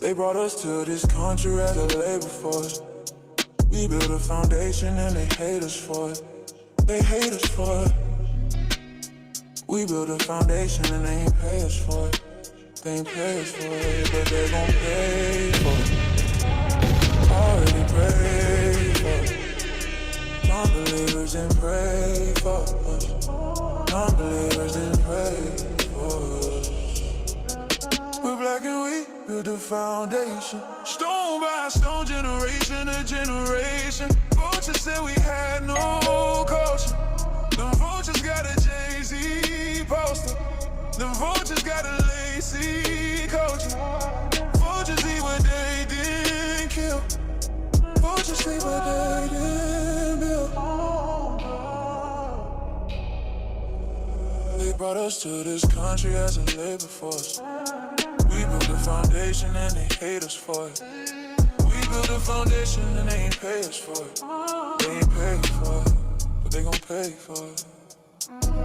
They brought us to this country as a labor force. We built a foundation and they hate us for it. They hate us for it. We built a foundation and they ain't pay us for it. They ain't pay us for it, but they gon' pay for it. Already prayed for it. Non-believers and pray for us. Non-believers and pray for us. We're black and we built a foundation. Stone by stone, generation to generation. Vultures said we had no culture. The vultures got a Jay-Z poster. The vultures got a lacy culture. Vultures eat what they didn't kill. Vultures sleep what they didn't build. They brought us to this country as a labor force. We built the foundation and they hate us for it. We built the foundation and they ain't pay us for it. They ain't pay for it, but they gon' pay for it.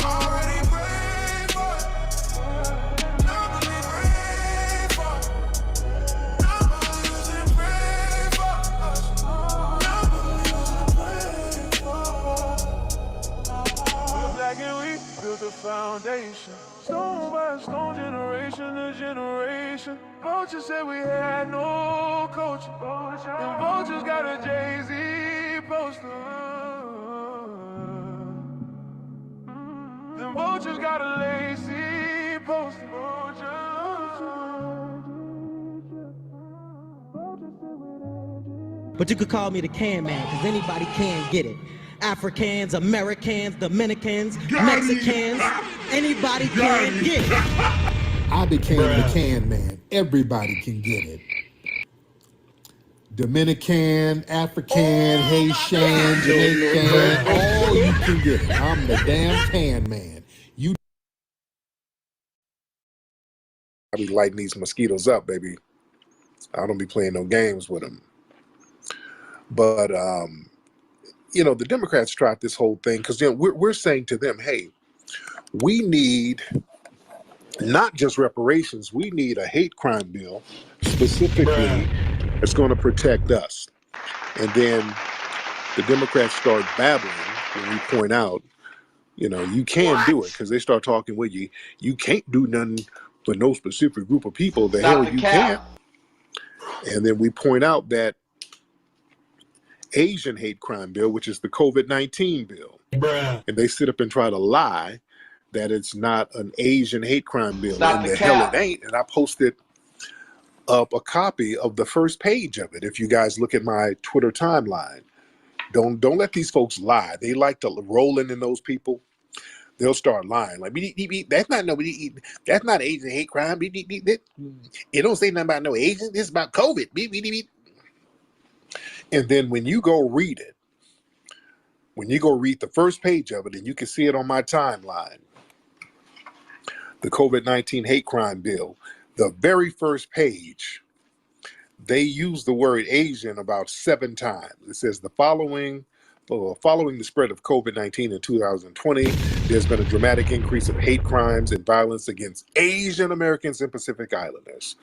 Already paid for it. Non-believers pray for it. Non-believers and pray for us. Non-believers and pray for us. We're black and we built a foundation. Stone by stone, generation to generation. Vultures said we had no culture. And vultures got a Jay-Z poster. Them vultures got a lacy poster. But you could call me the can man, cause anybody can get it. Africans, Americans, Dominicans, Mexicans, anybody can get it. I became the can man. Everybody can get it. Dominican, African, Haitian, Jamaican, all you can get it. I'm the damn can man. You. I be lighting these mosquitoes up, baby. I don't be playing no games with them. But, you know, the Democrats tried this whole thing because, you know, we're saying to them, hey, we need not just reparations, we need a hate crime bill specifically that's going to protect us. And then the Democrats start babbling when we point out, you know, you can do it, because they start talking with you. You can't do nothing for no specific group of people. The hell you can't. And then we point out that Asian hate crime bill, which is the COVID-19 bill. And they sit up and try to lie that it's not an Asian hate crime bill. And the hell it ain't. And I posted up a copy of the first page of it. If you guys look at my Twitter timeline, don't let these folks lie. They like to roll in those people. They'll start lying. Like, that's not nobody. That's not Asian hate crime. It don't say nothing about no Asian. This is about COVID. And then when you go read it, when you go read the first page of it, and you can see it on my timeline, the COVID-19 hate crime bill, the very first page, they use the word Asian about 7 times. It says following the spread of COVID-19 in 2020, there's been a dramatic increase of hate crimes and violence against Asian Americans and Pacific Islanders.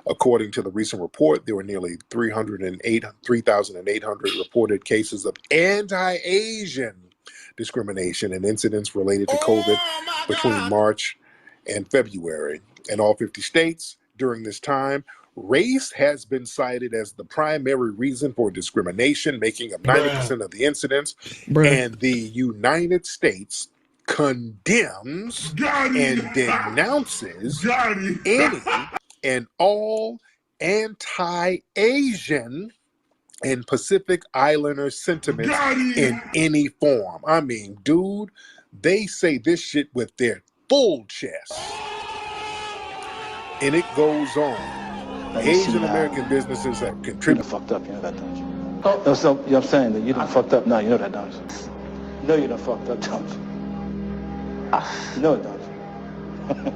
According to the recent report, there were nearly 3,800 reported cases of anti-Asian discrimination and incidents related to COVID between March and February. In all 50 states during this time, race has been cited as the primary reason for discrimination, making up 90% of the incidents. And the United States condemns and denounces any and all anti-Asian and Pacific Islander sentiments in any form. I mean, dude, they say this shit with their full chest. And it goes on. Asian American businesses have contributed. You done fucked up, you know that, don't you? No, so, you know what I'm saying? That you done fucked up. No, you know that, don't you? No, you done fucked up, don't you? You know it, don't you?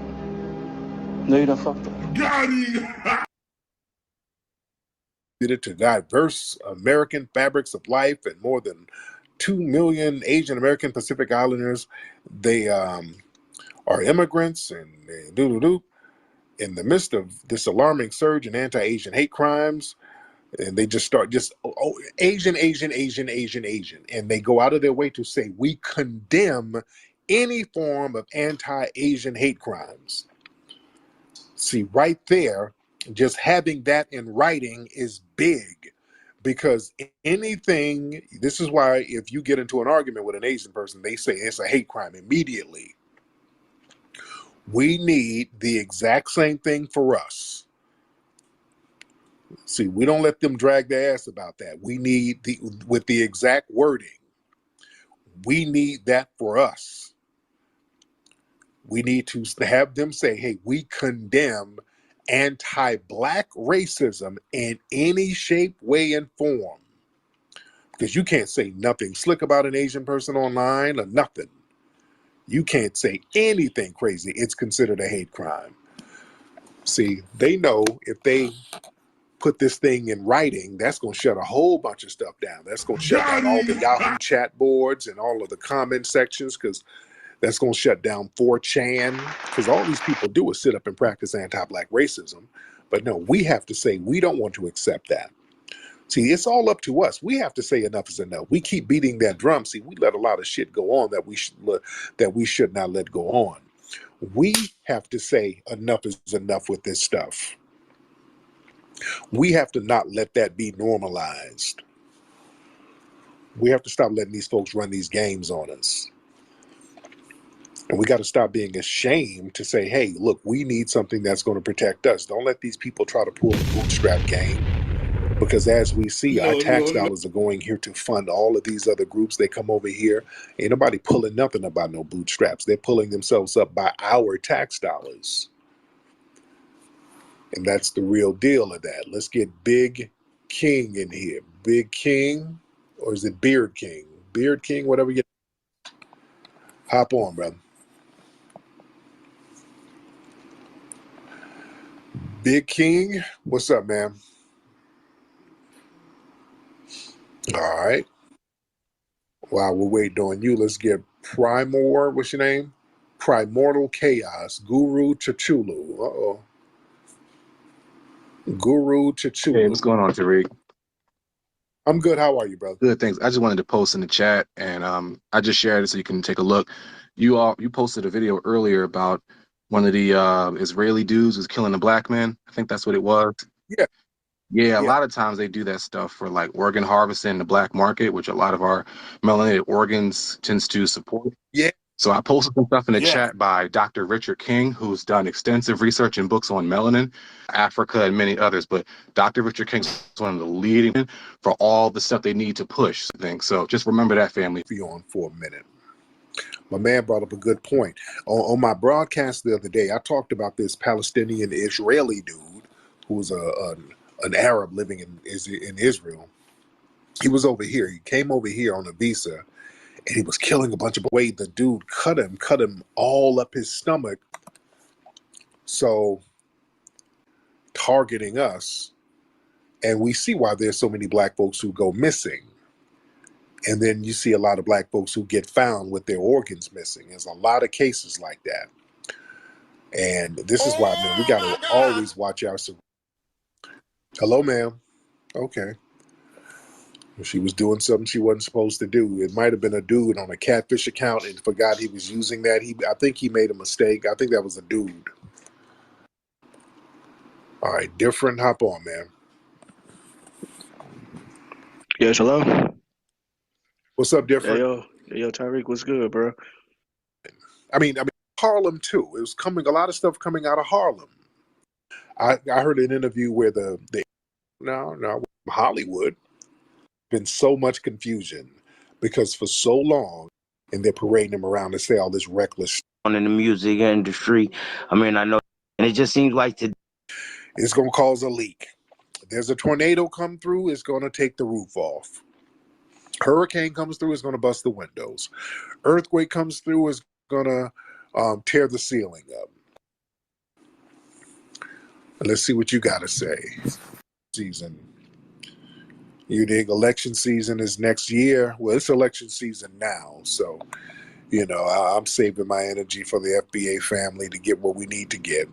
No, you done fucked up. To diverse American fabrics of life, and more than 2 million Asian American Pacific Islanders, they are immigrants and in the midst of this alarming surge in anti-Asian hate crimes, and they just start Asian, and they go out of their way to say we condemn any form of anti-Asian hate crimes. See, right there, just having that in writing is big, because anything, this is why if you get into an argument with an Asian person, they say it's a hate crime immediately. We need the exact same thing for us. See, we don't let them drag their ass about that. We need with the exact wording. We need that for us. We need to have them say, hey, we condemn anti-Black racism in any shape, way, and form. Because you can't say nothing slick about an Asian person online or nothing. You can't say anything crazy. It's considered a hate crime. See, they know if they put this thing in writing, that's going to shut a whole bunch of stuff down. That's going to shut down all the Yahoo chat boards and all of the comment sections, because that's going to shut down 4chan, because all these people do is sit up and practice anti-Black racism. But no, we have to say we don't want to accept that. See, it's all up to us. We have to say enough is enough. We keep beating that drum. See, we let a lot of shit go on that we should not let go on. We have to say enough is enough with this stuff. We have to not let that be normalized. We have to stop letting these folks run these games on us. And we got to stop being ashamed to say, hey, look, we need something that's going to protect us. Don't let these people try to pull the bootstrap game. Because as we see, our tax dollars are going here to fund all of these other groups. They come over here. Ain't nobody pulling nothing about no bootstraps. They're pulling themselves up by our tax dollars. And that's the real deal of that. Let's get Big King in here. Big King, or is it Beard King? Beard King, whatever you... Hop on, brother. Big King, what's up, man? All right. While we're waiting on you, let's get Primor, what's your name? Primordial Chaos, Guru Chachulu. Uh-oh. Guru Chachulu. Hey, what's going on, Tariq? I'm good. How are you, brother? Good, thanks. I just wanted to post in the chat, and I just shared it so you can take a look. You posted a video earlier about one of the Israeli dudes who's killing a black man. I think that's what it was. Yeah, a lot of times they do that stuff for like organ harvesting in the black market, which a lot of our melanated organs tends to support. Yeah. So I posted some stuff in the chat by Dr. Richard King, who's done extensive research and books on melanin, Africa, and many others. But Dr. Richard King's one of the leading for all the stuff they need to push things. So just remember that, family. Be on for a minute. My man brought up a good point. On my broadcast the other day, I talked about this Palestinian Israeli dude who was an Arab living in Israel. He was over here. He came over here on a visa, and he was killing a bunch of way. The dude cut him all up his stomach. So targeting us, and we see why there's so many black folks who go missing. And then you see a lot of black folks who get found with their organs missing. There's a lot of cases like that. And this is why, man, we got to always watch our surroundings. Hello, ma'am. Okay. She was doing something she wasn't supposed to do. It might have been a dude on a catfish account and forgot he was using that. I think he made a mistake. I think that was a dude. All right, different. Hop on, man. Yes, hello. What's up, different? Hey, yo, Tyreek, what's good, bro? I mean, Harlem too. It was coming. A lot of stuff coming out of Harlem. I heard an interview where the Hollywood been so much confusion because for so long, and they're parading him around to say all this reckless stuff. In the music industry, I mean, I know, and it just seems like it's going to cause a leak. There's a tornado come through, it's going to take the roof off. Hurricane comes through, it's going to bust the windows. Earthquake comes through, it's going to tear the ceiling up. Let's see what you got to say. Season. You think election season is next year? Well, it's election season now. So, I'm saving my energy for the FBA family to get what we need to get.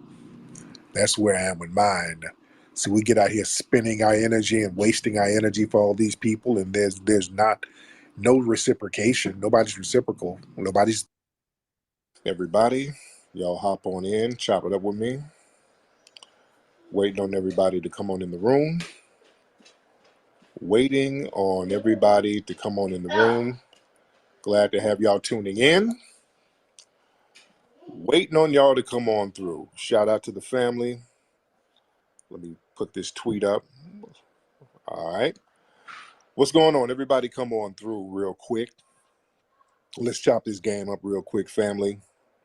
That's where I am with mine. So we get out here spending our energy and wasting our energy for all these people, and there's not no reciprocation. Nobody's reciprocal. Nobody's. Everybody, y'all hop on in, chop it up with me. Waiting on everybody to come on in the room. Waiting on everybody to come on in the room. Glad to have y'all tuning in. Waiting on y'all to come on through. Shout out to the family. Let me put this tweet up. All right. What's going on? Everybody come on through real quick. Let's chop this game up real quick, family.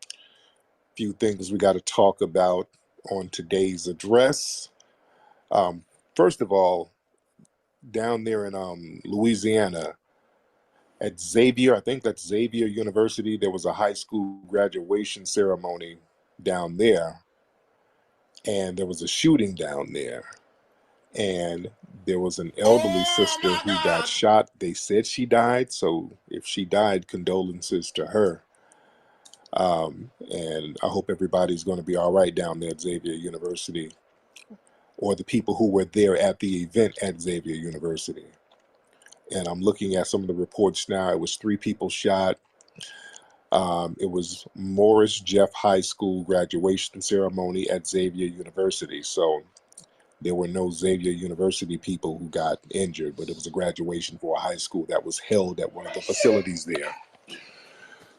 A few things we got to talk about on today's address. First of all, down there in Louisiana, at Xavier, I think that's Xavier University, there was a high school graduation ceremony down there, and there was a shooting down there, and there was an elderly sister who got shot. They said she died, so if she died, condolences to her. And I hope everybody's going to be all right down there at Xavier University, or the people who were there at the event at Xavier University. And I'm looking at some of the reports now. It was 3 people shot. It was Morris Jeff High School graduation ceremony at Xavier University. So there were no Xavier University people who got injured, but it was a graduation for a high school that was held at one of the facilities there.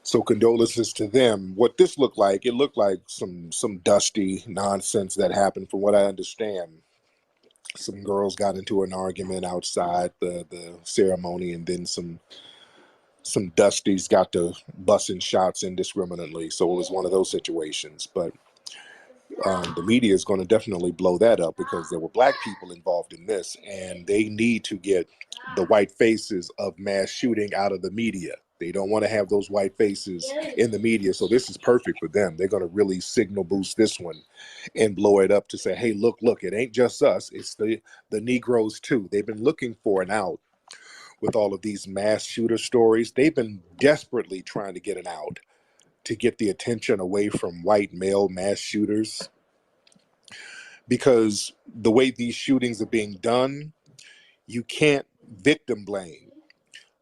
So condolences to them. What this looked like, it looked like some dusty nonsense that happened, from what I understand. Some girls got into an argument outside the ceremony, and then some dusties got to busting shots indiscriminately. So it was one of those situations. But the media is going to definitely blow that up, because there were black people involved in this, and they need to get the white faces of mass shooting out of the media. They don't want to have those white faces in the media. So this is perfect for them. They're going to really signal boost this one and blow it up to say, hey, look, it ain't just us. It's the Negroes too. They've been looking for an out with all of these mass shooter stories. They've been desperately trying to get an out to get the attention away from white male mass shooters, because the way these shootings are being done, you can't victim blame.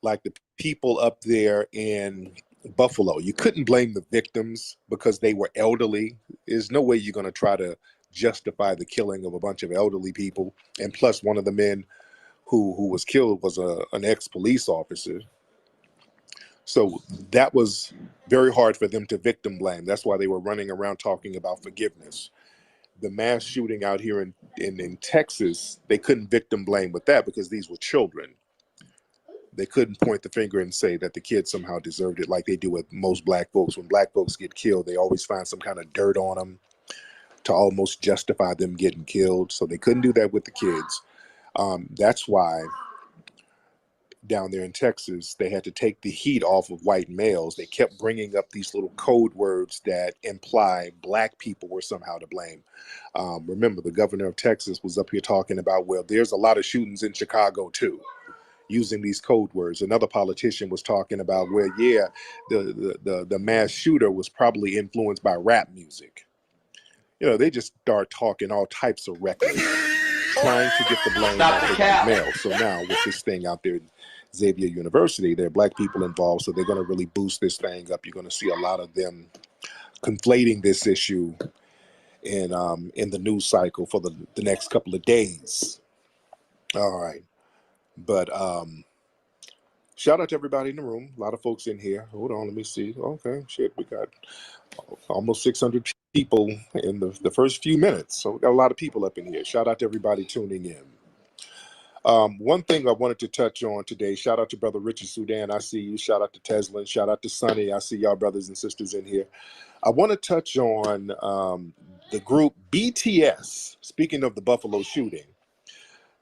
Like the people up there in Buffalo, you couldn't blame the victims because they were elderly. There's no way you're going to try to justify the killing of a bunch of elderly people. And plus, one of the men who was killed was an ex-police officer. So that was very hard for them to victim blame. That's why they were running around talking about forgiveness. The mass shooting out here in Texas, they couldn't victim blame with that because these were children. They couldn't point the finger and say that the kids somehow deserved it, like they do with most black folks. When black folks get killed, they always find some kind of dirt on them to almost justify them getting killed. So they couldn't do that with the kids. That's why down there in Texas, they had to take the heat off of white males. They kept bringing up these little code words that imply black people were somehow to blame. Remember, the governor of Texas was up here talking about, well, there's a lot of shootings in Chicago too, using these code words. Another politician was talking about, well, yeah, the mass shooter was probably influenced by rap music. You know, they just start talking all types of reckless, trying to get the blame off of white males. So now with this thing out there, Xavier University, there are black people involved, so they're going to really boost this thing up. You're going to see a lot of them conflating this issue in the news cycle for the next couple of days. All right. But shout out to everybody in the room. A lot of folks in here. Hold on, let me see. Okay, shit, we got almost 600 people in the first few minutes. So we got a lot of people up in here. Shout out to everybody tuning in. One thing I wanted to touch on today, shout out to Brother Richard Sudan. I see you. Shout out to Teslin. Shout out to Sonny. I see y'all brothers and sisters in here. I want to touch on the group BTS. Speaking of the Buffalo shooting.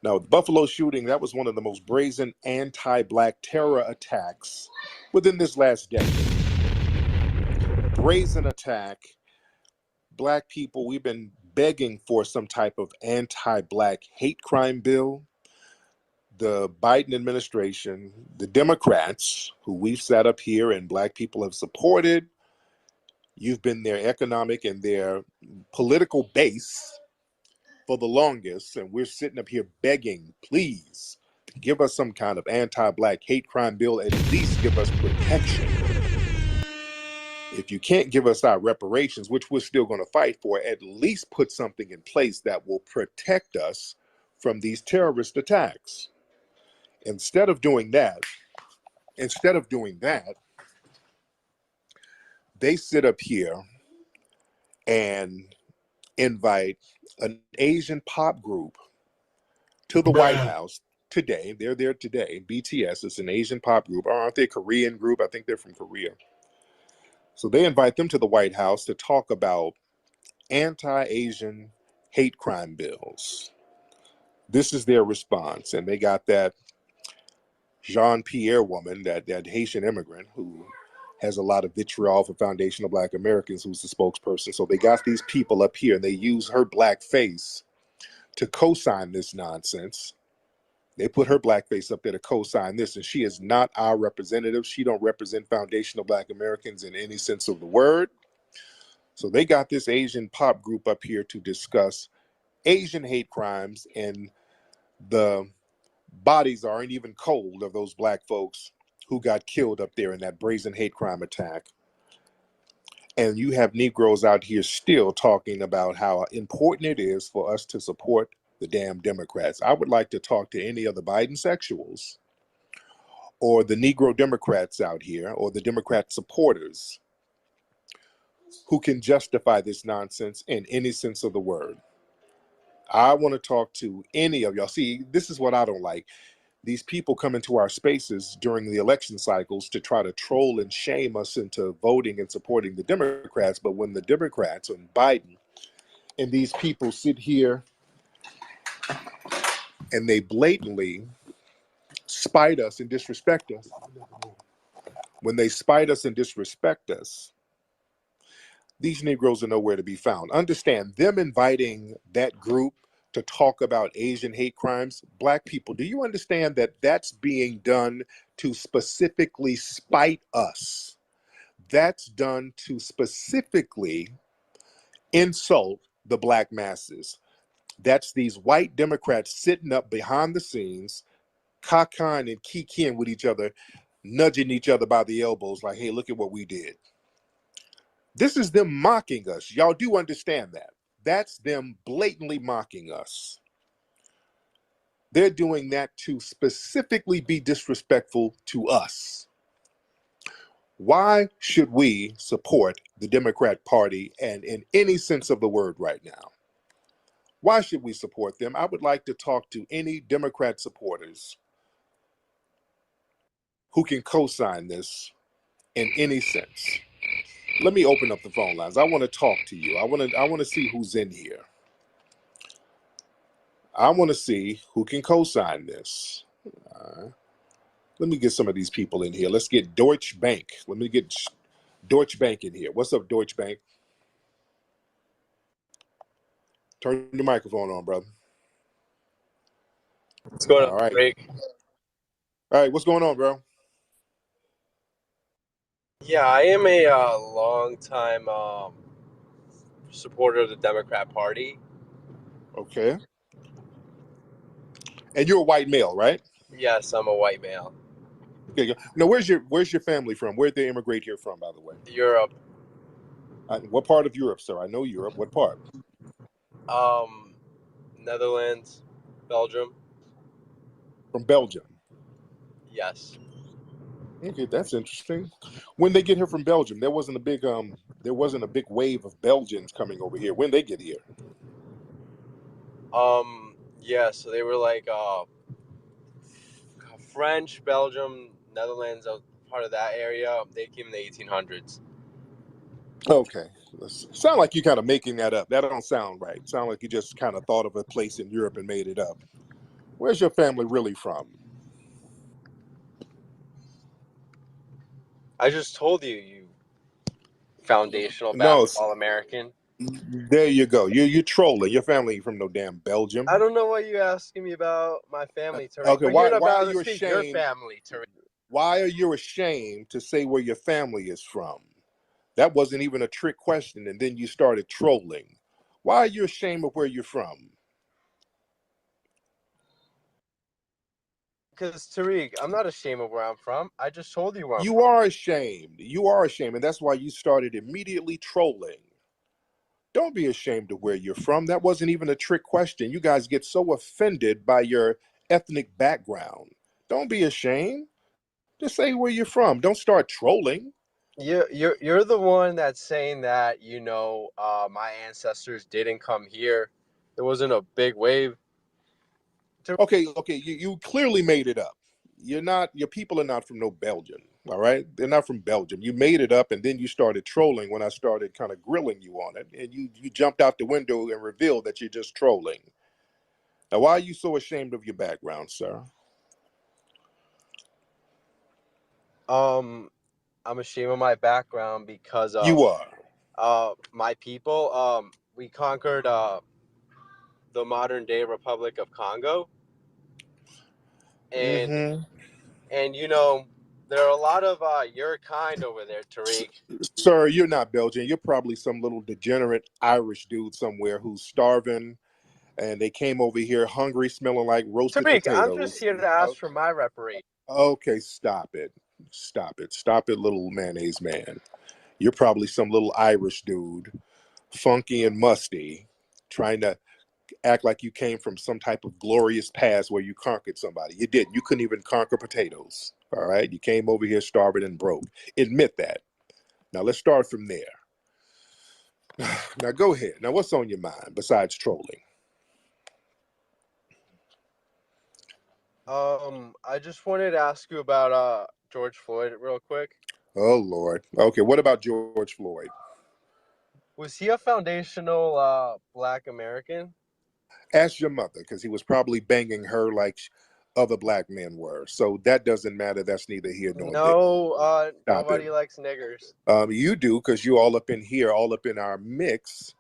Now, the Buffalo shooting, that was one of the most brazen anti-black terror attacks within this last decade. Brazen attack. Black people, we've been begging for some type of anti-black hate crime bill. The Biden administration, the Democrats, who we've sat up here and black people have supported, You've been their economic and their political base for the longest, and we're sitting up here begging, please give us some kind of anti-black hate crime bill, at least give us protection. If you can't give us our reparations, which we're still going to fight for, at least put something in place that will protect us from these terrorist attacks. Instead of doing that, they sit up here and invite an Asian pop group to the White House today. They're there today. BTS is an Asian pop group. Or aren't they a Korean group? I think they're from Korea. So they invite them to the White House to talk about anti-Asian hate crime bills. This is their response. And they got that Jean-Pierre woman, that Haitian immigrant who has a lot of vitriol for Foundation of Black Americans, who's the spokesperson. So they got these people up here and they use her black face to co-sign this nonsense. They put her blackface up there to co-sign this, and she is not our representative. She don't represent Foundation of Black Americans in any sense of the word. So they got this Asian pop group up here to discuss Asian hate crimes, and the bodies aren't even cold of those black folks who got killed up there in that brazen hate crime attack. And you have Negroes out here still talking about how important it is for us to support the damn Democrats. I would like to talk to any of the Biden sexuals or the Negro Democrats out here, or the Democrat supporters who can justify this nonsense in any sense of the word. I want to talk to any of y'all. See, this is what I don't like. These people come into our spaces during the election cycles to try to troll and shame us into voting and supporting the Democrats. But when the Democrats and Biden and these people sit here and they blatantly spite us and disrespect us, when they spite us and disrespect us, these Negroes are nowhere to be found. Understand, them inviting that group to talk about Asian hate crimes, black people, do you understand that that's being done to specifically spite us? That's done to specifically insult the black masses. That's these white Democrats sitting up behind the scenes, cacaing and kikiing with each other, nudging each other by the elbows like, hey, look at what we did. This is them mocking us. Y'all do understand that. That's them blatantly mocking us. They're doing that to specifically be disrespectful to us. Why should we support the Democrat Party, and in any sense of the word right now? Why should we support them? I would like to talk to any Democrat supporters who can co-sign this in any sense. Let me open up the phone lines. I want to talk to you. I want to see who's in here. I want to see who can co-sign this. Let me get some of these people in here. Let's get Deutsche Bank. Let me get Deutsche Bank in here. What's up, Deutsche Bank? Turn your microphone on, brother. What's going on, All right. Rick? All right, what's going on, bro? Yeah, I am a long-time supporter of the Democrat Party. Okay. And you're a white male, right? Yes, I'm a white male. Okay. Now, where's your family from? Where'd they immigrate here from, by the way? Europe. What part of Europe, sir? I know Europe. What part? Netherlands, Belgium. From Belgium. Yes. Okay, that's interesting. When they get here from Belgium, there wasn't a big wave of Belgians coming over here. When they get here? Yeah, so they were like French, Belgium, Netherlands, part of that area. They came in the 1800s. Okay. Sound like you kind of making that up. That don't sound right. Sound like you just kind of thought of a place in Europe and made it up. Where's your family really from? I just told you, you foundational No, basketball American. there you go. You're trolling. Your family ain't from no damn Belgium. I don't know what you're asking me about my family, Tariq. Okay, but why you're are about you to speak your ashamed? family, Tariq. Why are you ashamed to say where your family is from? That wasn't even a trick question, and then you started trolling. Why are you ashamed of where you're from? Because Tariq, I'm not ashamed of where I'm from. I just told you where I'm You from. are ashamed. You are ashamed, and that's why you started immediately trolling. Don't be ashamed of where you're from. That wasn't even a trick question. You guys get so offended by your ethnic background. Don't be ashamed. Just say where you're from. Don't start trolling. You're the one that's saying that my ancestors didn't come here. There wasn't a big wave. Okay, you clearly made it up. Your people are not from no Belgium, all right? They're not from Belgium. You made it up, and then you started trolling when I started kind of grilling you on it, and you jumped out the window and revealed that you're just trolling. Now, why are you so ashamed of your background, sir? I'm ashamed of my background because You are. my people. We conquered the modern day Republic of Congo, and Mm-hmm. there are a lot of your kind over there, Tariq. Sir, you're not Belgian. You're probably some little degenerate Irish dude somewhere who's starving, and they came over here hungry, smelling like roasted Tariq, I'm just potatoes. here to ask for my reparations. Okay, stop it. Stop it, little mayonnaise man. You're probably some little Irish dude, funky and musty, trying to act like you came from some type of glorious past where you conquered somebody. You didn't. You couldn't even conquer potatoes. All right. You came over here starving and broke. Admit that. Now let's start from there. Now go ahead. Now what's on your mind besides trolling? I just wanted to ask you about George Floyd real quick. Oh Lord. Okay, what about George Floyd? Was he a foundational Black American? Ask your mother, because he was probably banging her like other black men were. So that doesn't matter. That's neither here nor there. No, Stop it. nobody likes niggers. You do, because you all up in here, all up in our mix,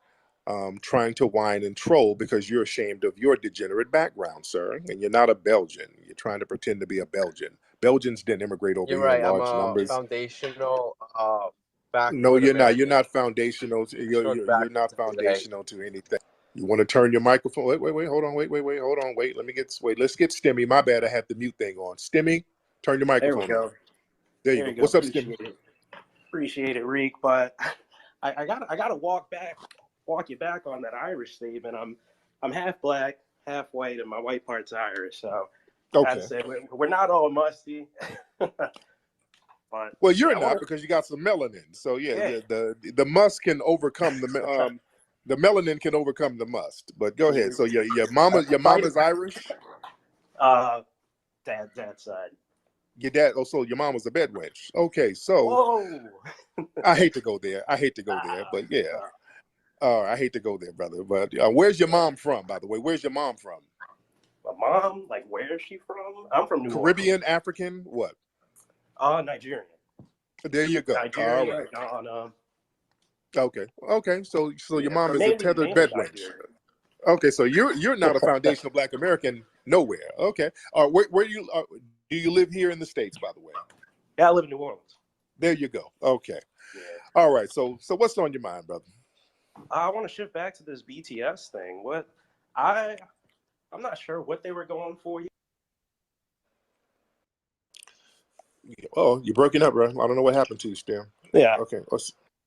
trying to whine and troll because you're ashamed of your degenerate background, sir. And you're not a Belgian. You're trying to pretend to be a Belgian. Belgians didn't immigrate over You're here in right. I'm large a numbers. foundational No, backwood you're not. You're American. not foundational. Struck You're back not today. foundational to anything. You want to turn your microphone? Wait. Hold on. Hold on. Wait. Let's get Stimmy. My bad. I had the mute thing on. Stimmy, turn your There we microphone on. go. There you There go. you go. What's up, Stimmy? Appreciate it, Reek. But I gotta walk you back on that Irish statement. I'm half black, half white, and my white part's Irish. So Okay. I'd say we're not all musty. But Well, you're I not, want because you got some melanin. So to, yeah. The must can overcome the melanin can overcome the must. But go ahead. So your mama's Irish. Dad's side. Your dad. Oh, so your mom was a bed wench. Okay. So Whoa. I hate to go there. But yeah. I hate to go there, brother. But where's your mom from, by the way? Where's your mom from? My mom, like, where is she from? I'm from New Caribbean, Orleans. African, what? Nigerian. There you go. All Nigeria, right. Ghana. Okay. So your Yeah, mom but is a mainly tethered bed wench. Nigeria. Okay, so you're not a foundational Black American nowhere. Okay. Where do you live here in the States, by the way? Yeah, I live in New Orleans. There you go. Okay. Yeah. All right. So what's on your mind, brother? I want to shift back to this BTS thing. I'm not sure what they were going for. Oh, you're breaking up, bro. I don't know what happened to you, Stem. Yeah. Okay.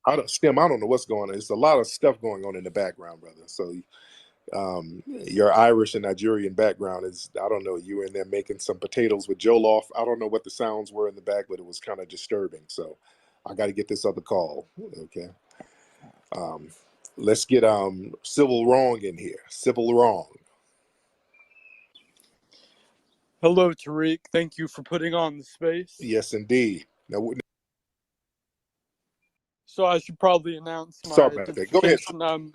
I don't know what's going on. There's a lot of stuff going on in the background, brother. So your Irish and Nigerian background is, I don't know, you were in there making some potatoes with jollof. I don't know what the sounds were in the back, but it was kind of disturbing. So I got to get this other call. Okay. Let's get Civil Wrong in here. Civil Wrong. Hello, Tariq. Thank you for putting on the space. Yes, indeed. Now, so I should probably announce my sorry about that. Go ahead. identification.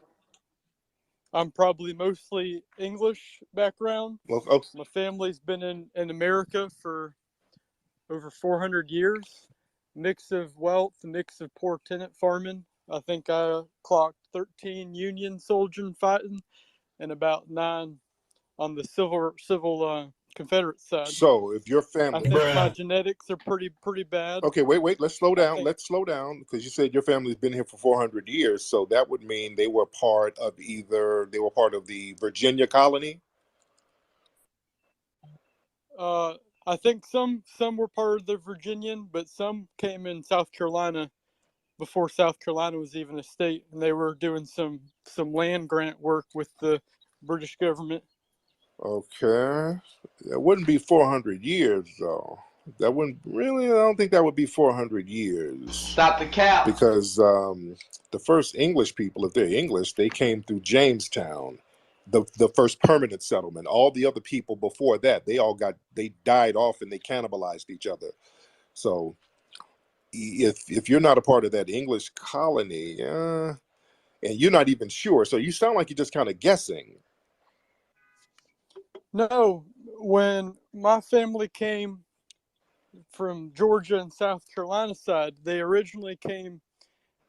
I'm probably mostly English background. Well, my family's been in America for over 400 years. Mix of wealth, mix of poor tenant farming. I think I clocked 13 Union soldiering fighting and about 9 on the civil Confederate side. So if your I family, think my genetics are pretty bad. okay, wait, let's slow I down. think Let's slow down because you said your family's been here for 400 years. So that would mean they were part of the Virginia colony. I think some were part of the Virginian, but some came in South Carolina before South Carolina was even a state, and they were doing some land grant work with the British government. Okay, that wouldn't be 400 years though. That wouldn't really. I don't think that would be 400 years. Stop the cap. Because the first English people, if they're English, they came through Jamestown, the first permanent settlement. All the other people before that, they died off and they cannibalized each other. So if you're not a part of that English colony, and you're not even sure, so you sound like you're just kind of guessing. No, when my family came from Georgia and South Carolina side, they originally came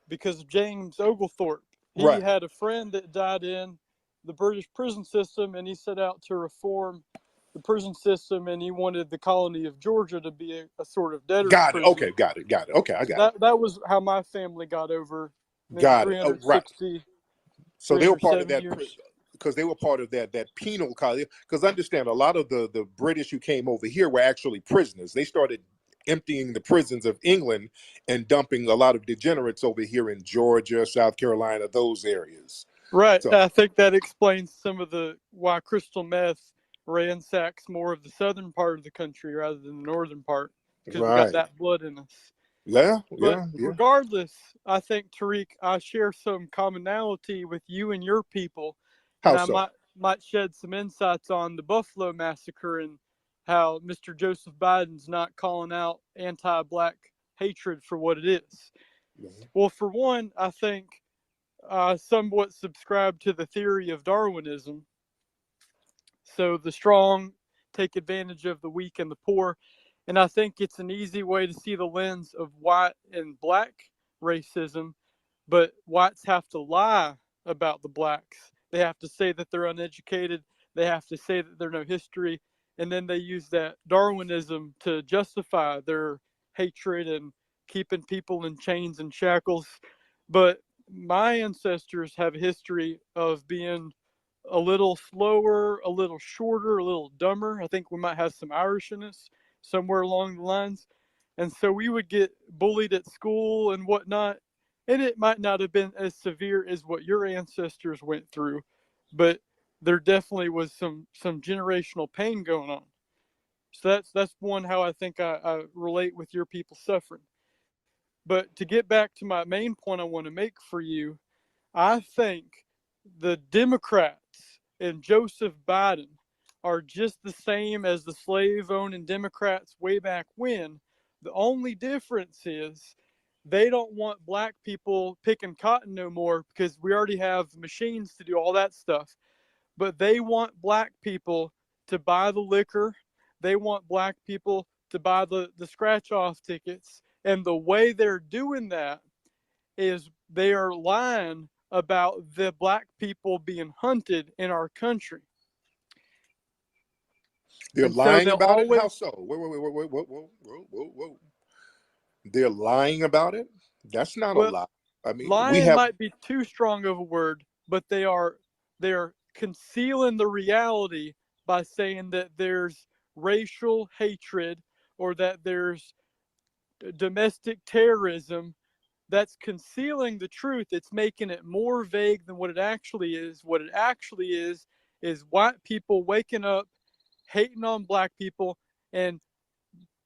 because of James Oglethorpe. He Right. had a friend that died in the British prison system, and he set out to reform the prison system, and he wanted the colony of Georgia to be a sort of debtor's Got it. prison. Okay, got it. Okay, I got it. That was how my family got over maybe Got it. Oh, right. 360. So they were part of 307 that years. because they were part of that penal colony. Because understand, a lot of the British who came over here were actually prisoners. They started emptying the prisons of England and dumping a lot of degenerates over here in Georgia, South Carolina, those areas. Right. So I think that explains some of why crystal meth ransacks more of the southern part of the country rather than the northern part, because we got right. that blood in us. Yeah. But regardless, I think, Tariq, I share some commonality with you and your people, and How I so? might shed some insights on the Buffalo massacre and how Mr. Joseph Biden's not calling out anti-black hatred for what it is. Mhm. Well, for one, I think I somewhat subscribe to the theory of Darwinism. So the strong take advantage of the weak and the poor. And I think it's an easy way to see the lens of white and black racism, but whites have to lie about the blacks. They have to say that they're uneducated. They have to say that there's no history. And then they use that Darwinism to justify their hatred and keeping people in chains and shackles. But my ancestors have a history of being a little slower, a little shorter, a little dumber. I think we might have some Irish in us somewhere along the lines. And so we would get bullied at school and whatnot. And it might not have been as severe as what your ancestors went through, but there definitely was some generational pain going on. So that's one how I think I relate with your people suffering. But to get back to my main point I want to make for you, I think the Democrats and Joseph Biden are just the same as the slave-owning Democrats way back when. The only difference is they don't want black people picking cotton no more because we already have machines to do all that stuff. But they want black people to buy the liquor. They want black people to buy the scratch-off tickets. And the way they're doing that is they are lying about the black people being hunted in our country. They're And so lying they'll about it? How always, so? Whoa. They're lying about it? That's not a well, lie. I mean, we lying have, might be too strong of a word, but they are concealing the reality by saying that there's racial hatred or that there's domestic terrorism. That's concealing the truth. It's making it more vague than what it actually is. What it actually is white people waking up, hating on black people, and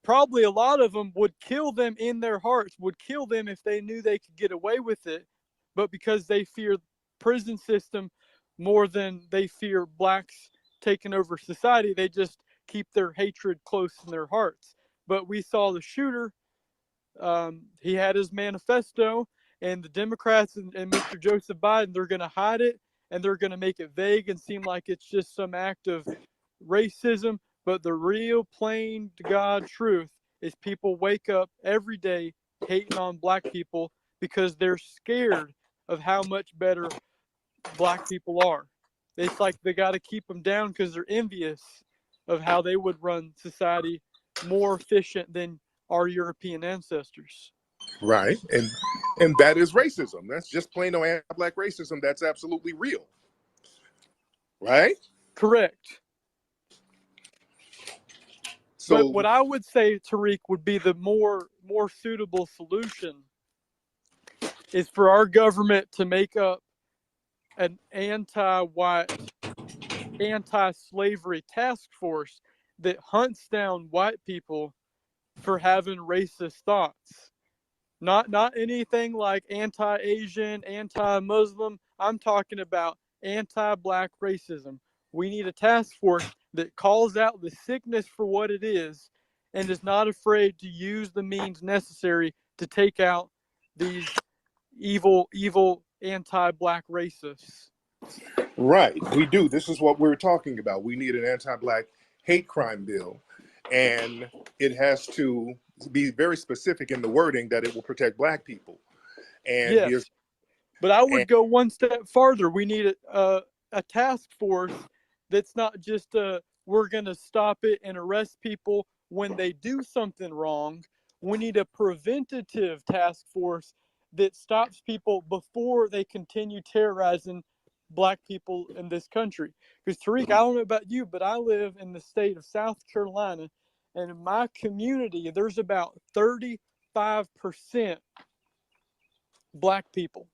probably a lot of them would kill them in their hearts, would kill them if they knew they could get away with it. But because they fear prison system more than they fear blacks taking over society, they just keep their hatred close in their hearts. But we saw the shooter. He had his manifesto, and the Democrats and Mr. Joseph Biden, they're going to hide it, and they're going to make it vague and seem like it's just some act of racism. But the real plain to God truth is people wake up every day hating on black people because they're scared of how much better black people are. It's like they got to keep them down because they're envious of how they would run society more efficient than our European ancestors. Right. And that is racism. That's just plain old anti-black racism. That's absolutely real. Right? Correct. So But what I would say, Tariq, would be the more suitable solution is for our government to make up an anti-white, anti-slavery task force that hunts down white people for having racist thoughts. Not anything like anti-Asian, anti-Muslim. I'm talking about anti-black racism. We need a task force that calls out the sickness for what it is and is not afraid to use the means necessary to take out these evil anti-black racists. right, we do. This is what we're talking about. We need an anti-black hate crime bill, and it has to be very specific in the wording that it will protect black people. And Yes, here's but I and would go one step farther. We need a task force that's not just we're going to stop it and arrest people when they do something wrong. We need a preventative task force that stops people before they continue terrorizing black people in this country. Because Tariq, I don't know about you, but I live in the state of South Carolina, and in my community, there's about 35% black people.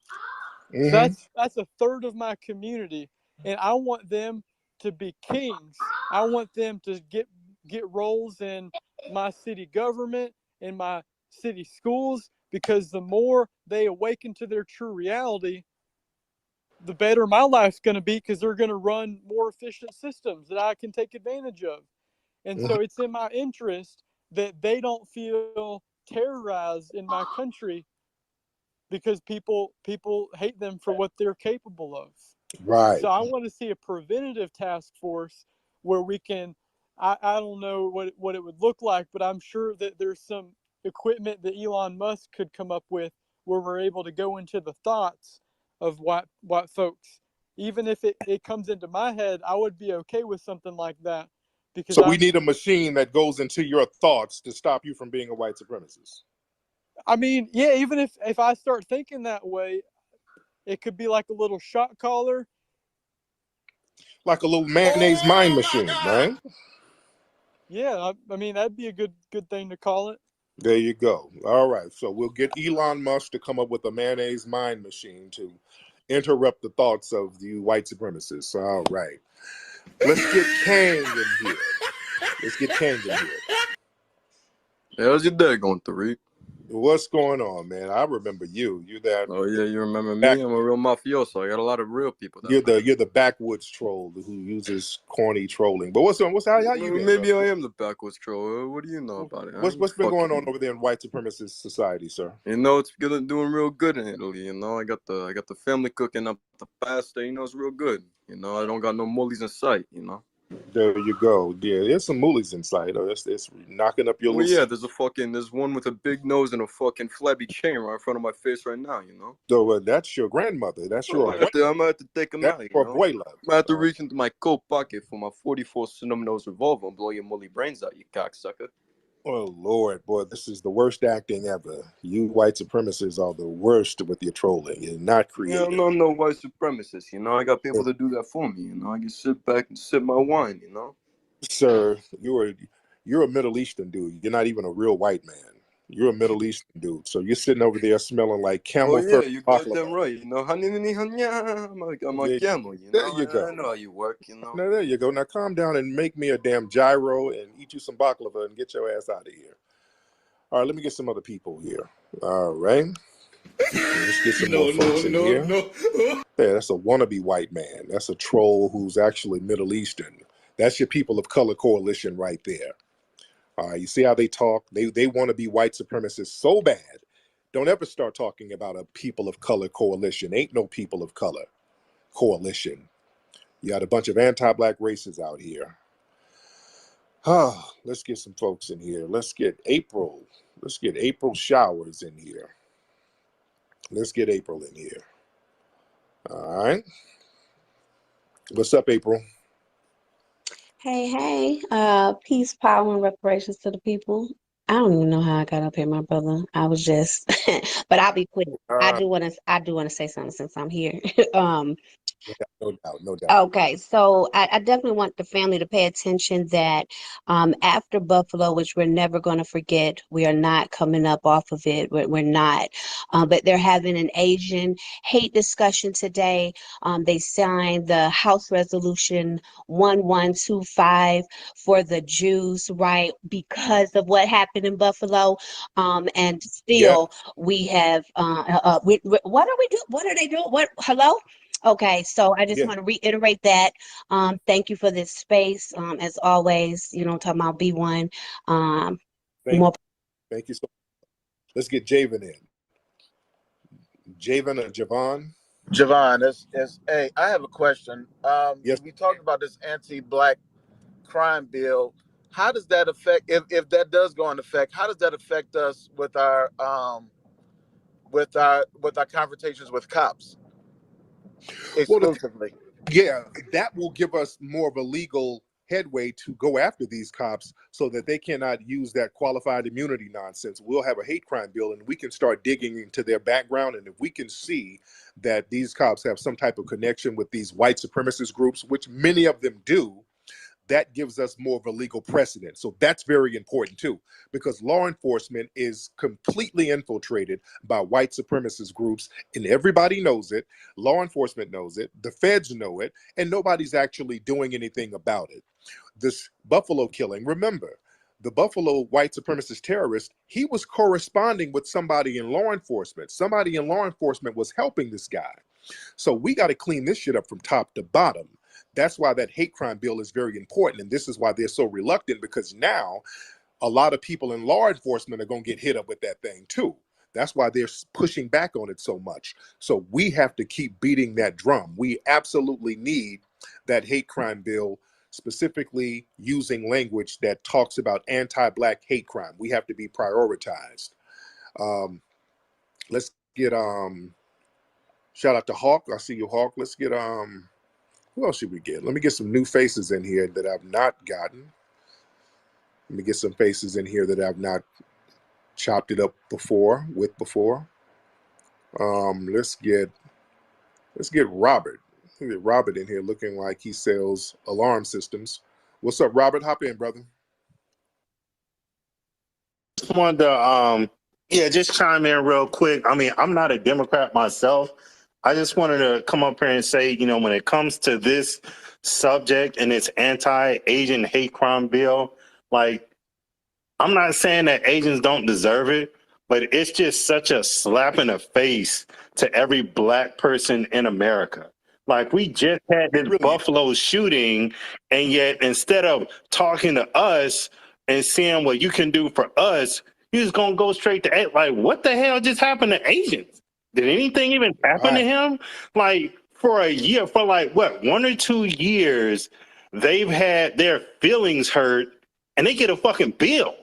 So that's a third of my community, and I want them to be kings. I want them to get roles in my city government, in my city schools, because the more they awaken to their true reality, the better my life's going to be, because they're going to run more efficient systems that I can take advantage of. And so it's in my interest that they don't feel terrorized in my country, because people hate them for what they're capable of. right. So I want to see a preventative task force where we can, I don't know what it would look like, but I'm sure that there's some equipment that Elon Musk could come up with where we're able to go into the thoughts of white folks. Even if it comes into my head, I would be okay with something like that, because So we need a machine that goes into your thoughts to stop you from being a white supremacist. I mean, yeah, even if I start thinking that way, it could be like a little shot collar. Like a little mayonnaise mind machine, right? Yeah, I mean, that'd be a good thing to call it. There you go. All right. So we'll get Elon Musk to come up with a mayonnaise mind machine to interrupt the thoughts of you white supremacists. All right. Let's get Kang in here. Let's get Kang in here. How's your day going, Tariq? What's going on, man? I remember you. You that? Oh yeah, you remember me? I'm a real mafioso. I got a lot of real people. You're the backwoods troll who uses corny trolling. But how you been? Maybe I am the backwoods troll. What do you know about it? What's been going on over there in white supremacist society, sir? You know, it's doing real good in Italy. You know, I got the family cooking up the pasta. You know, it's real good. You know, I don't got no mullies in sight. You know. There you go. Yeah, there's some moolies in sight. It's knocking up your. Well, yeah, there's one with a big nose and a fucking flabby chain right in front of my face right now. You know. So that's your grandmother. That's your. I'm gonna have to take him out. You know? Abuela. I'm gonna have to reach into my coat pocket for my 44 cinnamon nose revolver and blow your mully brains out, you cocksucker. Oh Lord, boy, this is the worst acting ever. You white supremacists are the worst with your trolling. You're not creative. Yeah, I'm no white supremacist. You know, I got people to do that for me. You know, I can sit back and sip my wine. You know, sir, you're a Middle Eastern dude. You're not even a real white man. You're a Middle Eastern dude. So you're sitting over there smelling like camel fur. Oh yeah, you got them right. You know, I'm a camel. You know, there you go. I know how you work. You know. Now, there you go. Now calm down and make me a damn gyro and eat you some baklava and get your ass out of here. All right, let me get some other people here. All right. Let's get some more folks in here. Yeah, that's a wannabe white man. That's a troll who's actually Middle Eastern. That's your people of color coalition right there. You see how they talk? They want to be white supremacists so bad. Don't ever start talking about a people of color coalition. Ain't no people of color coalition. You got a bunch of anti-black racists out here. Let's get some folks in here. Let's get April. Let's get April Showers in here. Let's get April in here. All right. What's up, April? Hey, peace, power, and reparations to the people. I don't even know how I got up here, my brother. I was just, but I'll be quick. Uh, I do want to say something since I'm here. no doubt, no doubt. Okay, so I definitely want the family to pay attention that after Buffalo, which we're never going to forget, we are not coming up off of it. We're not. But they're having an Asian hate discussion today. They signed the House Resolution 1125 for the Jews, right? Because of what happened in Buffalo. And Yeah, still, we have, what are we doing? What are they doing? Hello? Okay, so I just yeah. want to reiterate that. Thank you for this space. As always, talking about B1. Thank, More. thank you so much. Let's get Javen in. Javen or Javon? Javon, hey, I have a question. Yes. We talked about this anti-black crime bill. How does that affect, if that does go into effect, how does that affect us with our confrontations with cops Well, exclusively? yeah, that will give us more of a legal headway to go after these cops so that they cannot use that qualified immunity nonsense. We'll have a hate crime bill and we can start digging into their background. And if we can see that these cops have some type of connection with these white supremacist groups, which many of them do, that gives us more of a legal precedent. So that's very important too, because law enforcement is completely infiltrated by white supremacist groups, and everybody knows it. Law enforcement knows it, the feds know it, and nobody's actually doing anything about it. This Buffalo killing, remember, the Buffalo white supremacist terrorist, he was corresponding with somebody in law enforcement. Somebody in law enforcement was helping this guy. So we got to clean this shit up from top to bottom. That's why that hate crime bill is very important. And this is why they're so reluctant, because now a lot of people in law enforcement are going to get hit up with that thing too. That's why they're pushing back on it so much. So we have to keep beating that drum. We absolutely need that hate crime bill, specifically using language that talks about anti-black hate crime. We have to be prioritized. Let's get shout out to Hawk. I see you, Hawk. Let's get who else should we get? Let me get some new faces in here that I've not gotten. Let me get some faces in here that I've not chopped it up before. Let's get Robert. Let's get Robert in here looking like he sells alarm systems. What's up, Robert? Hop in, brother. Just wanted to just chime in real quick. I mean, I'm not a Democrat myself. I just wanted to come up here and say, when it comes to this subject and its anti-Asian hate crime bill, like, I'm not saying that Asians don't deserve it, but it's just such a slap in the face to every black person in America. Like, we just had this Buffalo shooting, and yet instead of talking to us and seeing what you can do for us, you're just gonna go straight to like, what the hell just happened to Asians? Did anything even happen to him? Like, for a year, for like what, 1 or 2 years, they've had their feelings hurt, and they get a fucking bill.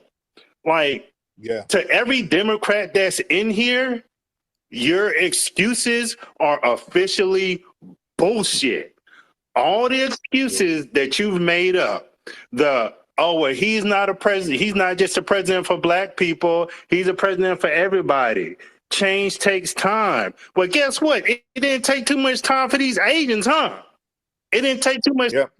Like, to every Democrat that's in here, your excuses are officially bullshit. All the excuses that you've made up, he's not a president, he's not just a president for black people, he's a president for everybody. Change takes time. Well, guess what? It didn't take too much time for these Asians, huh? It didn't take too much. Yep.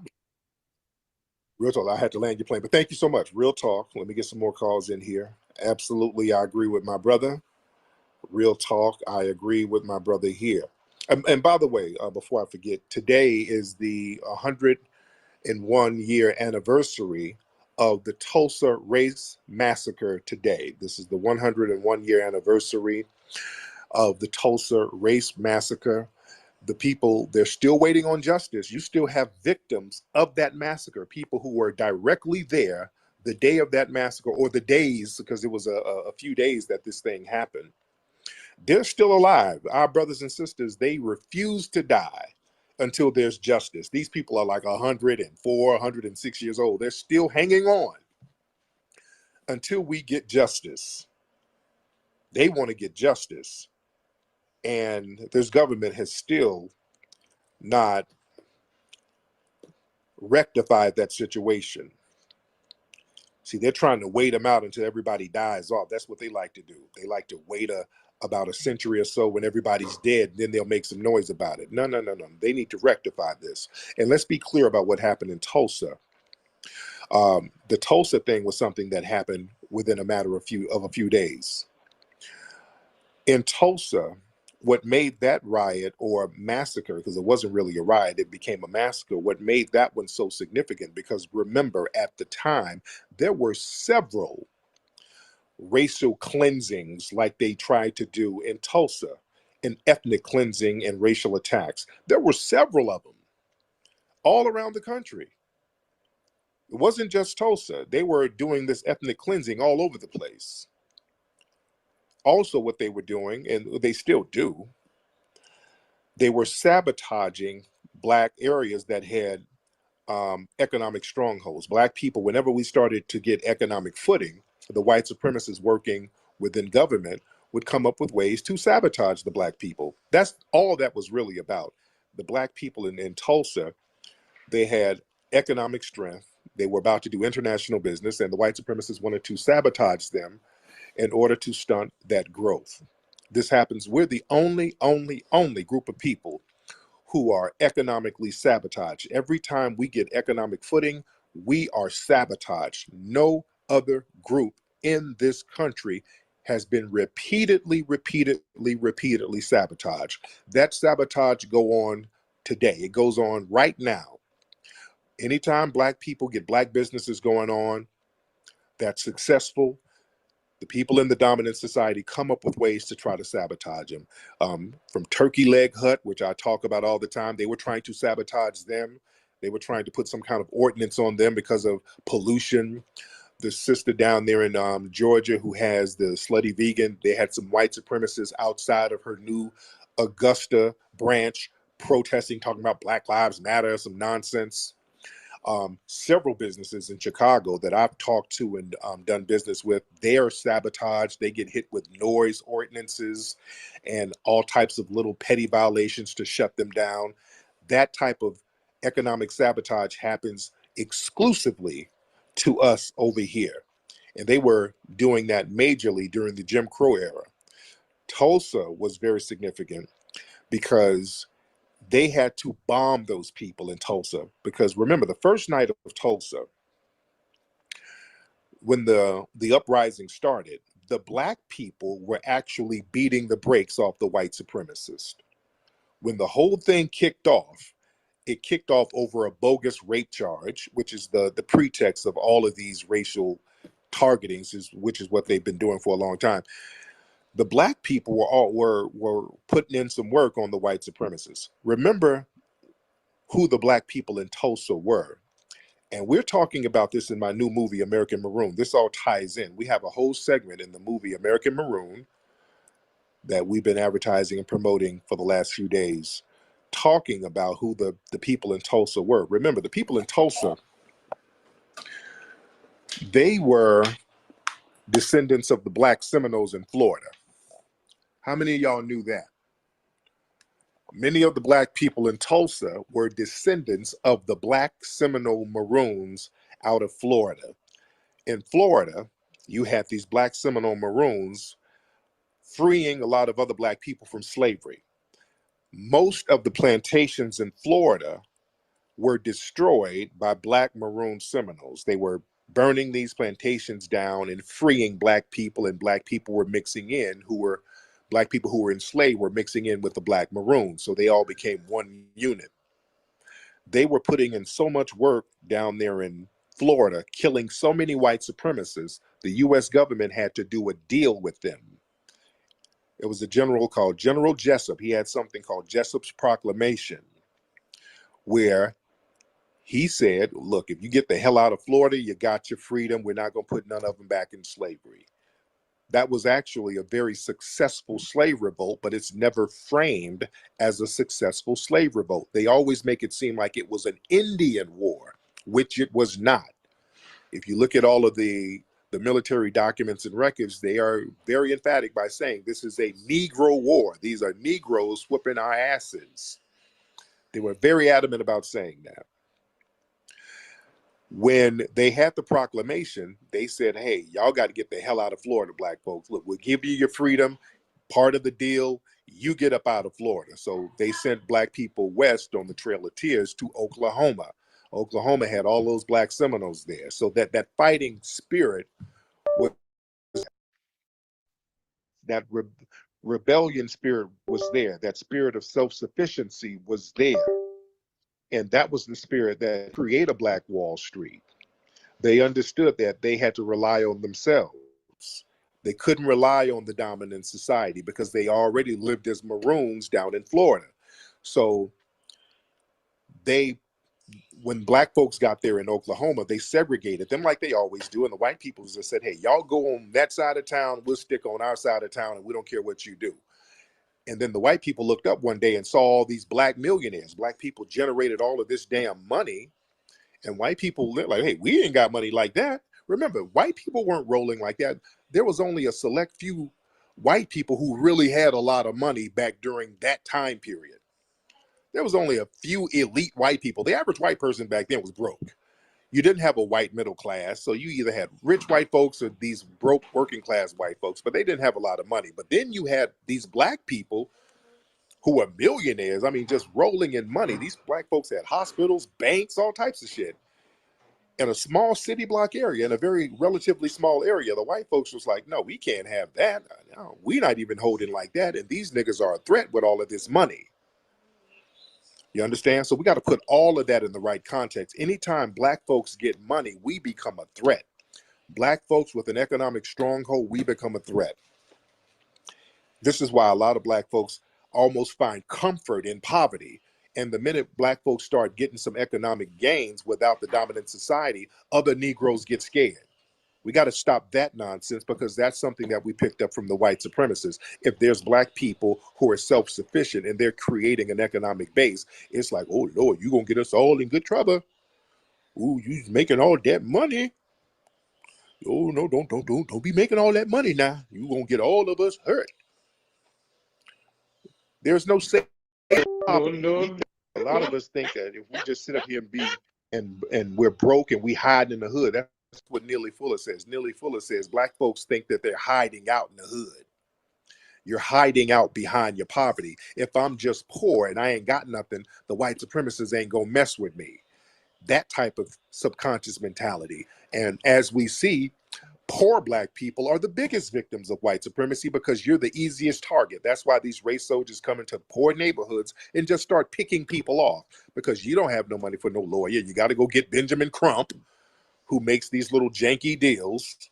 Real talk. I had to land your plane, but thank you so much. Real talk. Let me get some more calls in here. Absolutely, I agree with my brother. Real talk. I agree with my brother here. And by the way, before I forget, today is the 101-year anniversary of the Tulsa Race Massacre today. This is the 101-year anniversary of the Tulsa Race Massacre. The people, they're still waiting on justice. You still have victims of that massacre, people who were directly there the day of that massacre, or the days, because it was a few days that this thing happened. They're still alive. Our brothers and sisters, they refuse to die until there's justice. These people are like 104, 106 years old. They're still hanging on until we get justice. They want to get justice. And this government has still not rectified that situation. See, they're trying to wait them out until everybody dies off. That's what they like to do. They like to wait about a century or so when everybody's dead, then they'll make some noise about it. No. They need to rectify this. And let's be clear about what happened in Tulsa. The Tulsa thing was something that happened within a matter of a few days. In Tulsa, what made that riot or massacre, because it wasn't really a riot, it became a massacre, what made that one so significant, because remember, at the time, there were several racial cleansings like they tried to do in Tulsa, an ethnic cleansing and racial attacks. There were several of them all around the country. It wasn't just Tulsa. They were doing this ethnic cleansing all over the place. Also, what they were doing, and they still do, they were sabotaging Black areas that had economic strongholds. Black people, whenever we started to get economic footing, the white supremacists working within government would come up with ways to sabotage the Black people. That's all that was really about. The Black people in Tulsa, they had economic strength. They were about to do international business, and the white supremacists wanted to sabotage them in order to stunt that growth. This happens. We're the only group of people who are economically sabotaged. Every time we get economic footing, we are sabotaged. No other group in this country has been repeatedly sabotaged. That sabotage go on today. It goes on right now. Anytime Black people get Black businesses going on that's successful, the people in the dominant society come up with ways to try to sabotage them. From Turkey Leg Hut, which I talk about all the time, they were trying to sabotage them. They were trying to put some kind of ordinance on them because of pollution. The sister down there in Georgia who has the Slutty Vegan, they had some white supremacists outside of her new Augusta branch protesting, talking about Black Lives Matter, some nonsense. Several businesses in Chicago that I've talked to and done business with, they are sabotaged. They get hit with noise ordinances and all types of little petty violations to shut them down. That type of economic sabotage happens exclusively to us over here. And they were doing that majorly during the Jim Crow era. Tulsa was very significant because they had to bomb those people in Tulsa, because remember, the first night of Tulsa, when the uprising started, the Black people were actually beating the brakes off the white supremacists. When the whole thing kicked off, it kicked off over a bogus rape charge, which is the pretext of all of these racial targetings, which is what they've been doing for a long time. The Black people were putting in some work on the white supremacists. Remember who the Black people in Tulsa were. And we're talking about this in my new movie, American Maroon. This all ties in. We have a whole segment in the movie American Maroon that we've been advertising and promoting for the last few days, talking about who the people in Tulsa were. Remember, the people in Tulsa, they were descendants of the Black Seminoles in Florida. How many of y'all knew that? Many of the Black people in Tulsa were descendants of the Black Seminole Maroons out of Florida. In Florida, you had these Black Seminole Maroons freeing a lot of other Black people from slavery. Most of the plantations in Florida were destroyed by Black Maroon Seminoles. They were burning these plantations down and freeing Black people, and Black people were mixing in Black people who were enslaved were mixing in with the Black Maroons. So they all became one unit. They were putting in so much work down there in Florida, killing so many white supremacists, the US government had to do a deal with them. It was a general called General Jessup. He had something called Jessup's Proclamation, where he said, look, if you get the hell out of Florida, you got your freedom. We're not going to put none of them back in slavery. That was actually a very successful slave revolt, but it's never framed as a successful slave revolt. They always make it seem like it was an Indian war, which it was not. If you look at all of the military documents and records, they are very emphatic by saying this is a Negro war. These are Negroes whooping our asses. They were very adamant about saying that. When they had the proclamation, they said, hey, y'all got to get the hell out of Florida, black folks. Look, we'll give you your freedom. Part of the deal, you get up out of Florida. So they sent black people west on the Trail of Tears to Oklahoma. Oklahoma had all those black Seminoles there. So that fighting spirit, was, that rebellion spirit was there. That spirit of self-sufficiency was there. And that was the spirit that created a Black Wall Street. They understood that they had to rely on themselves. They couldn't rely on the dominant society because they already lived as maroons down in Florida. So when black folks got there in Oklahoma, they segregated them like they always do. And the white people just said, hey, y'all go on that side of town, we'll stick on our side of town, and we don't care what you do. And then the white people looked up one day and saw all these black millionaires. Black people generated all of this damn money. And white people like, hey, we ain't got money like that. Remember, white people weren't rolling like that. There was only a select few white people who really had a lot of money back during that time period. There was only a few elite white people. The average white person back then was broke. You didn't have a white middle class, so you either had rich white folks or these broke working class white folks, but they didn't have a lot of money. But then you had these black people who were millionaires. I mean, just rolling in money. These black folks had hospitals, banks, all types of shit. In a small city block area, in a very relatively small area, the white folks was like, no, we can't have that. No, we're not even holding like that. And these niggas are a threat with all of this money. You understand? So we got to put all of that in the right context. Anytime black folks get money, we become a threat. Black folks with an economic stronghold, we become a threat. This is why a lot of black folks almost find comfort in poverty. And the minute black folks start getting some economic gains without the dominant society, other Negroes get scared. We got to stop that nonsense because that's something that we picked up from the white supremacists. If there's black people who are self-sufficient and they're creating an economic base, it's like, oh Lord, you're going to get us all in good trouble. Ooh, you making all that money. Oh no, don't be making all that money now. You're going to get all of us hurt. There's no safe. A lot of us think that if we just sit up here and we're broke and we hide in the hood, that's what Neely Fuller says. Neely Fuller says black folks think that they're hiding out in the hood. You're hiding out behind your poverty. If I'm just poor and I ain't got nothing, the white supremacists ain't gonna mess with me. That type of subconscious mentality. And as we see, poor black people are the biggest victims of white supremacy because you're the easiest target. That's why these race soldiers come into poor neighborhoods and just start picking people off because you don't have no money for no lawyer. You got to go get Benjamin Crump, who makes these little janky deals.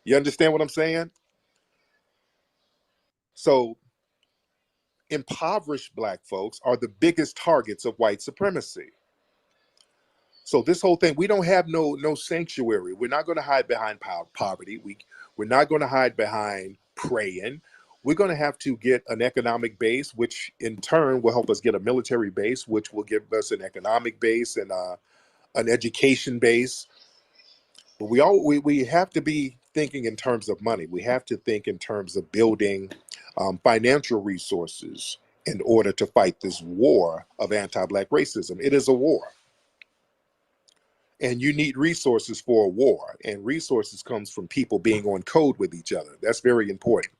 You understand what I'm saying? So impoverished black folks are the biggest targets of white supremacy. So this whole thing, we don't have no sanctuary. We're not going to hide behind poverty. We're not going to hide behind praying. We're going to have to get an economic base, which in turn will help us get a military base, which will give us an economic base and an education base. But we have to be thinking in terms of money. We have to think in terms of building financial resources in order to fight this war of anti-black racism. It is a war. And you need resources for a war, and resources comes from people being on code with each other. That's very important.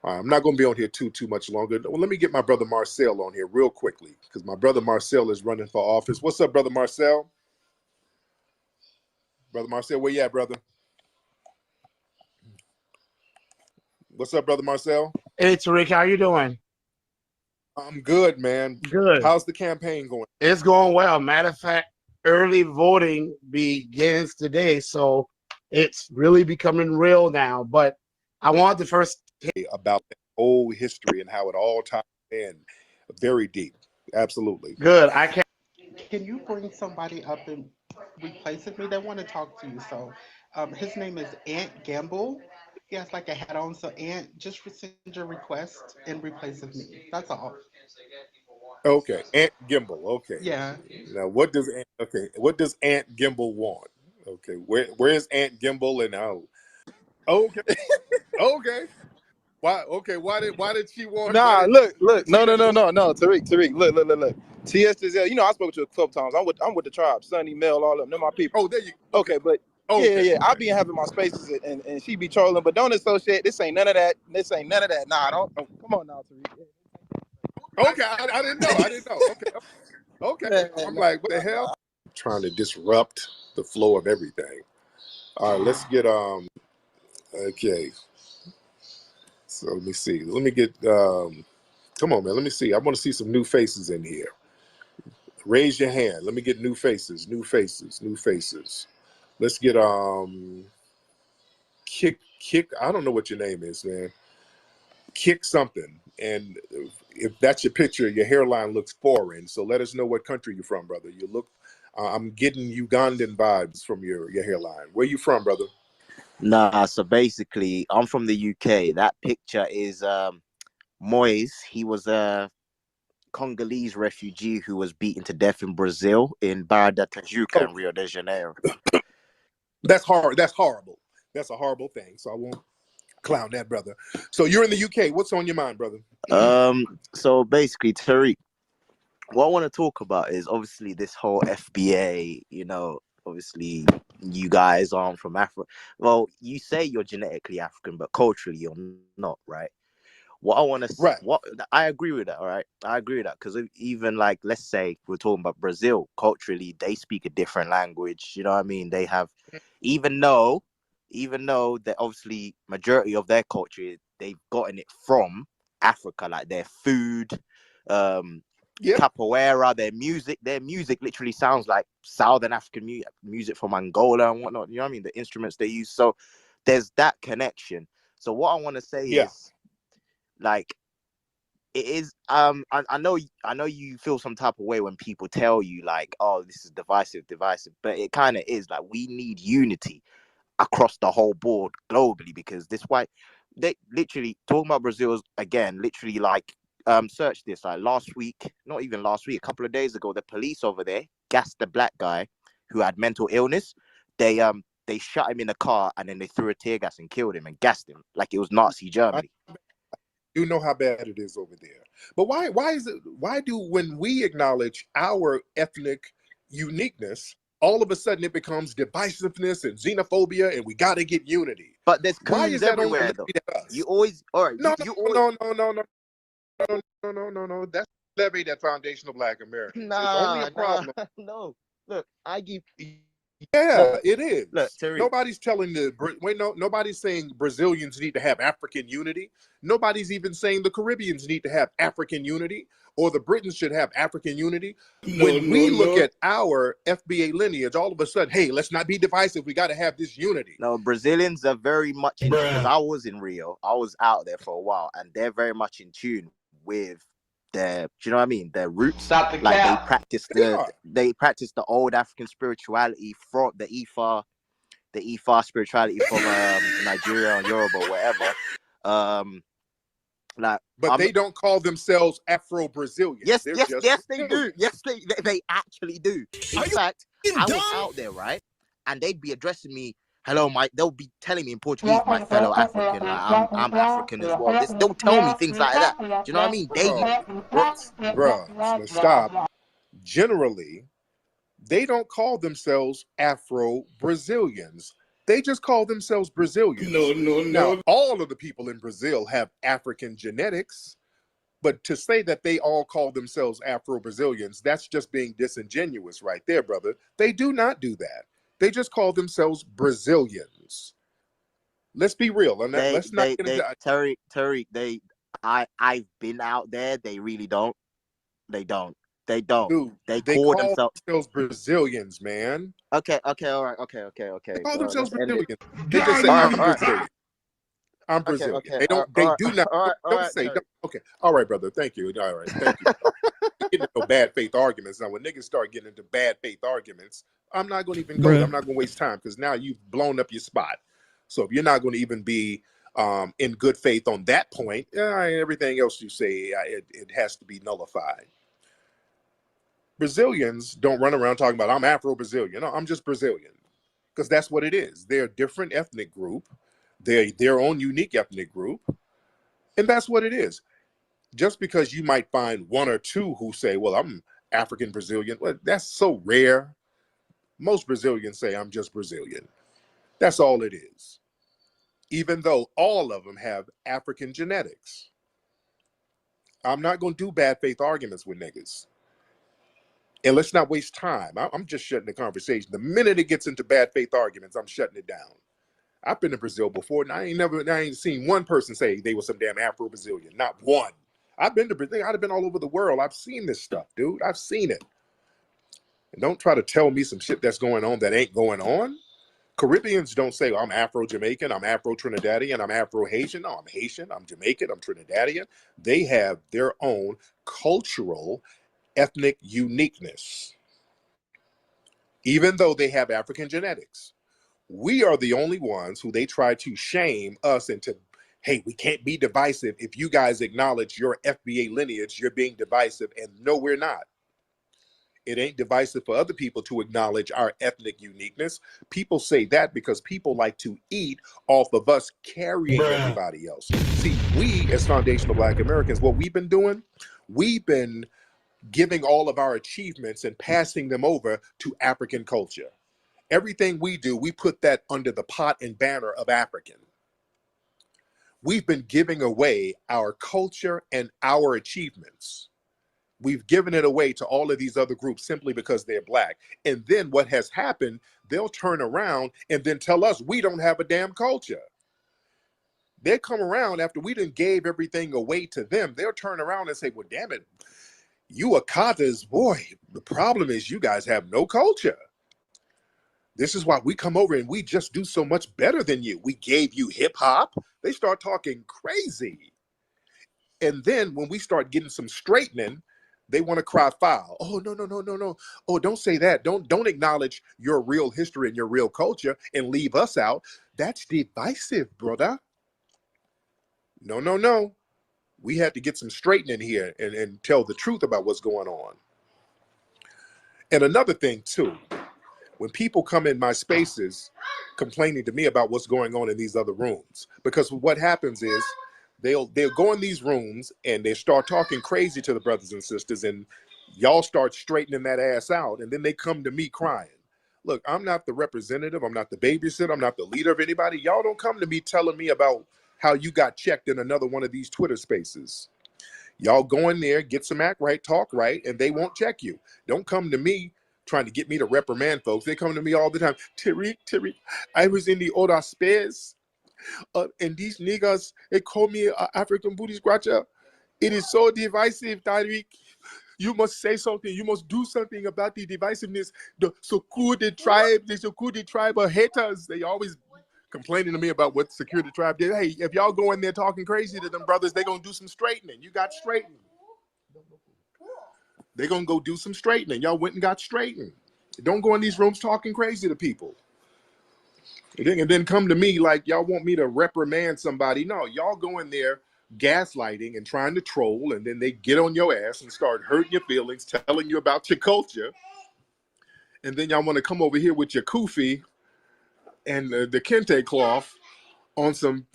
I'm not going to be on here too much longer. Well, let me get my brother Marcel on here real quickly because my brother Marcel is running for office. What's up, brother Marcel? Brother Marcel, where you at, brother? What's up, brother Marcel? Hey, Tariq, how you doing? I'm good, man. Good. How's the campaign going? It's going well. Matter of fact, early voting begins today, so it's really becoming real now. But I want to first about the whole history and how it all ties in. Very deep. Absolutely. Good. Can you bring somebody up and replace me? They want to talk to you. So his name is Ant Gamble. He has like a hat on. So Ant, just send your request and replace me. That's all. Okay, Ant Gimbal. Okay. Yeah. Now, what does Ant Gimbal want? Okay, where's Ant Gimbal and how? Okay, okay. Why? Okay. Why did she want? Nah, look. No. Tariq, look. TS Giselle, you know I spoke to you a couple times. I'm with the tribe, Sonny, Mel, all of them. They're my people. Oh, there you. Okay, but Okay. I be having my spaces and she be trolling, but don't associate. This ain't none of that. Nah, don't. Come on now, Tariq. Okay. I didn't know. Okay. I'm like, what the hell? Trying to disrupt the flow of everything. All right. Let's get Okay. So let me see. Let me get. Come on, man. Let me see. I want to see some new faces in here. Raise your hand. Let me get new faces. New faces. Let's get kick. I don't know what your name is, man. Kick something. And if that's your picture, your hairline looks foreign. So let us know what country you're from, brother. You look. I'm getting Ugandan vibes from your hairline. Where you from, brother? Nah, so basically, I'm from the UK. That picture is Moise. He was a Congolese refugee who was beaten to death in Brazil, in Barra da Tijuca in Rio de Janeiro. That's hard. That's horrible. That's a horrible thing. So I won't clown that, brother. So you're in the UK. What's on your mind, brother? So basically, Tariq, what I want to talk about is obviously this whole FBA, you know, obviously you guys aren't from Africa. Well, you say you're genetically African, but culturally you're not, right? What I want to, I agree with that, all right? I agree with that because even like, let's say we're talking about Brazil, culturally, they speak a different language. You know what I mean? They have, even though that obviously majority of their culture, they've gotten it from Africa, like their food, capoeira, their music literally sounds like Southern African music from Angola and whatnot. You know what I mean? The instruments they use. So there's that connection. So what I want to say is, like, it is I know you feel some type of way when people tell you like, oh, this is divisive, but it kind of is. Like, we need unity across the whole board globally, because this white, they literally talking about Brazil again, literally like search this, like last week, not even last week, a couple of days ago, the police over there gassed the black guy who had mental illness. They shot him in the car and then they threw a tear gas and killed him and gassed him like it was Nazi Germany. You know how bad it is over there. But why do when we acknowledge our ethnic uniqueness, all of a sudden it becomes divisiveness and xenophobia and we got to get unity? But there's why is that everywhere, only though. us? You always, all right, no. That's that foundational Black Americans. It's only a problem. No. Look, I give. Yeah, it is. Look, Tariq. Nobody's telling nobody's saying Brazilians need to have African unity. Nobody's even saying the Caribbeans need to have African unity or the Britons should have African unity. When we look at our FBA lineage, all of a sudden, hey, let's not be divisive. We got to have this unity. No, Brazilians are very much in, because I was in Rio. I was out there for a while, and they're very much in tune with their, do you know what I mean? Their roots. Like they practice the old African spirituality from the Ifa spirituality from Nigeria or Yoruba or whatever. But they don't call themselves Afro-Brazilians. Yes, they do. Yes, they actually do. In fact, I was out there, right? And they'd be addressing me, hello, Mike. They'll be telling me in Portuguese, my fellow African. Like, I'm African as well. They'll tell me things like that. Do you know what I mean? Bruh, stop. Generally, they don't call themselves Afro-Brazilians. They just call themselves Brazilians. No. Now, all of the people in Brazil have African genetics, but to say that they all call themselves Afro-Brazilians, that's just being disingenuous right there, brother. They do not do that. They just call themselves Brazilians. Let's be real. And let's not get into Tariq, I've been out there. They really don't. They don't. Dude, they call themselves Brazilians, man. Okay, all right, okay. They call themselves Brazilians. They just say, I'm Brazilian. I'm Brazilian. Okay. They do not. Don't say. Okay. All right, brother. Thank you. All right. Thank you. Getting into bad faith arguments. Now, when niggas start getting into bad faith arguments, I'm not going to even go. I'm not going to waste time because now you've blown up your spot. So if you're not going to even be in good faith on that point, everything else you say, it has to be nullified. Brazilians don't run around talking about I'm Afro-Brazilian. No, I'm just Brazilian, because that's what it is. They're a different ethnic group. They're their own unique ethnic group. And that's what it is. Just because you might find one or two who say, well, I'm African Brazilian, well, that's so rare. Most Brazilians say, I'm just Brazilian. That's all it is. Even though all of them have African genetics. I'm not going to do bad faith arguments with niggas. And let's not waste time. I'm just shutting the conversation. The minute it gets into bad faith arguments, I'm shutting it down. I've been to Brazil before, and I ain't seen one person say they were some damn Afro-Brazilian. Not one. I've been to Brazil. I've been all over the world. I've seen this stuff, dude. I've seen it. And don't try to tell me some shit that's going on that ain't going on. Caribbeans don't say, oh, I'm Afro-Jamaican, I'm Afro-Trinidadian, I'm Afro-Haitian. No, I'm Haitian, I'm Jamaican, I'm Trinidadian. They have their own cultural, ethnic uniqueness, even though they have African genetics. We are the only ones who they try to shame us into, hey, we can't be divisive. If you guys acknowledge your FBA lineage, you're being divisive. And no, we're not. It ain't divisive for other people to acknowledge our ethnic uniqueness. People say that because people like to eat off of us carrying everybody else. See, we as foundational Black Americans, what we've been doing, we've been giving all of our achievements and passing them over to African culture. Everything we do, we put that under the pot and banner of African. We've been giving away our culture and our achievements. We've given it away to all of these other groups simply because they're Black. And then what has happened, they'll turn around and then tell us we don't have a damn culture. They come around after we done gave everything away to them. They'll turn around and say, well, damn it, you Akatas, boy, the problem is you guys have no culture. This is why we come over and we just do so much better than you. We gave you hip hop. They start talking crazy. And then when we start getting some straightening, they want to cry foul. Oh, no. Oh, don't say that. Don't acknowledge your real history and your real culture and leave us out. That's divisive, brother. No. We had to get some straightening here and tell the truth about what's going on. And another thing, too, when people come in my spaces complaining to me about what's going on in these other rooms, because what happens is they'll go in these rooms and they start talking crazy to the brothers and sisters, and y'all start straightening that ass out, and then they come to me crying. Look, I'm not the representative, I'm not the babysitter, I'm not the leader of anybody. Y'all don't come to me telling me about how you got checked in another one of these Twitter spaces. Y'all go in there, get some act right, talk right, and they won't check you. Don't come to me trying to get me to reprimand folks. They come to me all the time. Tariq, I was in the Oda space, and these niggas, they call me African booty scratcher. It is so divisive, Tariq. You must say something. You must do something about the divisiveness. The Security tribe are haters. They always complaining to me about what Security tribe did. Hey, if y'all go in there talking crazy to them brothers, they're going to do some straightening. You got straightening. They're going to go do some straightening. Y'all went and got straightened. Don't go in these rooms talking crazy to people. And then come to me like y'all want me to reprimand somebody. No, y'all go in there gaslighting and trying to troll, and then they get on your ass and start hurting your feelings, telling you about your culture. And then y'all want to come over here with your kufi and the kente cloth on some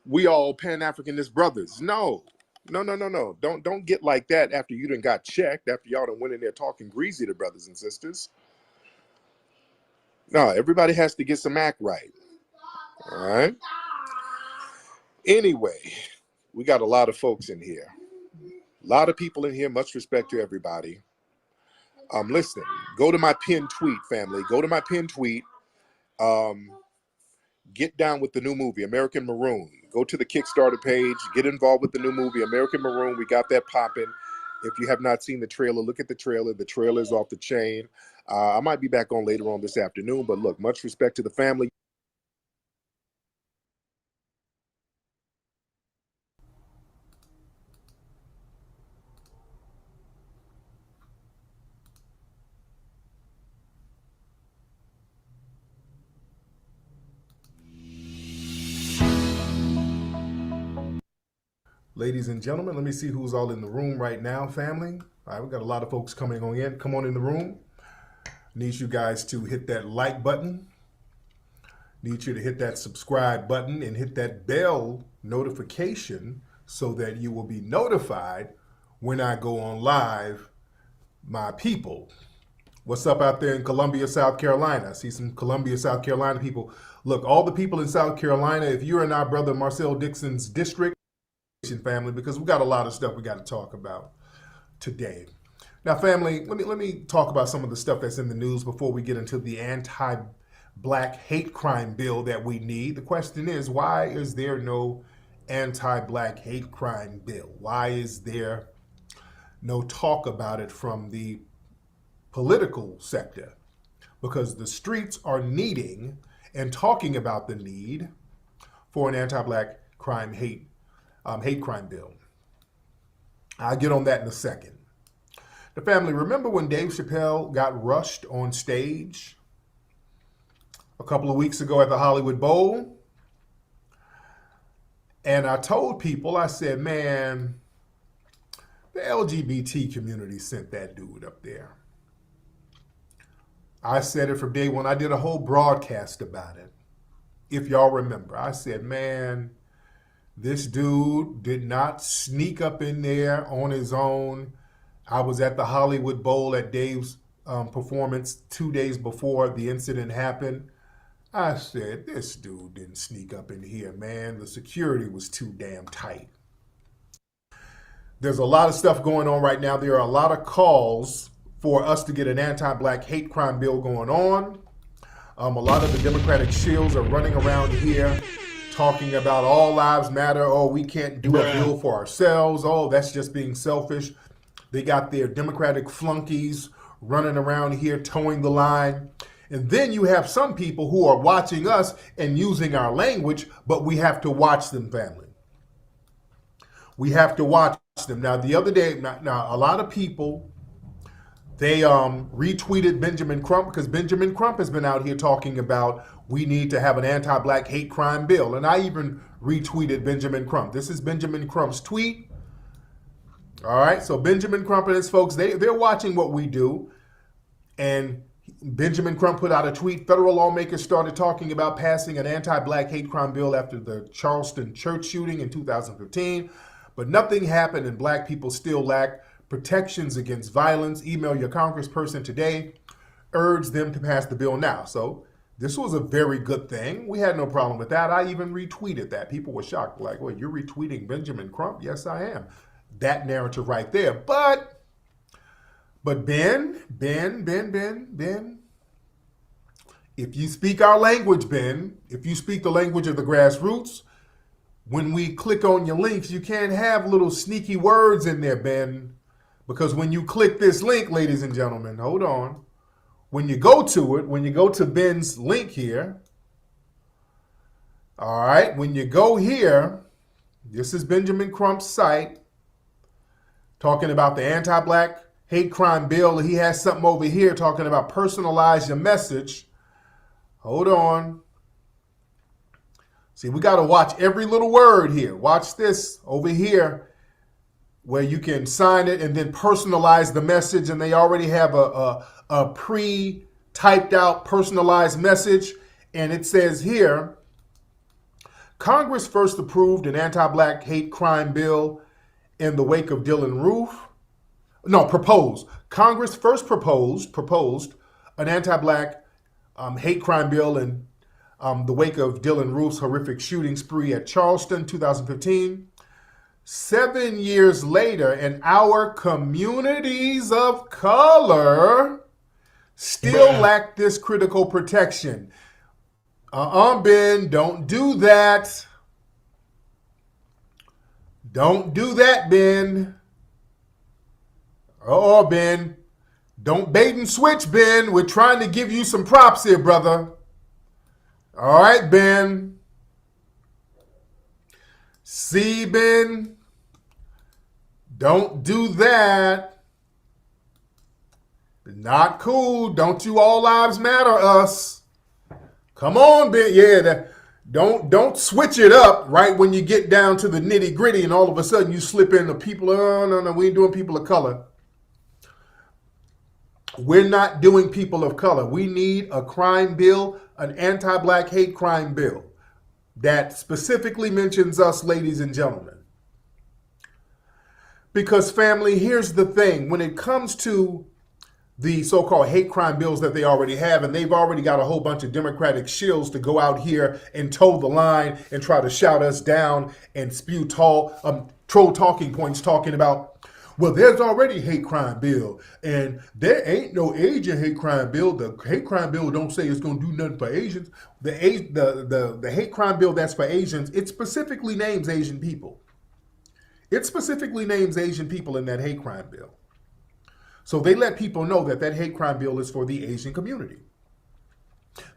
we all Pan-Africanist brothers. No. Don't get like that after you done got checked, after y'all done went in there talking greasy to brothers and sisters. No, everybody has to get some act right. All right. Anyway, we got a lot of folks in here. A lot of people in here. Much respect to everybody. Listen, go to my pinned tweet, family. Go to my pinned tweet. Get down with the new movie, American Maroon. Go to the Kickstarter page. Get involved with the new movie, American Maroon. We got that popping. If you have not seen the trailer, look at the trailer. The trailer is off the chain. I might be back on later on this afternoon, but look, much respect to the family. Ladies and gentlemen, let me see who's all in the room right now, family. All right, we got a lot of folks coming on in. Come on in the room. Need you guys to hit that like button. Need you to hit that subscribe button and hit that bell notification so that you will be notified when I go on live, my people. What's up out there in Columbia, South Carolina? I see some Columbia, South Carolina people. Look, all the people in South Carolina, if you're in our brother Marcel Dixon's district, family, because we got a lot of stuff we got to talk about today. Now, family, let me talk about some of the stuff that's in the news before we get into the anti-black hate crime bill that we need. The question is, why is there no anti-black hate crime bill? Why is there no talk about it from the political sector? Because the streets are needing and talking about the need for an anti-black crime hate crime bill. I'll get on that in a second. The family, remember when Dave Chappelle got rushed on stage a couple of weeks ago at the Hollywood Bowl? And I told people, I said, man, the LGBT community sent that dude up there. I said it from day one. I did a whole broadcast about it. If y'all remember, I said, man, this dude did not sneak up in there on his own. I was at the Hollywood Bowl at Dave's performance 2 days before the incident happened. I said, this dude didn't sneak up in here, man. The security was too damn tight. There's a lot of stuff going on right now. There are a lot of calls for us to get an anti-black hate crime bill going on. A lot of the Democratic shills are running around here talking about all lives matter. Oh, we can't do a bill for ourselves. Oh, that's just being selfish. They got their Democratic flunkies running around here towing the line. And then you have some people who are watching us and using our language, but we have to watch them, family. We have to watch them. Now, the other day, now a lot of people, they retweeted Benjamin Crump because Benjamin Crump has been out here talking about we need to have an anti-black hate crime bill. And I even retweeted Benjamin Crump. This is Benjamin Crump's tweet. All right, so Benjamin Crump and his folks, they're watching what we do. And Benjamin Crump put out a tweet. Federal lawmakers started talking about passing an anti-black hate crime bill after the Charleston church shooting in 2015. But nothing happened and black people still lack protections against violence. Email your congressperson today. Urge them to pass the bill now. So this was a very good thing. We had no problem with that. I even retweeted that. People were shocked. Like, well, you're retweeting Benjamin Crump? Yes, I am. That narrative right there. But Ben, if you speak our language, Ben, if you speak the language of the grassroots, when we click on your links, you can't have little sneaky words in there, Ben. Because when you click this link, ladies and gentlemen, hold on. When you go to it, when you go to Ben's link here, all right, when you go here, this is Benjamin Crump's site, talking about the anti-black hate crime bill. He has something over here talking about personalize your message. Hold on. See, we got to watch every little word here. Watch this over here where you can sign it and then personalize the message. And they already have a pre-typed out personalized message. And it says here, Congress first approved an anti-black hate crime bill in the wake of Dylan Roof. No, proposed. Congress first proposed an anti-black hate crime bill in the wake of Dylan Roof's horrific shooting spree at Charleston, 2015. 7 years later, and our communities of color still lack this critical protection. Ben, don't do that. Don't do that, Ben. Oh, Ben. Don't bait and switch, Ben. We're trying to give you some props here, brother. All right, Ben. See, Ben. Don't do that. Not cool. Don't you all lives matter us. Come on, Ben. Yeah, don't switch it up right when you get down to the nitty gritty and all of a sudden you slip in the people. Oh, no, we ain't doing people of color. We're not doing people of color. We need a crime bill, an anti-black hate crime bill that specifically mentions us, ladies and gentlemen. Because family, here's the thing. When it comes to the so-called hate crime bills that they already have, and they've already got a whole bunch of Democratic shills to go out here and toe the line and try to shout us down and spew troll talking points talking about, well, there's already hate crime bill, and there ain't no Asian hate crime bill. The hate crime bill don't say it's going to do nothing for Asians. The hate crime bill that's for Asians, it specifically names Asian people. It specifically names Asian people in that hate crime bill. So they let people know that that hate crime bill is for the Asian community.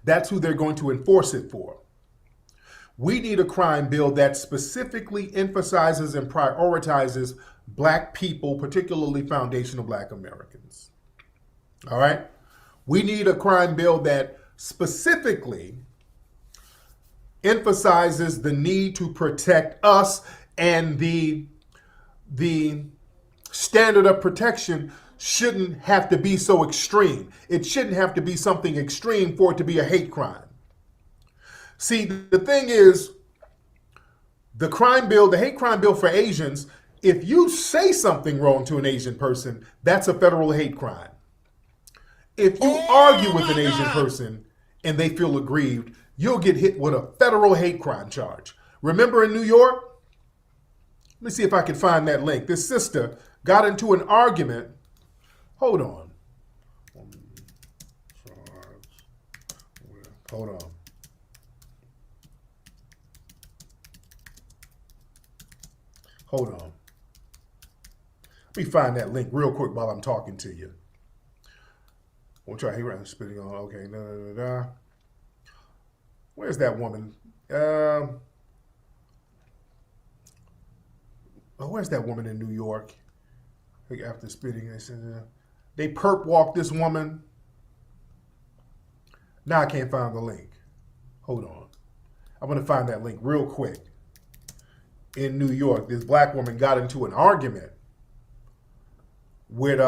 That's who they're going to enforce it for. We need a crime bill that specifically emphasizes and prioritizes Black people, particularly foundational Black Americans. All right? We need a crime bill that specifically emphasizes the need to protect us, and the standard of protection shouldn't have to be so extreme. It shouldn't have to be something extreme for it to be a hate crime. See, the thing is, the hate crime bill for Asians, if you say something wrong to an Asian person, that's a federal hate crime. If you argue with an Asian person and they feel aggrieved, you'll get hit with a federal hate crime charge. Remember in New York? Let me see if I can find that link. This sister got into an argument. Hold on. Hold on. Hold on. Let me find that link real quick while I'm talking to you. We'll try here. I'm spitting on. Okay. Where's that woman? Where's that woman in New York? After spitting, they perp walked this woman. Now I can't find the link. Hold on. I'm going to find that link real quick. In New York, this Black woman got into an argument with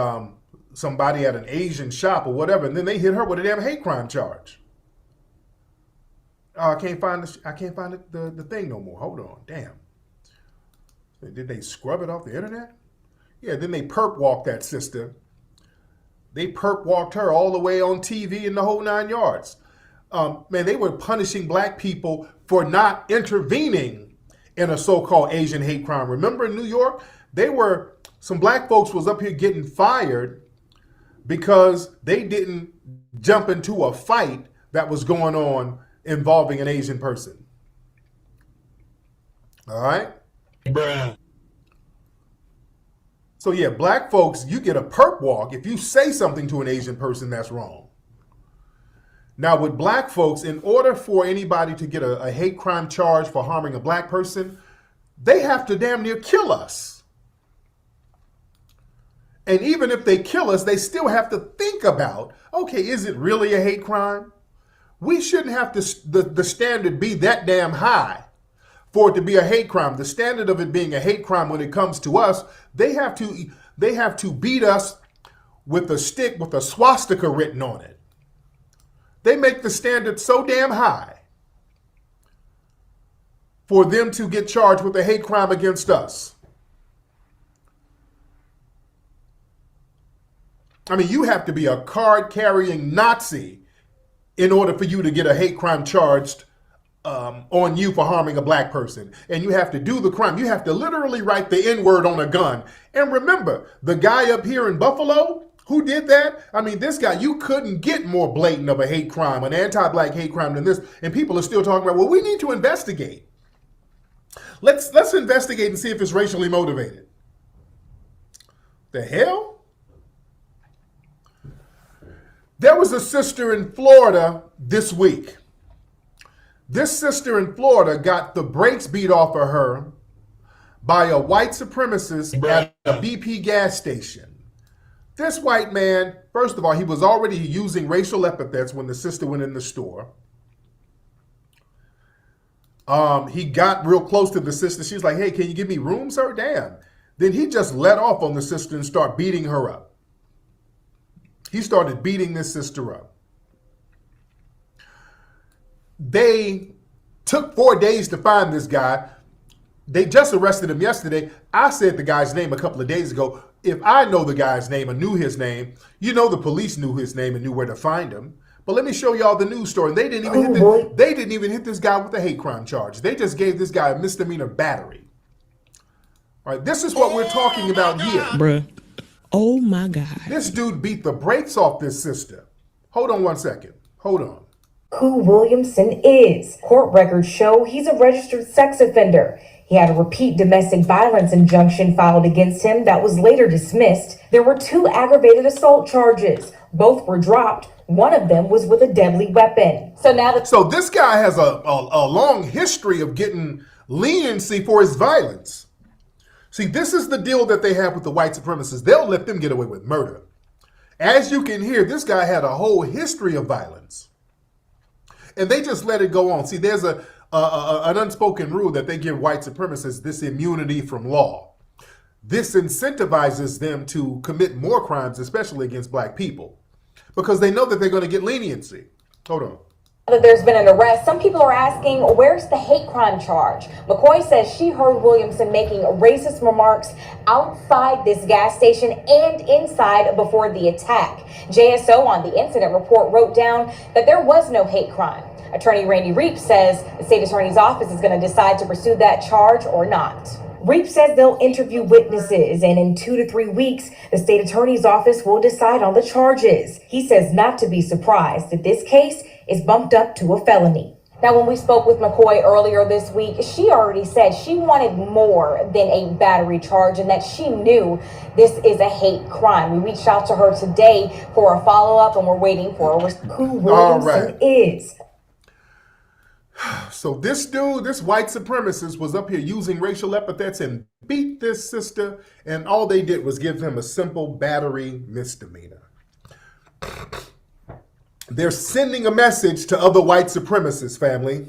somebody at an Asian shop or whatever, and then they hit her with a damn hate crime charge. I can't find the thing no more. Hold on. Damn. Did they scrub it off the internet? Yeah, then they perp walked that sister. They perp walked her all the way on TV in the whole 9 yards. Man, they were punishing Black people for not intervening in a so-called Asian hate crime. Remember in New York, some Black folks was up here getting fired because they didn't jump into a fight that was going on involving an Asian person. All right? Bruh. So yeah, Black folks, you get a perp walk if you say something to an Asian person that's wrong. Now with Black folks, in order for anybody to get a hate crime charge for harming a Black person, they have to damn near kill us. And even if they kill us, they still have to think about, okay, is it really a hate crime? We shouldn't have the standard be that damn high for it to be a hate crime. The standard of it being a hate crime when it comes to us, they have to beat us with a stick with a swastika written on it. They make the standard so damn high for them to get charged with a hate crime against us. I mean, you have to be a card-carrying Nazi in order for you to get a hate crime charged on you for harming a Black person. And you have to do the crime. You have to literally write the N-word on a gun. And remember, the guy up here in Buffalo who did that, I mean, this guy, you couldn't get more blatant of a hate crime, an anti-Black hate crime than this. And people are still talking about, well, we need to investigate. Let's investigate and see if it's racially motivated. The hell? There was a sister in Florida this week. This sister in Florida got the brakes beat off of her by a white supremacist at a BP gas station. This white man, first of all, he was already using racial epithets when the sister went in the store. He got real close to the sister. She was like, hey, can you give me room, sir? Damn. Then he just let off on the sister and started beating her up. He started beating this sister up. They took 4 days to find this guy. They just arrested him yesterday. I said the guy's name a couple of days ago. If I know the guy's name or knew his name, you know the police knew his name and knew where to find him. But let me show y'all the news story. They didn't even hit this guy with a hate crime charge. They just gave this guy a misdemeanor battery. All right, this is what we're talking about here. Bruh. Oh my God. This dude beat the brakes off this sister. Hold on one second. Hold on. Who Williamson is. Court records show he's a registered sex offender. He had a repeat domestic violence injunction filed against him that was later dismissed. There were 2 aggravated assault charges. Both were dropped. One of them was with a deadly weapon. So this guy has a long history of getting leniency for his violence. See, this is the deal that they have with the white supremacists. They'll let them get away with murder. As you can hear, this guy had a whole history of violence. And they just let it go on. See, there's an unspoken rule that they give white supremacists this immunity from law. This incentivizes them to commit more crimes, especially against black people, because they know that they're going to get leniency. Hold on. That there's been an arrest. Some people are asking, where's the hate crime charge? McCoy says she heard Williamson making racist remarks outside this gas station and inside before the attack. JSO on the incident report wrote down that there was no hate crime. Attorney Randy Reep says the state attorney's office is going to decide to pursue that charge or not. Reep says they'll interview witnesses, and in 2 to 3 weeks, the state attorney's office will decide on the charges. He says not to be surprised that this case is bumped up to a felony. Now, when we spoke with McCoy earlier this week, she already said she wanted more than a battery charge and that she knew this is a hate crime. We reached out to her today for a follow-up, and we're waiting for who Williamson is. So this dude, this white supremacist, was up here using racial epithets and beat this sister, and all they did was give him a simple battery misdemeanor. They're sending a message to other white supremacists, family.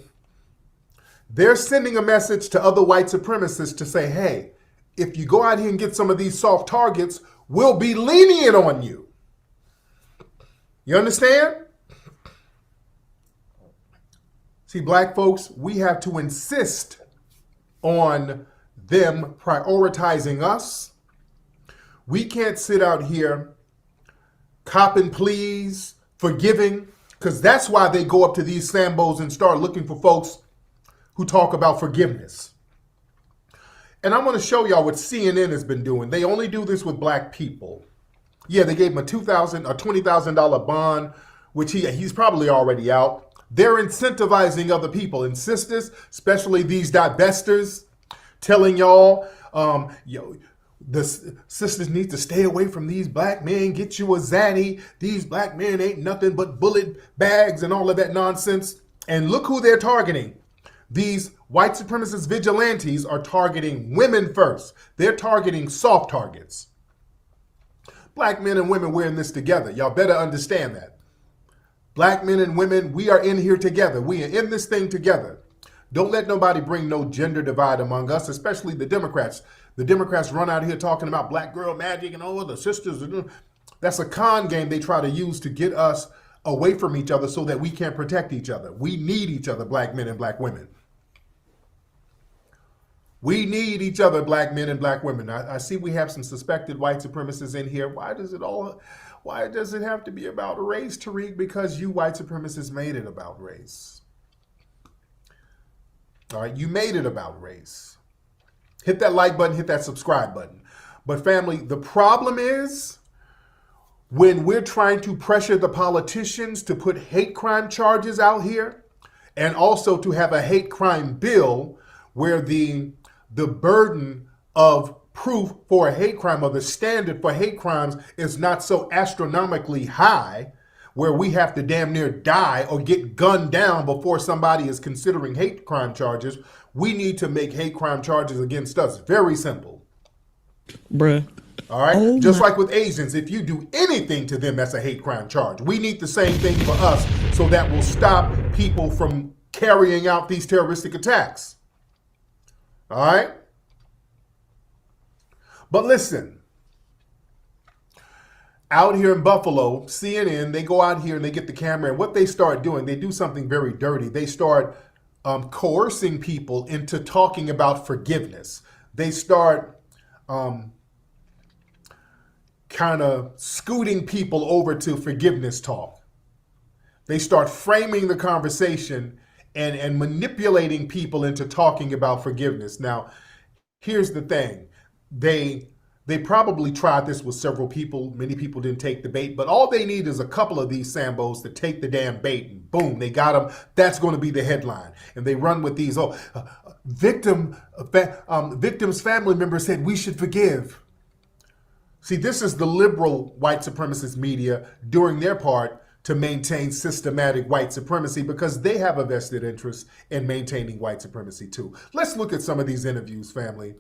They're sending a message to other white supremacists to say, hey, if you go out here and get some of these soft targets, we'll be lenient on you. You understand? See, black folks, we have to insist on them prioritizing us. We can't sit out here copping pleas, forgiving, because that's why they go up to these Sambos and start looking for folks who talk about forgiveness. And I'm going to show y'all what CNN has been doing. They only do this with black people. Yeah, they gave him a $2,000 or $20,000 bond, which he's probably already out. They're incentivizing other people and sisters, especially these divestors, telling y'all, the sisters need to stay away from these black men, get you a zaddy. These black men ain't nothing but bullet bags and all of that nonsense. And look who they're targeting. These white supremacist vigilantes are targeting women first. They're targeting soft targets. Black men and women, we're in this together. Y'all better understand that. Black men and women, we are in here together. We are in this thing together. Don't let nobody bring no gender divide among us, especially the Democrats. The Democrats run out here talking about black girl magic and all the sisters. That's a con game they try to use to get us away from each other so that we can't protect each other. We need each other, black men and black women. We need each other, black men and black women. I see we have some suspected white supremacists in here. Why does it have to be about race, Tariq? Because you white supremacists made it about race. All right, you made it about race. Hit that like button, hit that subscribe button. But family, the problem is when we're trying to pressure the politicians to put hate crime charges out here and also to have a hate crime bill where the burden of proof for a hate crime or the standard for hate crimes is not so astronomically high where we have to damn near die or get gunned down before somebody is considering hate crime charges, we need to make hate crime charges against us very simple. Bruh. All right? Just like with Asians, if you do anything to them, that's a hate crime charge. We need the same thing for us so that will stop people from carrying out these terroristic attacks. All right? But listen, out here in Buffalo, CNN, they go out here and they get the camera, and what they start doing, they do something very dirty. They start coercing people into talking about forgiveness. They start kind of scooting people over to forgiveness talk. They start framing the conversation and manipulating people into talking about forgiveness. Now, here's the thing. They probably tried this with several people. Many people didn't take the bait, but all they need is a couple of these Sambos to take the damn bait, and boom, they got them. That's going to be the headline. And they run with these, victim's family member said we should forgive. See, this is the liberal white supremacist media doing their part to maintain systematic white supremacy because they have a vested interest in maintaining white supremacy too. Let's look at some of these interviews, family,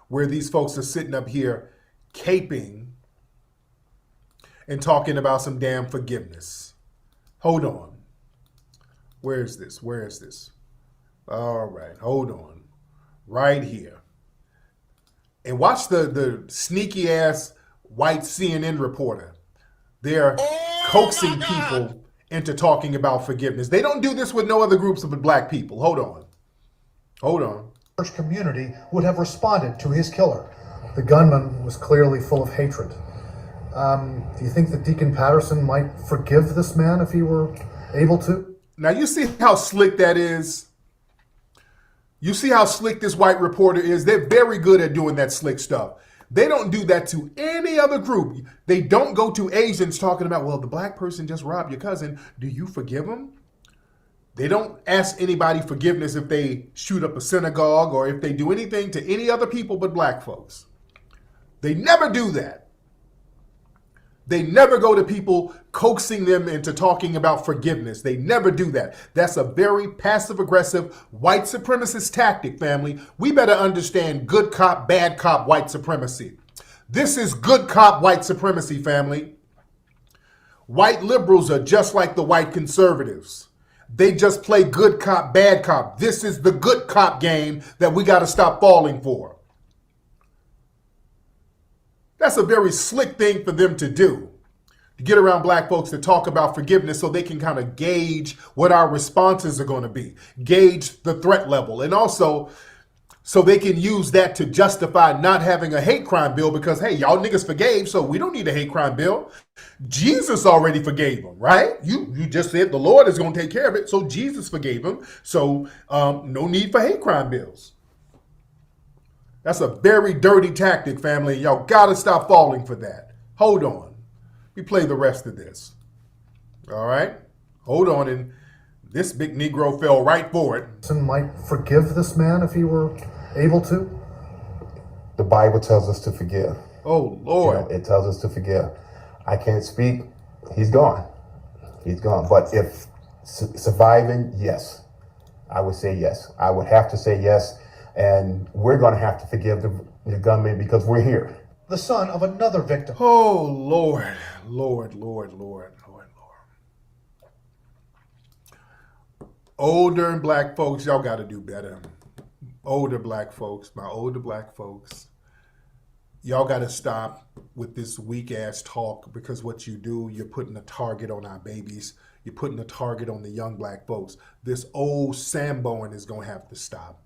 where these folks are sitting up here caping and talking about some damn forgiveness. Hold on. Where is this? Where is this? All right, hold on. Right here. And watch the sneaky ass white CNN reporter. They're coaxing people into talking about forgiveness. They don't do this with no other groups but black people. Hold on. Hold on. Church community would have responded to his killer. The gunman was clearly full of hatred. Do you think that Deacon Patterson might forgive this man if he were able to? Now you see how slick that is? You see how slick this white reporter is? They're very good at doing that slick stuff. They don't do that to any other group. They don't go to Asians talking about, well, the black person just robbed your cousin. Do you forgive him? They don't ask anybody forgiveness if they shoot up a synagogue or if they do anything to any other people but black folks. They never do that. They never go to people coaxing them into talking about forgiveness. They never do that. That's a very passive-aggressive white supremacist tactic, family. We better understand good cop, bad cop white supremacy. This is good cop white supremacy, family. White liberals are just like the white conservatives. They just play good cop, bad cop. This is the good cop game that we got to stop falling for. That's a very slick thing for them to do, to get around black folks to talk about forgiveness so they can kind of gauge what our responses are going to be, gauge the threat level, and also so they can use that to justify not having a hate crime bill because, hey, y'all niggas forgave, so we don't need a hate crime bill. Jesus already forgave them, right? You just said the Lord is going to take care of it, so Jesus forgave them, so no need for hate crime bills. That's a very dirty tactic, family. Y'all got to stop falling for that. Hold on. We play the rest of this. All right? Hold on. And this big Negro fell right for it. Might forgive this man if he were able to? The Bible tells us to forgive. Oh, Lord. You know, it tells us to forgive. I can't speak. He's gone. He's gone. But if surviving, yes. I would say yes. I would have to say yes. And we're going to have to forgive the gunman because we're here. The son of another victim. Oh, Lord, Lord, Lord, Lord, Lord, Lord. Older black folks, y'all got to do better. Older black folks, my older black folks, y'all got to stop with this weak ass talk because what you do, you're putting a target on our babies. You're putting a target on the young black folks. This old Samboing is going to have to stop.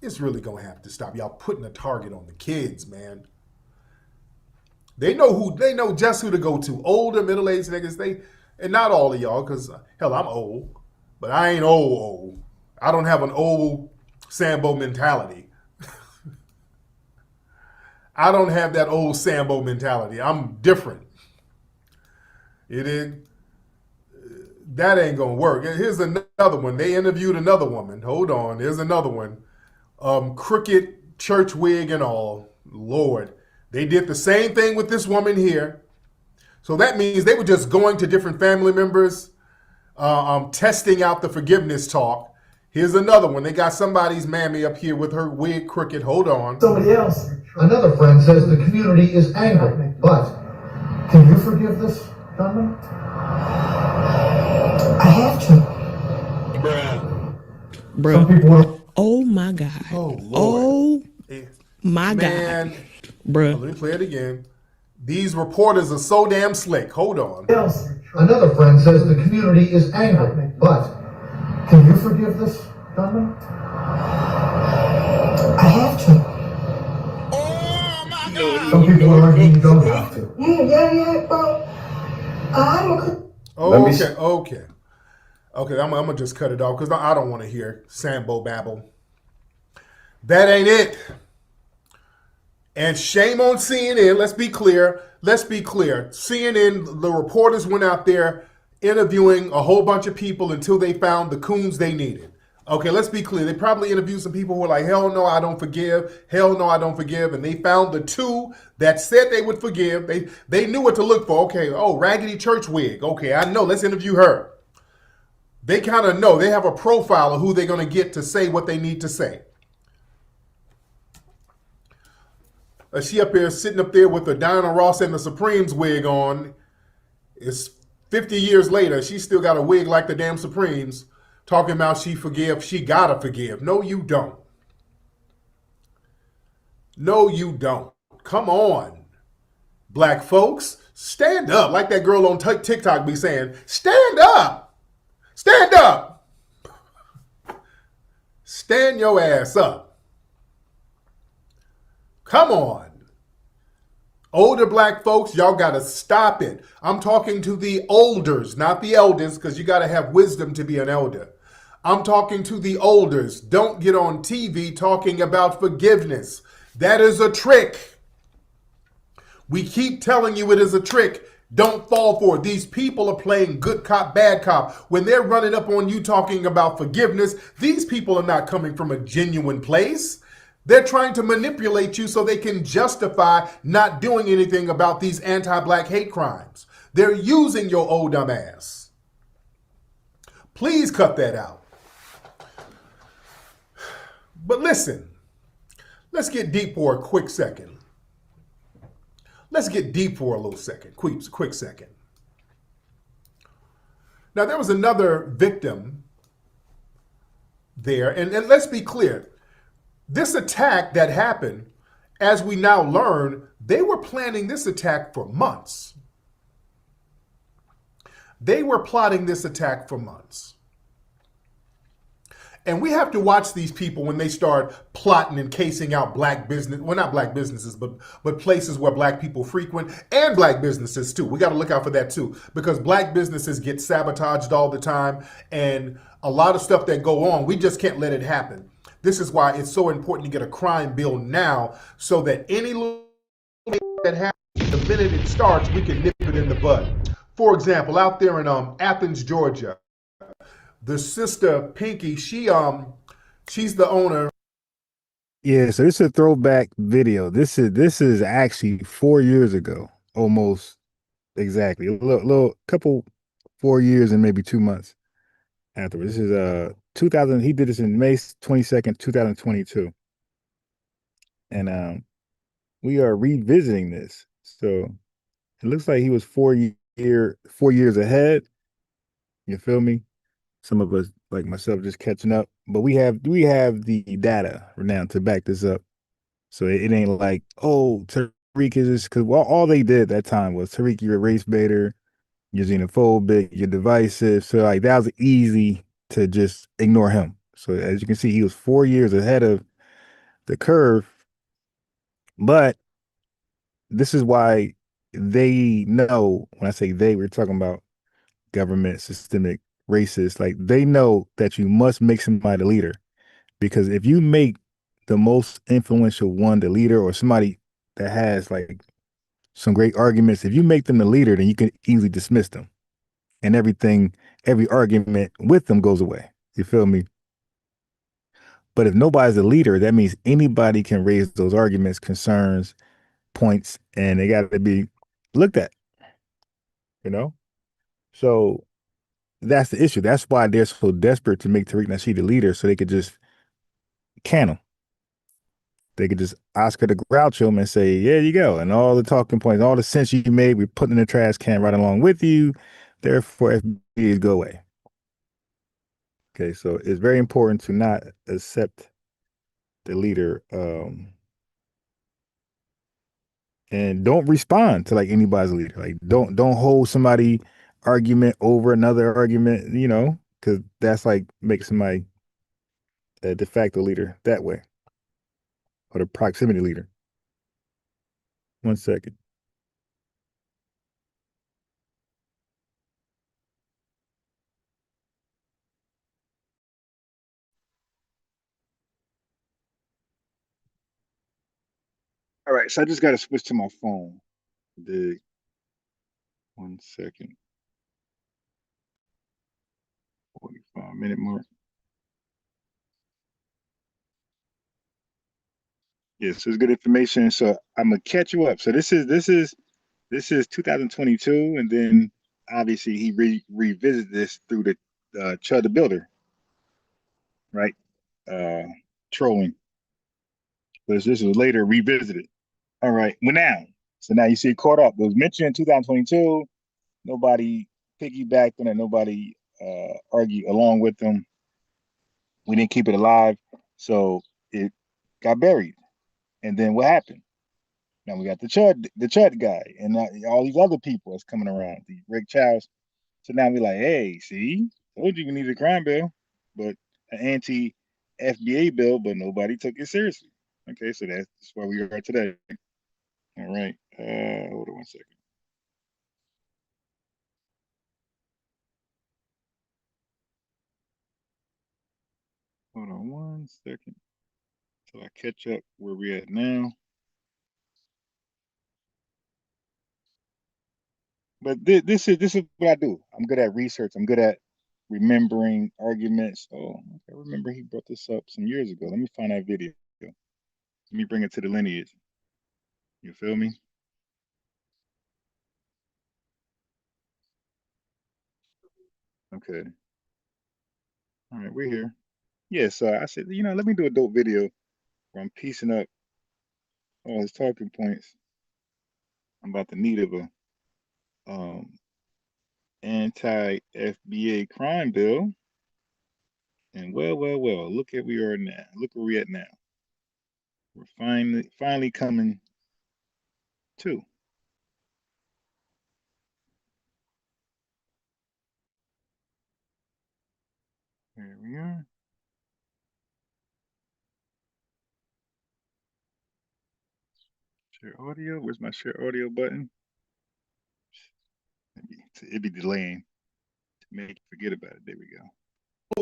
It's really going to have to stop. Y'all putting a target on the kids, man. They know just who to go to. Older, middle-aged niggas, and not all of y'all, because, hell, I'm old, but I ain't old. I don't have an old Sambo mentality. I don't have that old Sambo mentality. I'm different. That ain't going to work. Here's another one. They interviewed another woman. Hold on. Here's another one. Crooked church wig and all. Lord. They did the same thing with this woman here. So that means they were just going to different family members, testing out the forgiveness talk. Here's another one. They got somebody's mammy up here with her wig crooked. Hold on. Somebody else. Another friend says the community is angry, but can you forgive this gunman? I have to. Bruh. Some people will. Oh my God. Oh, Lord. My Man. God. Bruh. Let me play it again. These reporters are so damn slick. Hold on. Another friend says the community is angry, but can you forgive this gunman? I have to. Some people will argue you don't have to. Yeah, bro. Okay. I'm gonna just cut it off because I don't want to hear Sambo babble. That ain't it. And shame on CNN. Let's be clear. CNN, the reporters went out there interviewing a whole bunch of people until they found the coons they needed. Okay, let's be clear. They probably interviewed some people who were like, hell no, I don't forgive. Hell no, I don't forgive. And they found the two that said they would forgive. They knew what to look for. Okay, Raggedy Church Wig. Okay, I know. Let's interview her. They kind of know. They have a profile of who they're going to get to say what they need to say. She up here sitting up there with the Diana Ross and the Supremes wig on. It's 50 years later. She still got a wig like the damn Supremes, talking about she gotta forgive. No, you don't. No, you don't. Come on, black folks. Stand up. Like that girl on TikTok be saying, stand up. Stand up. Stand your ass up. Come on. Older black folks, y'all got to stop it. I'm talking to the olders, not the elders, because you got to have wisdom to be an elder. I'm talking to the olders. Don't get on TV talking about forgiveness. That is a trick. We keep telling you it is a trick. Don't fall for it. These people are playing good cop, bad cop. When they're running up on you talking about forgiveness, these people are not coming from a genuine place. They're trying to manipulate you so they can justify not doing anything about these anti-black hate crimes. They're using your old dumb ass. Please cut that out. But listen, let's get deep for a quick second. Let's get deep for a little second, quick second. Now, there was another victim there, and let's be clear. This attack that happened, as we now learn, they were planning this attack for months. They were plotting this attack for months. And we have to watch these people when they start plotting and casing out black business, well, not black businesses, but places where black people frequent, and black businesses too. We got to look out for that too, because black businesses get sabotaged all the time, and a lot of stuff that go on, we just can't let it happen. This is why it's so important to get a crime bill now, so that any little that happens, the minute it starts, we can nip it in the bud. For example, out there in Athens, Georgia, the sister Pinky, she's the owner. Yeah, so this is a throwback video. This is actually 4 years ago, almost exactly. A little couple 4 years and maybe 2 months afterwards. This is 2000. He did this in May 22nd, 2022, and we are revisiting this. So it looks like he was 4 years ahead. You feel me? Some of us, like myself, just catching up, but we have the data now to back this up. So it ain't like, oh, Tariq is just, because all they did that time was, Tariq, you're a race baiter, you're xenophobic, you're divisive. So like that was easy to just ignore him. So as you can see, he was 4 years ahead of the curve. But this is why they know, when I say they, we're talking about government, systemic, racist, like they know that you must make somebody the leader, because if you make the most influential one the leader, or somebody that has like some great arguments, if you make them the leader, then you can easily dismiss them, and every argument with them goes away. You feel me? But if nobody's the leader, that means anybody can raise those arguments, concerns, points, and they got to be looked at, so that's the issue. That's why they're so desperate to make Tariq Nasheed the leader, so they could just can him. They could just Oscar the Grouch him and say, "Yeah, you go," and all the talking points, all the sense you made, we put in the trash can right along with you. Therefore, FBAs go away. Okay, so it's very important to not accept the leader, and don't respond to like anybody's leader. Like don't hold somebody argument over another argument, because that's like make somebody de facto leader that way, or the proximity leader. 1 second. All right, so I just got to switch to my phone. The 1 second. 45-minute mark. Yeah, so it's good information. So I'm gonna catch you up. So this is 2022, and then obviously he revisited this through the Chud the Builder, right? Trolling. But this was later revisited. All right, well now, so now you see it caught up. It was mentioned in 2022. Nobody piggybacked on it. Nobody argued along with them. We didn't keep it alive, so it got buried. And then what happened? Now we got the Chud guy, and all these other people that's coming around, the Rick Charles. So now we're like, hey, see, told you we need a crime bill, but an anti-FBA bill, but nobody took it seriously. Okay, so that's where we are today. All right, hold on 1 second. Hold on 1 second till I catch up where we at now. But this is what I do. I'm good at research. I'm good at remembering arguments. Oh, I remember he brought this up some years ago. Let me find that video. Let me bring it to the lineage. You feel me? Okay. All right, we're here. Yeah, so I said, let me do a dope video where I'm piecing up all his talking points about the need of a anti-FBA crime bill. And well, look at where we are now. Look where we at now. We're finally coming to. There we are. Share audio. Where's my share audio button? It'd be delaying to make you forget about it. There we go.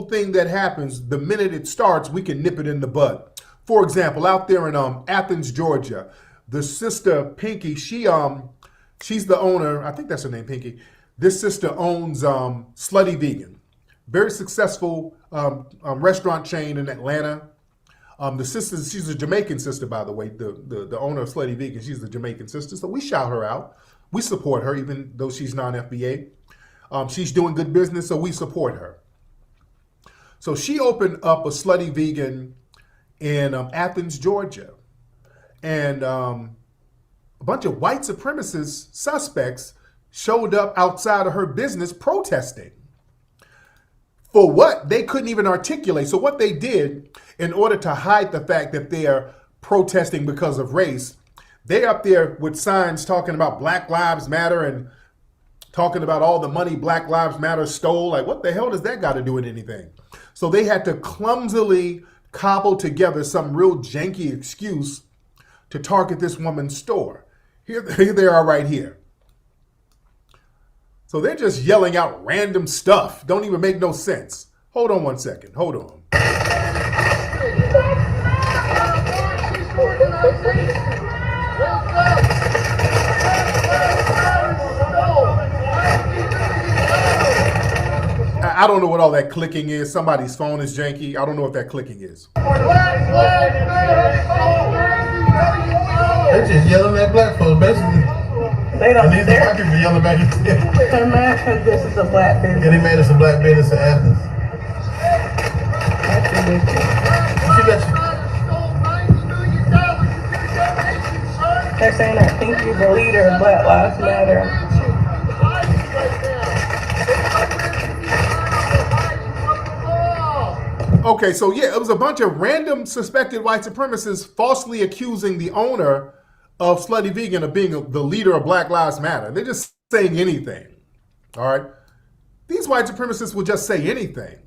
Thing that happens the minute it starts, we can nip it in the bud. For example, out there in Athens, Georgia, the sister Pinky, she's the owner. I think that's her name, Pinky. This sister owns Slutty Vegan, very successful restaurant chain in Atlanta. The sister, she's a Jamaican sister, by the way. The owner of Slutty Vegan, she's the Jamaican sister. So we shout her out. We support her, even though she's non-FBA. She's doing good business, so we support her. So she opened up a Slutty Vegan in Athens, Georgia. And a bunch of white supremacist suspects showed up outside of her business protesting. For what? They couldn't even articulate. So what they did, in order to hide the fact that they are protesting because of race, they up there with signs talking about Black Lives Matter and talking about all the money Black Lives Matter stole. Like, what the hell does that got to do with anything? So they had to clumsily cobble together some real janky excuse to target this woman's store. Here they are right here. So they're just yelling out random stuff. Don't even make no sense. Hold on 1 second. Hold on. I don't know what all that clicking is. Somebody's phone is janky. I don't know what that clicking is. They're just yelling at black folks, basically. They don't. And these white people yelling back at them. They're mad because this is a black business. Yeah, they made us a black business in Athens. That's ridiculous. They're saying that Pinky's the leader of Black Lives Matter. Okay, so yeah, it was a bunch of random suspected white supremacists falsely accusing the owner of Slutty Vegan of being the leader of Black Lives Matter. They're just saying anything, all right? These white supremacists will just say anything.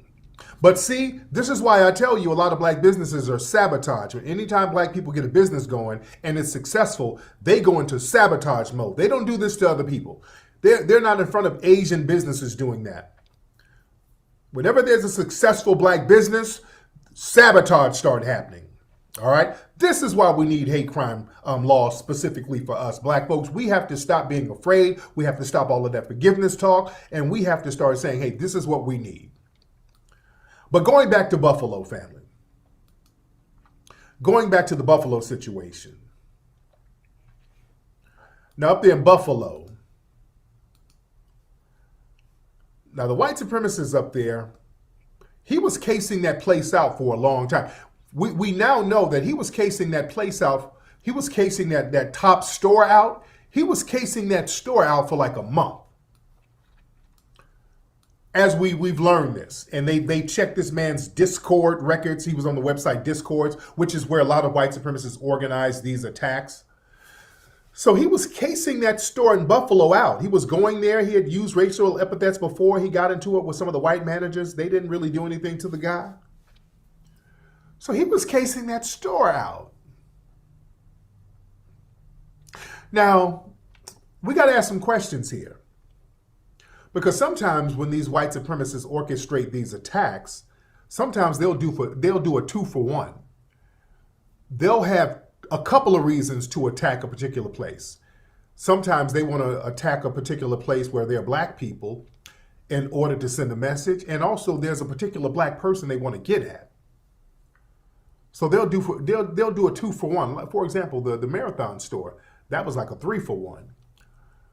But see, this is why I tell you a lot of black businesses are sabotaged. Anytime black people get a business going and it's successful, they go into sabotage mode. They don't do this to other people. They're not in front of Asian businesses doing that. Whenever there's a successful black business, sabotage start happening. All right? This is why we need hate crime laws specifically for us black folks. We have to stop being afraid. We have to stop all of that forgiveness talk. And we have to start saying, hey, this is what we need. But going back to Buffalo, family. Going back to the Buffalo situation. Now, up there in Buffalo, now the white supremacist up there, he was casing that place out for a long time. We now know that he was casing that place out. He was casing that top store out. He was casing that store out for like a month. As we've learned this, and they checked this man's Discord records. He was on the website Discords, which is where a lot of white supremacists organize these attacks. So he was casing that store in Buffalo out. He was going there. He had used racial epithets before he got into it with some of the white managers. They didn't really do anything to the guy. So he was casing that store out. Now, we got to ask some questions here. Because sometimes when these white supremacists orchestrate these attacks, sometimes they'll do a 2-for-1. They'll have a couple of reasons to attack a particular place. Sometimes they want to attack a particular place where there are black people in order to send a message, and also there's a particular black person they want to get at. So they'll do a 2-for-1. For example, the Marathon store, that was like a 3-for-1.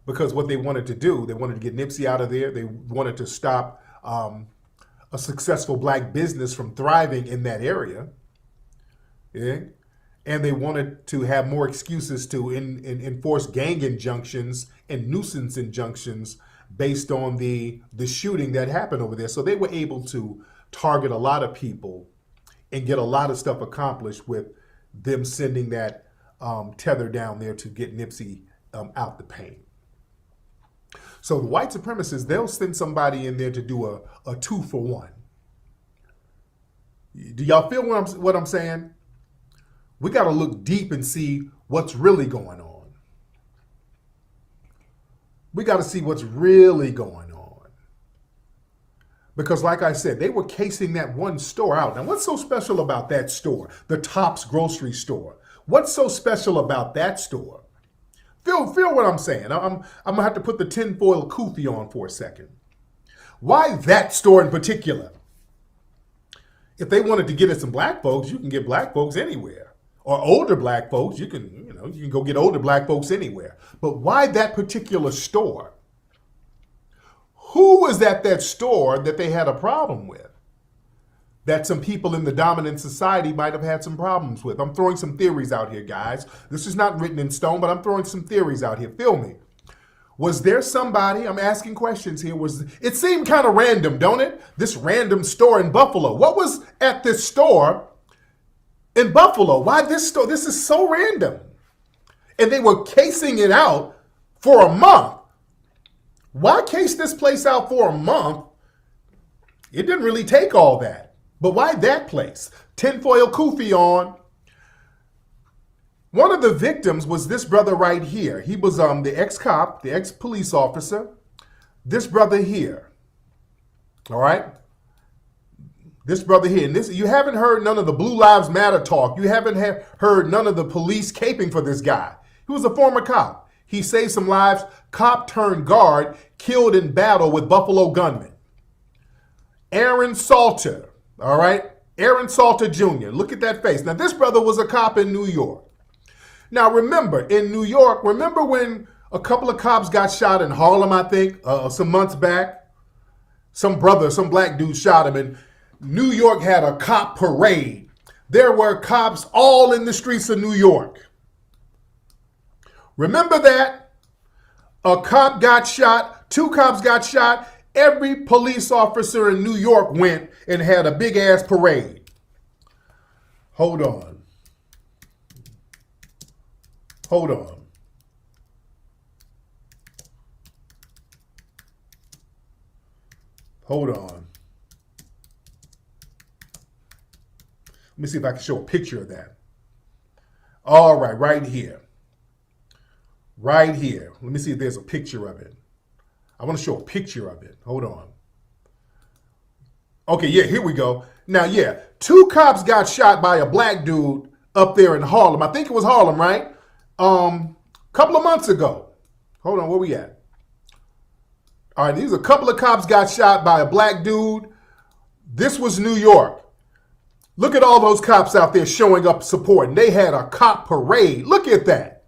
Because what they wanted to do, they wanted to get Nipsey out of there. They wanted to stop a successful black business from thriving in that area. Yeah? And they wanted to have more excuses to enforce gang injunctions and nuisance injunctions based on the shooting that happened over there. So they were able to target a lot of people and get a lot of stuff accomplished with them sending that tether down there to get Nipsey out the paint. So the white supremacists, they'll send somebody in there to do a 2-for-1. Do y'all feel what I'm saying? We got to look deep and see what's really going on. We got to see what's really going on. Because like I said, they were casing that one store out. Now, what's so special about that store? The Tops grocery store. What's so special about that store? Feel what I'm saying. I'm going to have to put the tinfoil kufi on for a second. Why that store in particular? If they wanted to get at some black folks, you can get black folks anywhere. Or older black folks, you can go get older black folks anywhere. But why that particular store? Who was at that store that they had a problem with? That some people in the dominant society might have had some problems with. I'm throwing some theories out here, guys. This is not written in stone, but I'm throwing some theories out here. Feel me. Was there somebody, I'm asking questions here, it seemed kind of random, don't it? This random store in Buffalo. What was at this store in Buffalo? Why this store? This is so random. And they were casing it out for a month. Why case this place out for a month? It didn't really take all that. But why that place? Tinfoil kufi on. One of the victims was this brother right here. He was the ex-cop, the ex-police officer. This brother here. All right? This brother here. And you haven't heard none of the Blue Lives Matter talk. You haven't heard none of the police caping for this guy. He was a former cop. He saved some lives. Cop turned guard, killed in battle with Buffalo gunmen. Aaron Salter. All right? Aaron Salter Jr. Look at that face. Now, this brother was a cop in New York. Now, remember, in New York, remember when a couple of cops got shot in Harlem, I think, some months back? Some black dude shot him, and New York had a cop parade. There were cops all in the streets of New York. Remember that? A cop got shot, 2 cops got shot. Every police officer in New York went and had a big ass parade. Hold on. Hold on. Hold on. me see if I can show a picture of that. All right, right here. Right here. Let me see if there's a picture of it. I want to show a picture of it. Hold on. Okay, yeah, here we go. Now, yeah, 2 cops got shot by a black dude up there in Harlem. I think it was Harlem, right? Couple of months ago. Hold on, where we at? All right, these a couple of cops got shot by a black dude. This was New York. Look at all those cops out there showing up supporting. They had a cop parade. Look at that.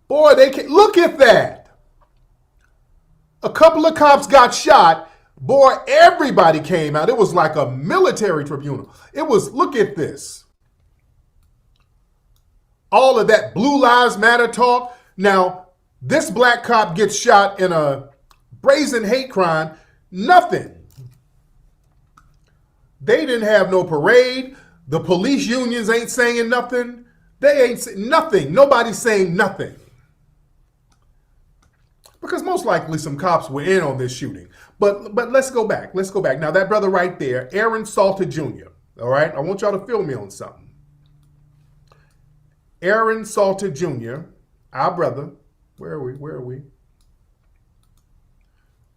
Boy, look at that. A couple of cops got shot. Boy, everybody came out. It was like a military tribunal. It was, look at this. All of that Blue Lives Matter talk. Now, this black cop gets shot in a brazen hate crime. Nothing. They didn't have no parade. The police unions ain't saying nothing. They ain't saying nothing. Nobody's saying nothing. Because most likely some cops were in on this shooting. But let's go back. Let's go back. Now, that brother right there, Aaron Salter Jr., all right? I want y'all to fill me on something. Aaron Salter Jr., our brother. Where are we? Where are we?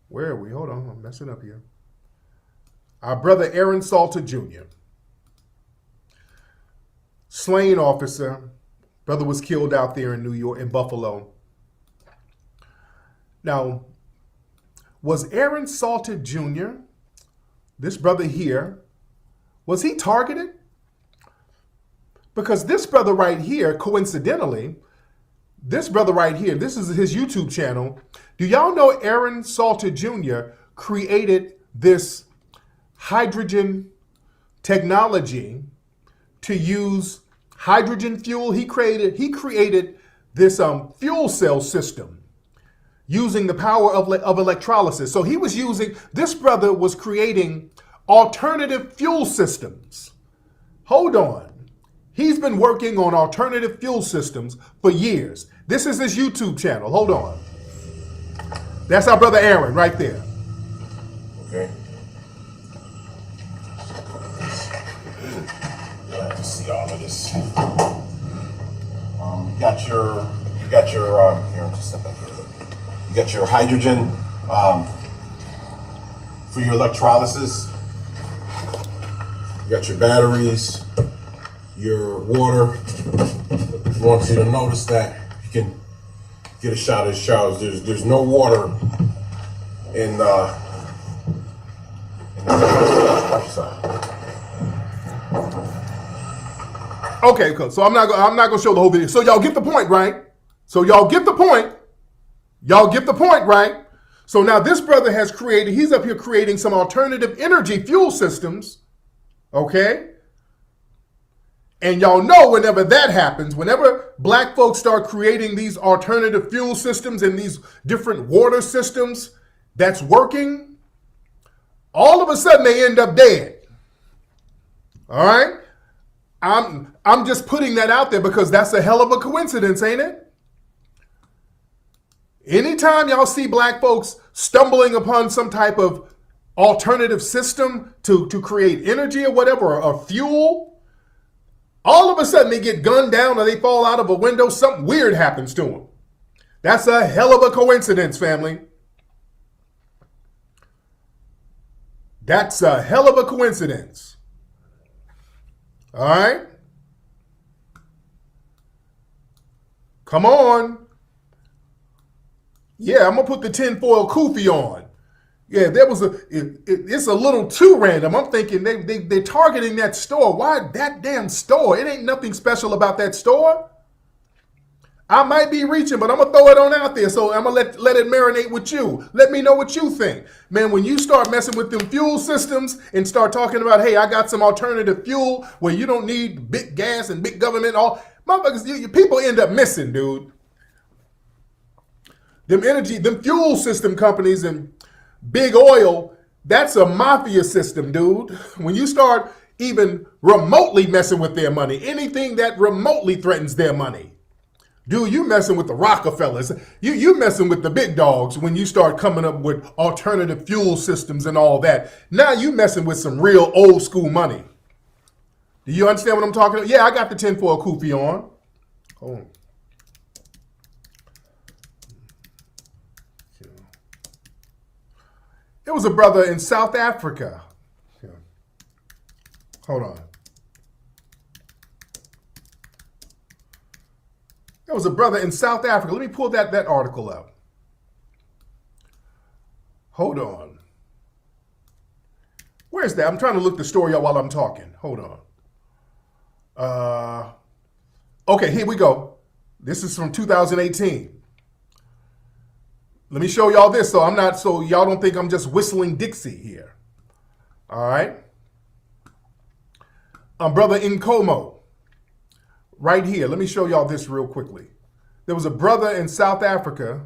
Where are we? Hold on. I'm messing up here. Our brother Aaron Salter Jr., slain officer. Brother was killed out there in New York, in Buffalo. Now, was Aaron Salter Jr., this brother here, was he targeted? Because this brother right here, coincidentally, this brother right here, this is his YouTube channel. Do y'all know Aaron Salter Jr. created this hydrogen technology to use hydrogen fuel? He created this fuel cell system using the power of electrolysis. So he was using, this brother was creating alternative fuel systems. Hold on. He's been working on alternative fuel systems for years. This is his YouTube channel. Hold on. That's our brother Aaron right there. Okay. You'll have to see all of this. You got your here, just step back here. You got your hydrogen for your electrolysis. You got your batteries, your water. I want you to notice that you can get a shot of the showers. There's no water in the side. Okay, cool. So I'm not gonna show the whole video. So y'all get the point, right? So y'all get the point. Y'all get the point, right? So now this brother has created, he's up here creating some alternative energy fuel systems, okay? And y'all know whenever that happens, whenever black folks start creating these alternative fuel systems and these different water systems that's working, all of a sudden they end up dead. All right? I'm just putting that out there because that's a hell of a coincidence, ain't it? Anytime y'all see black folks stumbling upon some type of alternative system to create energy or whatever, or fuel, all of a sudden they get gunned down or they fall out of a window, something weird happens to them. That's a hell of a coincidence, family. That's a hell of a coincidence. All right? Come on. Yeah, I'm gonna put the tinfoil kufi on. Yeah, it's a little too random. I'm thinking they're targeting that store. Why that damn store? It ain't nothing special about that store. I might be reaching, but I'm gonna throw it on out there. So I'm gonna let it marinate with you. Let me know what you think. Man, when you start messing with them fuel systems and start talking about, hey, I got some alternative fuel where you don't need big gas and big government, all motherfuckers, people end up missing, dude. Them fuel system companies and big oil, that's a mafia system, dude. When you start even remotely messing with their money, anything that remotely threatens their money, dude, you messing with the Rockefellers. You messing with the big dogs when you start coming up with alternative fuel systems and all that. Now you messing with some real old school money. Do you understand what I'm talking about? Yeah, I got the tinfoil kufi on. Hold on. There was a brother in South Africa. Hold on. There was a brother in South Africa. Let me pull that article up. Hold on. Where's that? I'm trying to look the story up while I'm talking. Hold on. Okay, here we go. This is from 2018. Let me show y'all this so y'all don't think I'm just whistling Dixie here. All right. Brother Nkomo, right here. Let me show y'all this real quickly. There was a brother in South Africa.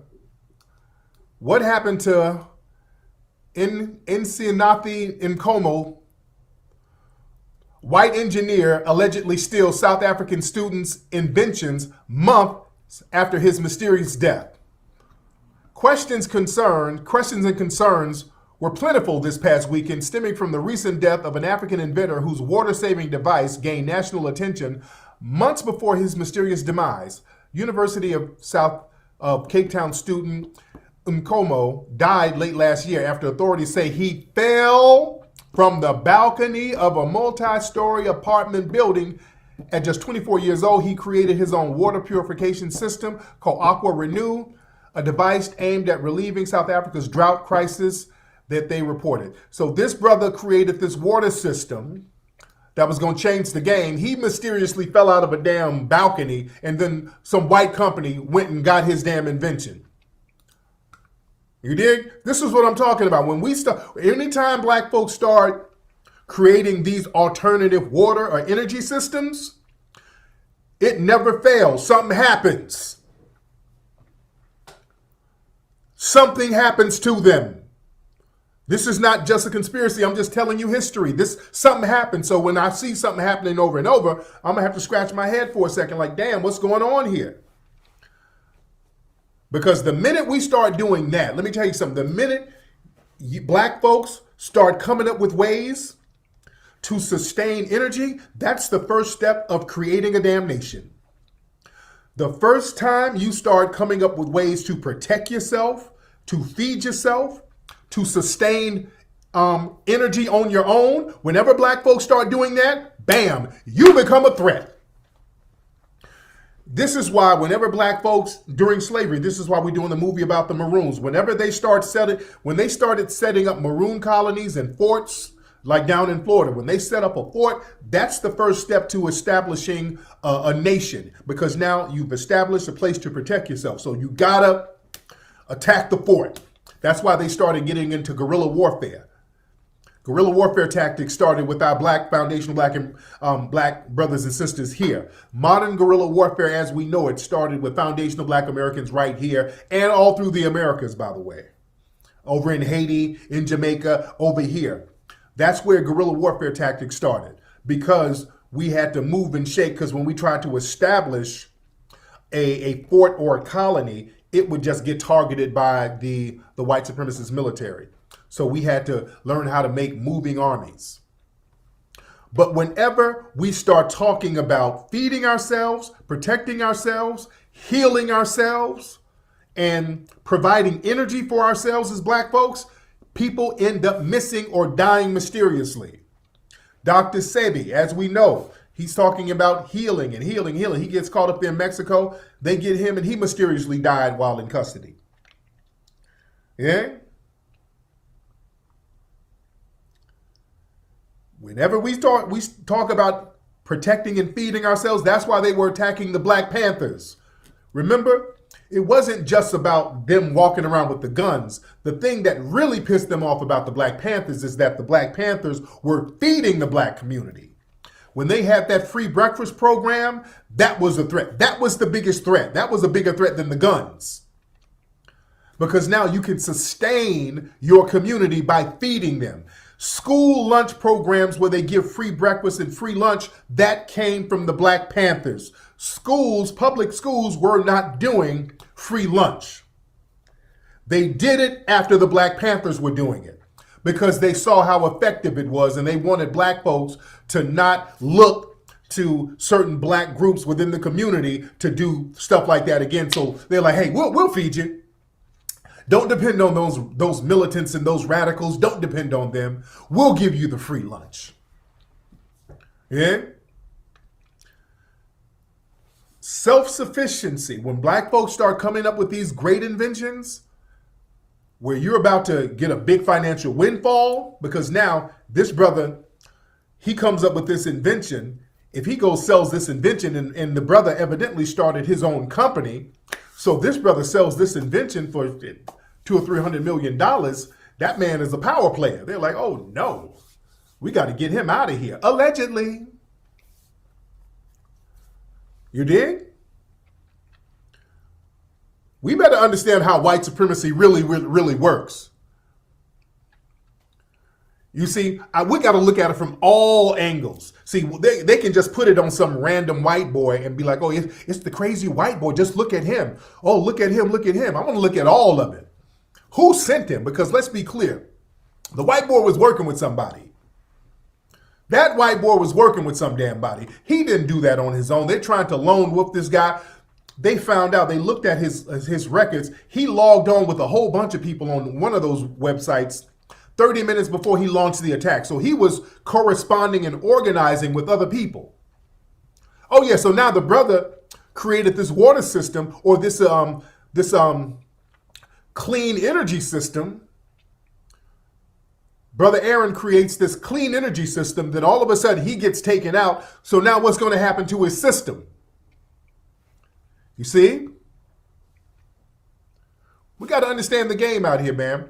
What happened to Nsinathi Nkomo, white engineer, allegedly steals South African students' inventions months after his mysterious death? Questions and concerns were plentiful this past weekend, stemming from the recent death of an African inventor whose water-saving device gained national attention months before his mysterious demise. University of Cape Town student Nkomo died late last year after authorities say he fell from the balcony of a multi-story apartment building. At just 24 years old, he created his own water purification system called Aqua Renew, a device aimed at relieving South Africa's drought crisis that they reported. So this brother created this water system that was going to change the game. He mysteriously fell out of a damn balcony, and then some white company went and got his damn invention. You dig? This is what I'm talking about. When we start, anytime black folks start creating these alternative water or energy systems, it never fails. Something happens. Something happens to them. This is not just a conspiracy. I'm just telling you history. Something happened. So when I see something happening over and over, I'm going to have to scratch my head for a second like, damn, what's going on here? Because the minute we start doing that, let me tell you something. The minute black folks start coming up with ways to sustain energy, that's the first step of creating a damn nation. The first time you start coming up with ways to protect yourself, to feed yourself, to sustain energy on your own, whenever black folks start doing that, bam, you become a threat. This is why whenever black folks during slavery, this is why we're doing the movie about the Maroons. Whenever they started setting up Maroon colonies and forts, like down in Florida, when they set up a fort, that's the first step to establishing a nation, because now you've established a place to protect yourself. So you gotta attack the fort. That's why they started getting into guerrilla warfare. Guerrilla warfare tactics started with our foundational black brothers and sisters here. Modern guerrilla warfare, as we know it, started with foundational black Americans right here and all through the Americas, by the way. Over in Haiti, in Jamaica, over here. That's where guerrilla warfare tactics started, because we had to move and shake, because when we tried to establish a fort or a colony, it would just get targeted by the white supremacist military. So we had to learn how to make moving armies. But whenever we start talking about feeding ourselves, protecting ourselves, healing ourselves, and providing energy for ourselves as black folks, people end up missing or dying mysteriously. Dr. Sebi, as we know, he's talking about healing and healing. He gets caught up in Mexico. They get him and he mysteriously died while in custody. Yeah? Whenever we talk about protecting and feeding ourselves, that's why they were attacking the Black Panthers. Remember? It wasn't just about them walking around with the guns. The thing that really pissed them off about the Black Panthers is that the Black Panthers were feeding the black community. When they had that free breakfast program, that was a threat. That was the biggest threat. That was a bigger threat than the guns. Because now you can sustain your community by feeding them. School lunch programs where they give free breakfast and free lunch, that came from the Black Panthers. Schools, public schools, were not doing free lunch. They did it after the Black Panthers were doing it, because they saw how effective it was and they wanted black folks to not look to certain black groups within the community to do stuff like that again. So they're like, hey, we'll feed you. Don't depend on those militants and those radicals. Don't depend on them. We'll give you the free lunch. Yeah? Self-sufficiency. When black folks start coming up with these great inventions, where you're about to get a big financial windfall, because now this brother, he comes up with this invention. If he goes sells this invention, and the brother evidently started his own company, so this brother sells this invention for $200 or $300 million, that man is a power player. They're like, oh no, we got to get him out of here. Allegedly. You dig? We better understand how white supremacy really works. You see, we got to look at it from all angles. See, they can just put it on some random white boy and be like, oh, it's the crazy white boy. Just look at him. Oh, look at him, look at him. I want to look at all of it. Who sent him? Because let's be clear. The white boy was working with somebody. That white boy was working with some damn body. He didn't do that on his own. They're trying to lone wolf this guy. They found out, they looked at his records. He logged on with a whole bunch of people on one of those websites 30 minutes before he launched the attack. So he was corresponding and organizing with other people. Oh yeah, so now the brother created this water system, or this clean energy system. Brother Aaron creates this clean energy system, then all of a sudden he gets taken out. So now what's going to happen to his system? You see? We got to understand the game out here, man.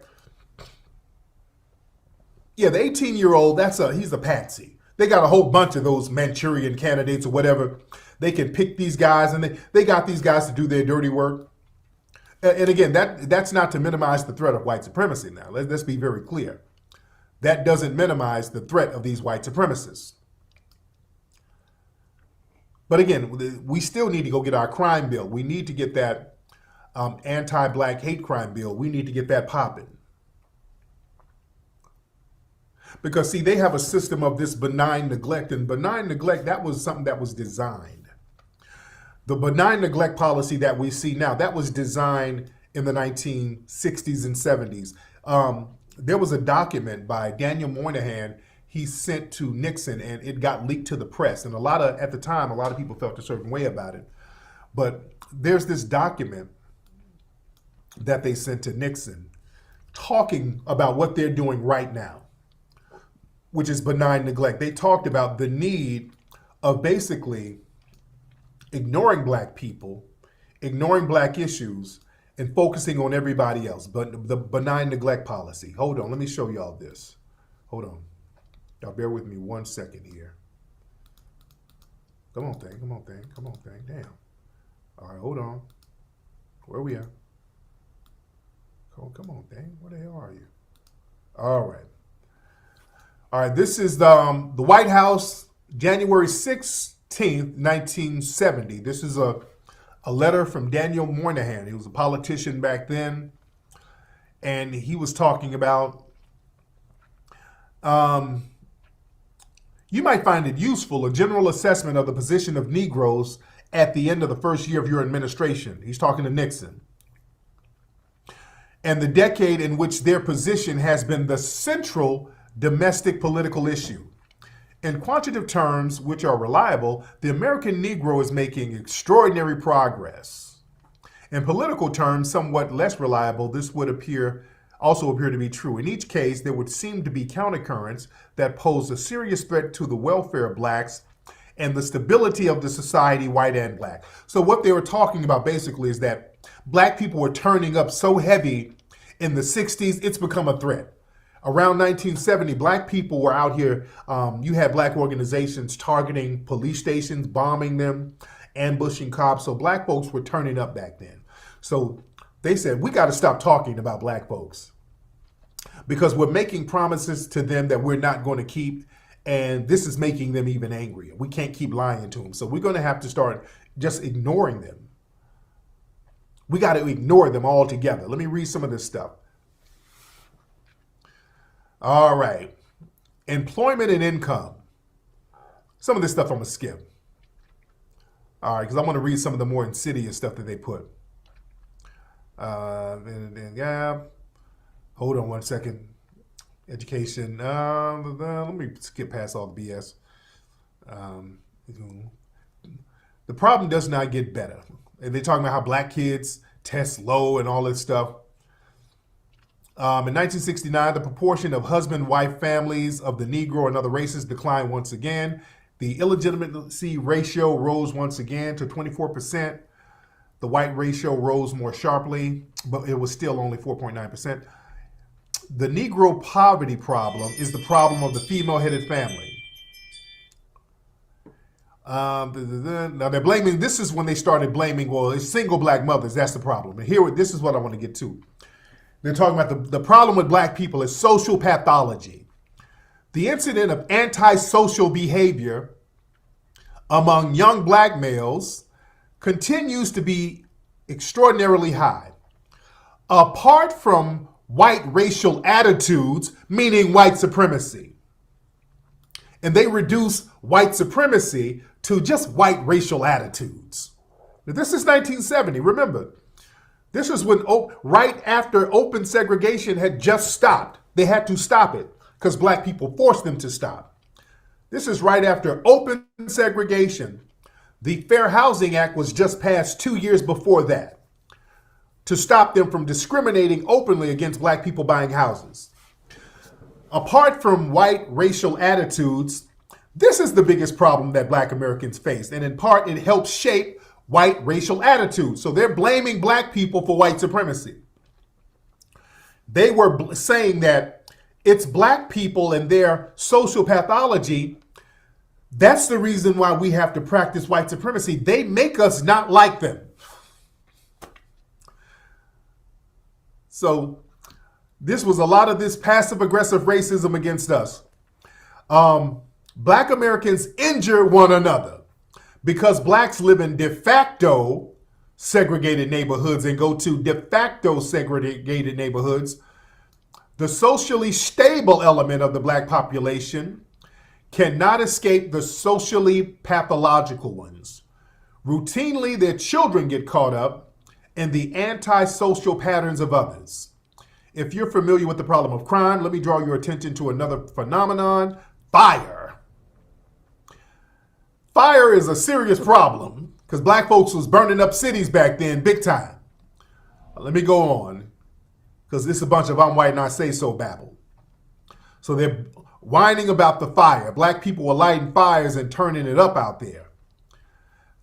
Yeah, the 18-year-old, he's a patsy. They got a whole bunch of those Manchurian candidates or whatever. They can pick these guys, and they got these guys to do their dirty work. And again, that's not to minimize the threat of white supremacy now. Let's be very clear. That doesn't minimize the threat of these white supremacists. But again, we still need to go get our crime bill. We need to get that anti-black hate crime bill. We need to get that popping. Because, see, they have a system of this benign neglect. And benign neglect, that was something that was designed. The benign neglect policy that we see now, that was designed in the 1960s and 70s. There was a document by Daniel Moynihan he sent to Nixon, and it got leaked to the press. And at the time, a lot of people felt a certain way about it. But there's this document that they sent to Nixon talking about what they're doing right now, which is benign neglect. They talked about the need of basically ignoring black people, ignoring black issues, and focusing on everybody else. But the benign neglect policy. Hold on, let me show y'all this. Hold on. Y'all bear with me 1 second here. Come on, thing. Come on, thing. Come on, thing. Damn. All right, hold on. Where we at? Oh, come on, thing. Where the hell are you? All right. All right, this is the White House, January 16th, 1970. This is a letter from Daniel Moynihan. He was a politician back then, and he was talking about, you might find it useful, a general assessment of the position of Negroes at the end of the first year of your administration. He's talking to Nixon. And the decade in which their position has been the central domestic political issue. In quantitative terms, which are reliable, the American Negro is making extraordinary progress. In political terms, somewhat less reliable, this would also appear to be true. In each case, there would seem to be countercurrents that pose a serious threat to the welfare of blacks and the stability of the society, white and black. So what they were talking about basically is that black people were turning up so heavy in the 60s, it's become a threat. Around 1970, black people were out here. You had black organizations targeting police stations, bombing them, ambushing cops. So black folks were turning up back then. So they said, we got to stop talking about black folks because we're making promises to them that we're not going to keep. And this is making them even angrier. We can't keep lying to them. So we're going to have to start just ignoring them. We got to ignore them altogether. Let me read some of this stuff. All right. Employment and income. Some of this stuff I'm going to skip. All right, because I want to read some of the more insidious stuff that they put. Yeah. Hold on one second. Education. Let me skip past all the BS. The problem does not get better. And they're talking about how black kids test low and all this stuff. In 1969, the proportion of husband-wife families of the Negro and other races declined once again. The illegitimacy ratio rose once again to 24%. The white ratio rose more sharply, but it was still only 4.9%. The Negro poverty problem is the problem of the female-headed family. Now they're blaming, this is when they started blaming, well, it's single black mothers, that's the problem. And here, this is what I want to get to. They're talking about the problem with black people is social pathology. The incident of antisocial behavior among young black males continues to be extraordinarily high. Apart from white racial attitudes, meaning white supremacy. And they reduce white supremacy to just white racial attitudes. Now, this is 1970, remember. This is when, right after open segregation had just stopped. They had to stop it because black people forced them to stop. This is right after open segregation. The Fair Housing Act was just passed 2 years before that to stop them from discriminating openly against black people buying houses. Apart from white racial attitudes, this is the biggest problem that black Americans face. And in part, it helps shape white racial attitudes. So they're blaming black people for white supremacy. They were saying that it's black people and their social pathology. That's the reason why we have to practice white supremacy. They make us not like them. So this was a lot of this passive aggressive racism against us. Black Americans injure one another because blacks live in de facto segregated neighborhoods and go to de facto segregated neighborhoods. The socially stable element of the black population cannot escape the socially pathological ones. Routinely, their children get caught up in the antisocial patterns of others. If you're familiar with the problem of crime, let me draw your attention to another phenomenon, fire. Fire is a serious problem because black folks was burning up cities back then big time. Let me go on because this is a bunch of I'm white and I say so babble. So they're whining about the fire. Black people were lighting fires and turning it up out there.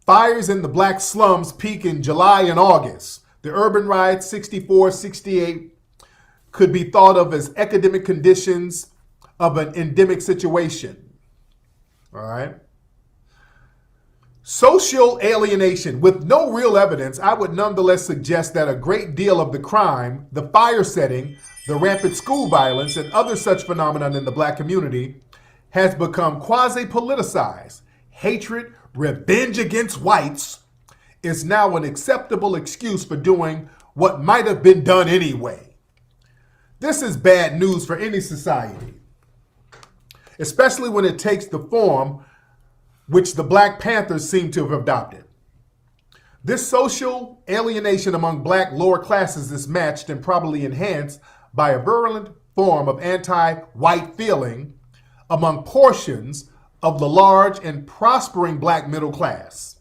Fires in the black slums peak in July and August. The urban riots 64, 68 could be thought of as epidemic conditions of an endemic situation. All right. Social alienation. With no real evidence, I would nonetheless suggest that a great deal of the crime, the fire setting, the rampant school violence, and other such phenomena in the black community has become quasi-politicized. Hatred, revenge against whites is now an acceptable excuse for doing what might have been done anyway. This is bad news for any society, especially when it takes the form which the Black Panthers seem to have adopted. This social alienation among black lower classes is matched and probably enhanced by a virulent form of anti-white feeling among portions of the large and prospering black middle class.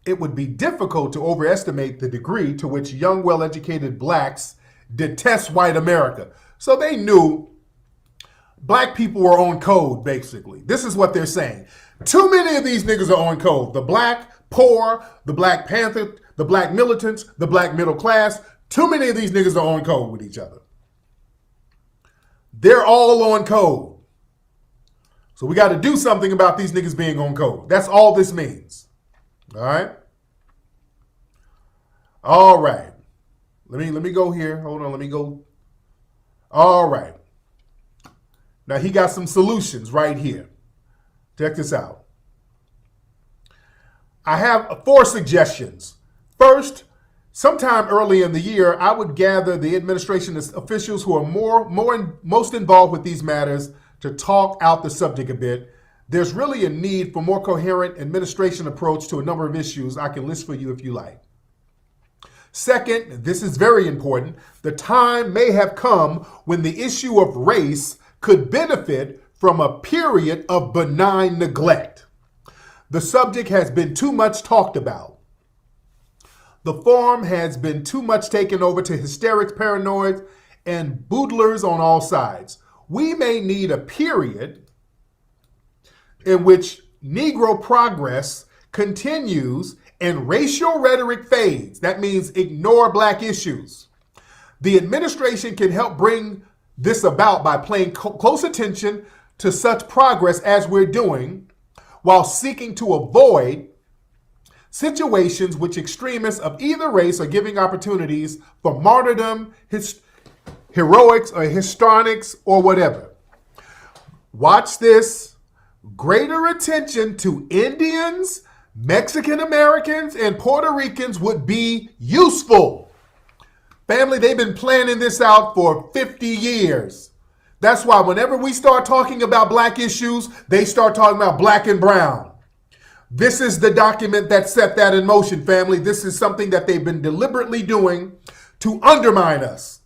It would be difficult to overestimate the degree to which young, well-educated blacks detest white America. So they knew black people were on code, basically. This is what they're saying. Too many of these niggas are on code. The black poor, the Black Panther, the black militants, the black middle class. Too many of these niggas are on code with each other. They're all on code. So we got to do something about these niggas being on code. That's all this means. All right? All right. Let me go here. Hold on, let me go. All right. Now he got some solutions right here. Check this out. I have 4 suggestions. First, sometime early in the year, I would gather the administration officials who are most involved with these matters to talk out the subject a bit. there's really a need for more coherent administration approach to a number of issues I can list for you if you like. Second, this is very important, the time may have come when the issue of race could benefit from a period of benign neglect. The subject has been too much talked about. The forum has been too much taken over to hysterics, paranoids, and boodlers on all sides. We may need a period in which Negro progress continues and racial rhetoric fades. That means ignore black issues. The administration can help bring this about by paying close attention to such progress as we're doing, while seeking to avoid situations which extremists of either race are giving opportunities for martyrdom, heroics, or histrionics, or whatever. Watch this. Greater attention to Indians, Mexican Americans, and Puerto Ricans would be useful. Family, they've been planning this out for 50 years. That's why whenever we start talking about black issues, they start talking about black and brown. This is the document that set that in motion, family. This is something that they've been deliberately doing to undermine us.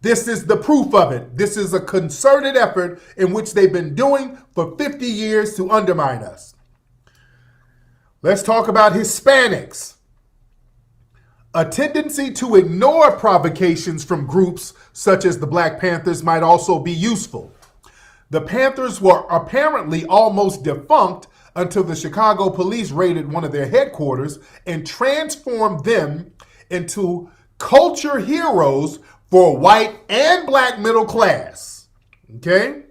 This is the proof of it. This is a concerted effort in which they've been doing for 50 years to undermine us. Let's talk about Hispanics. A tendency to ignore provocations from groups such as the Black Panthers might also be useful. The Panthers were apparently almost defunct until the Chicago police raided one of their headquarters and transformed them into culture heroes for white and black middle class. Okay?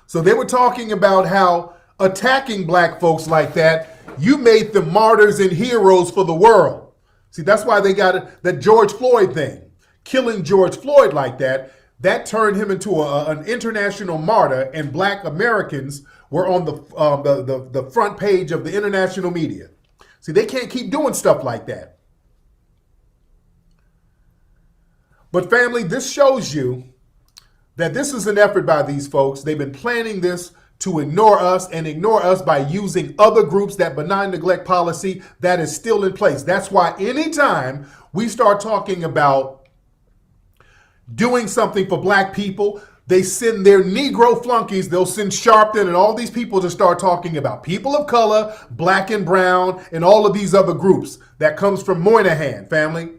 So they were talking about how attacking black folks like that, you made them martyrs and heroes for the world. See, that's why they got that George Floyd thing. Killing George Floyd like that, that turned him into an international martyr, and black Americans were on the front page of the international media. See, they can't keep doing stuff like that. But family, this shows you that this is an effort by these folks. They've been planning this to ignore us and ignore us by using other groups. That benign neglect policy that is still in place. That's why anytime we start talking about doing something for black people, they send their Negro flunkies, they'll send Sharpton and all these people to start talking about people of color, black and brown, and all of these other groups. That comes from Moynihan, family.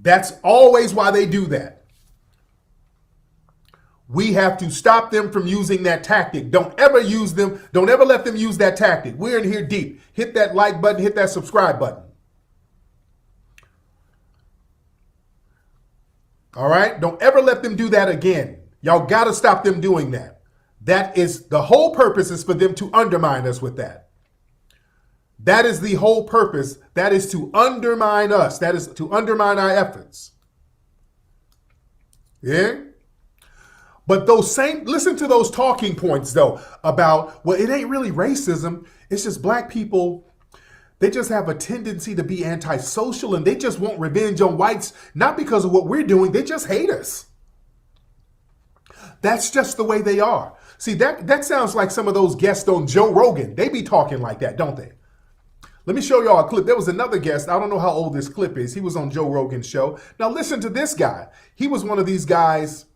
That's always why they do that. We have to stop them from using that tactic. Don't ever use them. Don't ever let them use that tactic. We're in here deep. Hit that like button, hit that subscribe button. All right? Don't ever let them do that again. Y'all got to stop them doing that. That is the whole purpose, is for them to undermine us with that. That is the whole purpose. That is to undermine us. That is to undermine our efforts. Yeah? But listen to those talking points though about, well, it ain't really racism. It's just black people, they just have a tendency to be antisocial and they just want revenge on whites, not because of what we're doing. They just hate us. That's just the way they are. See, that sounds like some of those guests on Joe Rogan. They be talking like that, don't they? Let me show y'all a clip. There was another guest. I don't know how old this clip is. He was on Joe Rogan's show. Now listen to this guy. He was one of these guys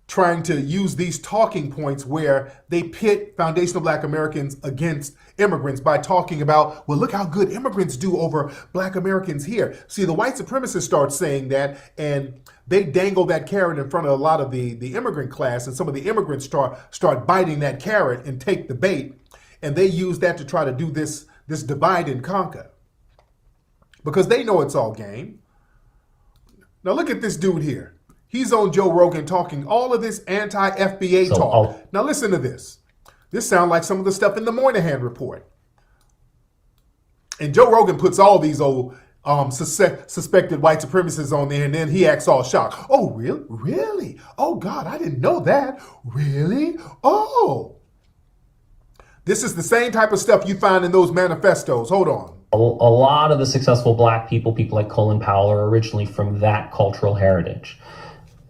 trying to use these talking points where they pit foundational black Americans against immigrants by talking about, well, look how good immigrants do over black Americans here. See, the white supremacists start saying that, and they dangle that carrot in front of a lot of the immigrant class, and some of the immigrants start biting that carrot and take the bait, and they use that to try to do this divide and conquer, because they know it's all game. Now look at this dude here. He's on Joe Rogan talking all of this anti-FBA talk. Now listen to this. This sounds like some of the stuff in the Moynihan report. And Joe Rogan puts all these old suspected white supremacists on there, and then he acts all shocked. Oh, really? Really? Oh, God, I didn't know that. Really? Oh. This is the same type of stuff you find in those manifestos. Hold on. A lot of the successful black people like Colin Powell, are originally from that cultural heritage.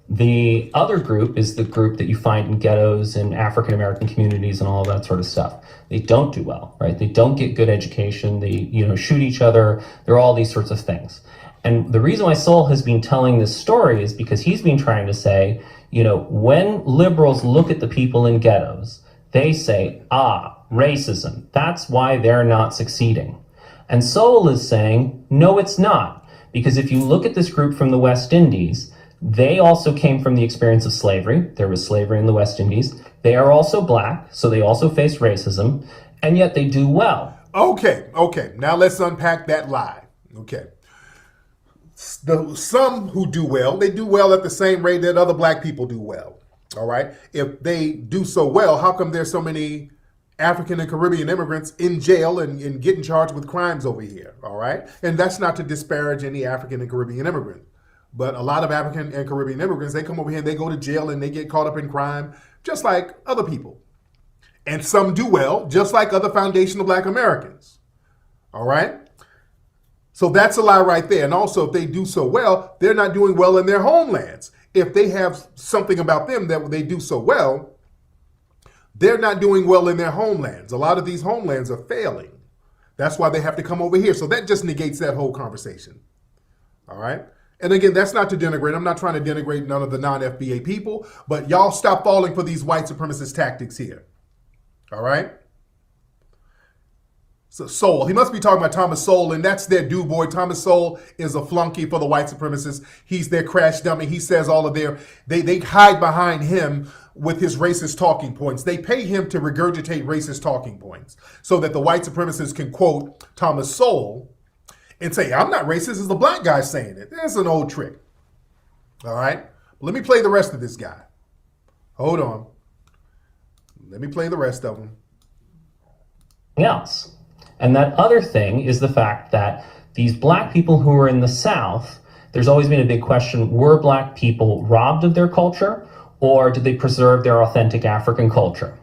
The other group is the group that you find in ghettos and African American communities and all of that sort of stuff. They don't do well, right? They don't get good education. They, shoot each other. There are all these sorts of things. And the reason why Soul has been telling this story is because he's been trying to say, when liberals look at the people in ghettos, they say, racism. That's why they're not succeeding. And Soul is saying, no, it's not. Because if you look at this group from the West Indies, they also came from the experience of slavery. There was slavery in the West Indies. They are also black, so they also face racism, and yet they do well. Okay. Now let's unpack that lie. Okay. Some who do well, they do well at the same rate that other black people do well. All right. If they do so well, how come there's so many African and Caribbean immigrants in jail and getting charged with crimes over here? All right. And that's not to disparage any African and Caribbean immigrant. But a lot of African and Caribbean immigrants, they come over here and they go to jail and they get caught up in crime, just like other people. And some do well, just like other foundational black Americans. All right? So that's a lie right there. And also, if they do so well, they're not doing well in their homelands. If they have something about them that they do so well, they're not doing well in their homelands. A lot of these homelands are failing. That's why they have to come over here. So that just negates that whole conversation. All right? And again, that's not to denigrate. I'm not trying to denigrate none of the non-FBA people, but y'all stop falling for these white supremacist tactics here. All right? So Sowell, he must be talking about Thomas Sowell, and that's their do boy. Thomas Sowell is a flunky for the white supremacists. He's their crash dummy. He says all of they hide behind him with his racist talking points. They pay him to regurgitate racist talking points so that the white supremacists can quote Thomas Sowell and say, I'm not racist, it's the black guy saying it. That's an old trick. All right? Let me play the rest of this guy. Hold on. Let me play the rest of them. Else. And that other thing is the fact that these black people who are in the South, there's always been a big question, were black people robbed of their culture or did they preserve their authentic African culture?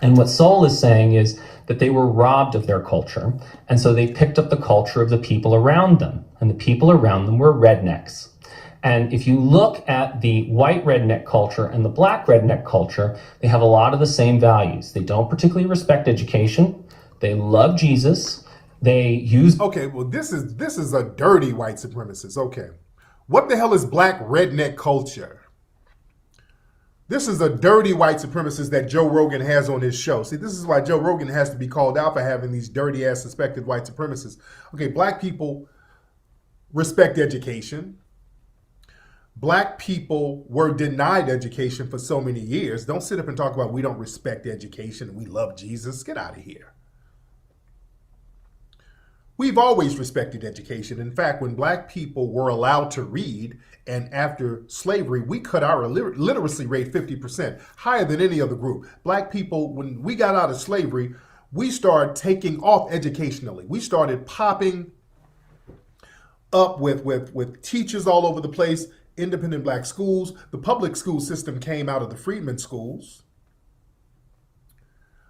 And what Soul is saying is that they were robbed of their culture, and so they picked up the culture of the people around them, and the people around them were rednecks. And if you look at the white redneck culture and the black redneck culture, they have a lot of the same values. They don't particularly respect education. They love Jesus. They use... Okay, well, this is a dirty white supremacist. Okay. What the hell is black redneck culture? This is a dirty white supremacist that Joe Rogan has on his show. See, this is why Joe Rogan has to be called out for having these dirty ass suspected white supremacists. Okay, black people respect education. Black people were denied education for so many years. Don't sit up and talk about we don't respect education and we love Jesus. Get out of here. We've always respected education. In fact, when black people were allowed to read, and after slavery, we cut our literacy rate 50%, higher than any other group. Black people, when we got out of slavery, we started taking off educationally. We started popping up with teachers all over the place, independent black schools. The public school system came out of the freedmen schools.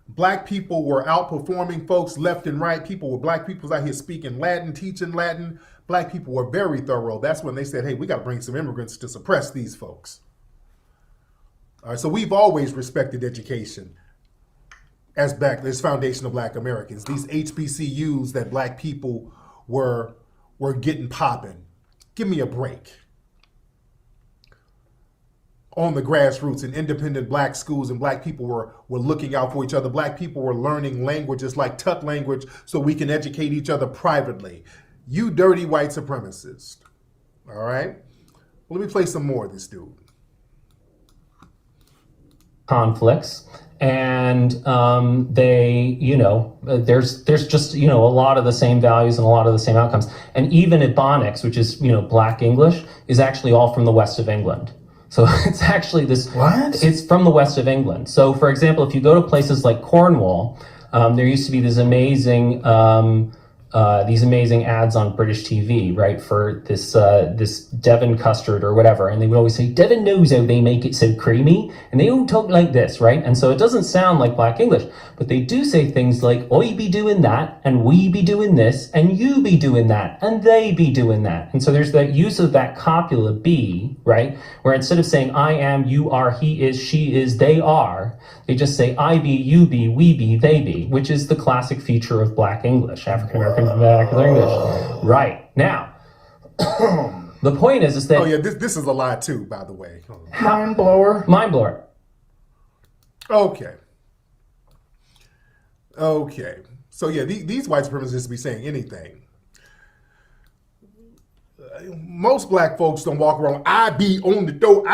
Black people were outperforming folks left and right. Black people was out here speaking Latin, teaching Latin. Black people were very thorough. That's when they said, hey, we got to bring some immigrants to suppress these folks. All right, so we've always respected education as foundational black Americans. These HBCUs that black people were getting popping. Give me a break. On the grassroots in independent black schools, and black people were looking out for each other. Black people were learning languages like Tut language so we can educate each other privately. You dirty white supremacist. All right? Well, let me play some more of this dude. Conflicts. And they, there's just, a lot of the same values and a lot of the same outcomes. And even Ebonics, which is, black English, is actually all from the west of England. So it's actually it's from the west of England. So for example, if you go to places like Cornwall, there used to be this amazing these amazing ads on British TV, right, for this Devon custard or whatever, and they would always say, Devon knows how they make it so creamy, and they all talk like this, right? And so it doesn't sound like Black English, but they do say things like, I be doing that, and we be doing this, and you be doing that, and they be doing that. And so there's that use of that copula be, right, where instead of saying I am, you are, he is, she is, they are, they just say I be, you be, we be, they be, which is the classic feature of Black English, African American vernacular English. Right. Now, the point is that... Oh yeah, this is a lie too, by the way. Mind blower. Mind blower. Okay. So yeah, these white supremacists be saying anything. Most Black folks don't walk around, I be on the door,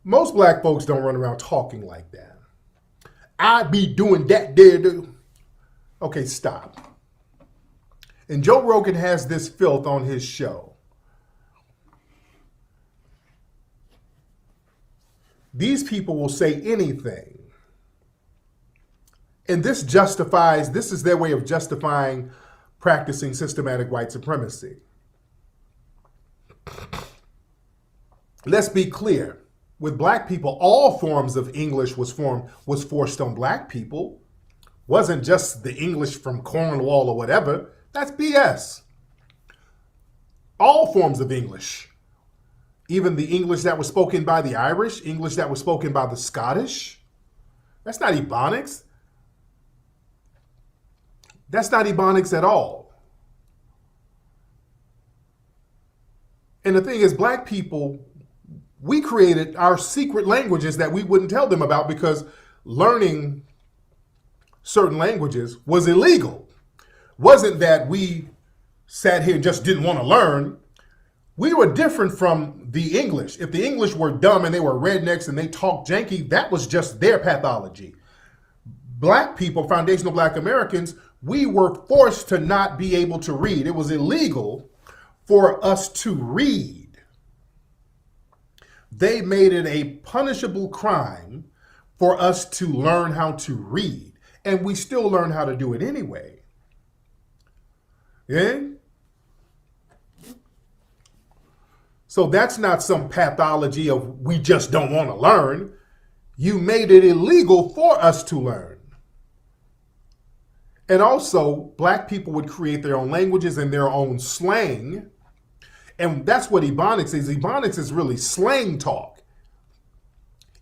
Most Black folks don't run around talking like that. I be doing that there. Okay, stop. And Joe Rogan has this filth on his show. These people will say anything. And this is their way of justifying practicing systematic white supremacy. Let's be clear. With Black people, all forms of English was forced on Black people. Wasn't just the English from Cornwall or whatever. That's BS. All forms of English. Even the English that was spoken by the Irish, English that was spoken by the Scottish. That's not Ebonics. That's not Ebonics at all. And the thing is, Black people, we created our secret languages that we wouldn't tell them about because learning certain languages was illegal. Wasn't that we sat here and just didn't want to learn. We were different from the English. If the English were dumb and they were rednecks and they talked janky, that was just their pathology. Black people, foundational Black Americans, we were forced to not be able to read. It was illegal for us to read. They made it a punishable crime for us to learn how to read. And we still learn how to do it anyway. Yeah? So that's not some pathology of we just don't want to learn. You made it illegal for us to learn. And also, Black people would create their own languages and their own slang. And that's what Ebonics is. Ebonics is really slang talk.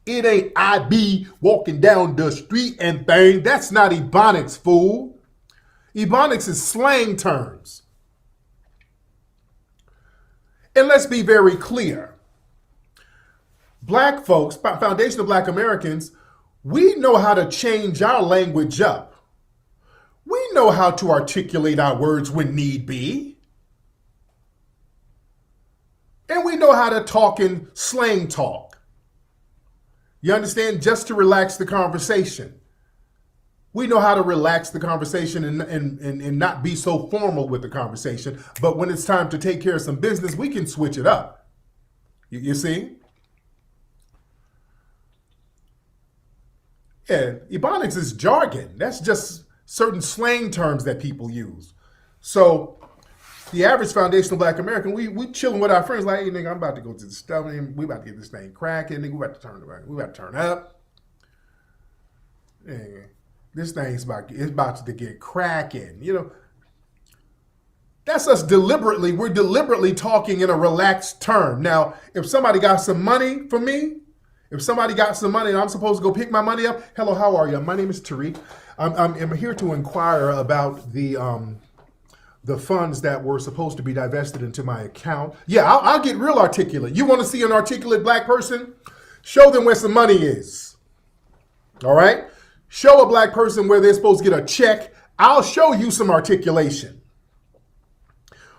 It ain't I be walking down the street and thing. That's not Ebonics, fool. Ebonics is slang terms. And let's be very clear. Black folks, foundational Black Americans, we know how to change our language up. We know how to articulate our words when need be. And we know how to talk in slang talk. You understand? Just to relax the conversation. We know how to relax the conversation and not be so formal with the conversation. But when it's time to take care of some business, we can switch it up. You see? Yeah, Ebonics is jargon. That's just certain slang terms that people use. So the average foundational Black American, we chilling with our friends like, hey, nigga, I'm about to go to the stuff. We about to get this thing cracking. Nigga, we about to turn around. We about to turn up. Yeah. This thing's about to get cracking. You know, that's us deliberately. We're deliberately talking in a relaxed term. Now, if somebody got some money for me, if somebody got some money and I'm supposed to go pick my money up, hello, how are you? My name is Tariq. I'm here to inquire about the funds that were supposed to be divested into my account. Yeah, I'll get real articulate. You want to see an articulate Black person? Show them where some money is. All right? Show a Black person where they're supposed to get a check. I'll show you some articulation.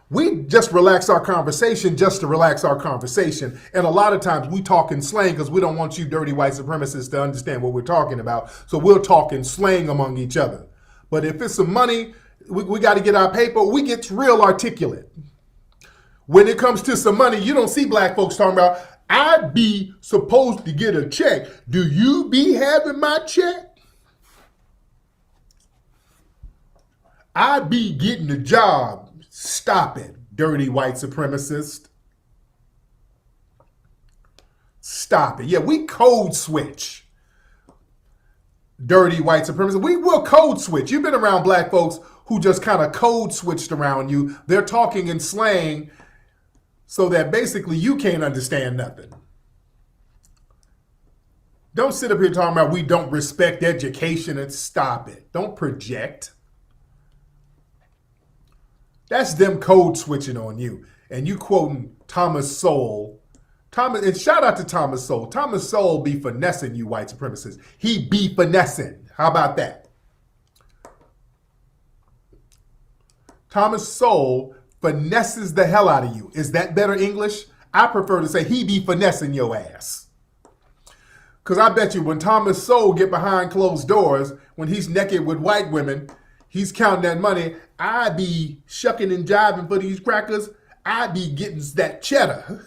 We just relax our conversation just to relax our conversation. And a lot of times we talk in slang because we don't want you dirty white supremacists to understand what we're talking about. So we'll talk in slang among each other. But if it's some money, we got to get our paper. We get real articulate. When it comes to some money, you don't see Black folks talking about, I be supposed to get a check. Do you be having my check? I be getting the job. Stop it, dirty white supremacist. Stop it. Yeah, we code switch. Dirty white supremacists. We will code switch. You've been around black folks who just kind of code switched around you. They're talking in slang so that basically you can't understand nothing. Don't sit up here talking about we don't respect education and stop it. Don't project. That's them code switching on you. And you quoting Thomas Sowell. And shout out to Thomas Sowell. Thomas Sowell be finessing you white supremacists. He be finessing. How about that? Thomas Sowell finesses the hell out of you. Is that better English? I prefer to say he be finessing your ass. Because I bet you when Thomas Sowell get behind closed doors, when he's naked with white women, he's counting that money. I be shucking and jiving for these crackers. I be getting that cheddar.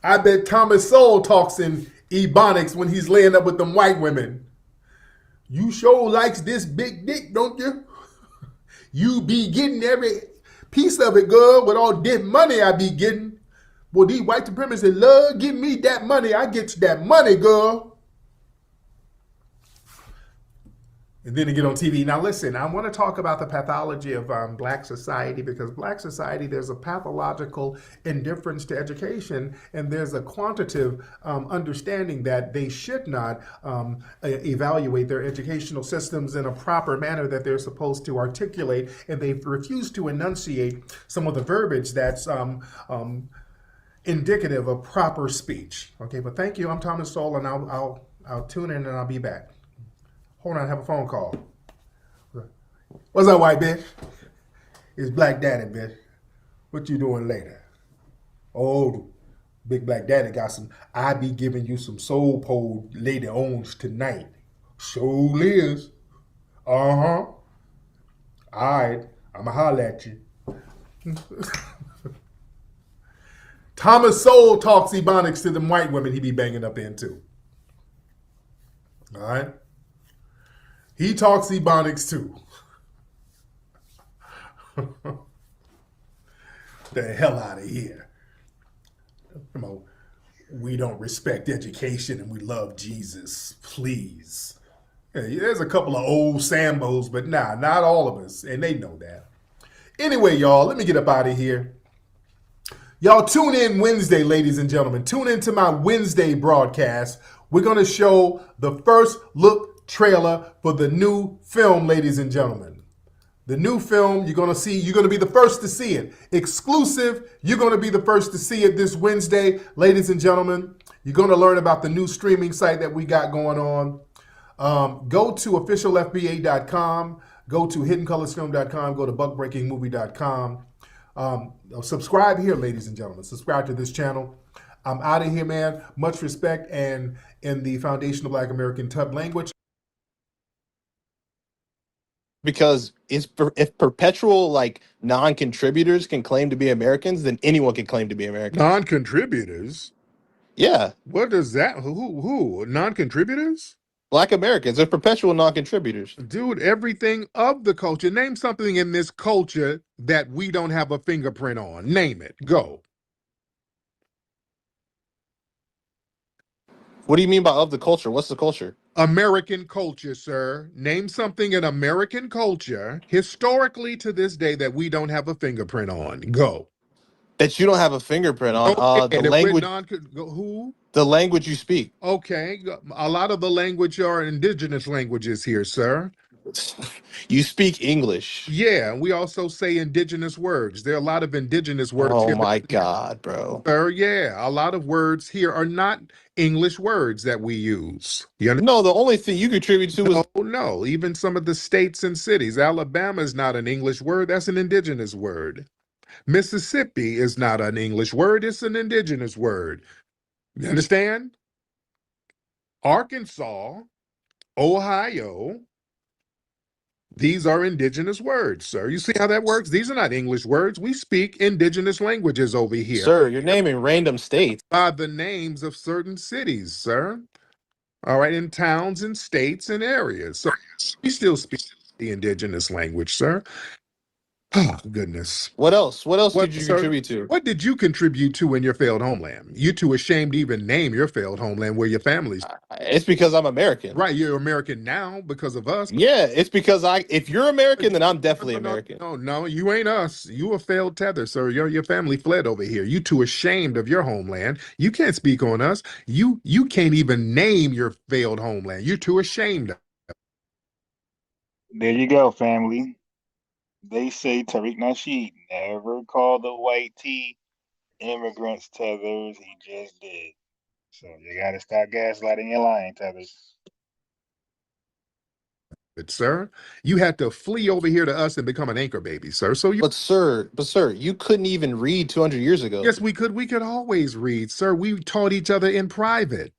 I bet Thomas Sowell talks in Ebonics when he's laying up with them white women. You sure likes this big dick, don't you? You be getting every piece of it, girl, with all this money I be getting. Well, these white supremacists love give me that money. I get you that money, girl. And then to get on TV. Now listen, I want to talk about the pathology of black society, because black society, there's a pathological indifference to education, and there's a quantitative understanding that they should not evaluate their educational systems in a proper manner that they're supposed to articulate, and they refuse to enunciate some of the verbiage that's indicative of proper speech. Okay, but thank you. I'm Thomas Sowell, and I'll tune in and I'll be back. Hold on, I have a phone call. What's up, white bitch? It's Black Daddy, bitch. What you doing later? Oh, Big Black Daddy got some, I be giving you some soul pole later on tonight. Soul is. Uh-huh. All right, I'ma holler at you. Thomas Sowell talks Ebonics to them white women he be banging up into. All right? He talks Ebonics too. The hell out of here. Come on. We don't respect education and we love Jesus. Please. Yeah, there's a couple of old Sambos, but nah, not all of us. And they know that. Anyway, y'all, let me get up out of here. Y'all tune in Wednesday, ladies and gentlemen. Tune into my Wednesday broadcast. We're going to show the first look trailer for the new film, ladies and gentlemen. The new film you're going to see, you're going to be the first to see it. Exclusive, you're going to be the first to see it this Wednesday, ladies and gentlemen. You're going to learn about the new streaming site that we got going on. Go to officialfba.com, go to hiddencolorsfilm.com, go to buckbreakingmovie.com. Subscribe here, ladies and gentlemen. Subscribe to this channel. I'm out of here, man. Much respect, and in the Foundation of Black American Tub language. Because if perpetual like non-contributors can claim to be Americans, then anyone can claim to be American. Non-contributors? Yeah. What does that? Who? Non-contributors? Black Americans. They're perpetual non-contributors. Dude, everything of the culture. Name something in this culture that we don't have a fingerprint on. Name it. Go. What do you mean by of the culture? What's the culture? American culture, sir. Name something in American culture, historically to this day, that we don't have a fingerprint on. Go. That you don't have a fingerprint on. Okay, The language. Who? The language you speak. Okay. A lot of the language are indigenous languages here, sir. You speak English. Yeah, we also say indigenous words. There are a lot of indigenous words Oh here. my God, bro. Sir, yeah, a lot of words here are not English words that we use. No, the only thing you contribute to is... No, even some of the states and cities. Alabama is not an English word. That's an indigenous word. Mississippi is not an English word. It's an indigenous word. You understand? Arkansas, Ohio, these are indigenous words, sir. You see how that works? These are not English words. We speak indigenous languages over here. Sir, you're naming random states. By the names of certain cities, sir. all right, in towns and states and areas. So we still speak the indigenous language, sir. Oh, goodness. What else? What else did What, you sir? contribute to? What did you contribute to in your failed homeland? You too ashamed to even name your failed homeland where your family's. It's because I'm American. Right, you're American now because of us. Yeah, it's because if you're American, then I'm definitely American. No, you ain't us. You a failed tether, sir. Your family fled over here. You too ashamed of your homeland. You can't speak on us. You can't even name your failed homeland. You're too ashamed of. There you go, family. They say Tariq Nasheed never called the white tea immigrants tethers. He just did. So you gotta stop gaslighting your lying tethers. But sir, you had to flee over here to us and become an anchor baby, sir. So you. But sir, you couldn't even read 200 years ago. Yes, we could. We could always read, sir. We taught each other in private.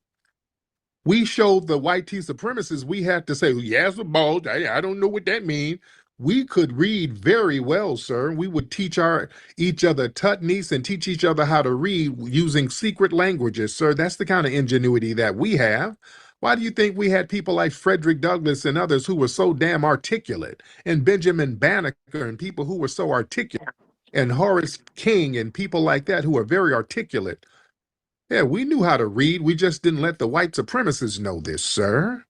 We showed the white tea supremacists. We had to say, yes, a bulge. I don't know what that means. We could read very well, sir. We would teach each other tutnies and teach each other how to read using secret languages, sir. That's the kind of ingenuity that we have. Why do you think we had people like Frederick Douglass and others who were so damn articulate, and Benjamin Banneker and people who were so articulate, and Horace King and people like that who are very articulate? Yeah, we knew how to read. We just didn't let the white supremacists know this, sir.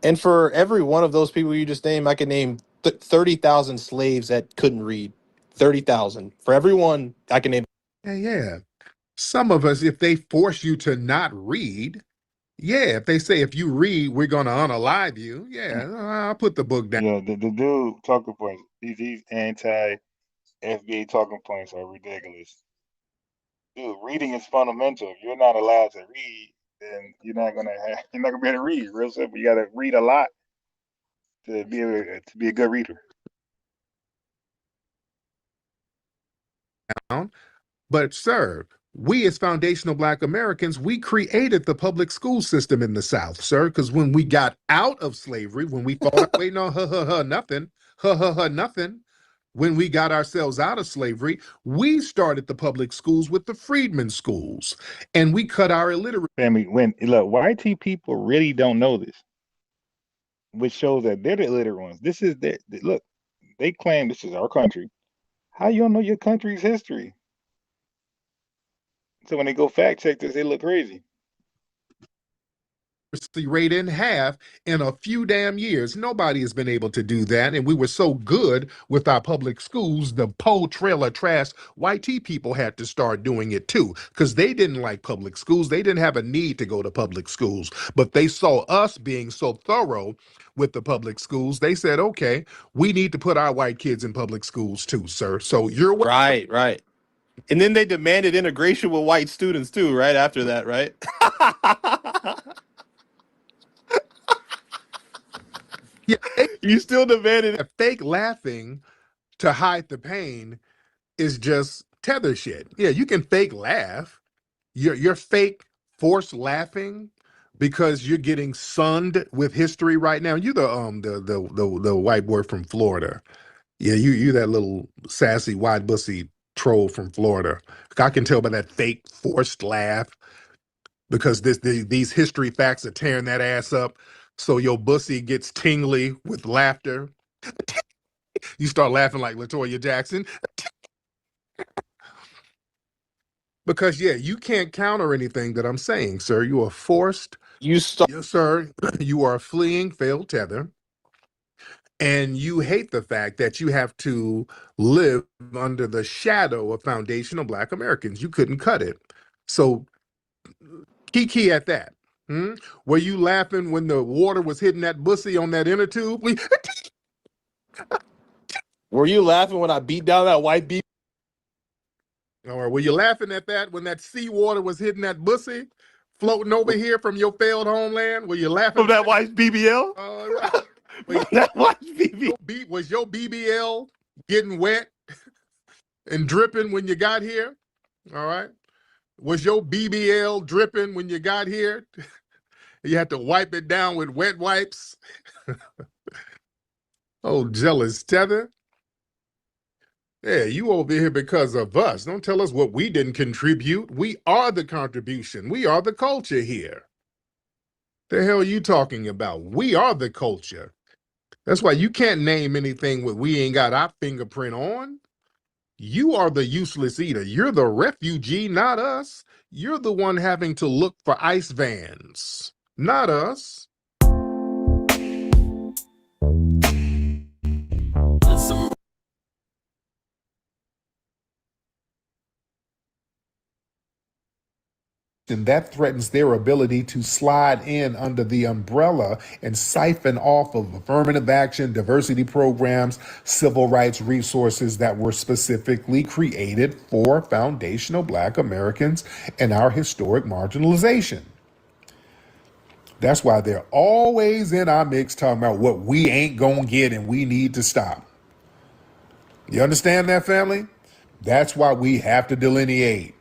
And for every one of those people you just named, I could name 30,000 slaves that couldn't read. 30,000. For everyone, I can name. Yeah. Some of us, if they force you to not read, if they say if you read, we're going to unalive you. Yeah, I'll put the book down. Yeah, the dude talking points. These anti-FBA talking points are ridiculous. Dude, reading is fundamental. If you're not allowed to read, then you're not gonna be able to read. Real simple. You got to read a lot to be a good reader. But sir, we as foundational Black Americans, we created the public school system in the South, sir, because when we got out of slavery, when we fought, wait, no, nothing, nothing. When we got ourselves out of slavery, we started the public schools with the freedmen schools, and we cut our illiterate. Family, look, white people really don't know this, which shows that they're the illiterate ones. This is look, they claim this is our country. How you don't know your country's history? So when they go fact check this, they look crazy. Rate in half in a few damn years. Nobody has been able to do that, and we were so good with our public schools, the trailer trash white people had to start doing it too, because they didn't like public schools. They didn't have a need to go to public schools, but they saw us being so thorough with the public schools. They said, okay, we need to put our white kids in public schools too, sir. So you're right. And then they demanded integration with white students too, right after that, right? You still demanded it. Fake laughing to hide the pain is just tether shit. Yeah, you can fake laugh. You're fake forced laughing because you're getting sunned with history right now. You the white boy from Florida. Yeah, you that little sassy white bussy troll from Florida. I can tell by that fake forced laugh because these history facts are tearing that ass up. So your bussy gets tingly with laughter. You start laughing like LaToya Jackson. Because you can't counter anything that I'm saying, sir. You are forced. Sir, you are fleeing failed tether. And you hate the fact that you have to live under the shadow of foundational Black Americans. You couldn't cut it. So key at that. Were you laughing when the water was hitting that bussy on that inner tube? Were you laughing when I beat down that white bee? Or were you laughing at that when that seawater was hitting that bussy floating over here from your failed homeland? Were you laughing from that white BBL? That white BBL. Was your BBL getting wet and dripping when you got here? All right. Was your BBL dripping when you got here? You had to wipe it down with wet wipes. Oh, jealous tether. Yeah, you over here because of us. Don't tell us what we didn't contribute. We are the contribution. We are the culture here. The hell are you talking about? We are the culture. That's why you can't name anything what we ain't got our fingerprint on. You are the useless eater. You're the refugee, not us. You're the one having to look for ice vans, not us. And that threatens their ability to slide in under the umbrella and siphon off of affirmative action, diversity programs, civil rights resources that were specifically created for foundational Black Americans and our historic marginalization. That's why they're always in our mix talking about what we ain't gonna get and we need to stop. You understand that, family? That's why we have to delineate.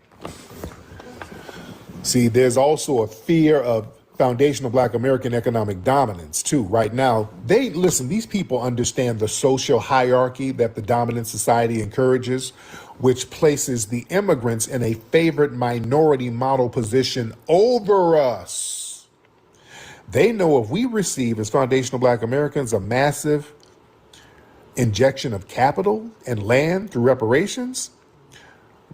See, there's also a fear of foundational Black American economic dominance, too. Right now, these people understand the social hierarchy that the dominant society encourages, which places the immigrants in a favored minority model position over us. They know if we receive, as foundational Black Americans, a massive injection of capital and land through reparations,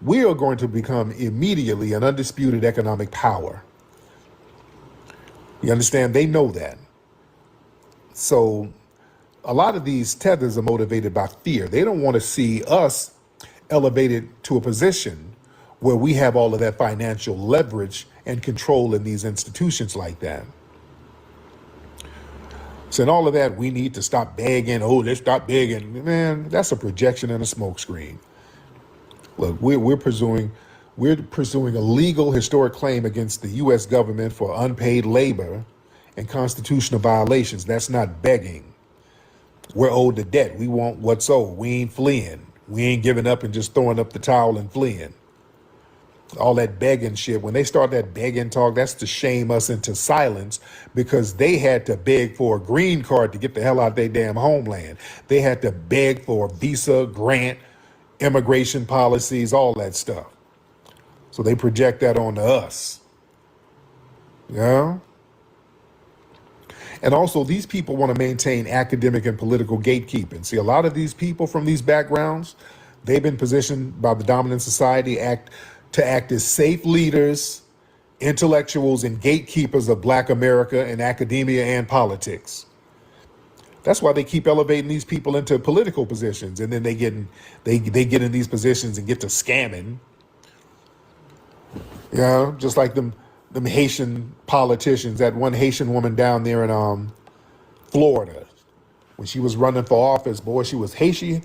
we are going to become immediately an undisputed economic power. You understand? They know that. So a lot of these tethers are motivated by fear. They don't want to see us elevated to a position where we have all of that financial leverage and control in these institutions like that. So in all of that, we need to stop begging. Oh, let's stop begging. Man, that's a projection and a smokescreen. Look, we're pursuing a legal historic claim against the U.S. government for unpaid labor and constitutional violations. That's not begging. We're owed the debt. We want what's owed. We ain't fleeing. We ain't giving up and just throwing up the towel and fleeing. All that begging shit, when they start that begging talk, that's to shame us into silence because they had to beg for a green card to get the hell out of their damn homeland. They had to beg for a visa, grant, immigration policies, all that stuff. So they project that onto us. Yeah. And also, these people want to maintain academic and political gatekeeping. See, a lot of these people from these backgrounds, they've been positioned by the dominant society to act as safe leaders, intellectuals, and gatekeepers of Black America in academia and politics. That's why they keep elevating these people into political positions, and then they get in these positions and get to scamming. Yeah, just like them Haitian politicians. That one Haitian woman down there in Florida, when she was running for office, boy, she was Haitian.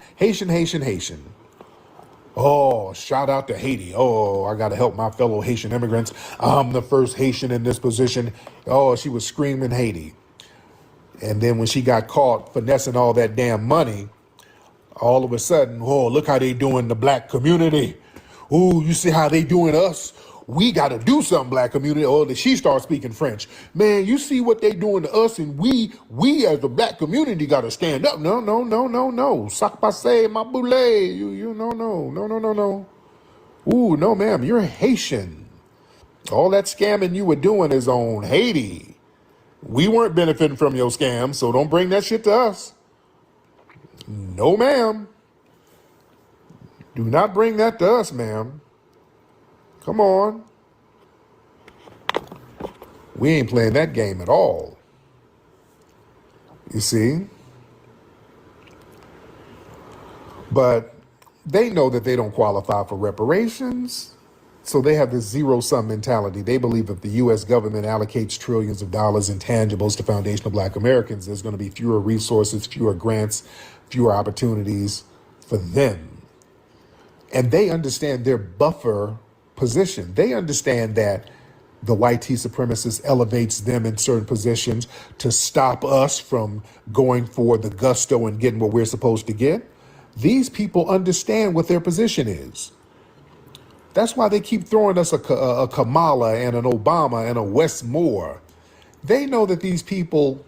Oh, shout out to Haiti. Oh, I got to help my fellow Haitian immigrants. I'm the first Haitian in this position. Oh, she was screaming Haiti. And then when she got caught finessing all that damn money, all of a sudden, oh, look how they doing the Black community. Oh, you see how they doing us? We got to do something, Black community. Oh, that she starts speaking French. Man, you see what they doing to us, and we as the Black community got to stand up. No. Sac passe, ma boule. No. Ooh, no, ma'am, you're Haitian. All that scamming you were doing is on Haiti. We weren't benefiting from your scam, so don't bring that shit to us. No, ma'am. Do not bring that to us, ma'am. Come on. We ain't playing that game at all. You see? But they know that they don't qualify for reparations. So they have this zero-sum mentality. They believe if the U.S. government allocates trillions of dollars in tangibles to foundational Black Americans, there's going to be fewer resources, fewer grants, fewer opportunities for them. And they understand their buffer position. They understand that the white supremacist elevates them in certain positions to stop us from going for the gusto and getting what we're supposed to get. These people understand what their position is. That's why they keep throwing us a Kamala and an Obama and a Westmore. They know that these people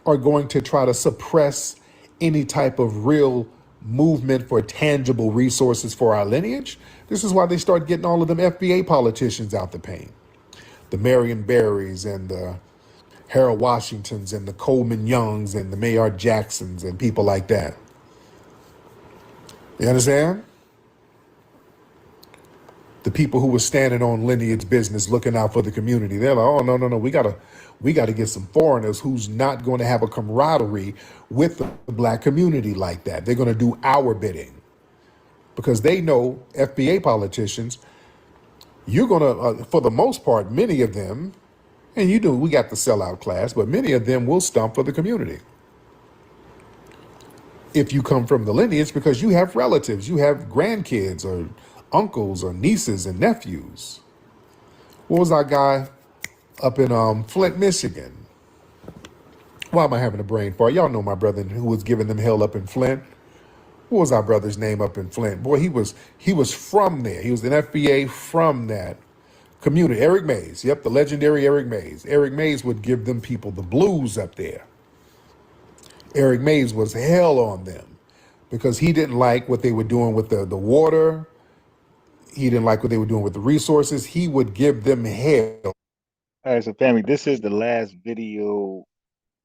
are going to try to suppress any type of real movement for tangible resources for our lineage. This is why they start getting all of them FBA politicians out the paint. The Marion Barrys and the Harold Washingtons and the Coleman Youngs and the Maynard Jacksons and people like that. You understand? The people who were standing on lineage business looking out for the community. They're like, oh, no, we gotta get some foreigners who's not going to have a camaraderie with the black community like that. They're going to do our bidding. Because they know, FBA politicians, you're going to, for the most part, many of them, and you do, we got the sellout class, but many of them will stump for the community. If you come from the lineage, because you have relatives, you have grandkids or uncles or nieces and nephews. What was our guy up in Flint, Michigan? Why am I having a brain fart? Y'all know my brother who was giving them hell up in Flint. What was our brother's name up in Flint? Boy, he was from there. He was an FBA from that community. Eric Mays. Yep, the legendary Eric Mays. Eric Mays would give them people the blues up there. Eric Mays was hell on them because he didn't like what they were doing with the water. He didn't like what they were doing with the resources. He would give them hell. All right, so family, this is the last video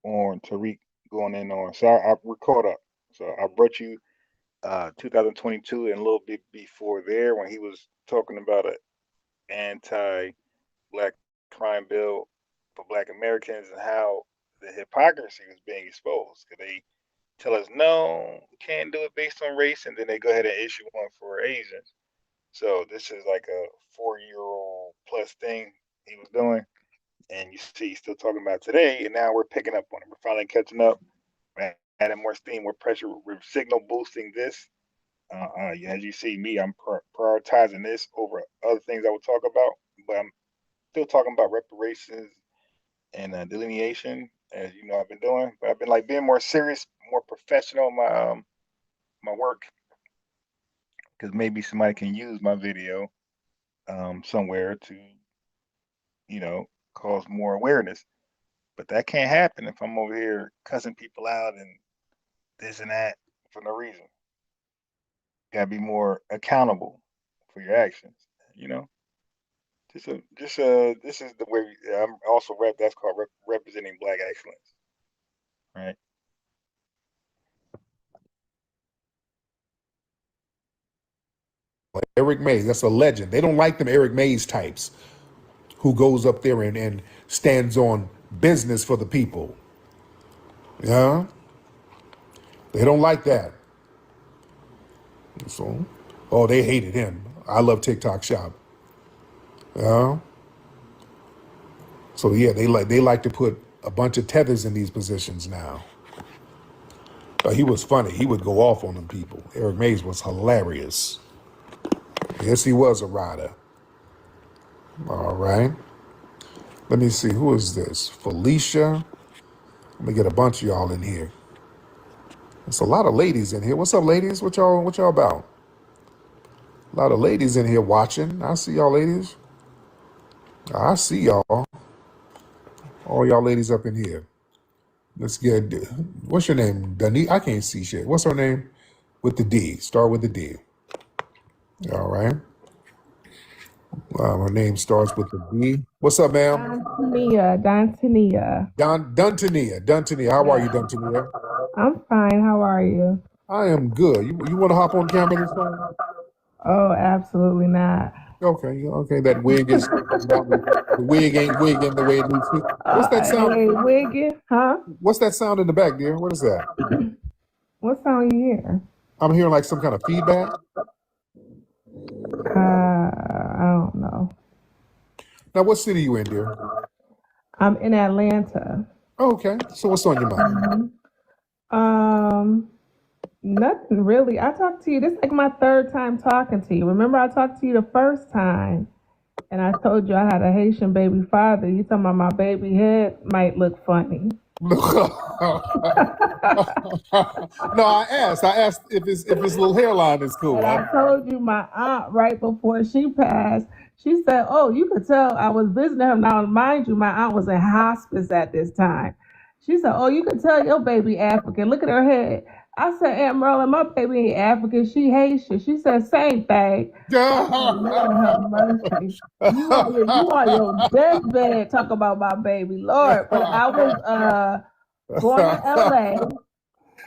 on Tariq going in on. So we're caught up. So I brought you 2022 and a little bit before there when he was talking about an anti-black crime bill for Black Americans and how the hypocrisy was being exposed. Because they tell us, no, we can't do it based on race, and then they go ahead and issue one for Asians. So this is like a 4-year-old plus thing he was doing. And you see, he's still talking about today, and now we're picking up on it. We're finally catching up, adding more steam, more pressure. We're signal boosting this. As you see me, I'm prioritizing this over other things I will talk about, but I'm still talking about reparations and delineation, as you know I've been doing. But I've been like being more serious, more professional in my work, because maybe somebody can use my video somewhere to, cause more awareness. But that can't happen if I'm over here cussing people out and this and that for no reason. You gotta be more accountable for your actions. This is the way I'm also that's called representing Black excellence, right? Eric Mays, that's a legend. They don't like them Eric Mays types who goes up there and stands on business for the people. Yeah? They don't like that. So, they hated him. I love TikTok Shop. Yeah? So yeah, they like to put a bunch of tethers in these positions now. But he was funny. He would go off on them people. Eric Mays was hilarious. Yes, he was a rider. All right. Let me see. Who is this? Felicia. Let me get a bunch of y'all in here. There's a lot of ladies in here. What's up, ladies? What y'all about? A lot of ladies in here watching. I see y'all ladies. I see y'all. All y'all ladies up in here. Let's get, what's your name? Dani? I can't see shit. What's her name? With the D. Start with the D. All right. Her name starts with the D. What's up, ma'am? Dontania. Duntania. How are you, Duntania? I'm fine. How are you? I am good. You want to hop on camera this time? Oh, absolutely not. Okay. That wig is the wig ain't wigging the way it needs to. What's that sound? Wigging? Huh? What's that sound in the back, dear? What is that? What sound you hear? I'm hearing like some kind of feedback. I don't know. Now, what city you in, dear? I'm in Atlanta. Oh, okay. So what's on your mind? Nothing really. I talked to you. This is like my third time talking to you. Remember I talked to you the first time and I told you I had a Haitian baby father. You talking about my baby head might look funny. No, I asked if his little hairline is cool. And I told you my aunt right before she passed, she said, oh, you could tell I was visiting her. Now, mind you, my aunt was in hospice at this time. She said, oh, you could tell your baby African. Look at her head. I said, Aunt Merlin, my baby ain't African. She Haitian. She said, same thing. Lord have mercy. You on your deathbed talk about my baby, Lord. But I was born in LA.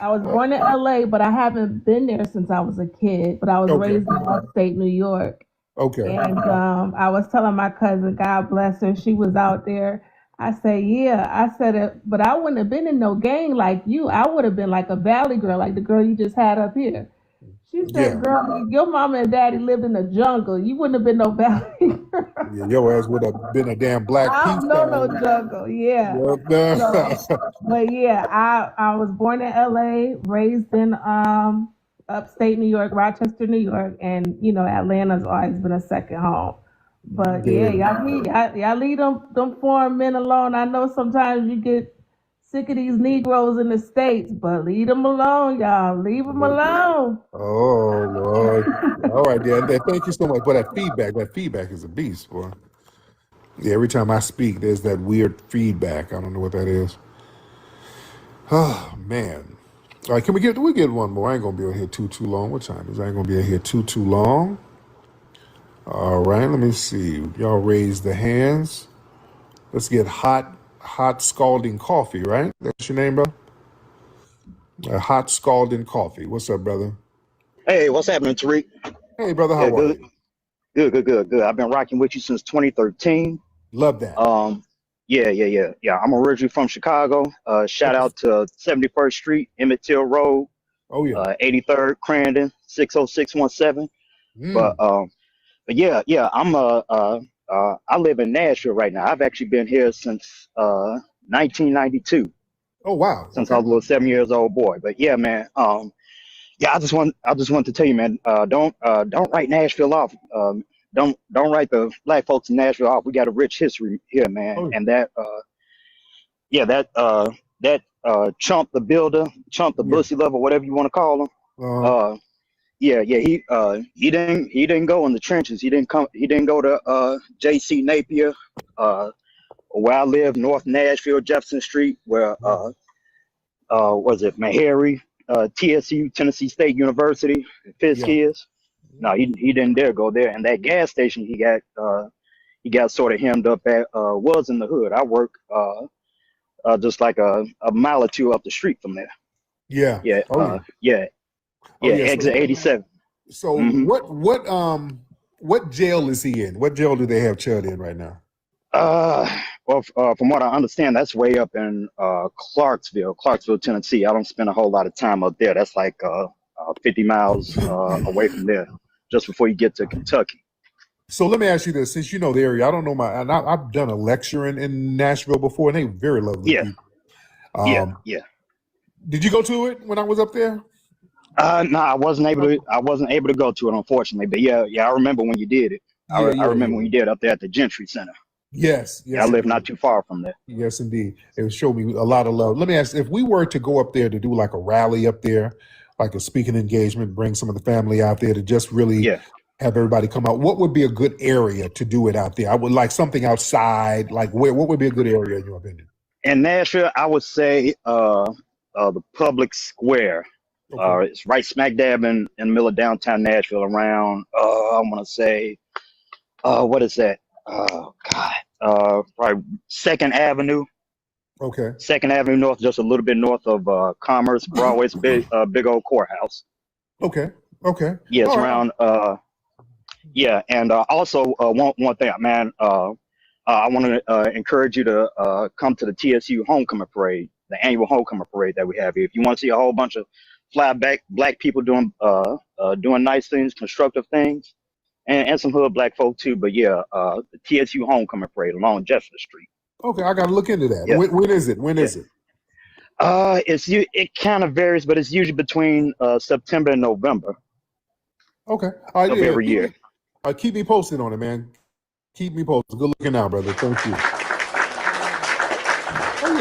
I was born in LA, but I haven't been there since I was a kid. But I was raised in upstate New York. Okay. And I was telling my cousin, God bless her, she was out there. I said, yeah. I said, but I wouldn't have been in no gang like you. I would have been like a valley girl, like the girl you just had up here. She said, girl, your mama and daddy lived in the jungle. You wouldn't have been no valley girl. Yeah, your ass would have been a damn black I peace don't know no jungle, yeah. But yeah, I was born in LA, raised in upstate New York, Rochester, New York, and Atlanta's always been a second home. But yeah, y'all leave them foreign men alone. I know sometimes you get sick of these Negroes in the States, but leave them alone, y'all. Leave them alone. Oh Lord! All right, yeah. Thank you so much for that feedback. That feedback is a beast, boy. Yeah, every time I speak, there's that weird feedback. I don't know what that is. Oh man! All right, can we get one more? I ain't gonna be on here too long. What time is it? I ain't gonna be on here too long. All right, let me see. Y'all raise the hands. Let's get hot scalding coffee. Right? That's your name, bro. Hot scalding coffee. What's up, brother? Hey, what's happening, Tariq? Hey, brother, how are you? Good. I've been rocking with you since 2013. Love that. Yeah. I'm originally from Chicago. Shout out to 71st Street, Emmett Till Road. Oh yeah. 83rd Crandon, 60617. But yeah. I live in Nashville right now. I've actually been here since 1992. Oh wow. Since I was a little 7 years old boy. But yeah, man. Yeah, I just want to tell you, man. Don't write Nashville off. Don't write the black folks in Nashville off. We got a rich history here, man. And that Chump the Builder, Chump the Bussy Lover, whatever you want to call him. He didn't go in the trenches. He didn't go to J.C. Napier, where I live, North Nashville, Jefferson Street, where was it Meharry, TSU, Tennessee State University, Fisk is. No, he didn't dare go there. And that gas station he got sort of hemmed up at was in the hood. I work just like a mile or two up the street from there. Yeah. Exit 87. So what jail is he in? What jail do they have Chud in right now? From what I understand, that's way up in Clarksville, Tennessee. I don't spend a whole lot of time up there. That's like 50 miles away from there, just before you get to Kentucky. So let me ask you this: since you know the area, I don't know I've done a lecture in Nashville before, and they were very lovely people. Yeah. Did you go to it when I was up there? No, I wasn't able to go to it, unfortunately. But yeah, I remember when you did it. I remember when you did it up there at the Gentry Center. Yes. I live not too far from there. Yes, indeed. It showed me a lot of love. Let me ask, if we were to go up there to do like a rally up there, like a speaking engagement, bring some of the family out there to just really have everybody come out, what would be a good area to do it out there? I would like something outside, like what would be a good area in your opinion? In Nashville, I would say the public square. It's right smack dab in the middle of downtown Nashville, around I want to say what is that? Probably 2nd Avenue. Okay. 2nd Avenue North, just a little bit north of Commerce, Broadway's big old courthouse. Okay. Yeah, it's around. And also one thing, man. I want to encourage you to come to the TSU homecoming parade, the annual homecoming parade that we have here. If you want to see a whole bunch of fly black people doing nice things, constructive things. And some hood black folk too, but the TSU homecoming parade along Jefferson Street. Okay, I got to look into that. Yeah. When is it? When is it? It kind of varies, but it's usually between September and November. Okay, all right, of every year. Keep me posted on it, man. Keep me posted. Good looking out, brother. Thank you. Oh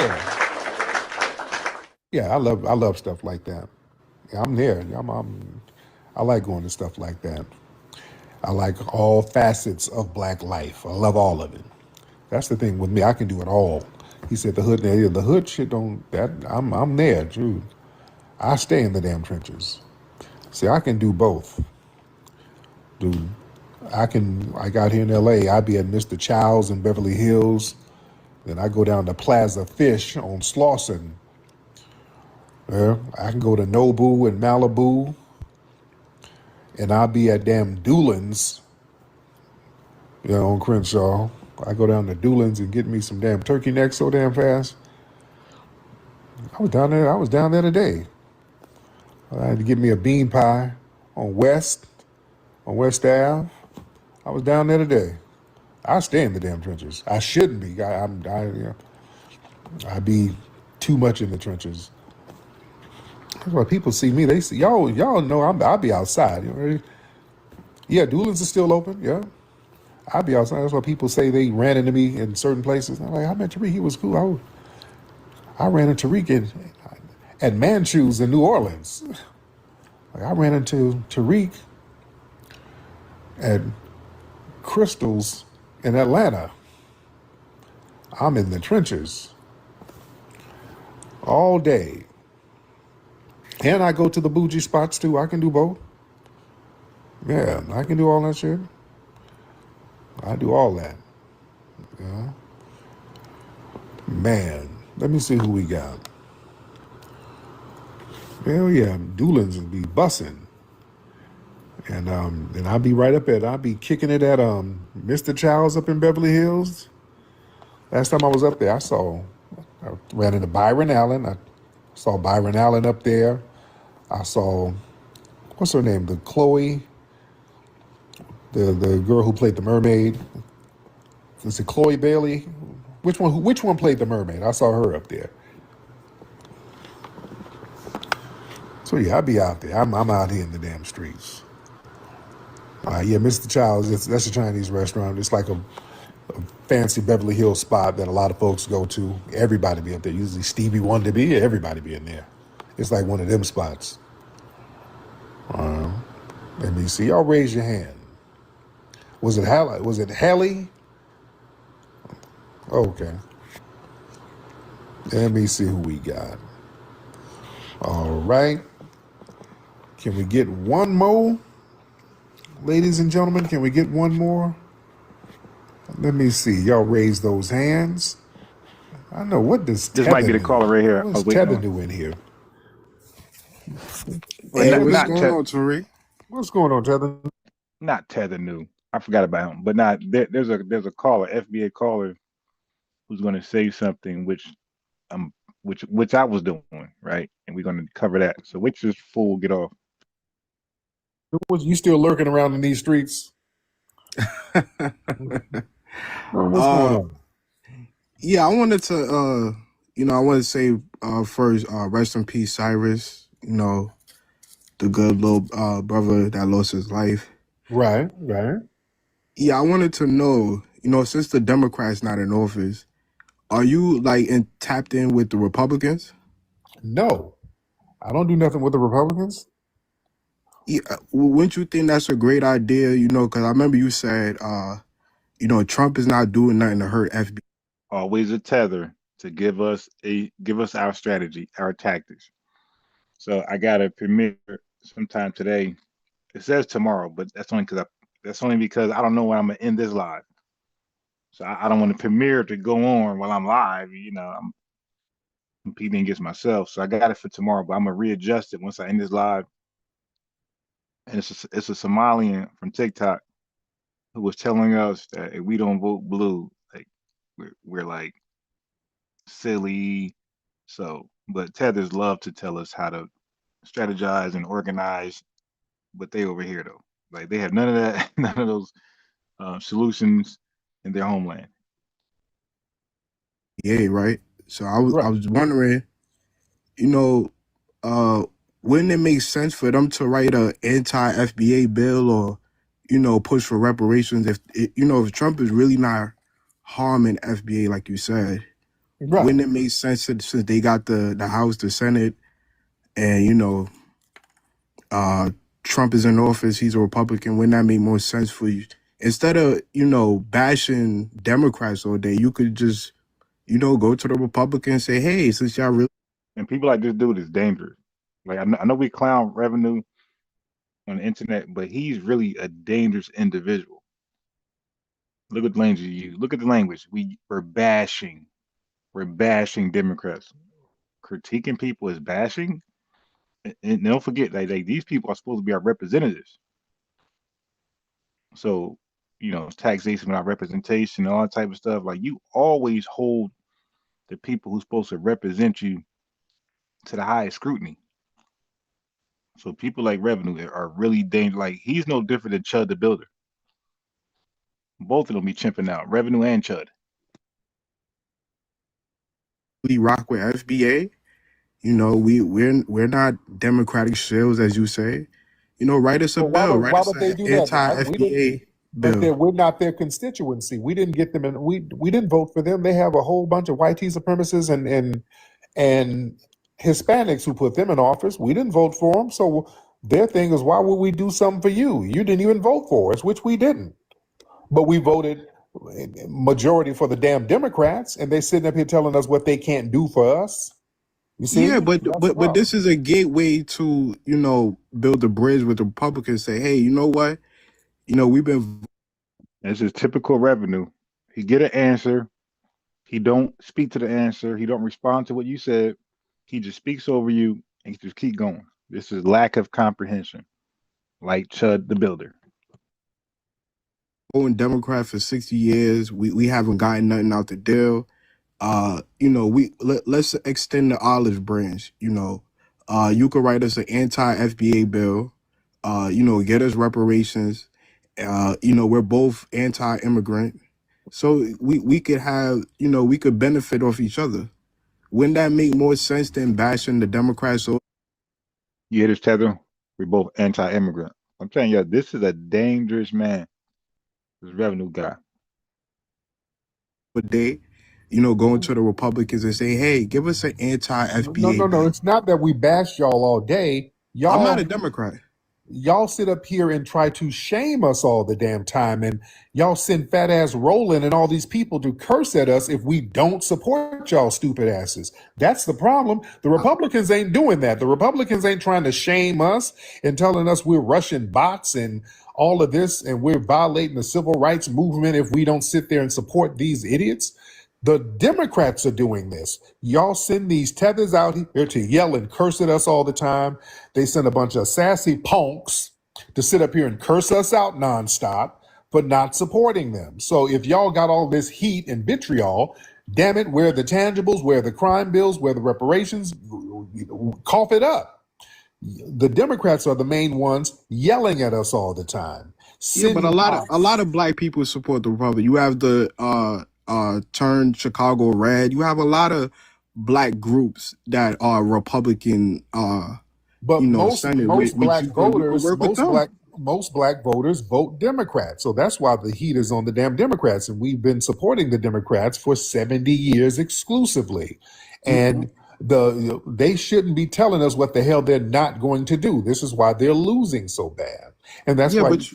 yeah, I love stuff like that. Yeah, I'm there. I like going to stuff like that. I like all facets of black life. I love all of it. That's the thing with me. I can do it all. He said the hood shit don't. That I'm there, dude. I stay in the damn trenches. See, I can do both. Dude, I got here in LA, I'd be at Mr. Chow's in Beverly Hills. Then I go down to Plaza Fish on Slauson. Yeah, I can go to Nobu in Malibu. And I'll be at damn Doolin's, on Crenshaw. I go down to Doolin's and get me some damn turkey necks so damn fast. I was down there today. I had to get me a bean pie on West Ave. I was down there today. I stay in the damn trenches. I shouldn't be. I be too much in the trenches. That's why people see me. They see y'all know I'll be outside. Yeah, Doolin's is still open. Yeah, I'll be outside. That's why people say they ran into me in certain places. I'm like, I met Tariq. He was cool. I ran into Tariq at Manchus in New Orleans. Like I ran into Tariq at Crystals in Atlanta. I'm in the trenches all day. And I go to the bougie spots too. I can do both. Yeah, I can do all that shit. I do all that. Yeah. Man, let me see who we got. Hell yeah, Doolin's will be bussing. And I'll be right up I'll be kicking it at Mr. Chow's up in Beverly Hills. Last time I was up there, I ran into Byron Allen. I saw Byron Allen up there. I saw, what's her name? The Chloe, the girl who played the mermaid. Was it Chloe Bailey? Which one played the mermaid? I saw her up there. So yeah, I'll be out there. I'm out here in the damn streets. Yeah, Mr. Child's, that's a Chinese restaurant. It's like a fancy Beverly Hills spot that a lot of folks go to. Everybody be up there. Usually Stevie Wonder be, everybody be in there. It's like one of them spots. Let me see. Y'all raise your hand. Was it Hallie? Okay. Let me see who we got. All right. Can we get one more? Ladies and gentlemen, can we get one more? Let me see. Y'all raise those hands. I know. What does This might be the caller right here. What's Tether do in here? Well, Hey, not what's going on, Tariq? What's going on, Tether? Not Tether new. I forgot about him. But there's a caller, FBA caller, who's going to say something which I was doing, right? And we're going to cover that. So which this fool get off? You still lurking around in these streets? What's going on? Yeah, I wanted to say first, rest in peace, Cyrus. The good little brother that lost his life. Right. Yeah, I wanted to know, since the Democrats not in office, are you tapped in with the Republicans? No, I don't do nothing with the Republicans. Yeah, wouldn't you think that's a great idea? Because I remember you said, Trump is not doing nothing to hurt FBA. Always a tether to give us our strategy, our tactics. So I got a premiere sometime today. It says tomorrow, but that's only because I don't know when I'm gonna end this live. So I don't want the premiere to go on while I'm live. I'm competing against myself. So I got it for tomorrow, but I'm gonna readjust it once I end this live. And it's a Somalian from TikTok who was telling us that if we don't vote blue, like we're like silly. So, but Tethers love to tell us how to strategize and organize, but they over here though, like they have none of that, none of those solutions in their homeland. Yeah, right. So I was wondering, wouldn't it make sense for them to write a anti-FBA bill or, push for reparations if Trump is really not harming FBA like you said? Right. Wouldn't it make sense since they got the House, the Senate, and Trump is in office, he's a Republican, wouldn't that make more sense for you? Instead of, bashing Democrats all day, you could just, go to the Republicans and say, hey, since y'all really... And people like this dude is dangerous. Like I know we clown revenue on the internet, but he's really a dangerous individual. Look at the language you use. Look at the language. We're bashing. We're bashing Democrats. Critiquing people is bashing. And don't forget, like these people are supposed to be our representatives. So, taxation without representation, all that type of stuff. Like you always hold the people who's supposed to represent you to the highest scrutiny. So people like Revenue are really dangerous. Like he's no different than Chud the Builder. Both of them be chimping out, Revenue and Chud. We rock with FBA. We're not democratic shills, as you say. Write us a bill. Write Why us would they an do that? We didn't, anti-FBA bill. we're not their constituency. We didn't get them in. We didn't vote for them. They have a whole bunch of white supremacists and Hispanics who put them in office. We didn't vote for them. So their thing is, why would we do something for you? You didn't even vote for us, which we didn't. But we voted majority for the damn Democrats, and they're sitting up here telling us what they can't do for us. You see? Yeah, but this is a gateway to build a bridge with the Republicans. Say, hey, you know what? We've been. This is typical Revenue. He get an answer. He don't speak to the answer. He don't respond to what you said. He just speaks over you and just keep going. This is lack of comprehension, like Chud the Builder. Going Democrat for 60 years. We haven't gotten nothing out the deal. Let's extend the olive branch. You could write us an anti-FBA bill. Get us reparations. We're both anti-immigrant, so we could have we could benefit off each other. Wouldn't that make more sense than bashing the Democrats? You hear this, Tether? We're both anti-immigrant. I'm telling you, this is a dangerous man. This Revenue guy. But they, going to the Republicans and say, hey, give us an anti-FBA. No. It's not that we bash y'all all day. Y'all, I'm not a Democrat. Y'all sit up here and try to shame us all the damn time, and y'all send fat ass Roland and all these people to curse at us if we don't support y'all stupid asses. That's the problem. The Republicans ain't doing that. The Republicans ain't trying to shame us and telling us we're Russian bots and all of this, and we're violating the civil rights movement if we don't sit there and support these idiots. The Democrats are doing this. Y'all send these tethers out here to yell and curse at us all the time. They send a bunch of sassy punks to sit up here and curse us out nonstop for not supporting them. So if y'all got all this heat and vitriol, damn it, where are the tangibles, where are the crime bills, where are the reparations? Cough it up. The Democrats are the main ones yelling at us all the time. Yeah, but a lot of black people support the Republic. You have the Turn Chicago Red. You have a lot of black groups that are Republican. But most black voters vote Democrat. So that's why the heat is on the damn Democrats. And we've been supporting the Democrats for 70 years exclusively. And they shouldn't be telling us what the hell they're not going to do. This is why they're losing so bad. And that's why but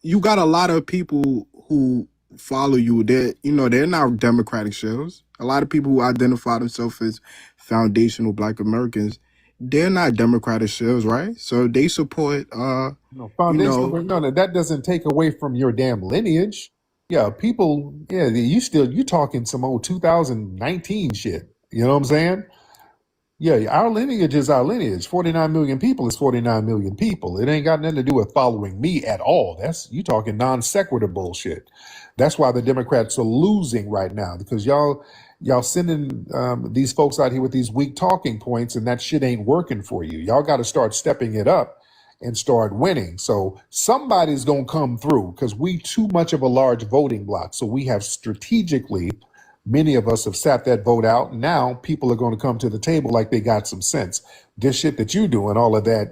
you got a lot of people who follow you. They're not Democratic shells. A lot of people who identify themselves as foundational Black Americans, they're not Democratic shells, right? So they support foundational. No, that doesn't take away from your damn lineage. Yeah, people. Yeah, you talking some old 2019 shit. You know what I'm saying? Yeah, our lineage is our lineage. 49 million people is 49 million people. It ain't got nothing to do with following me at all. You talking non sequitur bullshit. That's why the Democrats are losing right now, because y'all sending these folks out here with these weak talking points, and that shit ain't working for you. Y'all got to start stepping it up and start winning. So somebody's gonna come through, because we too much of a large voting block. So we have strategically. Many of us have sat that vote out. Now people are going to come to the table like they got some sense. This shit that you doing, all of that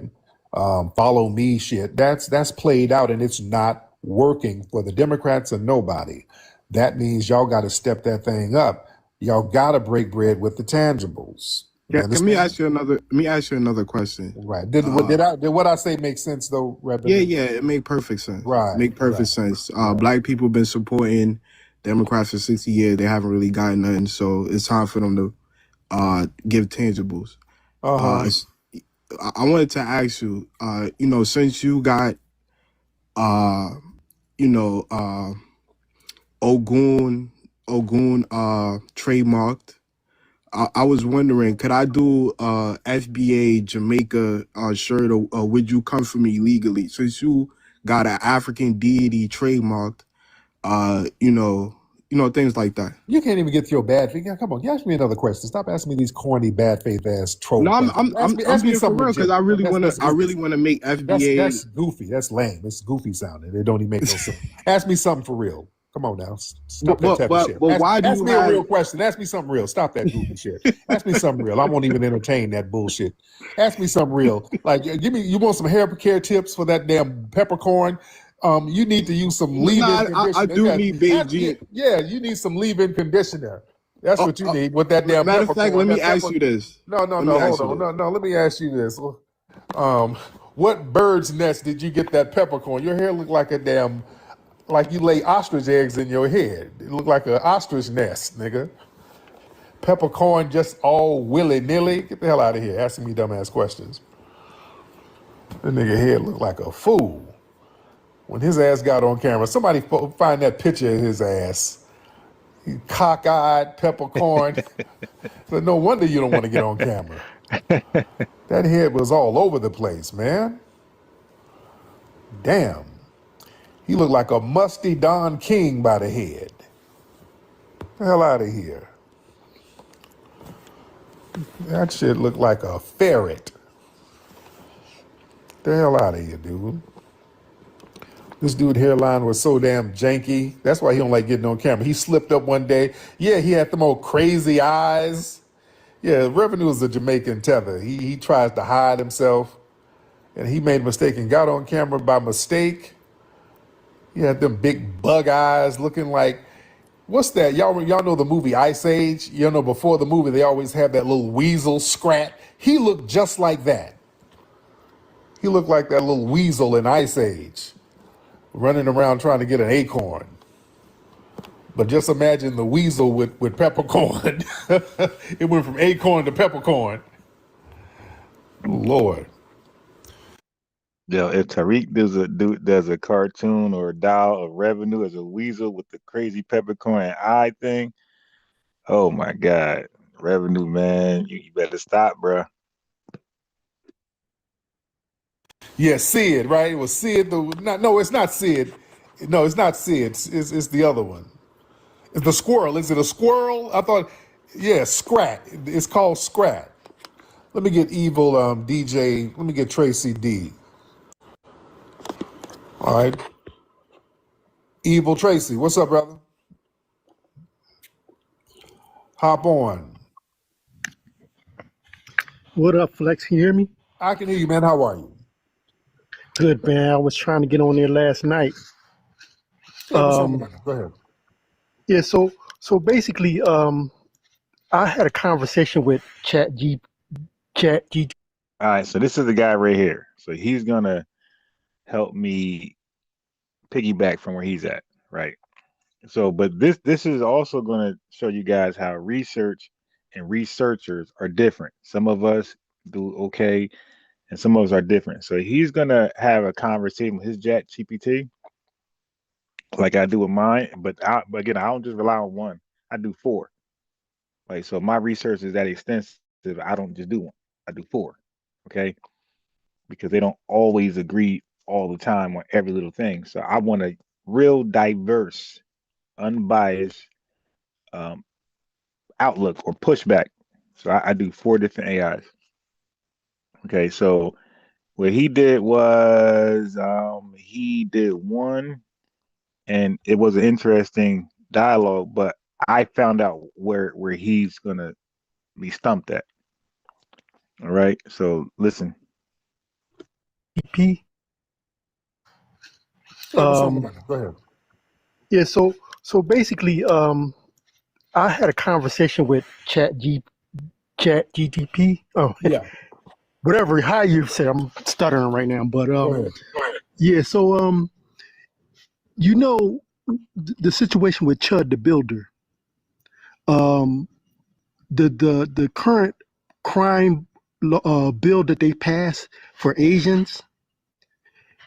follow me shit, that's played out, and it's not working for the Democrats or nobody. That means y'all got to step that thing up. Y'all got to break bread with the tangibles. Let me ask you another question. Right. Did what I say make sense though, Reverend? Yeah, it made perfect sense. Right. Make perfect sense. Black people have been supporting Democrats for 60 years. They haven't really gotten nothing, so it's time for them to give tangibles. I wanted to ask you, since you got, you know, Ogun trademarked. I was wondering, could I do FBA Jamaica shirt, or would you come for me legally? Since you got an African deity trademarked, things like that. You can't even get to your bad faith. Come on, you ask me another question. Stop asking me these corny bad faith ass troll No, questions. Ask me being for something real, because legit. I really want to make FBA. That's goofy. That's lame. It's goofy sounding. It don't even make no sense. Ask me something for real. Come on now. Stop that type of shit. Ask me a real question. Ask me something real. Stop that goofy shit. Ask me something real. I won't even entertain that bullshit. Ask me something real. Like, you want some hair care tips for that damn peppercorn? You need to use some leave-in conditioner. I do need Beijing. Yeah, you need some leave-in conditioner. That's what you need with that damn matter of peppercorn. fact, let me ask you this. No, hold on. No, let me ask you this. What bird's nest did you get that peppercorn? Your hair looked like a damn, like you lay ostrich eggs in your head. It looked like an ostrich nest, nigga. Peppercorn just all willy-nilly. Get the hell out of here asking me dumbass questions. That nigga head looked like a fool. When his ass got on camera, somebody find that picture of his ass. He cockeyed, peppercorn. So no wonder you don't want to get on camera. That head was all over the place, man. Damn. He looked like a musty Don King by the head. The hell out of here. That shit looked like a ferret. The hell out of here, dude. This dude hairline was so damn janky. That's why he don't like getting on camera. He slipped up one day. Yeah, he had them old crazy eyes. Yeah, Revenue is a Jamaican tether. He tries to hide himself, and he made a mistake and got on camera by mistake. He had them big bug eyes looking like, what's that? Y'all know the movie Ice Age? You know, before the movie, they always have that little weasel scrat. He looked just like that. He looked like that little weasel in Ice Age, running around trying to get an acorn. But just imagine the weasel with peppercorn. It went from acorn to peppercorn. Lord. Yo, if Tariq does a cartoon or a doll of Revenue as a weasel with the crazy peppercorn eye thing, oh my God, Revenue, man, you better stop, bro. Yeah, Sid, right? It was Sid. No, it's not Sid. No, it's not Sid. It's the other one. It's the squirrel. Is it a squirrel? I thought, yeah, Scrat. It's called Scrat. Let me get Evil DJ. Let me get Tracy D. All right. Evil Tracy, what's up, brother? Hop on. What up, Flex? Can you hear me? I can hear you, man. How are you? Good, man. I was trying to get on there last night. Go ahead. Yeah, so basically, I had a conversation with Chat G. All right, so this is the guy right here. So he's gonna help me piggyback from where he's at, right? So, but this is also going to show you guys how research and researchers are different. Some of us do okay, and some of us are different. So he's going to have a conversation with his Chat GPT, like I do with mine. But again, I don't just rely on one. I do four. Like, so my research is that extensive. I don't just do one. I do four. Okay, because they don't always agree all the time on every little thing. So I want a real diverse, unbiased outlook or pushback. So I do four different AIs. Okay, so what he did was he did one, and it was an interesting dialogue, but I found out where he's gonna be stumped at. All right, so listen. P. Go ahead. Yeah, so basically, I had a conversation with Chat GTP. Oh, yeah. Whatever, how you say, I'm stuttering right now, but yeah. So you know, the situation with Chud the Builder. The current crime bill that they passed for Asians,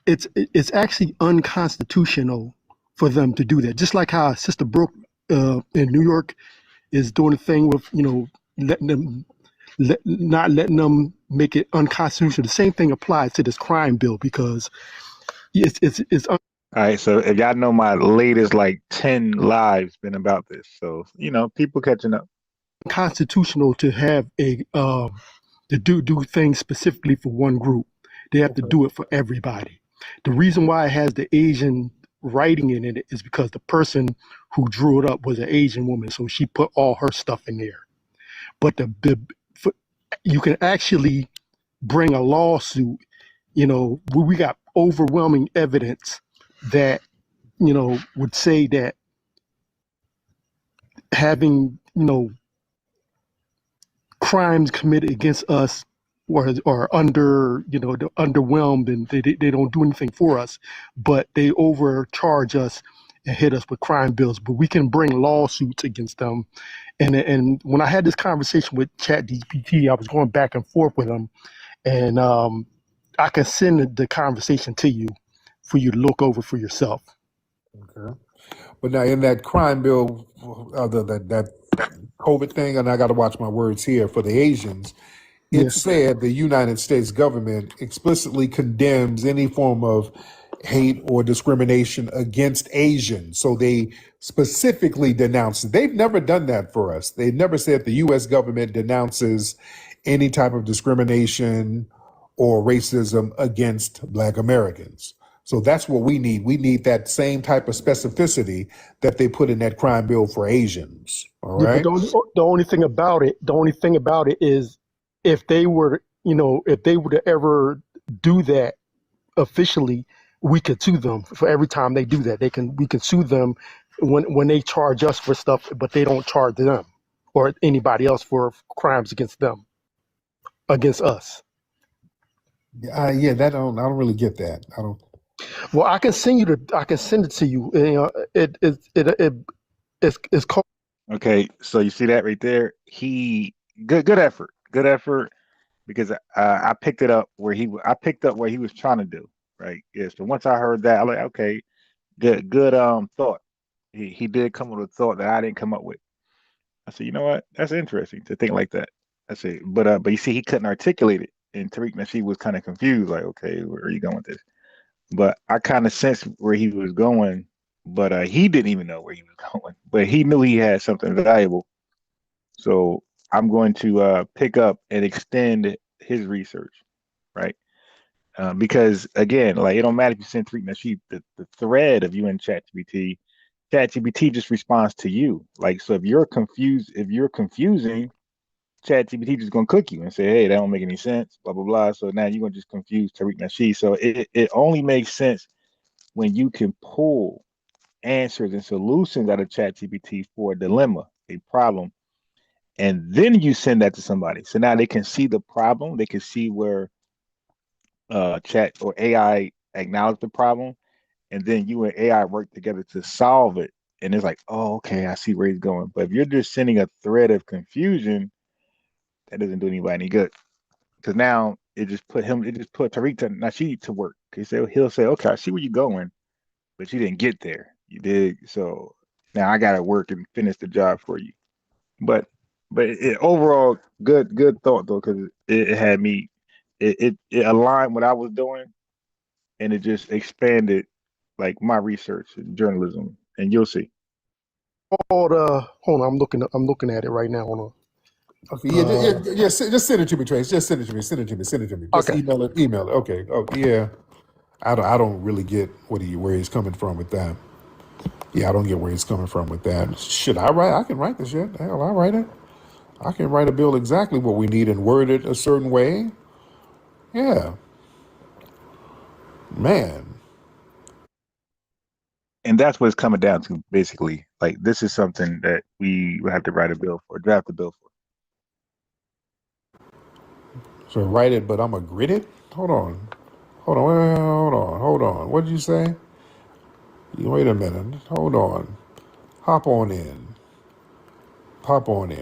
it's actually unconstitutional for them to do that. Just like how Sister Brooke in New York is doing a thing with, letting them, not letting them make it unconstitutional. The same thing applies to this crime bill because it's All right, so if y'all know my latest like 10 lives been about this, so people catching up. unconstitutional to have to do things specifically for one group. They have to do it for everybody. The reason why it has the Asian writing in it is because the person who drew it up was an Asian woman, so she put all her stuff in there. But you can actually bring a lawsuit. We got overwhelming evidence that would say that having crimes committed against us or under they're underwhelmed and they don't do anything for us, but they overcharge us and hit us with crime bills. But we can bring lawsuits against them. And when I had this conversation with ChatGPT, I was going back and forth with him, and I can send the conversation to you for you to look over for yourself. Okay. But now in that crime bill, that COVID thing, and I got to watch my words here for the Asians, it said the United States government explicitly condemns any form of hate or discrimination against Asians. So they specifically denounced it. They've never done that for us. They've never said the U.S. government denounces any type of discrimination or racism against Black Americans. So that's what we need. We need that same type of specificity that they put in that crime bill for Asians. All right. But the only thing about it is if they were to ever do that officially, we could sue them for every time they do that. We can sue them when they charge us for stuff, but they don't charge them or anybody else for crimes against us. Yeah, that I don't really get that. I don't. Well, I can send it to you. It's called. Okay, so you see that right there. Good effort, because I picked up where he was trying to do. Right. Yeah. So once I heard that, I'm like, okay, good thought. He did come with a thought that I didn't come up with. I said, you know what? That's interesting to think like that. I said, but you see, he couldn't articulate it, and Tariq Nasheed was kind of confused, like, okay, where are you going with this? But I kind of sensed where he was going, but he didn't even know where he was going. But he knew he had something valuable. So I'm going to pick up and extend his research, right? Because again, like it don't matter if you send Tariq Nasheed the thread of you in ChatGPT just responds to you. Like, so if you're confusing, ChatGPT just gonna cook you and say, hey, that don't make any sense, blah blah blah. So now you're gonna just confuse Tariq Nasheed. So it only makes sense when you can pull answers and solutions out of ChatGPT for a dilemma, a problem, and then you send that to somebody. So now they can see the problem, they can see where chat or AI acknowledge the problem, and then you and AI work together to solve it. And it's like, oh, okay, I see where he's going. But if you're just sending a thread of confusion, that doesn't do anybody any good. Because now it just put Tariq Nasheed to work. He'll say, okay, I see where you're going, but you didn't get there. You did. So now I gotta work and finish the job for you. But overall, good thought though, because it had me. It aligned what I was doing, and it just expanded like my research in journalism, and you'll see. Hold on, I'm looking at it right now. Hold on. Okay, just send it to me, Trace. Just send it to me. Just okay. Email it. Okay. Oh yeah. I don't really get where he's coming from with that. Yeah, I don't get where he's coming from with that. Should I write? I can write this shit. Hell, I'll write it. I can write a bill exactly what we need and word it a certain way. Yeah. Man. And that's what it's coming down to, basically. Like, this is something that we would have to write a bill for, draft a bill for. So write it, but I'm going to grit it? Hold on. What did you say? Wait a minute. Hold on. Hop on in,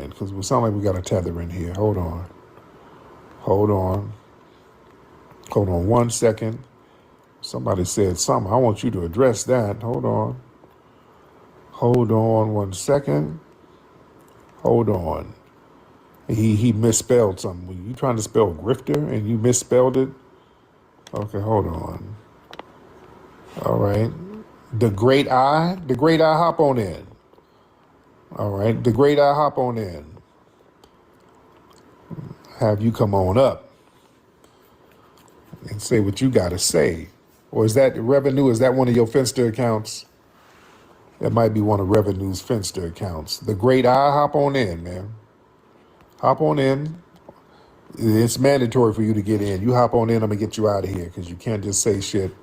because we sound like we got a tether in here. Hold Hold on. Hold on 1 second. Somebody said something. I want you to address that. Hold on. Hold on 1 second. Hold on. He misspelled something. Were you trying to spell grifter and you misspelled it? Okay, hold on. All right. The great eye. The great eye, hop on in. All right. The great eye, hop on in. Have you come on up and say what you got to say. Or is that revenue? Is that one of your Finster accounts? That might be one of Revenue's Finster accounts. The great eye, hop on in, man. Hop on in. It's mandatory for you to get in. You hop on in, I'm going to get you out of here because you can't just say shit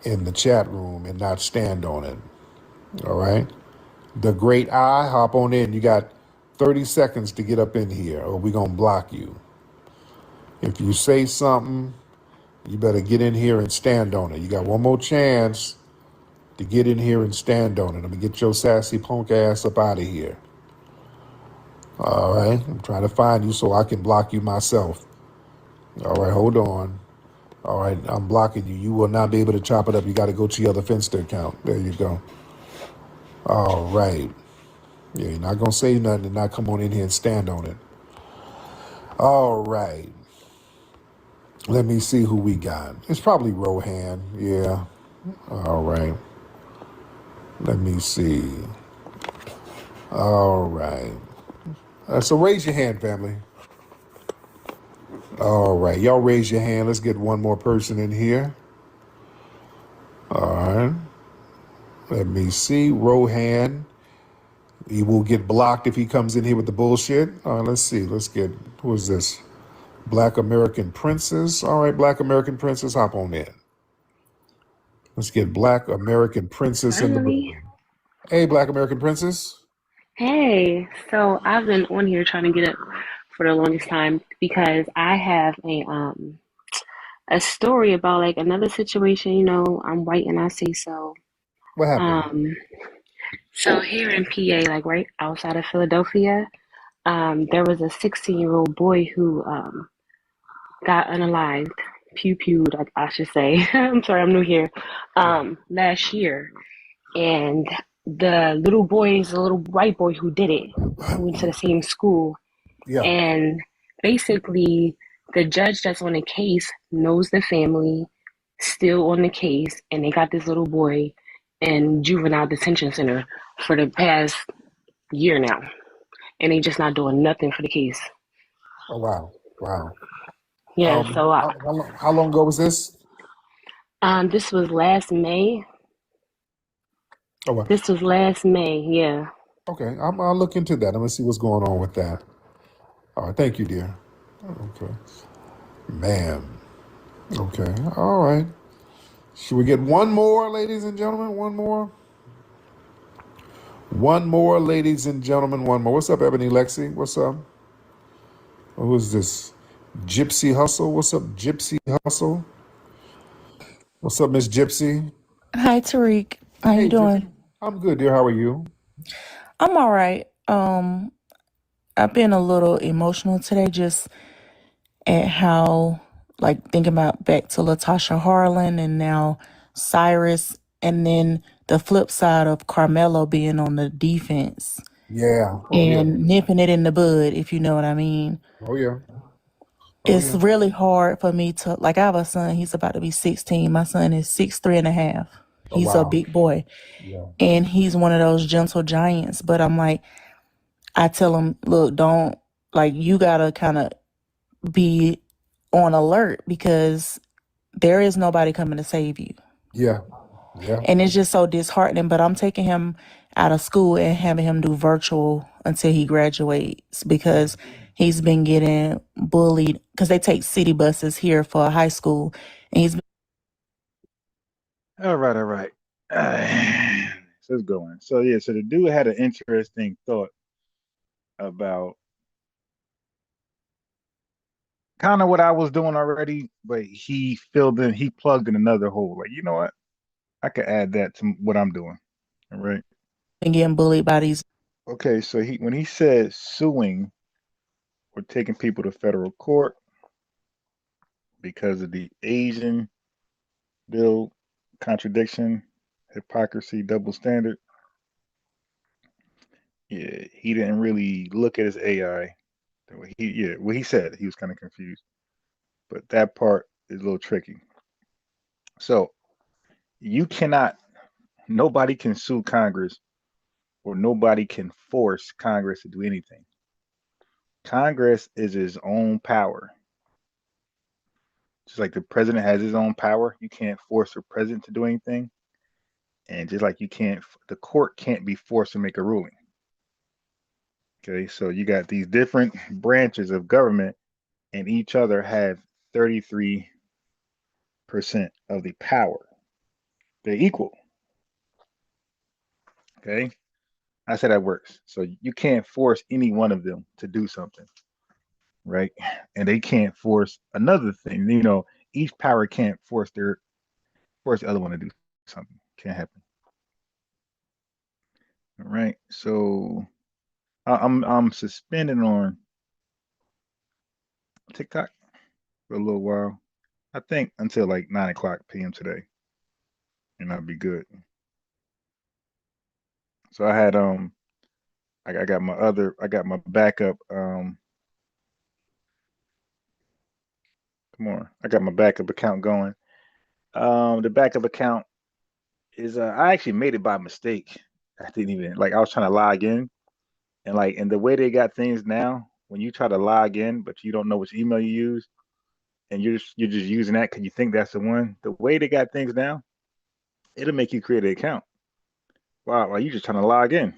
in the chat room and not stand on it. All right? The great eye, hop on in. You got 30 seconds to get up in here or we're going to block you. If you say something, you better get in here and stand on it. You got one more chance to get in here and stand on it. I'm going to get your sassy punk ass up out of here. All right? I'm trying to find you so I can block you myself. All right, hold on. All right, I'm blocking you. You will not be able to chop it up. You got to go to your other Finster account. There you go. All right. Yeah, you're not going to say nothing and not come on in here and stand on it. All right. Let me see who we got. It's probably Rohan. Yeah. All right. Let me see. All right. So raise your hand, family. All right. Y'all raise your hand. Let's get one more person in here. All right. Let me see. Rohan. He will get blocked if he comes in here with the bullshit. All right, let's see. Let's get, who is this? Black American Princess. All right, Black American Princess, hop on in. Let's get Black American Princess in the Finally. building. Hey, Black American Princess. Hey, so I've been on here trying to get up for the longest time because I have a story about like another situation. You know, I'm white and I say so. What happened? So here in PA, like right outside of Philadelphia, there was a 16-year-old boy who got unalived, pew-pewed, I should say. I'm sorry, I'm new here. Last year. And the little boy is a little white boy who did it, who went to the same school. Yeah. And basically, the judge that's on the case knows the family, still on the case, and they got this little boy in juvenile detention center for the past year now. And they just not doing nothing for the case. Oh, wow. Wow. Yeah, so how long ago was this? This was last May. Oh, wow. This was last May, yeah. Okay, I'll look into that. I'm going to see what's going on with that. All right, thank you, dear. Okay. Man. Okay, all right. Should we get one more, ladies and gentlemen? One more? One more, ladies and gentlemen, one more. What's up, Ebony Lexi? What's up? Who is this? Gypsy Hustle? What's up, Gypsy Hustle? What's up, Miss Gypsy? Hi, Tariq. How you doing? Gypsy. I'm good, dear. How are you? I'm all right. I've been a little emotional today just at how, like, thinking about back to Latasha Harlan and now Cyrus, and then the flip side of Carmelo being on the defense. Yeah. And nipping it in the bud, if you know what I mean. Oh, yeah. It's really hard for me to, like, I have a son, he's about to be 16. My son is 6'3.5". He's a big boy. Yeah. And he's one of those gentle giants. But I'm like, I tell him, look, don't, like, you gotta kind of be on alert because there is nobody coming to save you. Yeah. Yeah. And it's just so disheartening. But I'm taking him out of school and having him do virtual until he graduates because he's been getting bullied because they take city buses here for high school. And he's All right. So it's going. So yeah, so the dude had an interesting thought about kind of what I was doing already, but he plugged in another hole. Like, you know what? I could add that to what I'm doing. All right. been getting bullied by these. Okay, so when he said suing or taking people to federal court, because of the Asian bill contradiction, hypocrisy, double standard. Yeah, he didn't really look at his AI. What he said, he was kind of confused. But that part is a little tricky. So you cannot, nobody can sue Congress or nobody can force Congress to do anything. Congress is his own power. Just like the president has his own power, you can't force the president to do anything. And just like the court can't be forced to make a ruling. Okay, so you got these different branches of government, and each other have 33% of the power. They're equal. Okay, that's how that works. So you can't force any one of them to do something, right? And they can't force another thing. Each power can't force the other one to do something. Can't happen. All right. So I'm suspended on TikTok for a little while. I think until like 9 o'clock p.m. today, and I'll be good. So I had I got my backup come on, I got my backup account going. The backup account is I actually made it by mistake. I didn't even I was trying to log in, and the way they got things now, when you try to log in but you don't know which email you use, and you're just using that because you think that's the one. The way they got things now, it'll make you create an account. Wow, you just trying to log in,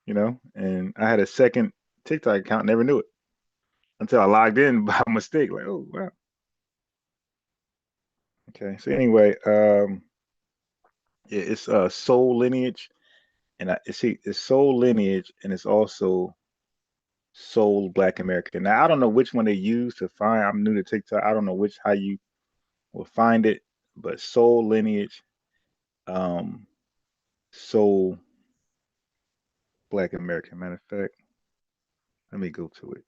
And I had a second TikTok account, never knew it until I logged in by mistake. Like, oh wow. Okay, so anyway, yeah, it's Soul Lineage, and it's Soul Lineage, and it's also Soul Black American. Now I don't know which one they use to find. I'm new to TikTok. I don't know how you will find it, but Soul Lineage, Soul Black American. Matter of fact, let me go to it.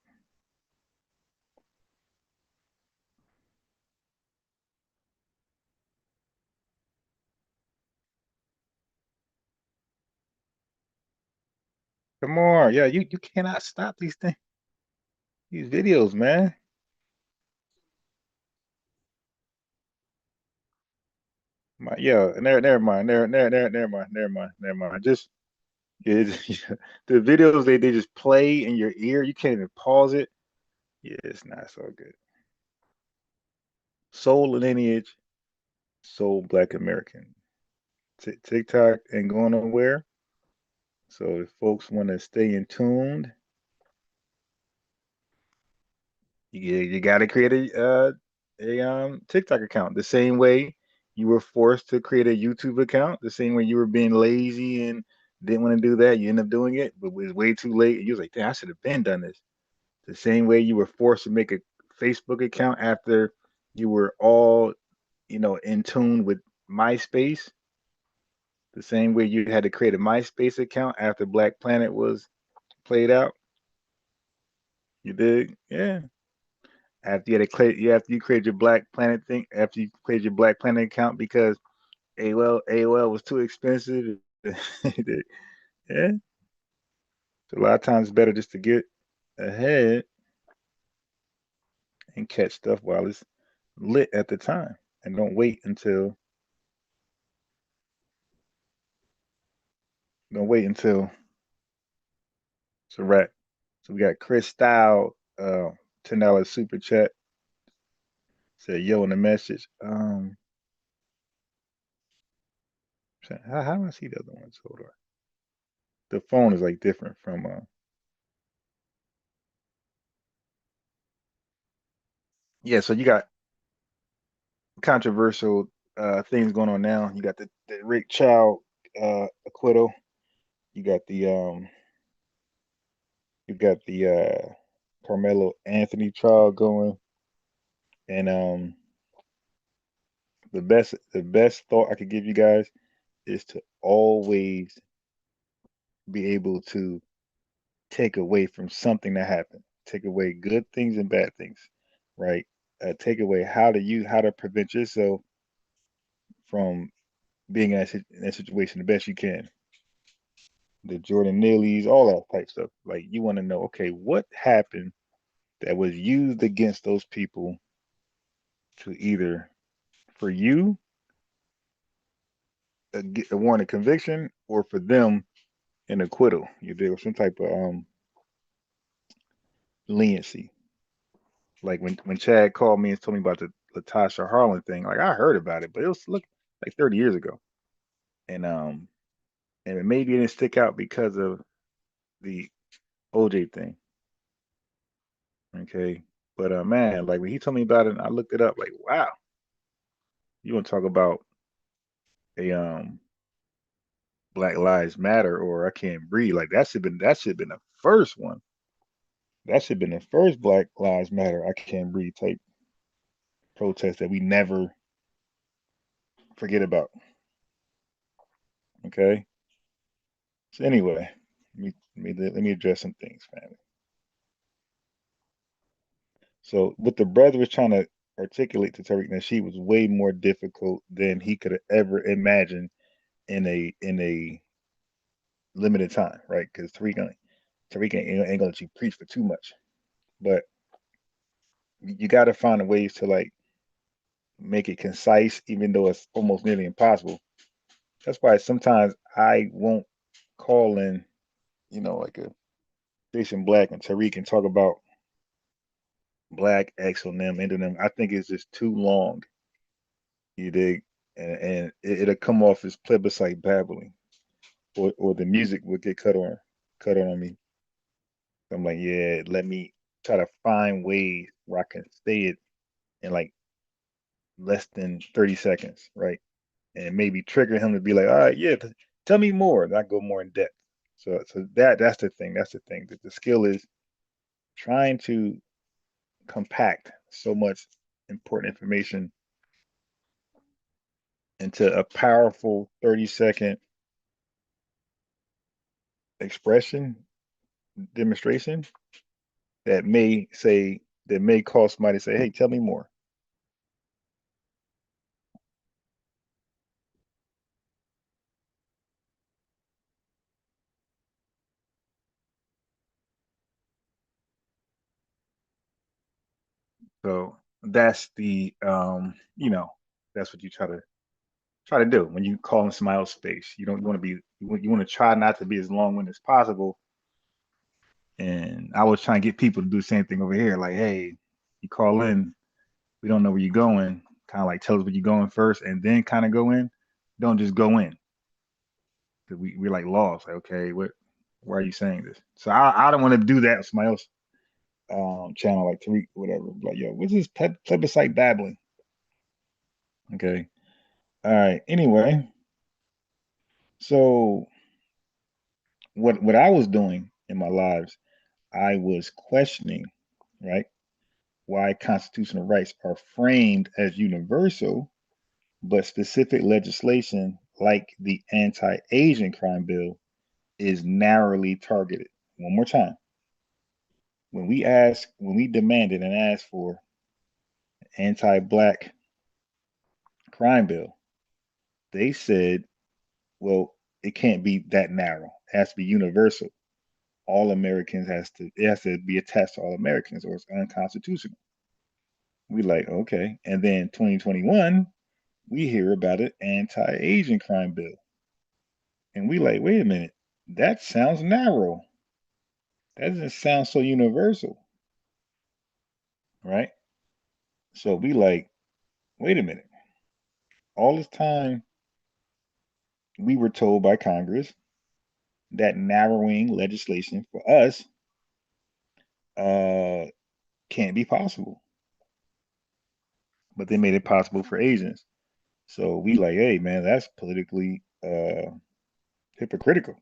Come on, yeah, you cannot stop these videos, man. Yeah, never mind, never mind. Just the videos they just play in your ear. You can't even pause it. Yeah, it's not so good. Soul Lineage, Soul Black American. TikTok ain't going nowhere. So if folks want to stay in tuned, you got to create a TikTok account the same way you were forced to create a YouTube account, the same way you were being lazy and didn't want to do that. You end up doing it, but it was way too late. And you was like, damn, I should have been done this. The same way you were forced to make a Facebook account after you were all, in tune with MySpace. The same way you had to create a MySpace account after Black Planet was played out. You did, yeah. After you create your Black Planet thing, after you create your Black Planet account because AOL was too expensive. Yeah. So a lot of times it's better just to get ahead and catch stuff while it's lit at the time, and don't wait until it's a wrap. So we got Chris Style, $10 super chat. Said yo in the message. How do I see the other ones? Hold on. The phone is like different from yeah, so you got controversial things going on now. You got the Rick Child acquittal. You got the Carmelo Anthony trial going. And the best thought I could give you guys is to always be able to take away from something that happened. Take away good things and bad things, right? take away how to prevent yourself from being in that situation the best you can. The Jordan Neely's, all that type stuff. Like you want to know, okay, what happened that was used against those people to either for you warrant a conviction or for them an acquittal. You deal with some type of leniency. Like when Chad called me and told me about the Latasha Harlan thing, like I heard about it, but it was like 30 years ago, and maybe it didn't stick out because of the OJ thing. Okay, but man, like when he told me about it, and I looked it up. Like, wow, you want to talk about a Black Lives Matter or I Can't Breathe? Like that should been the first one. That should have been the first Black Lives Matter I Can't Breathe type protest that we never forget about. Okay. So anyway, let me address some things, family. So what the brother was trying to articulate to Tariq Nasheed was way more difficult than he could have ever imagined in a limited time, right? Because Tariq ain't gonna let you preach for too much, but you got to find ways to like make it concise, even though it's almost nearly impossible. That's why sometimes I won't call in, like a Jason Black and Tariq and talk about Black X on them, into them. I think it's just too long. You dig? And it'll come off as plebiscite babbling, or the music would get cut on me. I'm like, yeah, let me try to find ways where I can say it in like less than 30 seconds, right? And maybe trigger him to be like, all right, yeah, tell me more. And I go more in depth. So that's the thing. That's the thing. That the skill is trying to compact so much important information into a powerful 30-second expression demonstration that may cause somebody to say, hey, tell me more. So that's that's what you try to do when you call in somebody else's space. You don't want to be you want to try not to be as long-winded as possible. And I was trying to get people to do the same thing over here. Like, hey, you call in, we don't know where you're going. Kind of like tell us where you're going first, and then kind of go in. Don't just go in. We're like lost. Like, okay, why are you saying this? So I don't want to do that with somebody else channel like Tariq, whatever. Like, yo, what's this plebiscite babbling? Okay. All right. Anyway, so what I was doing in my lives, I was questioning, right, why constitutional rights are framed as universal, but specific legislation like the anti-Asian crime bill is narrowly targeted. One more time. When we demanded and asked for anti-black crime bill, they said, well, it can't be that narrow. It has to be universal. All Americans it has to be attached to all Americans or it's unconstitutional. We like, okay. And then 2021, we hear about an anti-Asian crime bill. And we like, wait a minute, that sounds narrow. That doesn't sound so universal. Right? So we like, wait a minute. All this time we were told by Congress that narrowing legislation for us can't be possible. But they made it possible for Asians. So we like, hey man, that's politically hypocritical.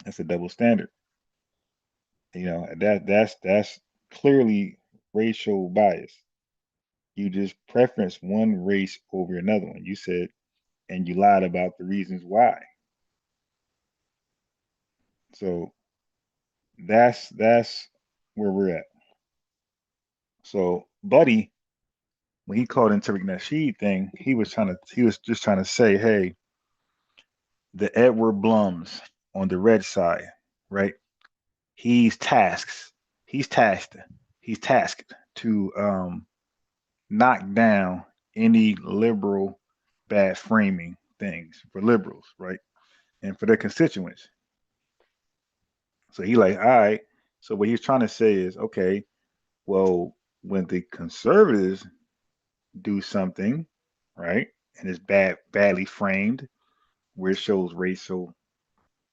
That's a double standard. That's clearly racial bias. You just preference one race over another one. You said, and you lied about the reasons why. So that's where we're at. So, Buddy, when he called in Tariq Nasheed thing, he was just trying to say, hey, the Edward Blums on the red side, right? He's tasked. He's tasked. He's tasked to knock down any liberal bad framing things for liberals, right? And for their constituents. So he like, all right. So what he's trying to say is, okay, well, when the conservatives do something, right, and it's badly framed, where it shows racial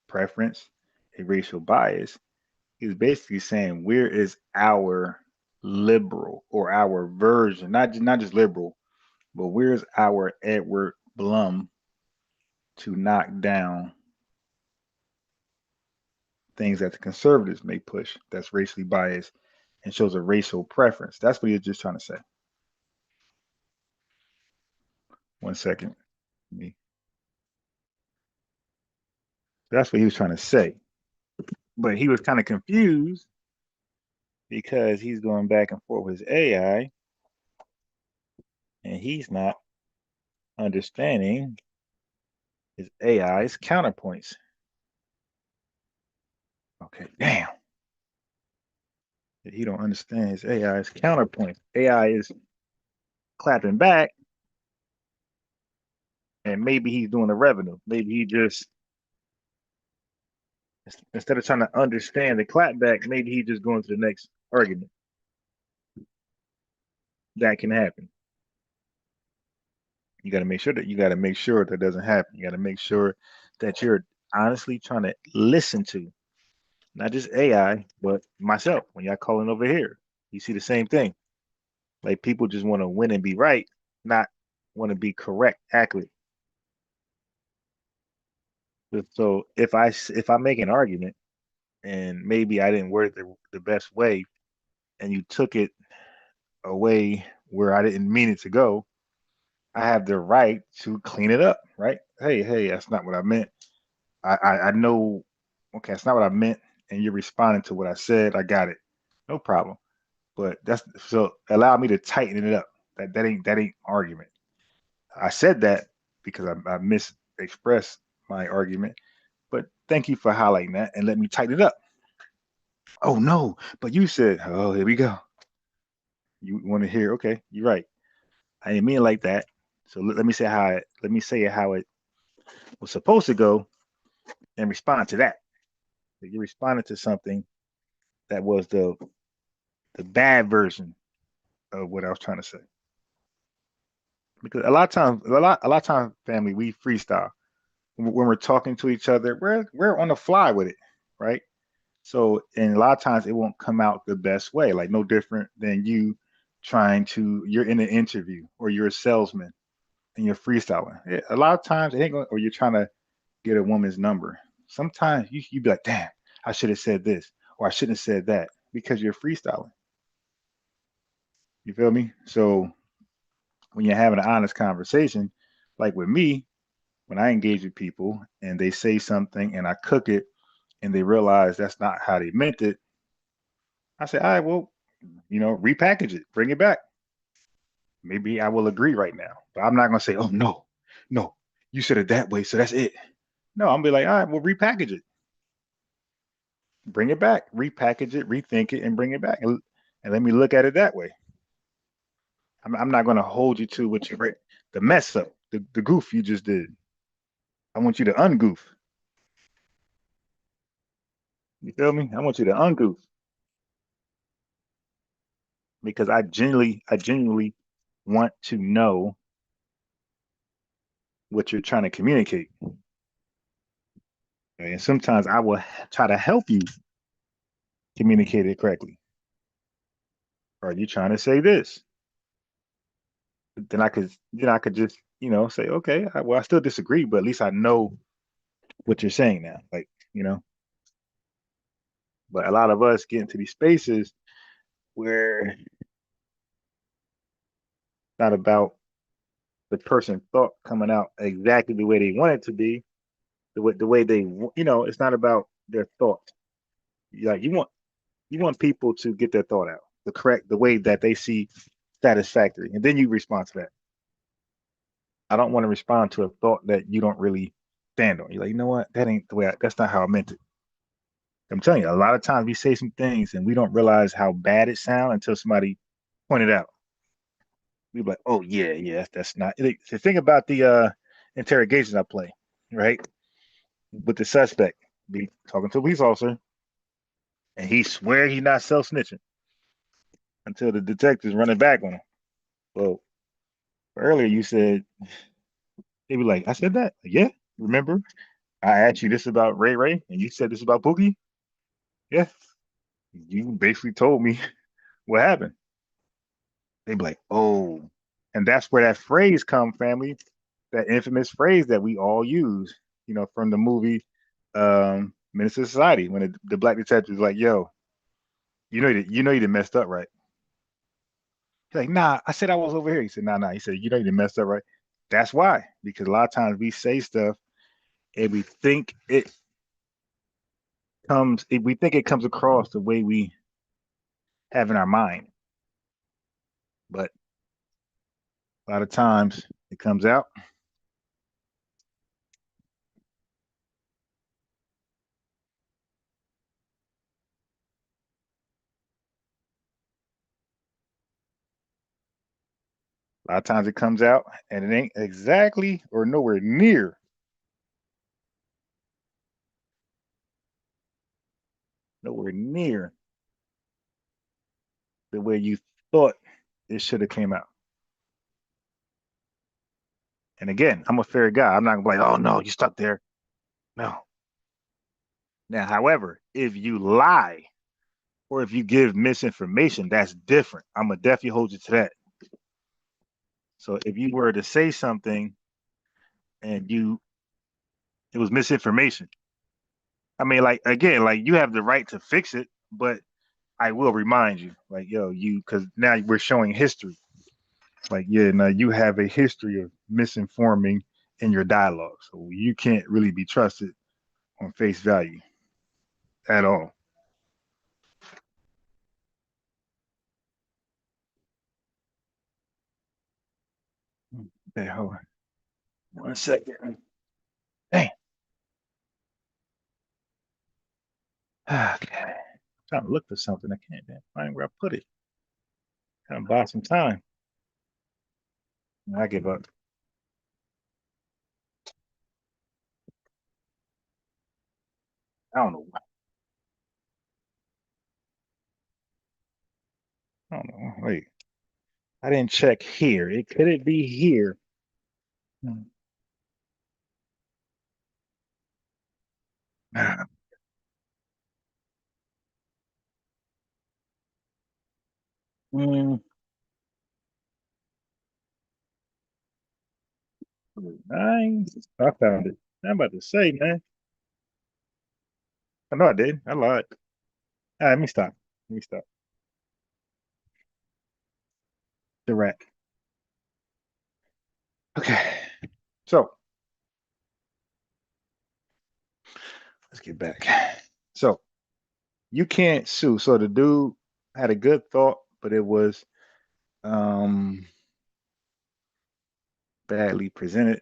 preference, a racial bias, he's basically saying, where is our liberal or our version, not just liberal, but where's our Edward Blum to knock down things that the conservatives may push that's racially biased and shows a racial preference? That's what he was just trying to say. 1 second. That's what he was trying to say. But he was kind of confused because he's going back and forth with his AI and he's not understanding his AI's counterpoints. Okay, damn. He don't understand his AI's counterpoints. AI is clapping back, and maybe he's doing the revenue. Maybe he just, instead of trying to understand the clapback, maybe he's just going to the next argument. That can happen. You got to make sure that doesn't happen. You got to make sure that you're honestly trying to listen to not just AI, but myself. When y'all calling over here, you see the same thing. Like people just want to win and be right, not want to be correct, accurate. So if I make an argument and maybe I didn't word it the best way, and you took it away where I didn't mean it to go, I have the right to clean it up, right? Hey, that's not what I meant. I know, okay, that's not what I meant, and you're responding to what I said. I got it, no problem. But that's so allow me to tighten it up. That ain't argument. I said that because I misexpressed my argument. But thank you for highlighting that and let me tighten it up. Oh no, but you said, oh, here we go. You want to hear? Okay, you're right. I didn't mean it like that. So let me say how it was supposed to go and respond to that. You responded to something that was the bad version of what I was trying to say. Because a lot of times, family, we freestyle when we're talking to each other. We're on the fly with it, right? So, and a lot of times it won't come out the best way. Like no different than you're in an interview or you're a salesman and you're freestyling. A lot of times it ain't going, or you're trying to get a woman's number. Sometimes you be like, damn, I should have said this or I shouldn't have said that because you're freestyling. You feel me? So when you're having an honest conversation, like with me, when I engage with people and they say something and I cook it and they realize that's not how they meant it, I say, all right, well, repackage it, bring it back. Maybe I will agree right now, but I'm not going to say, oh, no, you said it that way, so that's it. No, I'm going to be like, all right, well, repackage it. Bring it back, repackage it, rethink it, and bring it back. And let me look at it that way. I'm not going to hold you to what the mess up, the goof you just did. I want you to ungoof. You feel me? I want you to ungoof. Because I genuinely want to know what you're trying to communicate. And sometimes I will try to help you communicate it correctly. Are you trying to say this? Then I could just, say, okay, I still disagree, but at least I know what you're saying now. Like, but a lot of us get into these spaces where it's not about the person thought coming out exactly the way they want it to be, the way they, it's not about their thought. Like you want people to get their thought out the way that they see satisfactory, and then you respond to that. I don't want to respond to a thought that you don't really stand on. You're like, you know what? That ain't the way. That's not how I meant it. I'm telling you, a lot of times we say some things and we don't realize how bad it sounds until somebody pointed out. We be like, oh yeah, that's not. So think about the interrogations I play, right? With the suspect, be talking to a police officer, and he swear he's not self snitching until the detective's running back on him. Well, earlier you said they be like, I said that. Yeah, remember? I asked you this about Ray Ray, and you said this about Pookie. Yeah, you basically told me what happened. They be like, oh, and that's where that phrase come, family. That infamous phrase that we all use, from the movie Menace to Society, when the black detective is like, yo, you done messed up, right? He's like, nah, I said I was over here. He said, nah. He said, you done messed up, right? That's why, because a lot of times we say stuff and we think it comes across the way we have in our mind. But a lot of times it comes out. A lot of times it comes out and it ain't exactly or nowhere near the way you thought it should have came out. And again, I'm a fair guy. I'm not gonna be like, oh no, you stuck there. No. Now, however, if you lie or if you give misinformation, that's different. I'm gonna definitely hold you to that. So if you were to say something and it was misinformation, I mean, like again, like you have the right to fix it, but I will remind you, like, yo, because now we're showing history. Like, yeah, now you have a history of misinforming in your dialogue. So you can't really be trusted on face value at all. Okay, hold on. 1 second. Dang. Okay. I'm trying to look for something. I can't find where I put it. Trying to buy some time. I give up. I don't know. I don't know. Wait. I didn't check here. Could it be here? Mm, nice. I found it. I'm about to say, man. I know I did. I lied. All right, let me stop. Direct. Okay. So let's get back. So you can't sue. So the dude had a good thought, but it was badly presented.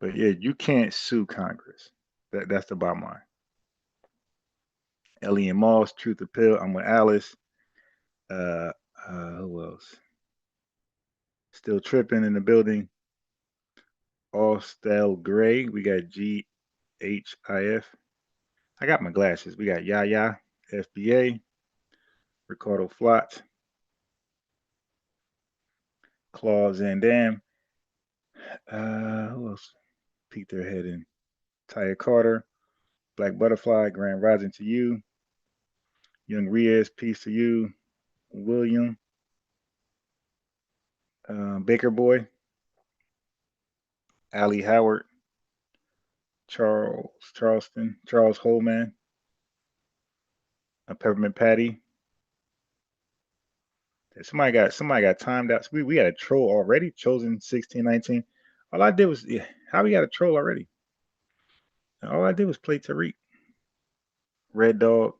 But yeah, you can't sue Congress. That's the bottom line. Ellie and Moss, Truth Appeal. I'm with Alice. Who else? Still tripping in the building. All Style Gray. We got GHIF. I got my glasses. We got Yaya, FBA, Ricardo Flott, Claus Van Dam. Who else peeked their head in? Taya Carter, Black Butterfly, Grand Rising to you. Young Riaz, peace to you. William, Baker Boy, Ali Howard, Charles Holman, Peppermint Patty. Somebody got timed out. So we had a troll already, chosen 1619. All I did was how we got a troll already? All I did was play Tariq. Red Dog,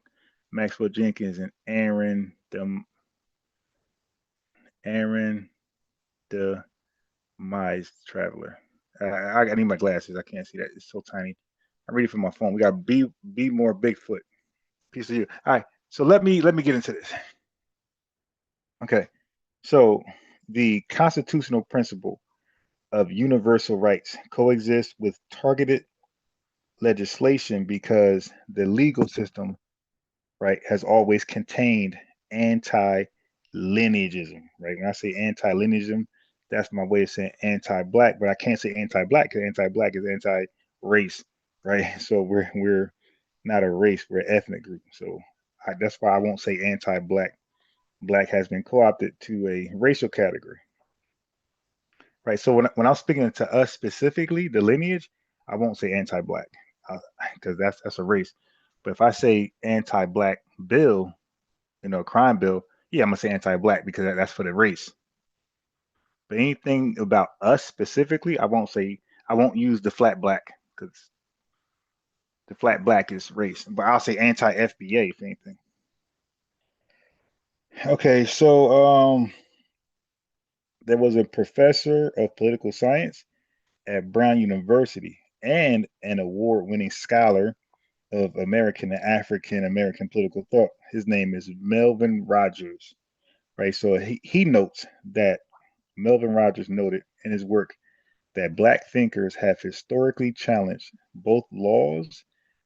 Maxwell Jenkins, and Aaron the Aaron the Mize Traveler. I need my glasses. I can't see that. It's so tiny. I'm reading from my phone. We got be more Bigfoot. Piece of you. All right. So let me get into this. Okay. So the constitutional principle of universal rights coexist with targeted legislation because the legal system, right, has always contained anti-lineagism, right? When I say anti-lineagism, that's my way of saying anti-black, but I can't say anti-black because anti-black is anti-race, right? So we're not a race, we're an ethnic group. So that's why I won't say anti-black. Black has been co-opted to a racial category, right? So when I'm speaking to us specifically, the lineage, I won't say anti-black because that's a race. But if I say anti-black bill, crime bill, yeah, I'm gonna say anti-black because that's for the race. But anything about us specifically, I won't use the flat black because the flat black is race. But I'll say anti-FBA if anything. Okay, so there was a professor of political science at Brown University and an award-winning scholar of American and African American political thought. His name is Melvin Rogers, right? So he notes that Melvin Rogers noted in his work that Black thinkers have historically challenged both laws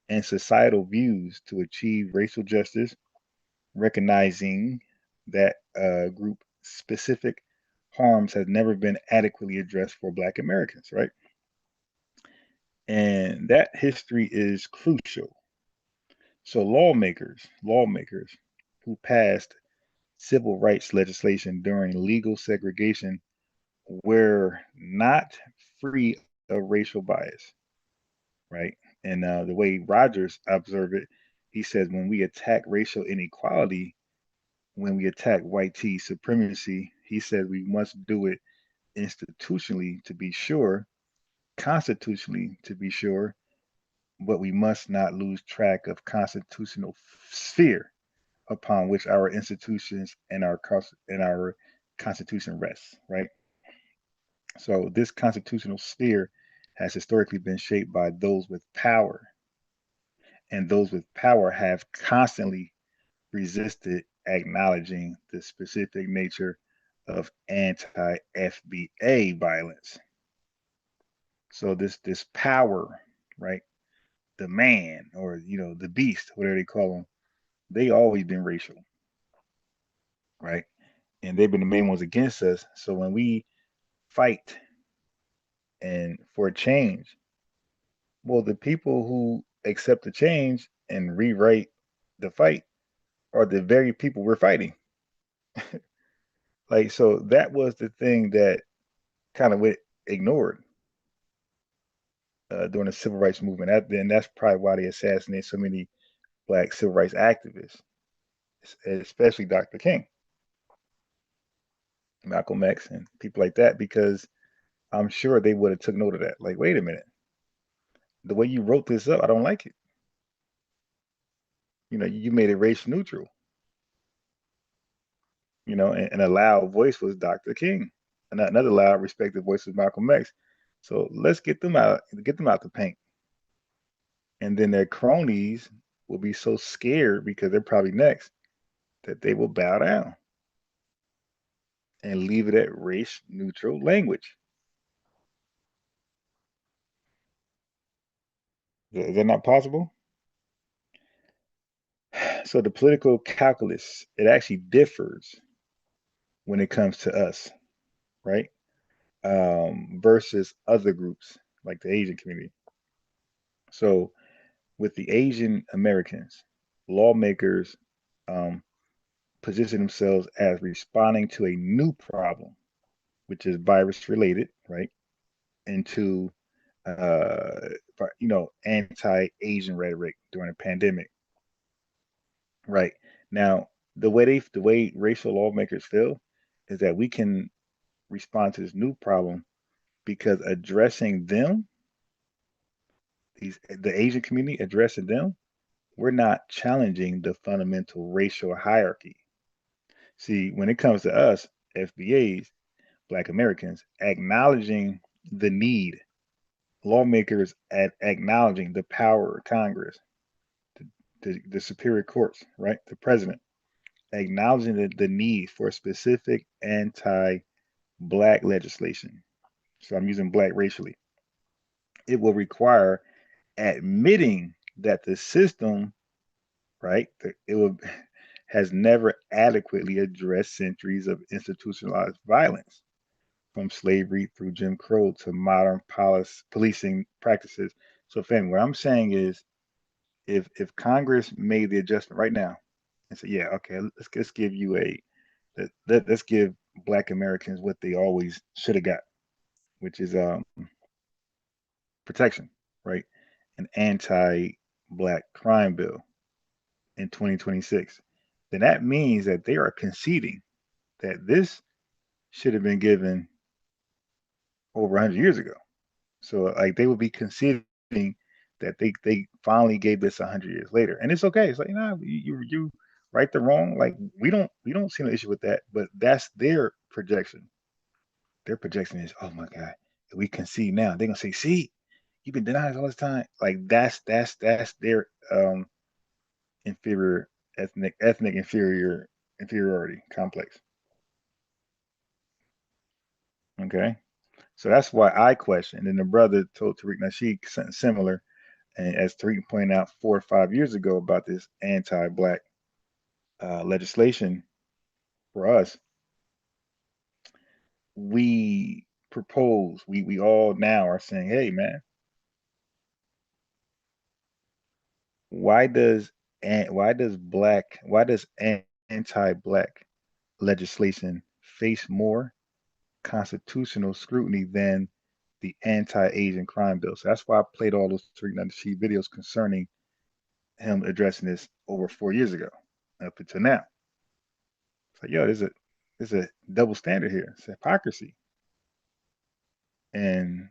and societal views to achieve racial justice, recognizing that group specific harms has never been adequately addressed for Black Americans, right? And that history is crucial. So lawmakers who passed civil rights legislation during legal segregation were not free of racial bias, right? And the way Rogers observed it, he says when we attack racial inequality, when we attack white supremacy, he said we must do it institutionally to be sure, constitutionally to be sure, but we must not lose track of constitutional sphere upon which our institutions and our constitution rests, right? So this constitutional sphere has historically been shaped by those with power, and those with power have constantly resisted acknowledging the specific nature of anti-FBA violence. So this power, right? The man or the beast, whatever they call them, they always been racial, right? And they've been the main ones against us. So when we fight and for change, well, the people who accept the change and rewrite the fight are the very people we're fighting. Like, so that was the thing that kind of went ignored during the civil rights movement. Then that's probably why they assassinated so many Black civil rights activists, especially Dr. King, Malcolm X, and people like that, because I'm sure they would have took note of that. Like, wait a minute, the way you wrote this up, I don't like it. You made it race neutral. And a loud voice was Dr. King. And another loud, respected voice was Malcolm X. So let's get them out the paint. And then their cronies will be so scared because they're probably next that they will bow down and leave it at race neutral language. Is that not possible? So the political calculus, it actually differs when it comes to us, right? Versus other groups like the Asian community. So with the Asian Americans, lawmakers position themselves as responding to a new problem, which is virus related, right? Into anti-Asian rhetoric during the pandemic, right? Now, the way racial lawmakers feel is that we can respond to this new problem because addressing them, the Asian community addressing them, we're not challenging the fundamental racial hierarchy. See, when it comes to us, FBAs, Black Americans, acknowledging the need, lawmakers at acknowledging the power of Congress, the superior courts, right? The president, acknowledging the need for specific anti-Black legislation. So I'm using Black racially. It will require admitting that the system, right, it will has never adequately addressed centuries of institutionalized violence, from slavery through Jim Crow to modern policing practices. So, family, what I'm saying is, if Congress made the adjustment right now and said, yeah, okay, let's give you let's give Black Americans what they always should have got, which is protection, right? An anti-Black crime bill in 2026, then that means that they are conceding that this should have been given over 100 years ago. So like they would be conceding that they finally gave this 100 years later, and it's okay. It's like, nah, you right the wrong. Like we don't see no issue with that, but that's their projection. Their projection is, oh my God, if we concede now, they're gonna say, see, you've been denying us all this time. Like that's their inferior ethnic inferiority complex. Okay. So that's why I question. And the brother told Tariq Nasheed something similar. And as Tariq pointed out 4 or 5 years ago about this anti-Black legislation for us, we propose, we all now are saying, hey man, why does anti-Black legislation face more constitutional scrutiny than the anti-Asian crime bill? So that's why I played all those Tariq Nasheed videos concerning him addressing this over 4 years ago up until now. It's like, yo, there's a double standard here. It's hypocrisy. And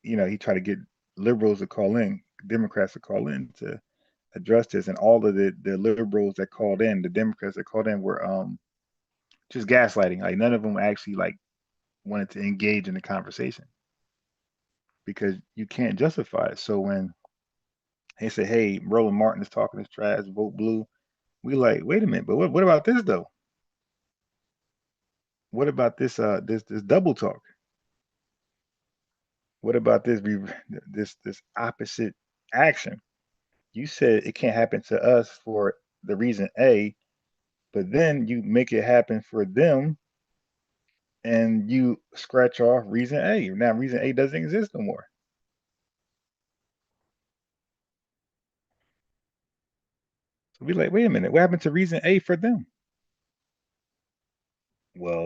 he tried to get liberals to call in, Democrats to call in to address this, and all of the liberals that called in, the Democrats that called in were just gaslighting. Like none of them actually like wanted to engage in the conversation because you can't justify it. So when they say, hey, Roland Martin is talking this trash, vote blue, we like, wait a minute, but what about this though? What about this double talk? What about this opposite action? You said it can't happen to us for the reason A, but then you make it happen for them and you scratch off reason A. Now reason A doesn't exist no more. So we like, wait a minute, what happened to reason A for them? Well.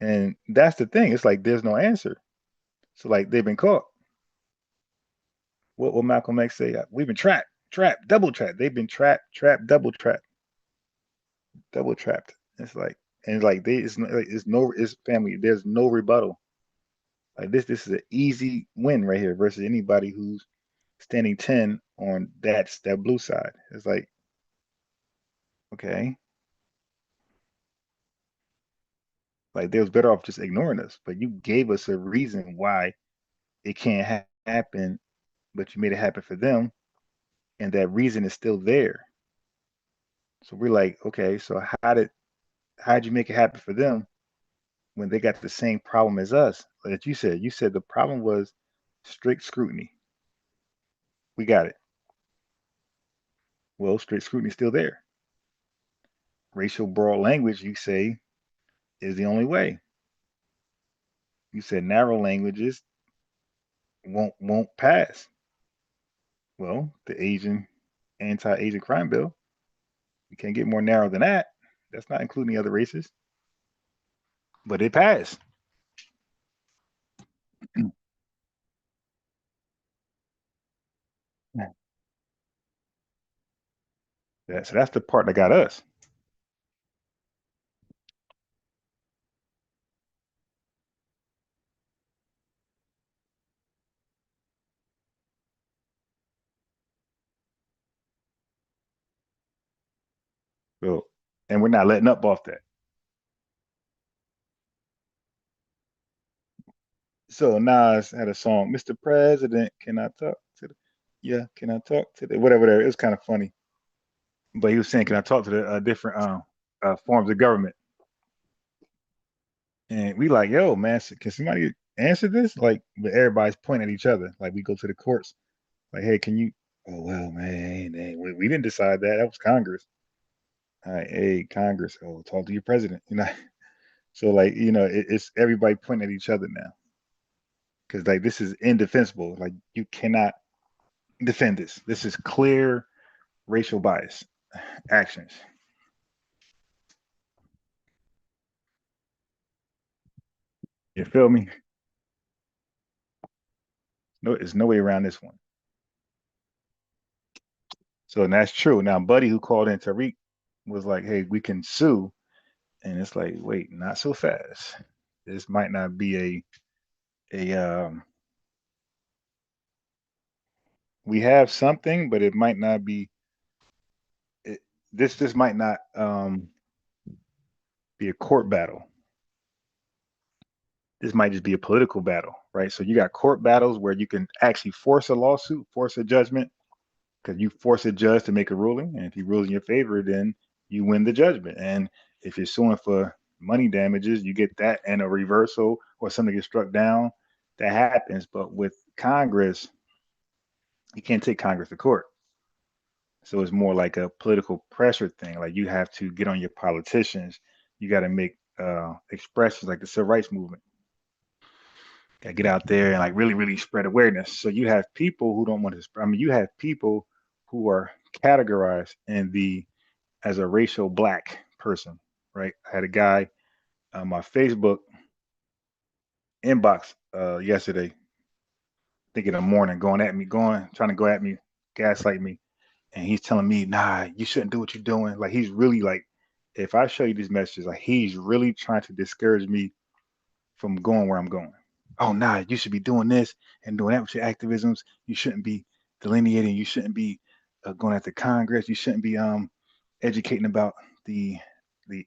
And that's the thing. It's like there's no answer. So like they've been caught. What will Malcolm X say? We've been trapped, double trapped. They've been trapped, double trapped. Double trapped. It's like, and like it's family. There's no rebuttal. Like this is an easy win right here versus anybody who's standing 10 on that blue side. It's like, okay, like they was better off just ignoring us, but you gave us a reason why it can't happen, but you made it happen for them, and that reason is still there. So we're like, okay, so how'd you make it happen for them when they got the same problem as us? Like you said the problem was strict scrutiny. We got it. Well, strict scrutiny is still there. Racial broad language, you say, is the only way. You said narrow languages won't pass. Well, the anti-Asian crime bill, you can't get more narrow than that. That's not including the other races. But it passed. So that's the part that got us. and we're not letting up off that. So Nas had a song, Mr. President, can I talk to the, yeah, can I talk to the, whatever. It was kind of funny. But he was saying, can I talk to the different forms of government? And we like, yo, man, can somebody answer this? Like, but everybody's pointing at each other. Like, we go to the courts. Like, hey, can you? Oh, well, man, we didn't decide that. That was Congress. All right, hey, Congress, oh, talk to your president. So like, it's everybody pointing at each other now. Because like this is indefensible. Like you cannot defend this. This is clear racial bias actions. You feel me? No, there's no way around this one. So and that's true. Now, Buddy, who called in Tariq, was like, "Hey, we can sue," and it's like, wait, not so fast. This might not be a. We have something, but it might not be. This might not be a court battle. This might just be a political battle, right? So you got court battles where you can actually force a lawsuit, force a judgment, because you force a judge to make a ruling, and if he rules in your favor, then you win the judgment. And if you're suing for money damages, you get that and a reversal or something gets struck down. That happens, but with Congress, you can't take Congress to court. So it's more like a political pressure thing. Like you have to get on your politicians. You got to make expressions like the civil rights movement. Got to get out there and like really, really spread awareness. So you have people who don't want to spread. I mean, you have people who are categorized as a racial black person, right? I had a guy on my Facebook inbox yesterday, I think in the morning, trying to go at me, gaslight me. And he's telling me, nah, you shouldn't do what you're doing. Like he's really like, if I show you these messages, like he's really trying to discourage me from going where I'm going. Oh, nah, you should be doing this and doing that with your activisms. You shouldn't be delineating. You shouldn't be going after Congress. You shouldn't be educating about the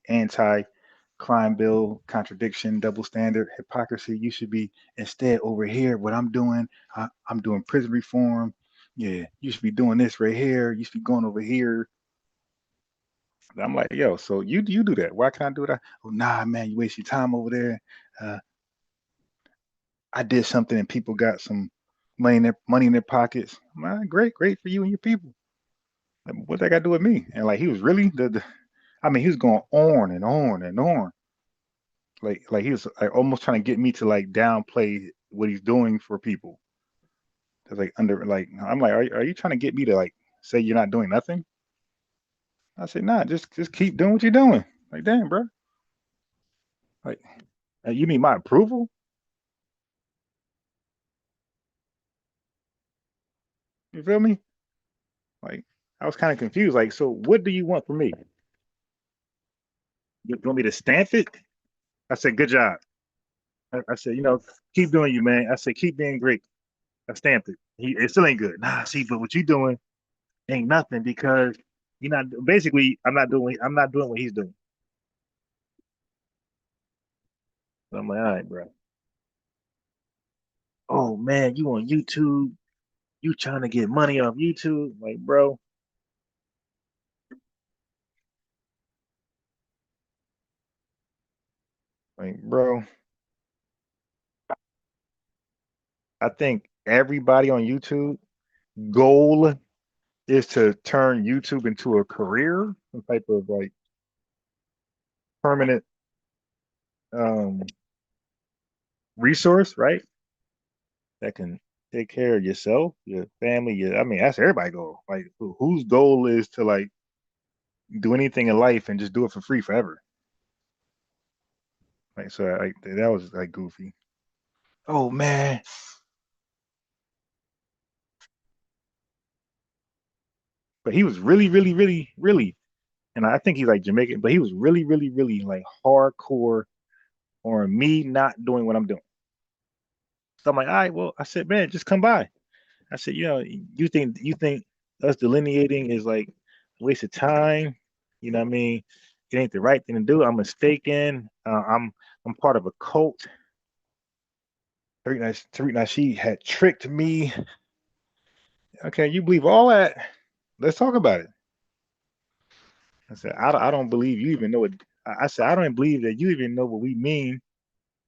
anti-crime bill, contradiction, double standard, hypocrisy. You should be instead over here. What I'm doing, I'm doing prison reform. Yeah, you should be doing this right here. You should be going over here. I'm like, yo, so you do that. Why can't I do that? Oh, nah, man, you waste your time over there. I did something and people got some money in their pockets. Man, great for you and your people. Like, what that got to do with me? And like he was really he was going on and on and on. Like he was like almost trying to get me to like downplay what he's doing for people. It's like I'm like, are you trying to get me to like say you're not doing nothing? I said, nah, just keep doing what you're doing. Like, damn, bro. Like, you need my approval? You feel me? Like, I was kind of confused. Like, so what do you want from me? You want me to stamp it? I said, good job. I said, keep doing you, man. I said, keep being great. I stamped it. It still ain't good. Nah, see, but what you doing ain't nothing because you're not. Basically, I'm not doing what he's doing. So I'm like, all right, bro. Oh man, you on YouTube? You trying to get money off YouTube? Like, bro. Like, bro. I think everybody on YouTube goal is to turn YouTube into a career, some type of like permanent resource, right? That can take care of yourself, your family. I mean, that's everybody's goal. Like, whose goal is to like do anything in life and just do it for free forever? Like, so like that was like goofy. Oh man, but he was really, really, really, really, and I think he's like Jamaican, but he was really, really, really like hardcore on me not doing what I'm doing. So I'm like, all right, well, I said, man, just come by. I said, you think us delineating is like a waste of time? You know what I mean? it ain't the right thing to do. I'm mistaken. I'm part of a cult. Tariq Nasheed had tricked me. Okay, you believe all that? Let's talk about it. I said, I don't believe you even know what. I said, I don't believe that you even know what we mean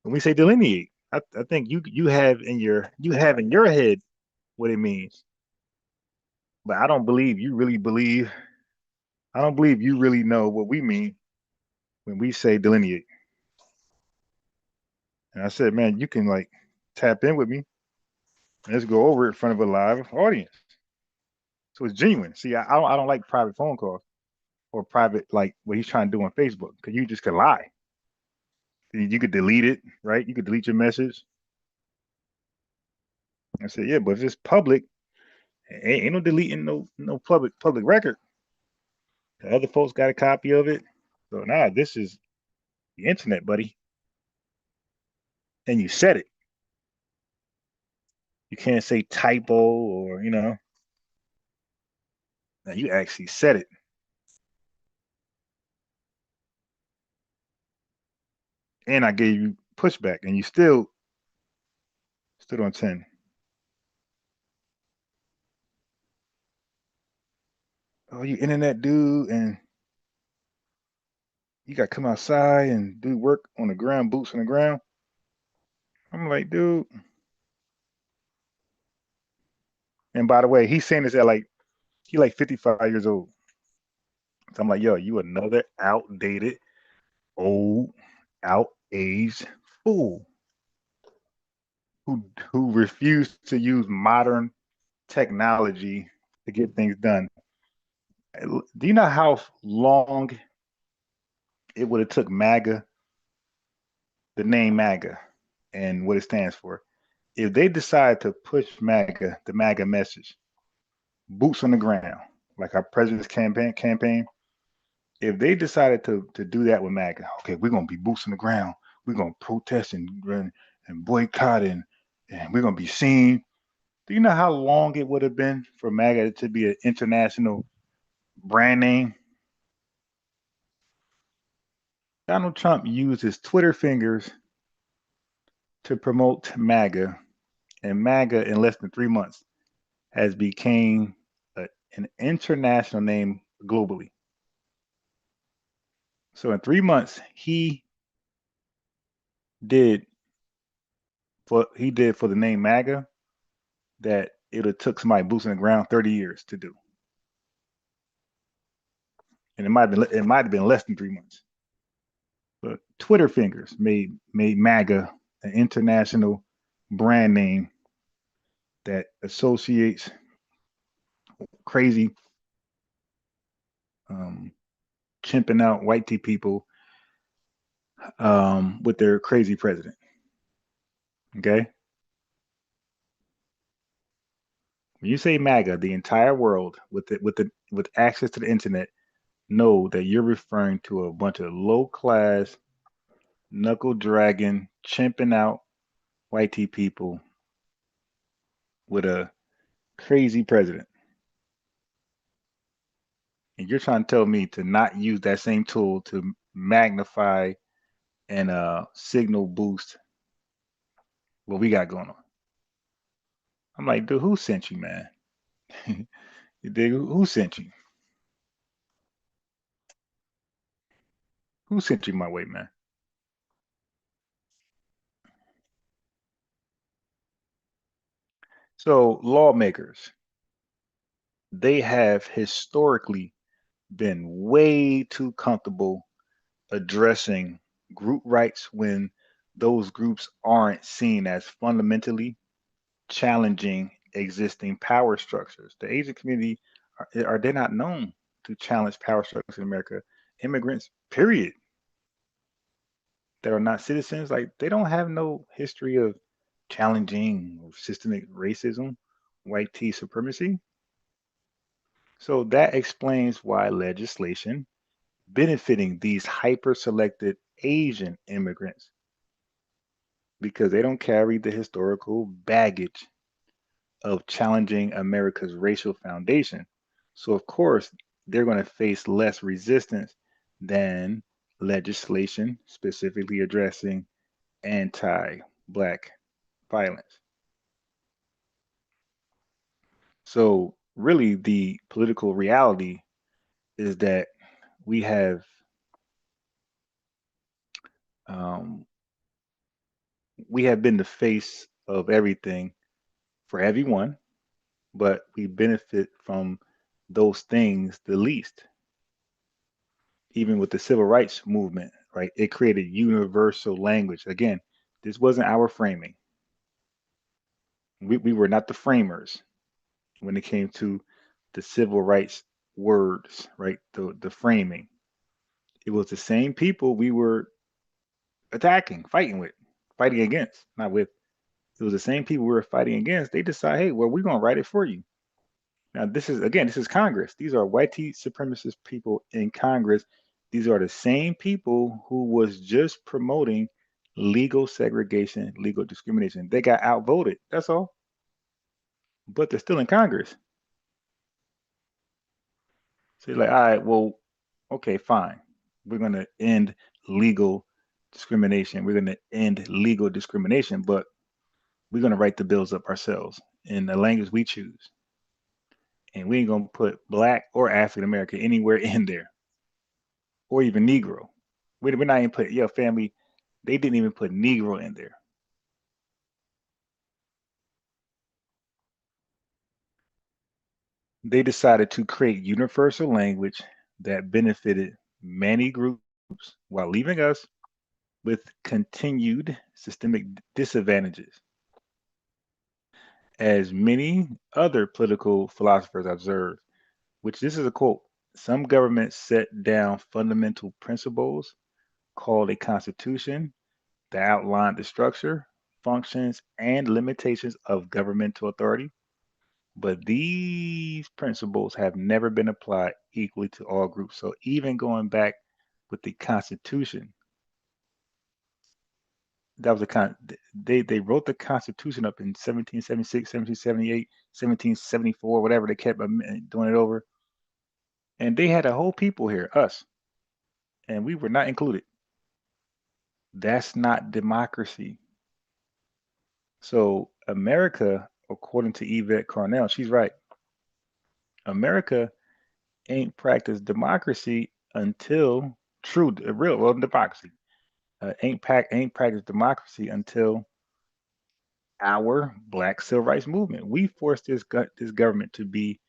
when we say delineate. I think you have in your head what it means, but I don't believe you really believe. I don't believe you really know what we mean when we say delineate. And I said, man, you can like tap in with me. Let's go over it in front of a live audience. So it's genuine. See, I don't like private phone calls or private like what he's trying to do on Facebook because you just can lie. You could delete it, right? You could delete your message. I said, yeah, but if it's public, ain't no deleting no public record. The other folks got a copy of it. So nah, this is the internet, buddy. And you said it. You can't say typo or now you actually said it. And I gave you pushback and you still stood on 10. Oh, you internet dude, and you got to come outside and do work on the ground, boots on the ground. I'm like, dude. And by the way, he's saying this at he like 55 years old. So I'm like, yo, you another outdated, old, out-aged fool who refused to use modern technology to get things done. Do you know how long it would have took MAGA, the name MAGA, and what it stands for, if they decide to push MAGA, the MAGA message, boots on the ground, like our president's campaign, if they decided to do that with MAGA, okay, we're gonna be boots on the ground, we're gonna protest and boycott and we're gonna be seen. Do you know how long it would have been for MAGA to be an international brand name? Donald Trump used his Twitter fingers to promote MAGA, and MAGA in less than 3 months has become an international name globally. So in 3 months, he did for the name MAGA that it would took somebody boots on the ground 30 years to do, and it might have been less than 3 months. But Twitter fingers made MAGA an international brand name that associates crazy, chimping out white tea people with their crazy president. Okay. When you say MAGA, the entire world with access to the internet know that you're referring to a bunch of low class, knuckle dragging, chimping out white tea people with a crazy president. And you're trying to tell me to not use that same tool to magnify and signal boost what we got going on. I'm like, dude, who sent you, man? You dig? Who sent you? Who sent you my way, man? So lawmakers, they have historically been way too comfortable addressing group rights when those groups aren't seen as fundamentally challenging existing power structures. The Asian community are they not known to challenge power structures in America? Immigrants, period, that are not citizens, like they don't have no history of challenging systemic racism, white tea supremacy. So that explains why legislation benefiting these hyper selected Asian immigrants, because they don't carry the historical baggage of challenging America's racial foundation. So, of course, they're going to face less resistance than legislation specifically addressing anti-Black violence. So really the political reality is that we have um, been the face of everything for everyone, but we benefit from those things the least. Even with the civil rights movement, right? It created universal language. Again, this wasn't our framing. We were not the framers when it came to the civil rights words, right? The framing. It was the same people we were attacking, fighting against, not with. It was the same people we were fighting against. They decide, hey, well, we're going to write it for you. Now, this is Congress. These are white supremacist people in Congress. These are the same people who was just promoting legal segregation, legal discrimination. They got outvoted. That's all. But they're still in Congress. So you're like, all right, well, okay, fine. We're going to end legal discrimination. We're going to end legal discrimination, but we're going to write the bills up ourselves in the language we choose. And we ain't going to put Black or African American anywhere in there, or even Negro. We're not even put, family, they didn't even put Negro in there. They decided to create universal language that benefited many groups while leaving us with continued systemic disadvantages. As many other political philosophers observed, which this is a quote, some governments set down fundamental principles called a constitution that outline the structure, functions, and limitations of governmental authority. But these principles have never been applied equally to all groups. So even going back with the Constitution, that was they wrote the Constitution up in 1776, 1778, 1774, whatever. They kept doing it over, and they had a whole people here, us, and we were not included. That's not democracy. So America, according to Yvette Carnell, she's right. America ain't practiced democracy until real democracy. Ain't practiced democracy until our Black Civil Rights Movement. We forced this government to be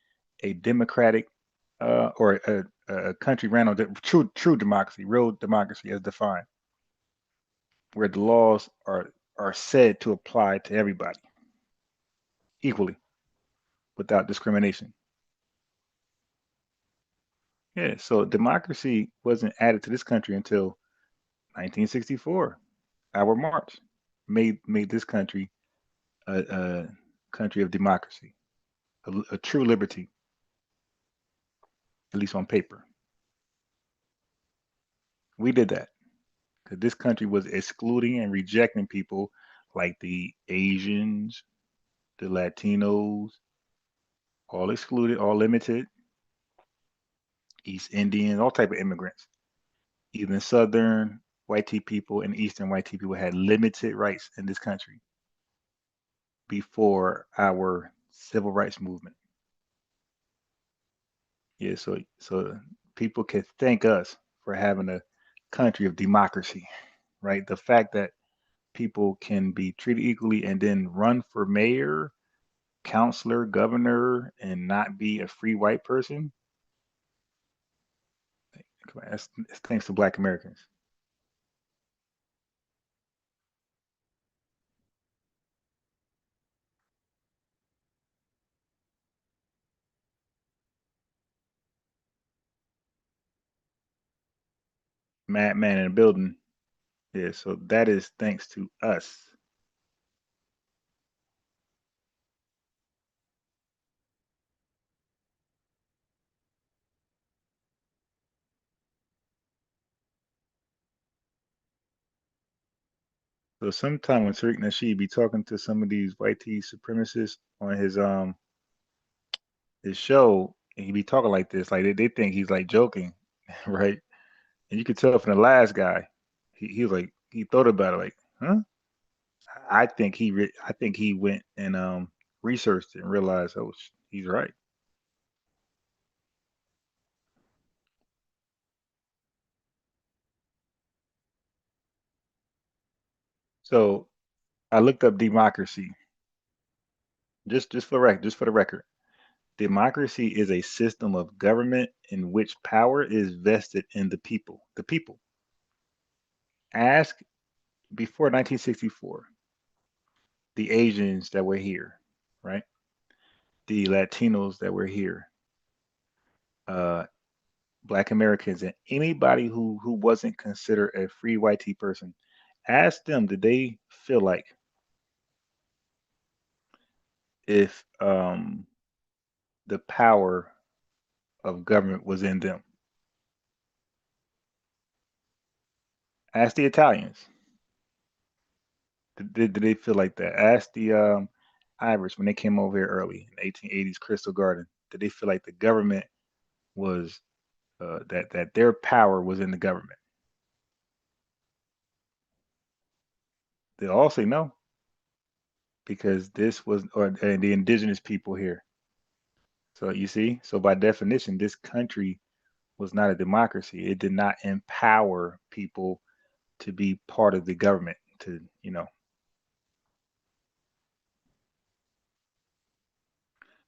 a democratic or a country ran on true democracy, real democracy as defined, where the laws are said to apply to everybody equally without discrimination. Yeah, so democracy wasn't added to this country until 1964. Our march made this country a country of democracy, a true liberty, at least on paper. We did that because this country was excluding and rejecting people like the Asians, the Latinos, all excluded, all limited, East Indians, all type of immigrants. Even Southern white people and Eastern white people had limited rights in this country before our civil rights movement. Yeah, so people can thank us for having a country of democracy, right? The fact that people can be treated equally and then run for mayor, counselor, governor, and not be a free white person. That's thanks to Black Americans. Madman in the building. Yeah, so that is thanks to us. So sometime when Tariq Nasheed be talking to some of these white supremacists on his show, and he be talking like this, like they think he's like joking, right? And you could tell from the last guy, he was like, he thought about it like, huh? I think he went and researched it and realized, oh, he's right. So I looked up democracy just for the record. Democracy is a system of government in which power is vested in the people. The people. Ask before 1964, the Asians that were here, right? The Latinos that were here, uh, Black Americans, and anybody who wasn't considered a free white tea person. Ask them, did they feel like if the power of government was in them? Ask the Italians. Did they feel like that? Ask the Irish when they came over here early in the 1880s, Crystal Garden. Did they feel like the government was that their power was in the government? They all say no, because this was and the indigenous people here. So you see, so by definition, this country was not a democracy. It did not empower people to be part of the government.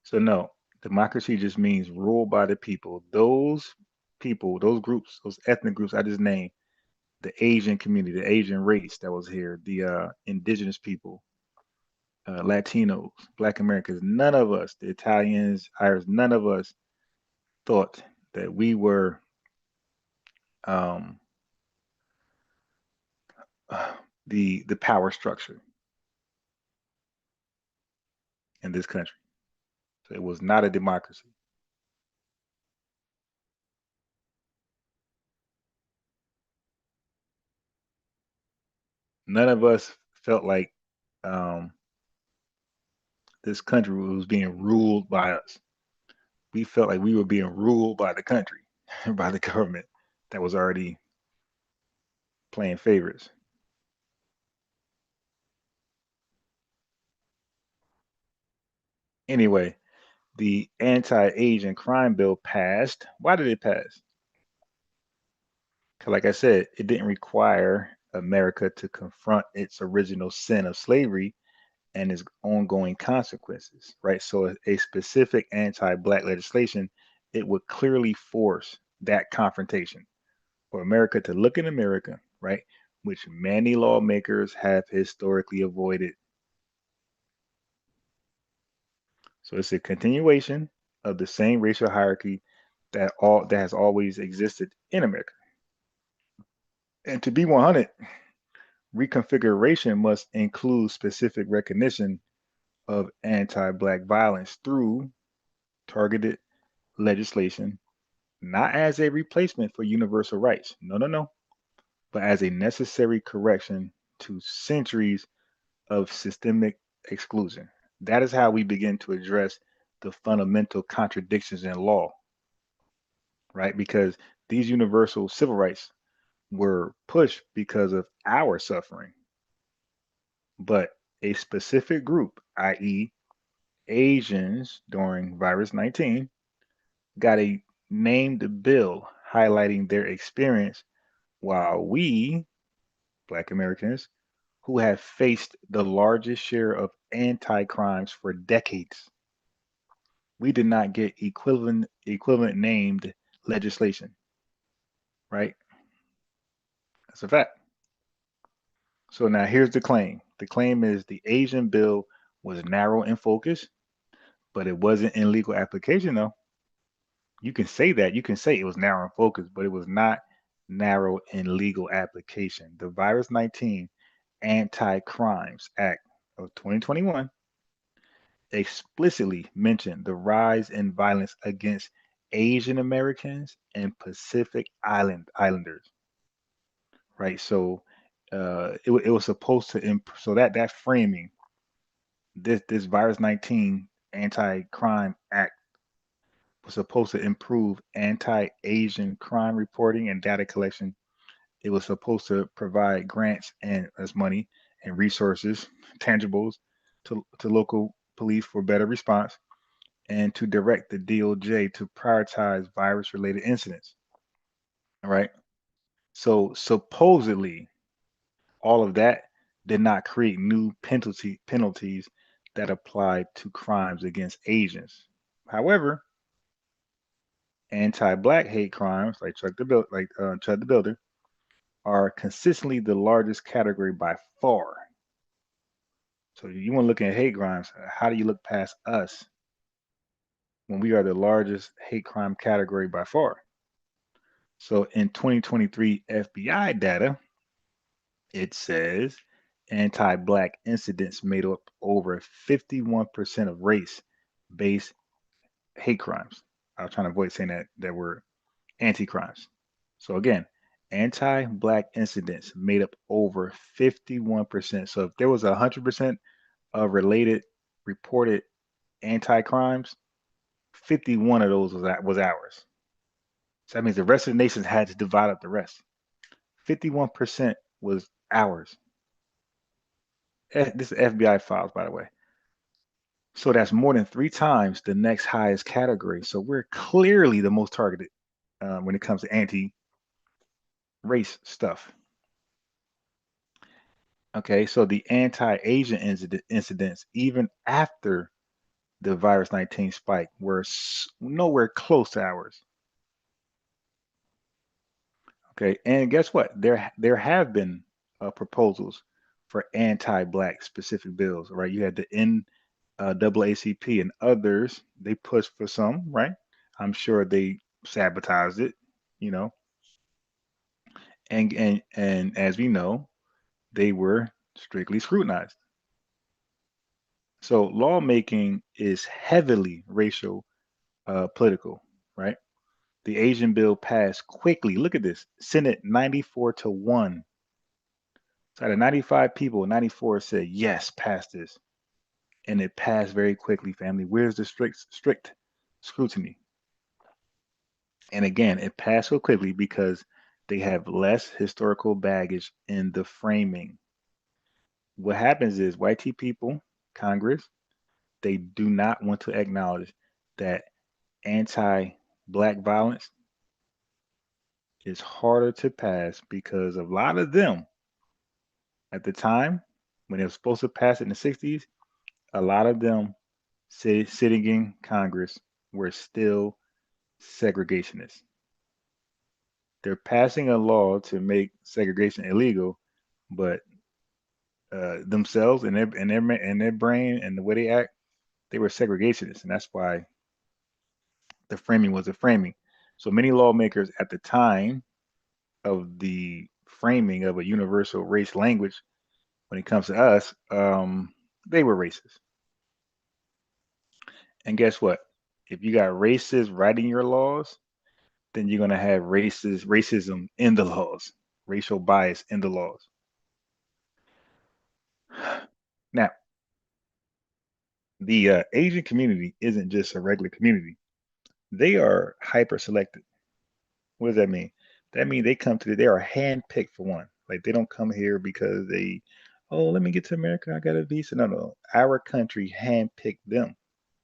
So no, democracy just means rule by the people. Those people, those groups, those ethnic groups I just named, the Asian community, the Asian race that was here, the indigenous people, Latinos, Black Americans, none of us, the Italians, Irish, none of us thought that we were um, the power structure in this country. So it was not a democracy. None of us felt like um, this country was being ruled by us. We felt like we were being ruled by the country, by the government that was already playing favorites. Anyway, the anti-Asian crime bill passed. Why did it pass? Because, like I said, it didn't require America to confront its original sin of slavery and its ongoing consequences, right? So, a specific anti-Black legislation, it would clearly force that confrontation for America to look in America, right? Which many lawmakers have historically avoided. So it's a continuation of the same racial hierarchy that has always existed in America. And to be 100, reconfiguration must include specific recognition of anti-Black violence through targeted legislation, not as a replacement for universal rights. No, but as a necessary correction to centuries of systemic exclusion. That is how we begin to address the fundamental contradictions in law, right? Because these universal civil rights were pushed because of our suffering. But a specific group, i.e., Asians during virus 19, got a named bill highlighting their experience, while we, Black Americans, who have faced the largest share of anti-crimes for decades, we did not get equivalent named legislation, right? That's a fact. So now here's the claim. The claim is the Asian bill was narrow in focus, but it wasn't in legal application though. You can say that. You can say it was narrow in focus, but it was not narrow in legal application. The Virus 19 Anti-Crimes Act of 2021 explicitly mentioned the rise in violence against Asian Americans and Pacific Islanders, right? So it was supposed to so that framing this Virus 19 Anti-Crime Act was supposed to improve anti-Asian crime reporting and data collection. It was supposed to provide grants and as money and resources, tangibles, to local police for better response, and to direct the DOJ to prioritize virus-related incidents. All right. So supposedly, all of that did not create new penalties that applied to crimes against Asians. However, anti-black hate crimes like Chuck the Builder are consistently the largest category by far. So you want to look at hate crimes, how do you look past us when we are the largest hate crime category by far? So in 2023 FBI data, it says anti-black incidents made up over 51% of race-based hate crimes. I was trying to avoid saying that word, anti-crimes. So again, anti-black incidents made up over 51%. So if there was 100% of related reported anti-crimes, 51 of those was ours. So that means the rest of the nations had to divide up the rest. 51% was ours. This is FBI files, by the way. So that's more than 3 times the next highest category. So we're clearly the most targeted when it comes to anti-race stuff. Okay, so the anti-Asian incidents, even after the virus 19 spike, were nowhere close to ours. Okay, and guess what? There have been proposals for anti-black specific bills, right? You had the NAACP and others. They pushed for some, right? I'm sure they sabotaged it, you know. And as we know, they were strictly scrutinized. So lawmaking is heavily racial political, right? The Asian bill passed quickly. Look at this. Senate 94-1. So out of 95 people, 94 said, yes, pass this. And it passed very quickly, family. Where's the strict scrutiny? And again, it passed so quickly because they have less historical baggage in the framing. What happens is white people, Congress, they do not want to acknowledge that anti-black violence is harder to pass because a lot of them at the time when they were supposed to pass it in the 60s, a lot of them sitting in Congress were still segregationists. They're passing a law to make segregation illegal, but themselves and their brain and the way they act, they were segregationists, and that's why the framing was the framing. So many lawmakers at the time of the framing of a universal race language, when it comes to us, they were racist. And guess what? If you got racists writing your laws, then you're going to have racism in the laws, racial bias in the laws. Now, the Asian community isn't just a regular community. They are hyper selected. What does that mean? That means they are handpicked for one. Like they don't come here because let me get to America, I got a visa. No. Our country handpicked them.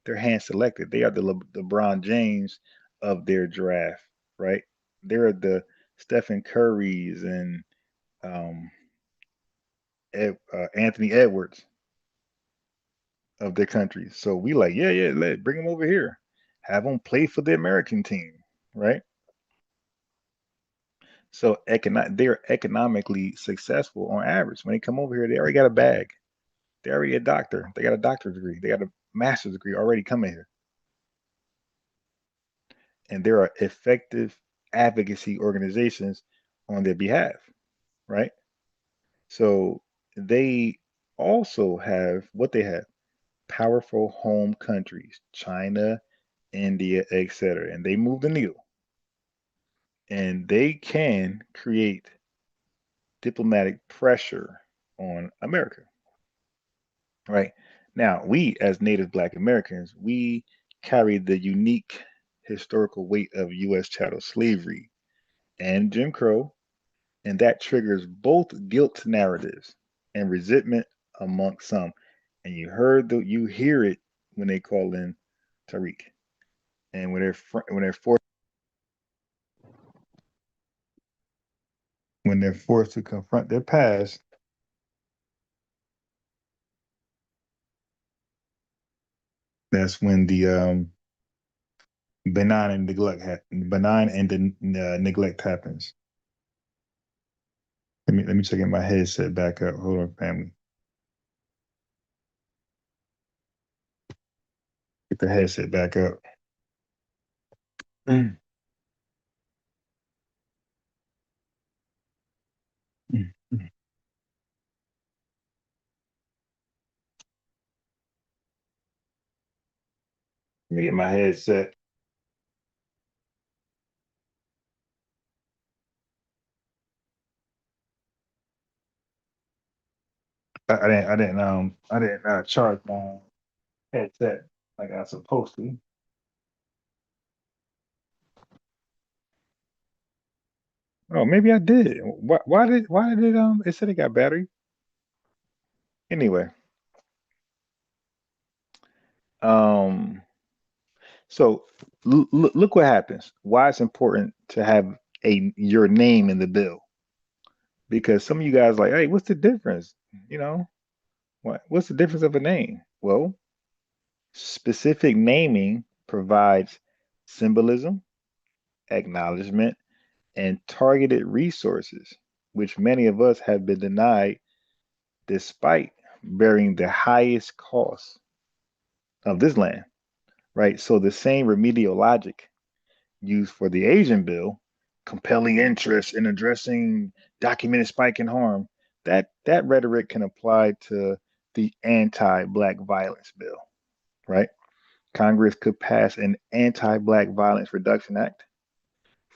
They're hand selected. They are the LeBron James of their draft, right? They're the Stephen Currys and Anthony Edwards of their country. So we like, bring them over here, have them play for the American team, right? So they're economically successful on average. When they come over here, they already got a bag. They're already a doctor. They got a doctorate degree. They got a master's degree already coming here. And there are effective advocacy organizations on their behalf, right? So they also have what they have: powerful home countries, China, India, etc. And they move the needle. And they can create diplomatic pressure on America, right? Now, we as Native Black Americans, we carry the unique historical weight of U.S. chattel slavery and Jim Crow, and that triggers both guilt narratives and resentment among some. And you hear it when they call in Tariq, and when they're forced to confront their past, that's when the benign and the neglect happens. Let me check in my headset back up. Hold on, family. Get the headset back up. Mm. Mm. Mm. Let me get my headset. I didn't charge my headset like I was supposed to. Oh, maybe I did. Why did it said it got battery? Anyway, um, so look what happens. Why it's important to have your name in the bill, because some of you guys like, hey, what's the difference? You know, what's the difference of a name? Well, specific naming provides symbolism, acknowledgement, and targeted resources, which many of us have been denied despite bearing the highest cost of this land, right? So the same remedial logic used for the Asian bill, compelling interest in addressing documented spike in harm, that rhetoric can apply to the anti-Black violence bill, right? Congress could pass an anti-Black violence reduction act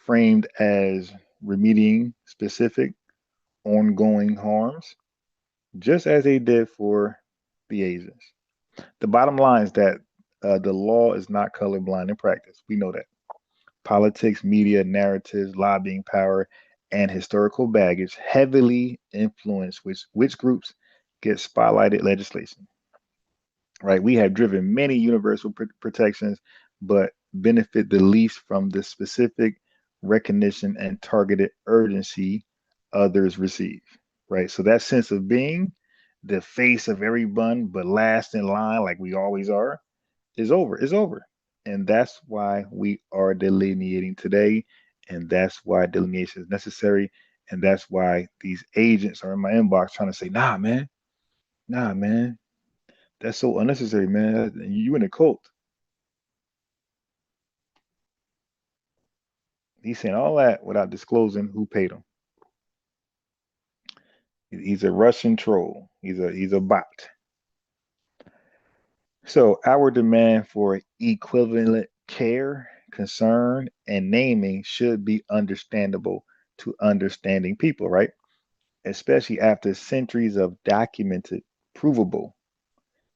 framed as remedying specific ongoing harms, just as they did for the Asians. The bottom line is that the law is not colorblind in practice. We know that. Politics, media, narratives, lobbying power, and historical baggage heavily influence which groups get spotlighted legislation. Right? We have driven many universal protections, but benefit the least from the specific recognition and targeted urgency others receive. Right? So that sense of being the face of everyone, but last in line, like we always are, is over. Is over. And that's why we are delineating today. And that's why delineation is necessary. And that's why these agents are in my inbox trying to say, nah, man, that's so unnecessary, man. You in a cult. He's saying all that without disclosing who paid him. He's a Russian troll. He's a bot. So our demand for equivalent care, concern, and naming should be understandable to understanding people, right? Especially after centuries of documented, provable,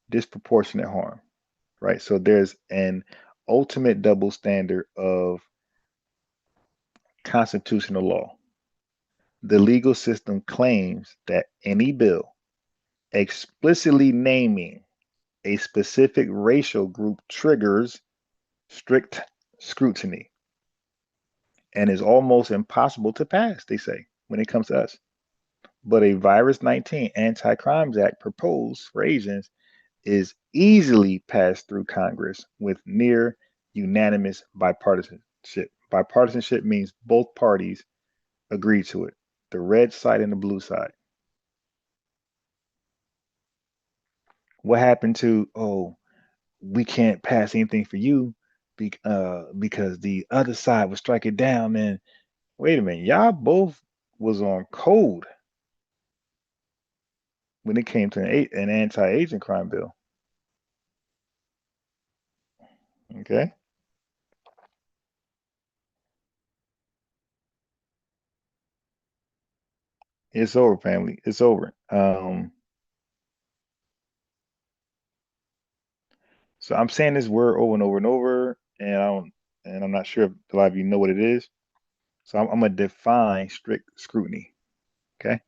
disproportionate harm, right? So there's an ultimate double standard of constitutional law. The legal system claims that any bill explicitly naming a specific racial group triggers strict scrutiny and is almost impossible to pass, they say, when it comes to us. But a Virus 19 Anti Crimes Act proposed for Asians is easily passed through Congress with near unanimous bipartisanship. Bipartisanship means both parties agree to it, the red side and the blue side. What happened to, oh, we can't pass anything for you because the other side would strike it down? And wait a minute, y'all both was on code when it came to an anti-Asian crime bill. Okay, it's over, family. It's over. So I'm saying this word over and over and over, and and I'm not sure if a lot of you know what it is. So I'm gonna define strict scrutiny. Okay.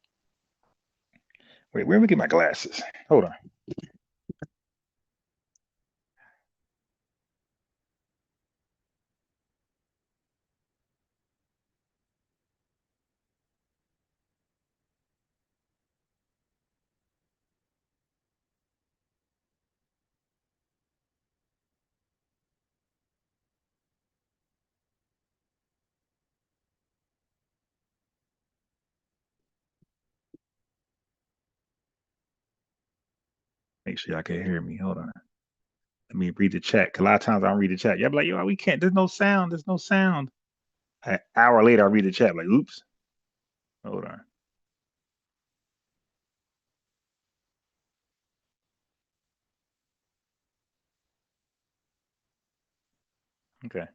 Wait, where me get my glasses? Hold on. Make sure y'all can hear me. Hold on. Let me read the chat. 'Cause a lot of times I don't read the chat. Y'all be like, yo, we can't. There's no sound. There's no sound. An hour later, I read the chat. Like, oops. Hold on. Okay.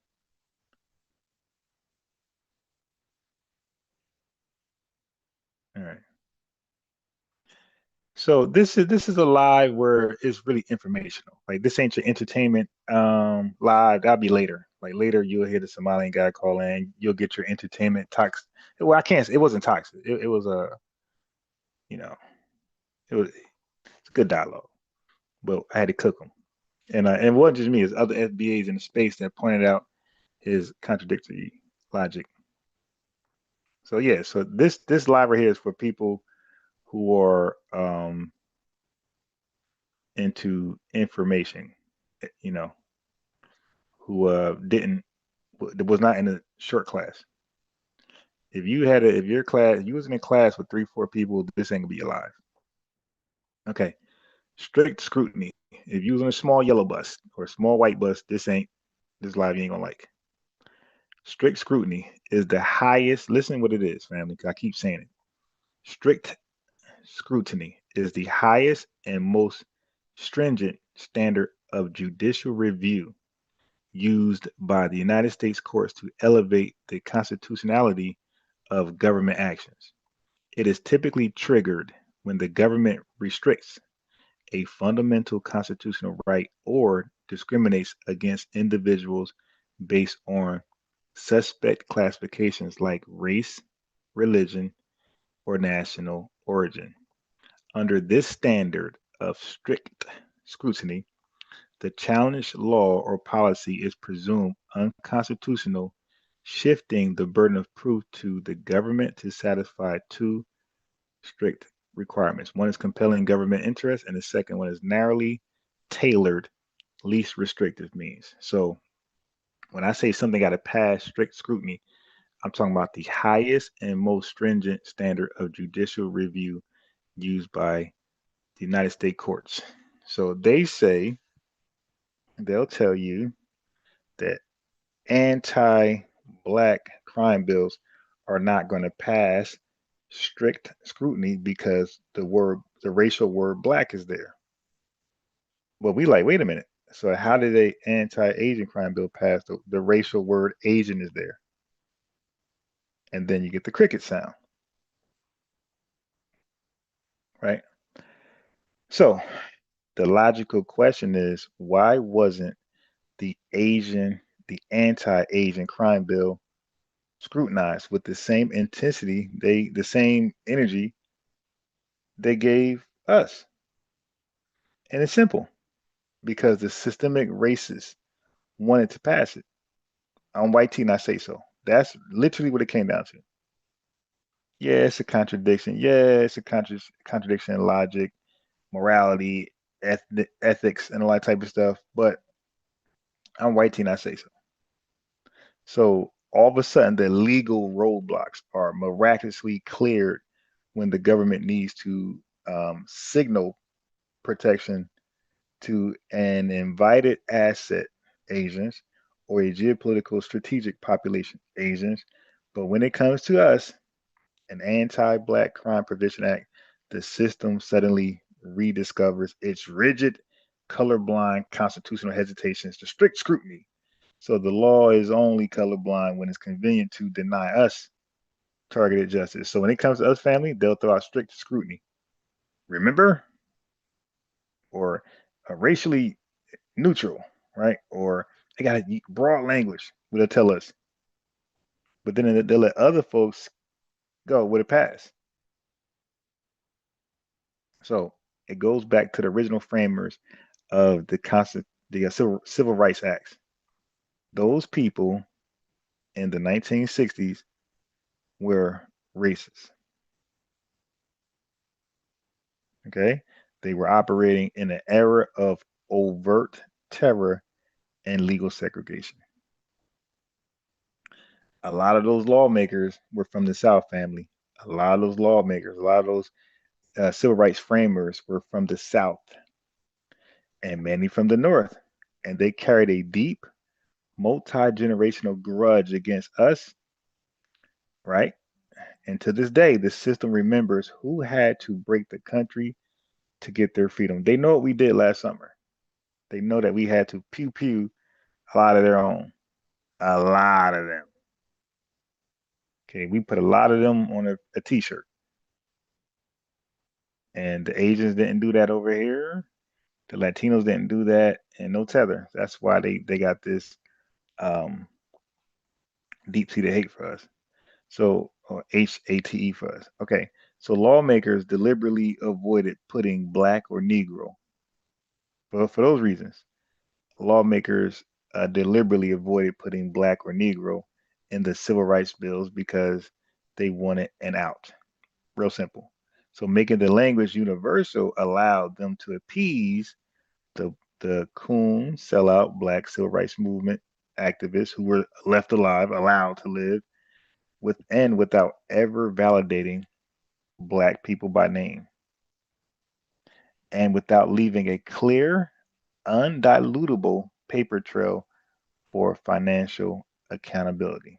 All right. So this is a live where it's really informational. Like this ain't your entertainment live. That'll be later. Like later you'll hear the Somalian guy call in. You'll get your entertainment toxic. Well, I can't. It wasn't toxic. It was a you know it's a good dialogue. But I had to cook him, and it wasn't just me. It's other FBAs in the space that pointed out his contradictory logic. So yeah. So this live right here is for people who are into information. You know who didn't was not in a short class. If your class, you was in a class with 3, 4 people, this ain't gonna be alive. Okay. Strict scrutiny. If you was on a small yellow bus or a small white bus, this live you ain't gonna like. Strict scrutiny is the highest. Listen what it is, family, because I keep saying it. Strict scrutiny is the highest and most stringent standard of judicial review used by the United States courts to elevate the constitutionality of government actions. It is typically triggered when the government restricts a fundamental constitutional right or discriminates against individuals based on suspect classifications like race, religion, or national origin. Under this standard of strict scrutiny, the challenged law or policy is presumed unconstitutional, shifting the burden of proof to the government to satisfy two strict requirements. One is compelling government interest, and the second one is narrowly tailored, least restrictive means. So when I say something got to pass strict scrutiny, I'm talking about the highest and most stringent standard of judicial review used by the United States courts. So they'll tell you that anti-black crime bills are not going to pass strict scrutiny because the racial word black is there. But we like, wait a minute. So how did a anti-Asian crime bill pass? The racial word Asian is there. And then you get the cricket sound. Right? So the logical question is, why wasn't the anti-Asian crime bill scrutinized with the same intensity, the same energy they gave us? And it's simple, because the systemic racists wanted to pass it. On white tea, and I say so. That's literally what it came down to. Yeah, it's a contradiction. Yeah, it's a contradiction in logic, morality, ethics, and all that type of stuff. But I'm white tea, and I say so. So all of a sudden, the legal roadblocks are miraculously cleared when the government needs to signal protection to an invited asset, Asians, or a geopolitical strategic population, Asians. But when it comes to us, an anti-black crime prevention act, the system suddenly rediscovers its rigid, colorblind constitutional hesitations to strict scrutiny. So the law is only colorblind when it's convenient to deny us targeted justice. So when it comes to us, family, they'll throw out strict scrutiny. Remember? Or racially neutral, right? Or they got a broad language. They'll tell us, but then they'll let other folks go with it pass. So it goes back to the original framers of the Civil Rights Acts. Those people in the 1960s were racist. Okay, they were operating in an era of overt terror and legal segregation. A lot of those lawmakers were from the South family. A lot of those lawmakers, a lot of those civil rights framers were from the South, and many from the North. And they carried a deep, multi-generational grudge against us, right? And to this day, the system remembers who had to break the country to get their freedom. They know what we did last summer. They know that we had to pew pew a lot of their own. A lot of them. Okay, we put a lot of them on a t-shirt. And the Asians didn't do that over here. The Latinos didn't do that, and no tether. That's why they got this deep-seated hate for us. So, or HATE for us. Okay, so lawmakers deliberately avoided putting black or Negro. For those reasons, lawmakers deliberately avoided putting black or Negro in the civil rights bills because they wanted an out. Real simple. So making the language universal allowed them to appease the coon sellout black civil rights movement activists who were left alive, allowed to live without ever validating black people by name, and without leaving a clear, undilutable paper trail for financial accountability.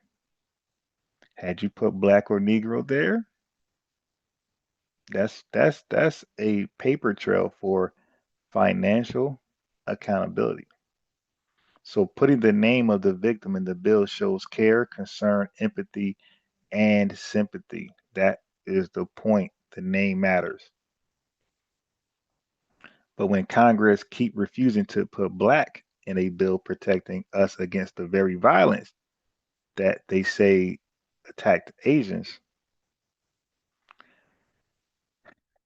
Had you put black or Negro there, that's a paper trail for financial accountability. So putting the name of the victim in the bill shows care, concern, empathy, and sympathy. That is the point. The name matters. But when Congress keep refusing to put black in a bill protecting us against the very violence that they say attacked Asians,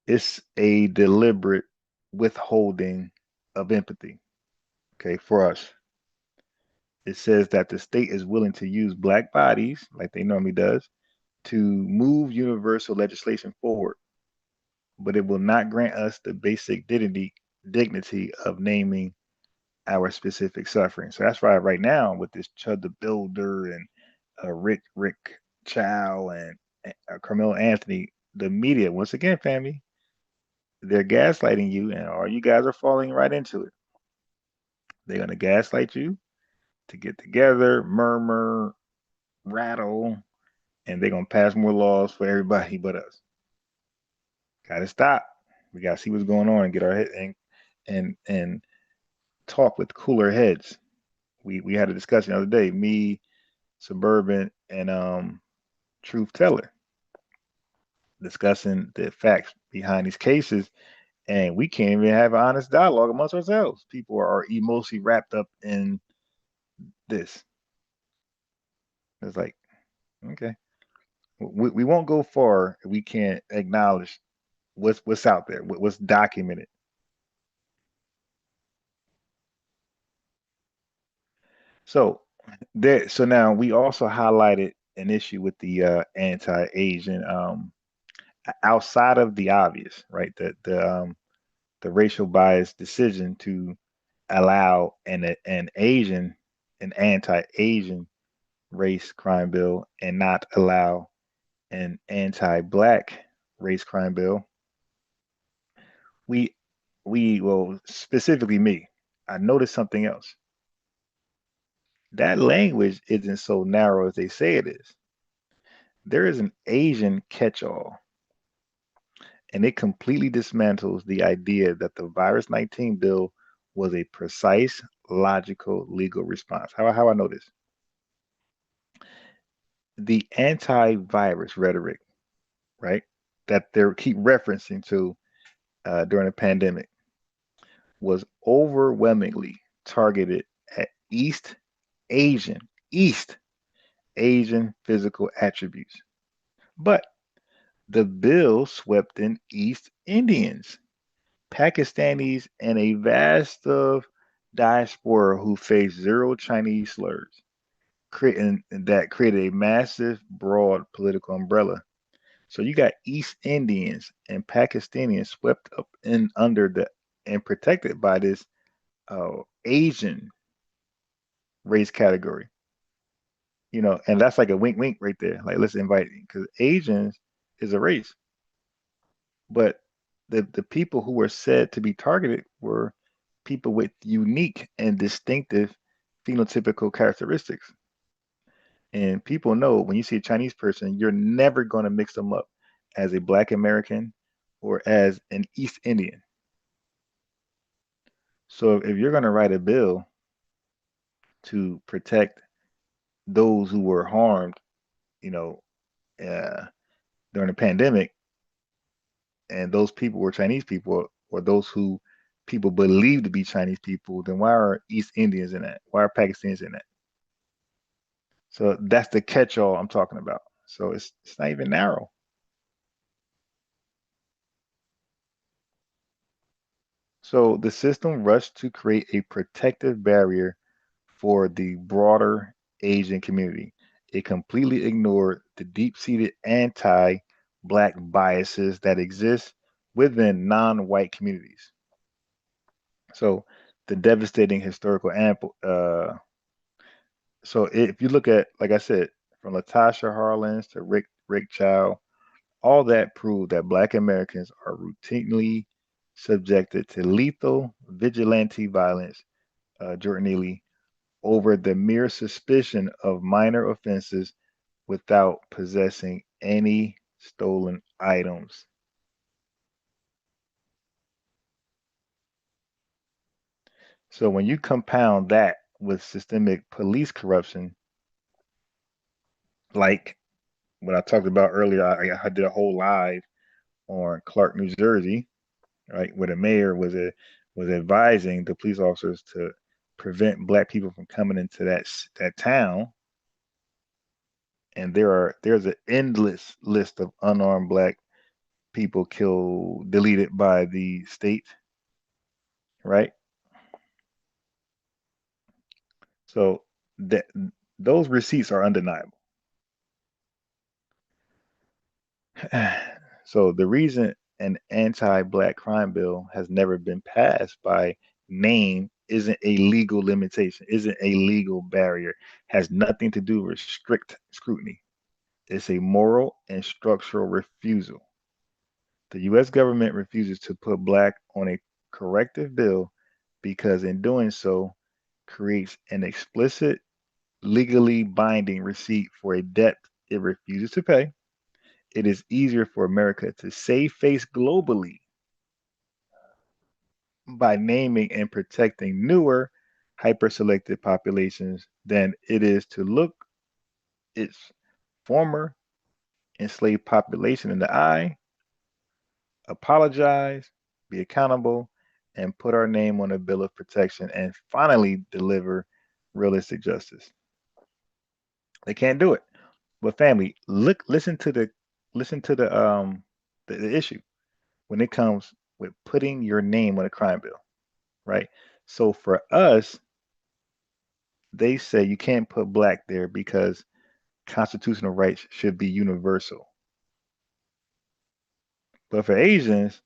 it's a deliberate withholding of empathy, okay, for us. It says that the state is willing to use black bodies, like they normally does, to move universal legislation forward, but it will not grant us the basic dignity of naming our specific suffering. So that's why right now with this Chud the Builder and Rick Chow and Carmelo Anthony, the media, once again, family, they're gaslighting you, and all you guys are falling right into it. They're going to gaslight you to get together, murmur, rattle, and they're going to pass more laws for everybody but us. Got to stop. We got to see what's going on and get our head and talk with cooler heads. We had a discussion the other day, me, Suburban, and Truth Teller, discussing the facts behind these cases, and we can't even have an honest dialogue amongst ourselves. People are emotionally wrapped up in this. It's like, okay, we won't go far if we can't acknowledge what's out there, what's documented. So now we also highlighted an issue with the anti-Asian, outside of the obvious, right? The racial bias decision to allow an anti-Asian race crime bill and not allow an anti-black race crime bill. Well, specifically me, I noticed something else. That language isn't so narrow as they say it is. There is an Asian catch-all, and it completely dismantles the idea that the virus 19 bill was a precise, logical, legal response. How I know this? The anti-virus rhetoric, right, that they keep referencing to during the pandemic was overwhelmingly targeted at East Asian East Asian physical attributes. But the bill swept in East Indians, Pakistanis, and a vast of diaspora who faced zero Chinese slurs, creating that created a massive, broad political umbrella. So you got East Indians and Pakistanians swept up in under the and protected by this Asian race category. And that's like a wink, wink right there. Like let's invite because Asians is a race, but the people who were said to be targeted were people with unique and distinctive phenotypical characteristics. And people know when you see a Chinese person, you're never going to mix them up as a Black American or as an East Indian. So if you're going to write a bill to protect those who were harmed, you know, uh, during the pandemic, and those people were Chinese people or those who people believe to be Chinese people, then why are East Indians in that? Why are Pakistanis in that? So that's the catch-all I'm talking about. So it's not even narrow. So the system rushed to create a protective barrier for the broader Asian community. It completely ignored the deep-seated anti-Black biases that exist within non-white communities. So the devastating historical so if you look at, like I said, from Latasha Harlins to Rick Child, all that proved that Black Americans are routinely subjected to lethal vigilante violence, Jordan Neely, over the mere suspicion of minor offenses without possessing any stolen items. So when you compound that with systemic police corruption, like what I talked about earlier, I did a whole live on Clark, New Jersey, right, where the mayor was advising the police officers to prevent Black people from coming into that town. And there's an endless list of unarmed Black people killed, deleted by the state, right? So that those receipts are undeniable. So the reason an anti-Black crime bill has never been passed by name isn't a legal limitation, isn't a legal barrier, has nothing to do with strict scrutiny. It's a moral and structural refusal. The US government refuses to put Black on a corrective bill because in doing so creates an explicit, legally binding receipt for a debt it refuses to pay. It is easier for America to save face globally by naming and protecting newer, hyper-selected populations than it is to look its former enslaved population in the eye, apologize, be accountable, and put our name on a bill of protection and finally deliver realistic justice. They can't do it. But family, listen to the the issue when it comes with putting your name on a crime bill, right? So for us, they say you can't put Black there because constitutional rights should be universal. But for Asians,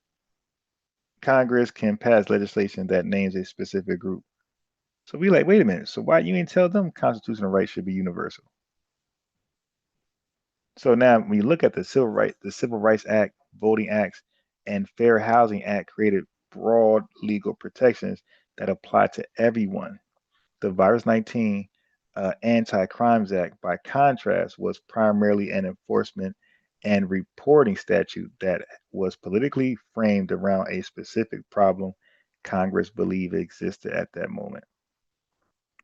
Congress can pass legislation that names a specific group. So we like, wait a minute. So why you ain't tell them constitutional rights should be universal? So now when you look at the Civil Rights Act, Voting Acts, and Fair Housing Act created broad legal protections that apply to everyone. The Virus 19 Anti-Crimes Act, by contrast, was primarily an enforcement and reporting statute that was politically framed around a specific problem Congress believed existed at that moment.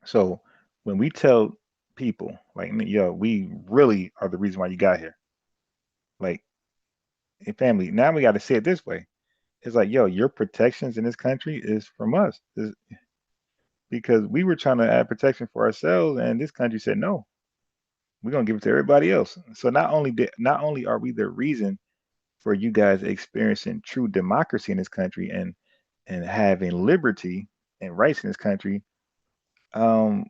So when we tell people, like, yo, we really are the reason why you got here. Like, hey, family, now we got to say it this way. It's like, yo, your protections in this country is from us. because we were trying to add protection for ourselves, and this country said no. We're gonna give it to everybody else. So not only are we the reason for you guys experiencing true democracy in this country and having liberty and rights in this country, um,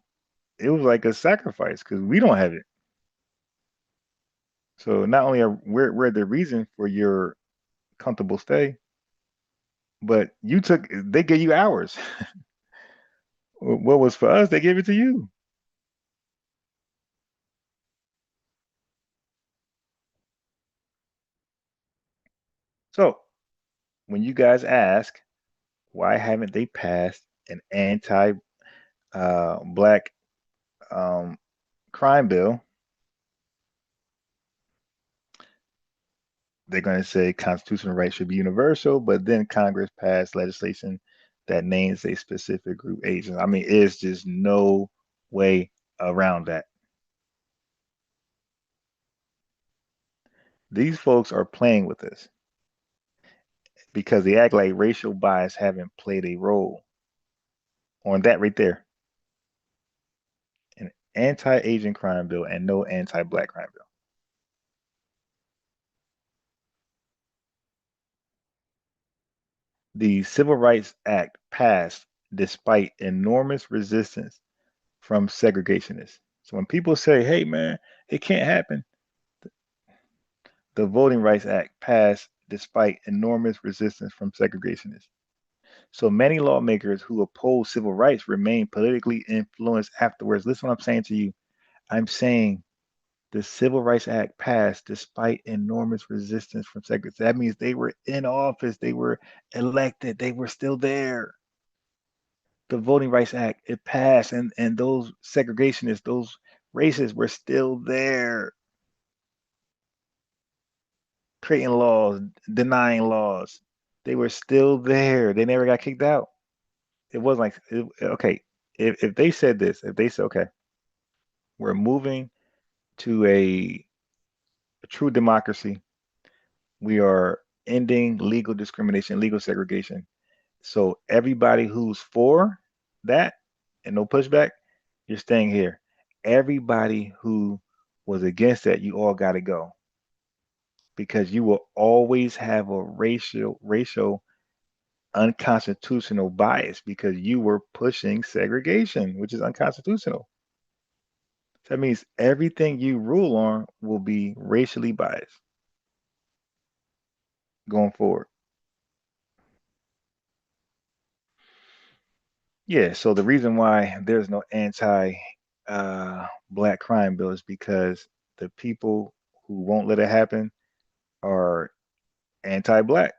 it was like a sacrifice because we don't have it. So not only are we're the reason for your comfortable stay, but they gave you hours. What was for us, they gave it to you. So when you guys ask why haven't they passed an anti black um, crime bill, they're going to say constitutional rights should be universal, but then Congress passed legislation that names a specific group agent. I mean, it's just no way around that. These folks are playing with this because they act like racial bias haven't played a role on that right there. An anti-Asian crime bill and no anti-black crime bill. The Civil Rights Act passed despite enormous resistance from segregationists. So when people say, hey man, it can't happen, the Voting Rights Act passed despite enormous resistance from segregationists. So many lawmakers who oppose civil rights remain politically influenced afterwards. Listen what I'm saying to you. I'm saying the Civil Rights Act passed despite enormous resistance from segregationists. That means they were in office, they were elected, they were still there. The Voting Rights Act, it passed, and those segregationists, those racists were still there, creating laws, denying laws. They were still there. They never got kicked out. It wasn't like, okay, if they said this, if they said, okay, we're moving to a true democracy, we are ending legal discrimination, legal segregation. So everybody who's for that and no pushback, you're staying here. Everybody who was against that, you all got to go because you will always have a racial unconstitutional bias because you were pushing segregation, which is unconstitutional. So that means everything you rule on will be racially biased going forward. Yeah, so the reason why there's no anti black crime bill is because the people who won't let it happen are anti-black.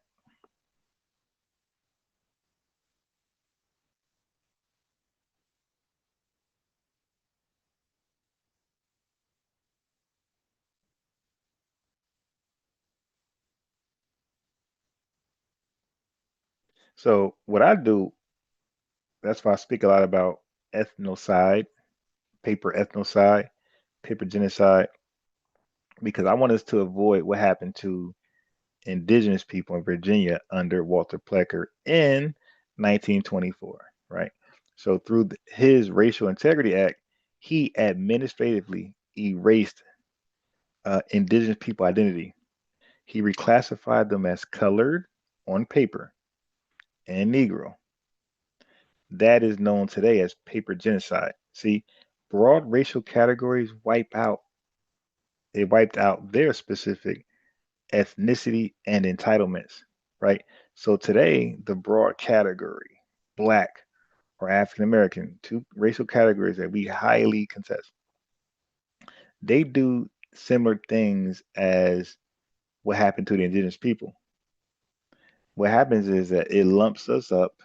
So what I do, that's why I speak a lot about ethnocide, paper ethnocide, paper genocide, because I want us to avoid what happened to indigenous people in Virginia under Walter Plecker in 1924, right? So through his Racial Integrity Act, he administratively erased indigenous people identity. He reclassified them as colored on paper and Negro. That is known today as paper genocide. See, broad racial categories wiped out their specific ethnicity and entitlements, right? So today, the broad category, Black or African American, two racial categories that we highly contest, they do similar things as what happened to the indigenous people. What happens is that it lumps us up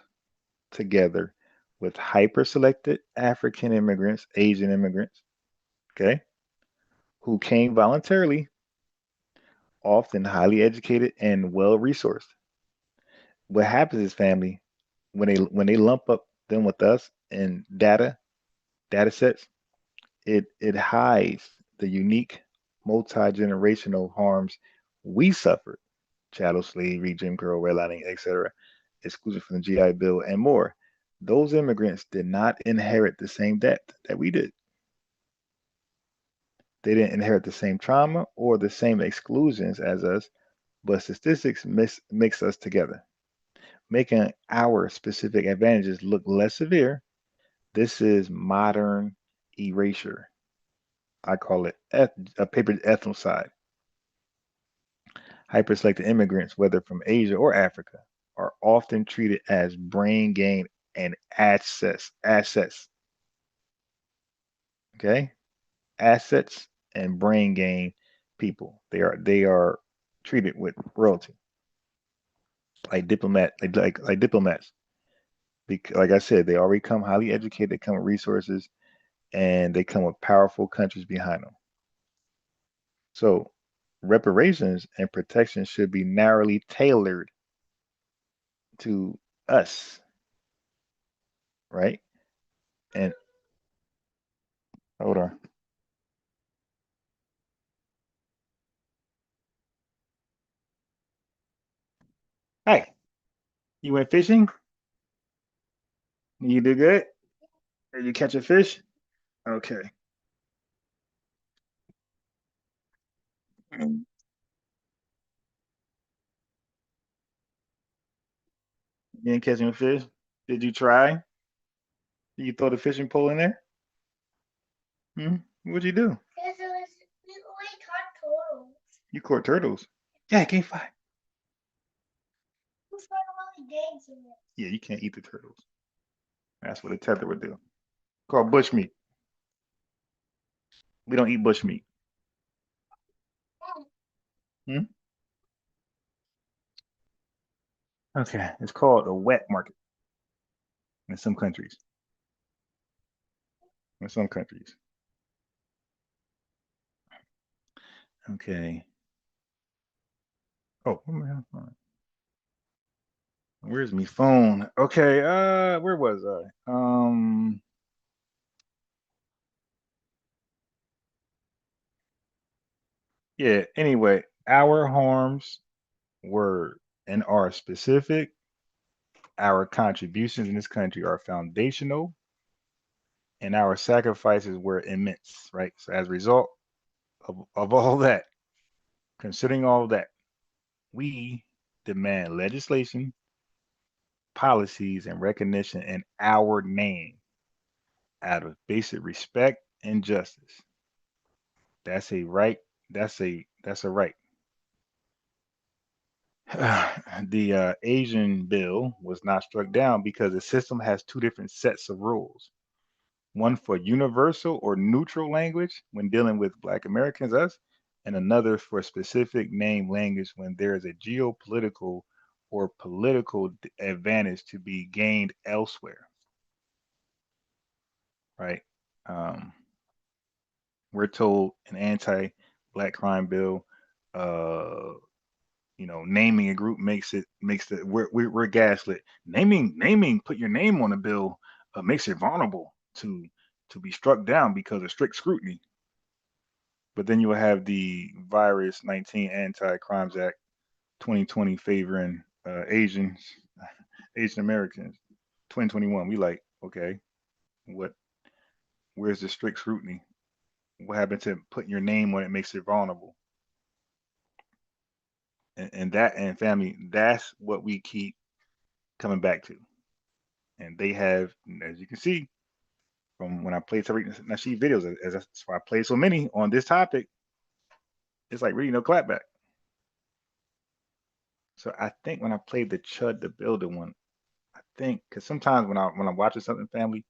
together with hyper selected African immigrants, Asian immigrants, okay, who came voluntarily, often highly educated and well resourced. What happens is, family, when they lump up them with us in data sets, it hides the unique multi-generational harms we suffered: chattel slavery, Jim Crow, redlining, etc., exclusion from the GI Bill, and more. those immigrants did not inherit the same debt that we did. They didn't inherit the same trauma or the same exclusions as us, but statistics mix us together, making our specific advantages look less severe. This is modern erasure. I call it a paper ethnocide. Hyperselected immigrants, whether from Asia or Africa, are often treated as brain gain and assets. Okay? Assets and brain gain people. They are treated with royalty. Like diplomats. Because, like I said, they already come highly educated, they come with resources, and they come with powerful countries behind them. So reparations and protection should be narrowly tailored to us, right? And hold on. Hey, you went fishing? You did good? Did you catch a fish? Okay. You didn't catch any fish? Did you try? Did you throw the fishing pole in there? Hmm? What'd you do? You caught turtles. Yeah, can't find. Yeah, you can't eat the turtles. That's what a tether would do. Called bushmeat. We don't eat bushmeat. Hmm? Okay, it's called a wet market in some countries. In some countries. Okay. Oh, where's my phone? Okay, where was I? Yeah, anyway, our harms were and are specific. Our contributions in this country are foundational, and our sacrifices were immense, right? So as a result of all that, considering all that, we demand legislation, policies, and recognition in our name out of basic respect and justice. That's a right. That's a right. The Asian bill was not struck down because the system has two different sets of rules. One for universal or neutral language when dealing with Black Americans, us, and another for specific name language when there is a geopolitical or political advantage to be gained elsewhere, right? Um, we're told an anti-Black crime bill, uh, naming a group makes the we're gaslit. Naming, put your name on a bill makes it vulnerable to be struck down because of strict scrutiny. But then you will have the Virus 19 Anti-Crimes Act 2020 favoring Asian Americans. 2021, we like, okay, what? Where's the strict scrutiny? What happened to putting your name on it makes it vulnerable? And family, that's what we keep coming back to. And they have, as you can see from when I played Tariq Nasheed videos, as that's why I play so many on this topic, it's like really no clapback. So I think when I played the Chud the Builder one, I think because sometimes when I'm watching something, family,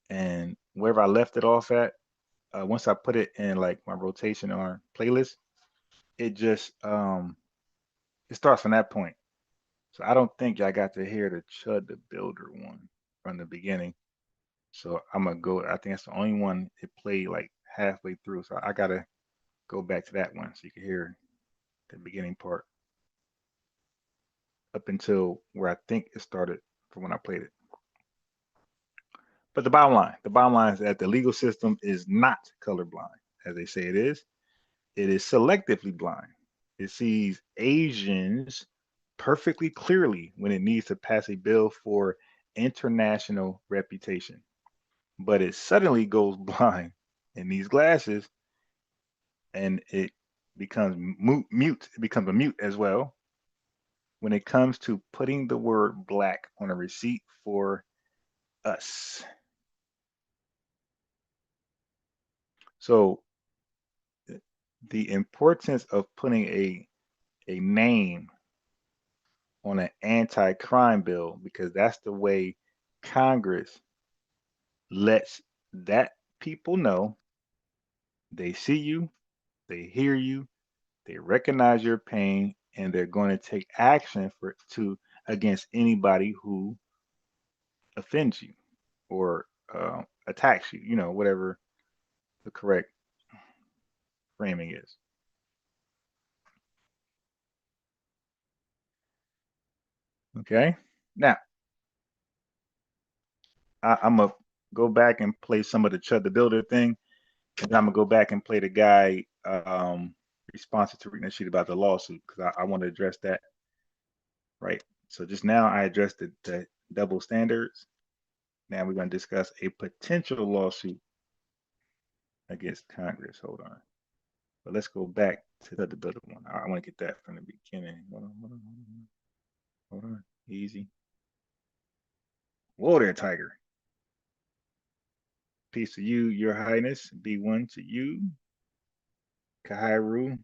and wherever I left it off at, once I put it in like my rotation or playlist, it just it starts from that point. So I don't think I got to hear the Chud the Builder one from the beginning. So I'm gonna go. I think that's the only one it played like halfway through. So I gotta go back to that one so you can hear the beginning part up until where I think it started from when I played it. But the bottom line is that the legal system is not colorblind, as they say it is. It is selectively blind. It sees Asians perfectly clearly when it needs to pass a bill for international reputation, but it suddenly goes blind in these glasses, and it becomes mute. It becomes a mute as well when it comes to putting the word black on a receipt for us. So the importance of putting a name on an anti-crime bill, because that's the way Congress lets that people know they see you, they hear you, they recognize your pain, and they're going to take action against anybody who offends you or attacks you, whatever the correct framing is. Okay. Now, I'm going to go back and play some of the Chud the Builder thing. And I'm going to go back and play the guy responsive to Rita Sheet about the lawsuit, because I want to address that. Right. So just now I addressed the double standards. Now we're going to discuss a potential lawsuit against Congress. Hold on. But let's go back to the Builder one. I want to get that from the beginning. Hold on. Easy. Whoa there, Tiger. Peace to you, Your Highness. B1 to you. Kahairu,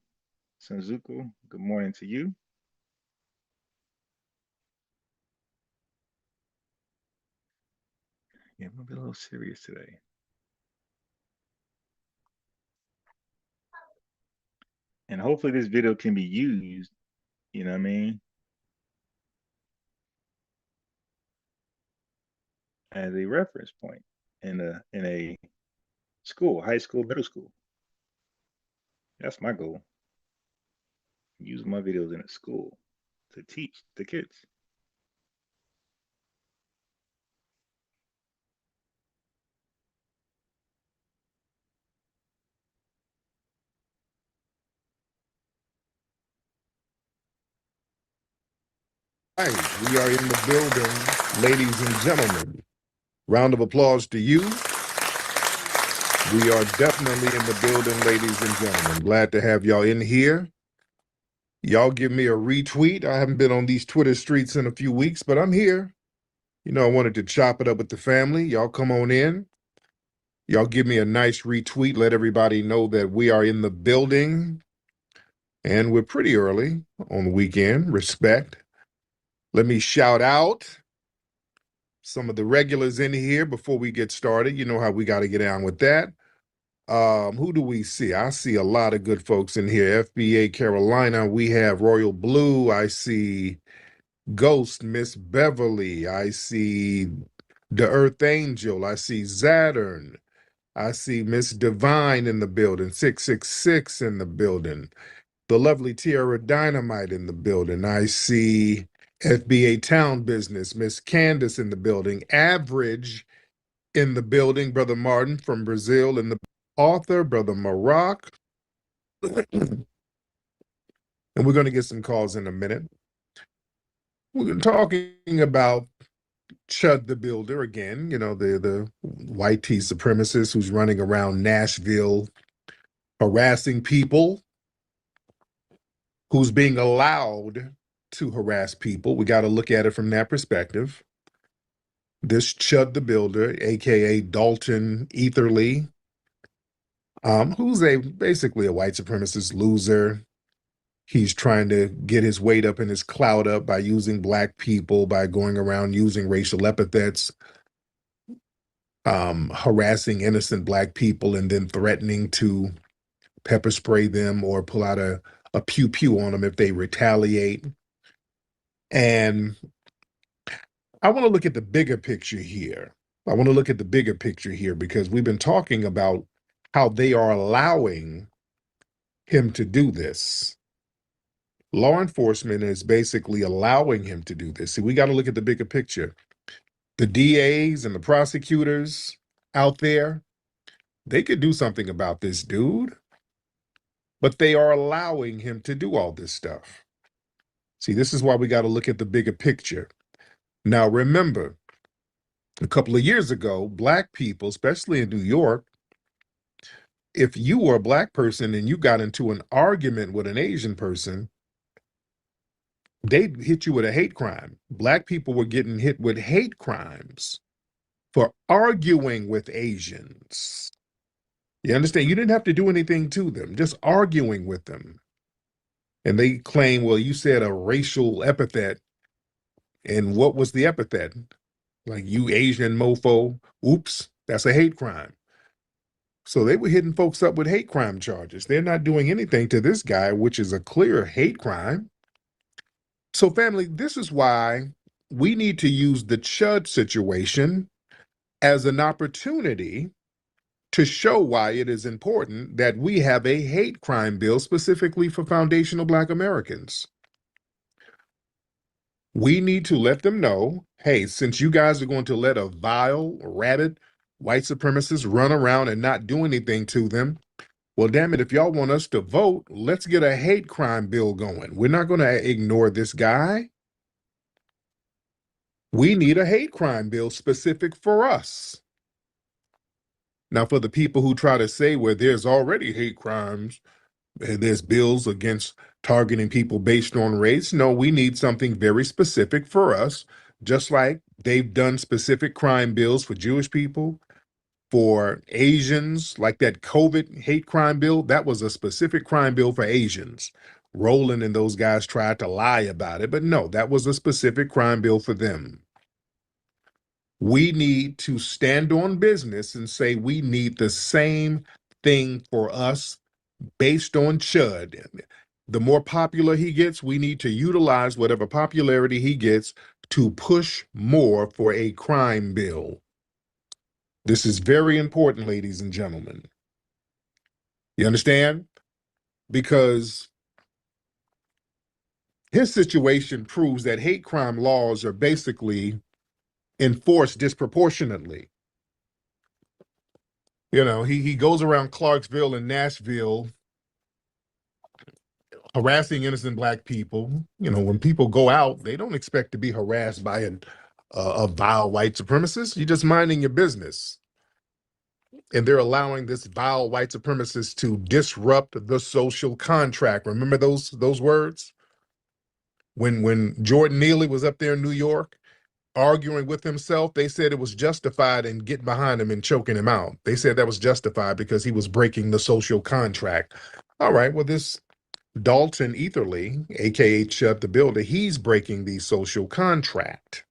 Sanzuku, good morning to you. Yeah, we'll be a little serious today. And hopefully this video can be used, you know what I mean, as a reference point in a school, high school, middle school. That's my goal. Use my videos in a school to teach the kids. Right, we are in the building, ladies and gentlemen. Round of applause to you. We are definitely in the building, ladies and gentlemen. Glad to have y'all in here. Y'all give me a retweet. I haven't been on these Twitter streets in a few weeks, but I'm here. You know, I wanted to chop it up with the family. Y'all come on in. Y'all give me a nice retweet. Let everybody know that we are in the building. And we're pretty early on the weekend. Respect. Let me shout out some of the regulars in here before we get started. You know how we got to get down with that. Who do we see? I see a lot of good folks in here. FBA Carolina, we have Royal Blue. I see Ghost, Miss Beverly. I see the Earth Angel. I see Saturn. I see Miss Divine in the building. 666 in the building. The lovely Tierra Dynamite in the building. I see FBA Town Business, Miss Candace in the building. Average in the building, Brother Martin from Brazil in the author, Brother Maroc. And we're going to get some calls in a minute. We're talking about Chud the Builder again, you know, the white tea supremacist who's running around Nashville harassing people, who's being allowed to harass people. We got to look at it from that perspective. This Chud the Builder, aka Dalton Etherly, who's basically a white supremacist loser. He's trying to get his weight up and his clout up by using black people, by going around using racial epithets, harassing innocent black people, and then threatening to pepper spray them or pull out a pew-pew on them if they retaliate. And I want to look at the bigger picture here. Because we've been talking about how they are allowing him to do this. Law enforcement is basically allowing him to do this. See, we got to look at the bigger picture. The DAs and the prosecutors out there, they could do something about this dude, but they are allowing him to do all this stuff. See, this is why we got to look at the bigger picture. Now, remember, A couple of years ago, Black people, especially in New York, if you were a Black person and you got into an argument with an Asian person, they'd hit you with a hate crime. Black people were getting hit with hate crimes for arguing with Asians. You understand? You didn't have to do anything to them, just arguing with them. And they claim, well, you said a racial epithet. And what was the epithet? Like, you Asian mofo. Oops, that's a hate crime. So they were hitting folks up with hate crime charges. They're not doing anything to this guy, which is a clear hate crime. So family, this is why we need to use the Chud situation as an opportunity to show why it is important that we have a hate crime bill specifically for foundational Black Americans. We need to let them know, hey, since you guys are going to let a vile, rabid white supremacist run around and not do anything to them, well, damn it, if y'all want us to vote, let's get a hate crime bill going. We're not going to ignore this guy. We need a hate crime bill specific for us. Now, for the people who try to say, well, there's already hate crimes, and there's bills against targeting people based on race, no, we need something very specific for us, just like they've done specific crime bills for Jewish people, for Asians, like that COVID hate crime bill, that was a specific crime bill for Asians. Roland and those guys tried to lie about it, but no, that was a specific crime bill for them. We need to stand on business and say we need the same thing for us based on Chud. The more popular he gets, we need to utilize whatever popularity he gets to push more for a crime bill. This is very important, ladies and gentlemen. You understand? Because his situation proves that hate crime laws are basically enforced disproportionately. You know, he goes around Clarksville and Nashville harassing innocent Black people. You know, when people go out, they don't expect to be harassed by a vile white supremacist. You're just minding your business. And they're allowing this vile white supremacist to disrupt the social contract. Remember those words? When Jordan Neely was up there in New York arguing with himself, they said it was justified in getting behind him and choking him out. They said that was justified because he was breaking the social contract. All right, well, this Dalton Etherly, aka Chud the Builder, he's breaking the social contract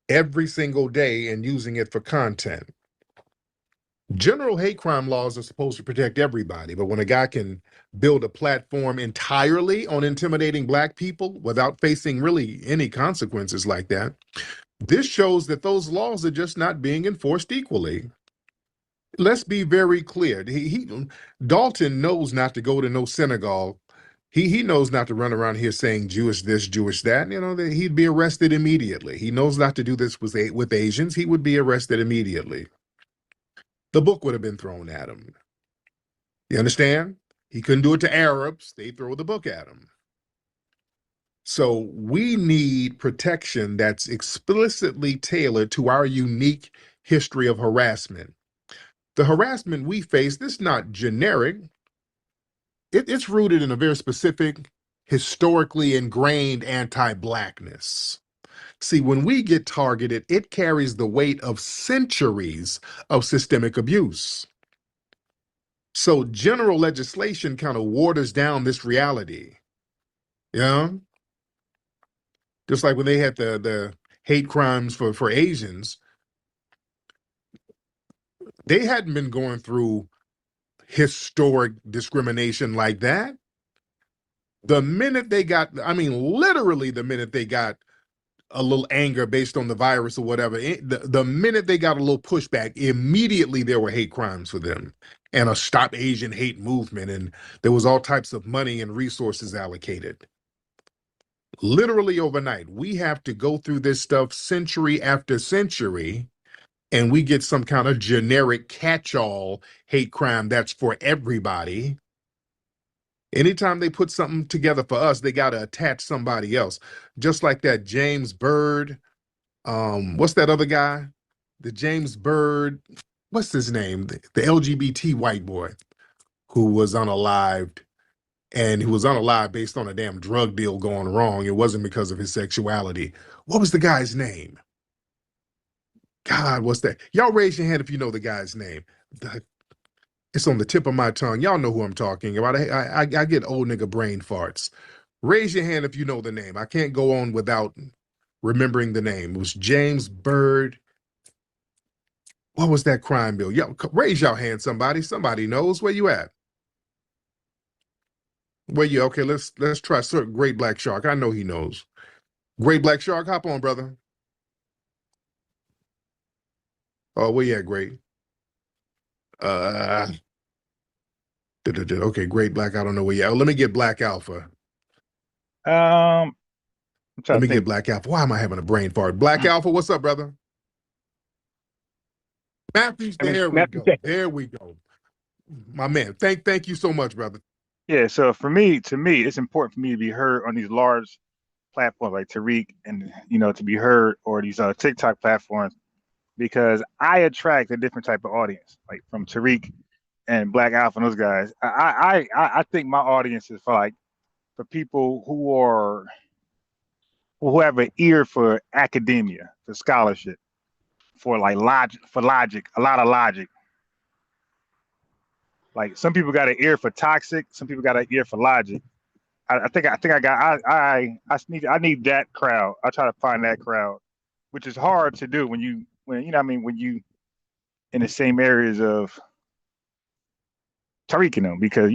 every single day and using it for content. General hate crime laws are supposed to protect everybody, but when a guy can build a platform entirely on intimidating Black people without facing really any consequences like that, this shows that those laws are just not being enforced equally. Let's be very clear. Dalton knows not to go to no synagogue. He knows not to run around here saying Jewish this, Jewish that. You know, he'd be arrested immediately. He knows not to do this with Asians. He would be arrested immediately. The book would have been thrown at him. You understand? He couldn't do it to Arabs. They throw the book at him. So we need protection that's explicitly tailored to our unique history of harassment. The harassment we face, this is not generic. It's rooted in a very specific, historically ingrained anti-Blackness. See, when we get targeted, it carries the weight of centuries of systemic abuse. So general legislation kind of waters down this reality. Yeah? Just like when they had the hate crimes for Asians, they hadn't been going through historic discrimination like that. The minute they got, I mean, literally the minute they got a little anger based on the virus or whatever, the minute they got a little pushback, immediately there were hate crimes for them and a Stop Asian Hate movement, and there was all types of money and resources allocated. Literally overnight, we have to go through this stuff century after century, and we get some kind of generic catch-all hate crime that's for everybody. Anytime they put something together for us, they got to attach somebody else. Just like that James Byrd What's that other guy? The James Byrd, what's his name? The LGBT white boy who was unalived, and he was unalived based on a damn drug deal going wrong. It wasn't because of his sexuality. What was the guy's name? God, what's that? Y'all raise your hand if you know the guy's name. It's on the tip of my tongue. Y'all know who I'm talking about. I get old nigga brain farts. Raise your hand if you know the name. I can't go on without remembering the name. It was James Byrd. What was that crime bill? Yo, raise your hand, somebody. Somebody knows. Where you at? Where you? Okay, let's try Sir Great Black Shark. I know he knows. Great Black Shark, hop on, brother. Oh, where you at, Great? Okay, Great Black. I don't know where you at. Oh, let me get Black Alpha. I'm Let trying me to think. get Black Alpha. Why am I having a brain fart? Black Alpha, what's up, brother? Matthews, there we go. There we go. My man, thank you so much, brother. Yeah, so to me, it's important for me to be heard on these large platforms like Tariq and, to be heard, or these TikTok platforms, because I attract a different type of audience, like from Tariq and Black Alpha and those guys. I think my audience is for people who have an ear for academia, for scholarship, for logic, a lot of logic. Like some people got an ear for toxic, some people got an ear for logic. I need that crowd. I try to find that crowd, which is hard to do when you in the same areas of Tariq and them, because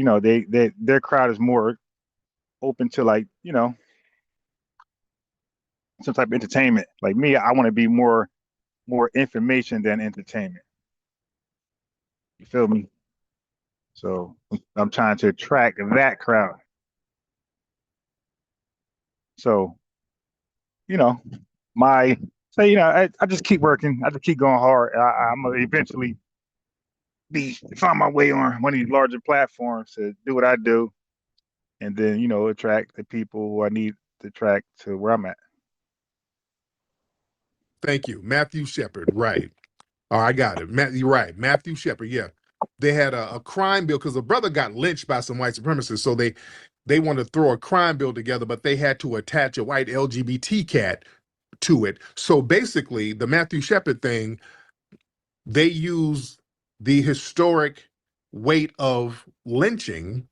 their crowd is more open to some type of entertainment. Like me, I want to be more information than entertainment. You feel me? So I'm trying to attract that crowd. So, I just keep working. I just keep going hard. I'm gonna eventually find my way on one of these larger platforms to do what I do, and then attract the people who I need to attract to where I'm at. Thank you, Matthew Shepard. Right. Oh, I got it. You're right. Matthew Shepard. Yeah, they had a crime bill because a brother got lynched by some white supremacists, so they wanted to throw a crime bill together, but they had to attach a white LGBT cat to it. So basically, the Matthew Shepard thing, they use the historic weight of lynching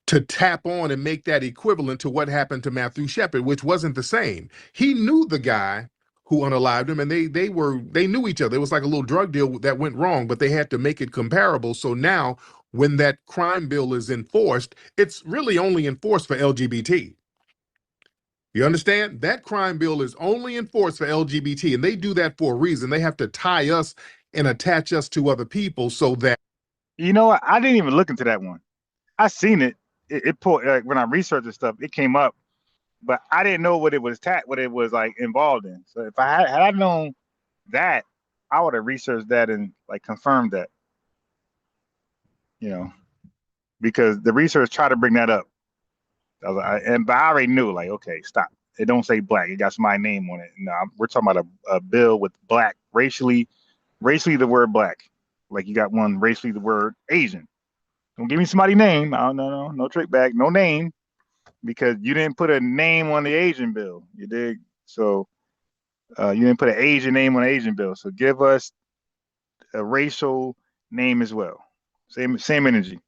to tap on and make that equivalent to what happened to Matthew Shepard, which wasn't the same. He knew the guy who unalived him, and they knew each other. It was like a little drug deal that went wrong, but they had to make it comparable. So now when that crime bill is enforced, it's really only enforced for LGBT. You understand? That crime bill is only enforced for LGBT, and they do that for a reason. They have to tie us and attach us to other people so that. I didn't even look into that one. I seen it. It pulled, when I researched this stuff, it came up, but I didn't know what it was involved in. So if had I known that, I would have researched that and confirmed that. Because the research tried to bring that up. But I already knew, okay, stop. It don't say black. It got somebody's name on it. No, we're talking about a bill with black, racially the word black. Like you got one racially the word Asian. Don't give me somebody's name. No trick back, no name, because you didn't put a name on the Asian bill. You did. So you didn't put an Asian name on the Asian bill. So give us a racial name as well. Same energy.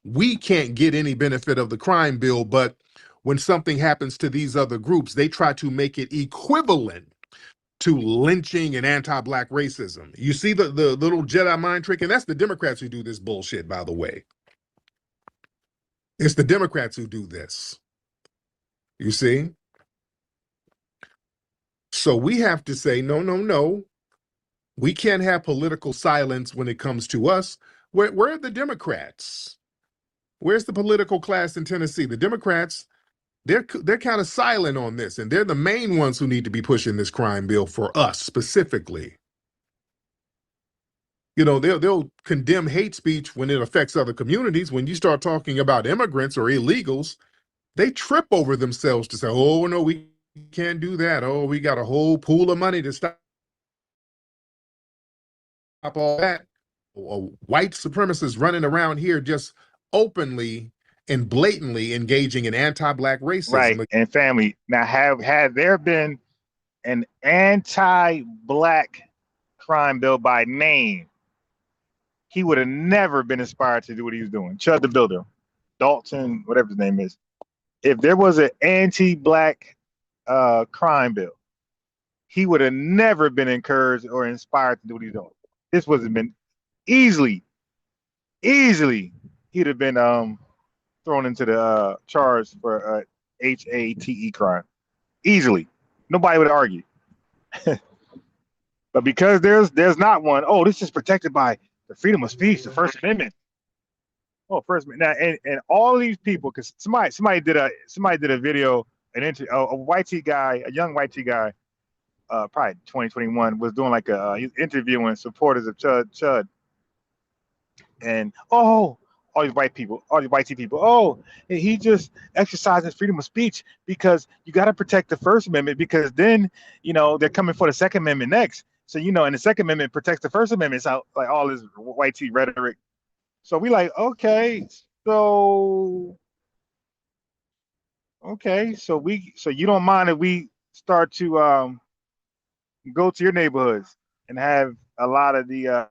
We can't get any benefit of the crime bill, but when something happens to these other groups, they try to make it equivalent to lynching and anti-black racism. You see the little Jedi mind trick? And that's the Democrats who do this bullshit, by the way. It's the Democrats who do this. You see? So we have to say, no. We can't have political silence when it comes to us. Where are the Democrats? Where's the political class in Tennessee? The Democrats, they're kind of silent on this, and they're the main ones who need to be pushing this crime bill for us specifically. They'll condemn hate speech when it affects other communities. When you start talking about immigrants or illegals, they trip over themselves to say, oh, no, we can't do that. Oh, we got a whole pool of money to stop all that. White supremacists running around here just openly and blatantly engaging in anti-black Right. racism. And family. Now, had there been an anti-black crime bill by name, he would have never been inspired to do what he was doing. Chud the Builder, Dalton, whatever his name is. If there was an anti-black crime bill, he would have never been encouraged or inspired to do what he's doing. This would have been easily, he'd have been thrown into the charge for HATE crime. Easily. Nobody would argue. But because there's not one, oh, this is protected by the freedom of speech, the First Amendment. Oh, First Amendment. Now, and all these people, because somebody did a video, an interview, a white T guy, a young white T guy, probably 2021, was doing like he's interviewing supporters of Chud, and all these white people, all these white T people, oh, he just exercises freedom of speech because you got to protect the First Amendment, because then they're coming for the Second Amendment next. So and the Second Amendment protects the First Amendment. So like all this white T rhetoric. So we like, okay, so you don't mind if we start to go to your neighborhoods and have a lot of the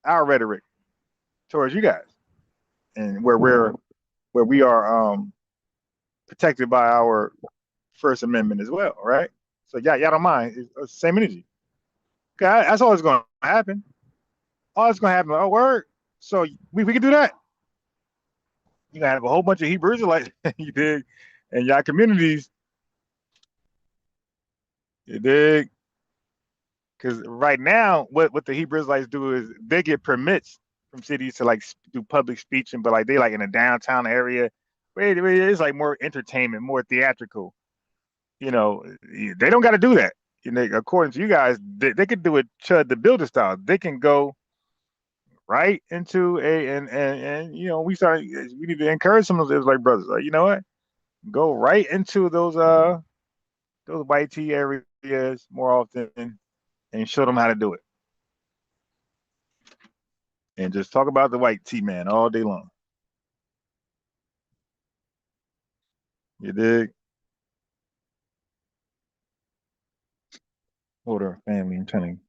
our rhetoric towards you guys, and where we are protected by our First Amendment as well, right? So y'all don't mind. It's the same energy. Okay, that's always going to happen. All it's going to happen. Oh, word. So we can do that. You gotta have a whole bunch of Hebrew Israelites, you dig, and y'all communities, you dig. Because right now, what the Hebrew Israelites do is they get permits from cities to like do public speeching, but like they like in a downtown area, where it's like more entertainment, more theatrical. They don't got to do that. According to you guys, they could do it Chud the Builder style. They can go right into and we need to encourage some of those Israelite brothers. Like, you know what? Go right into those white tea areas more often and show them how to do it. And just talk about the white tea man all day long. You dig? Hold on, family. I'm trying to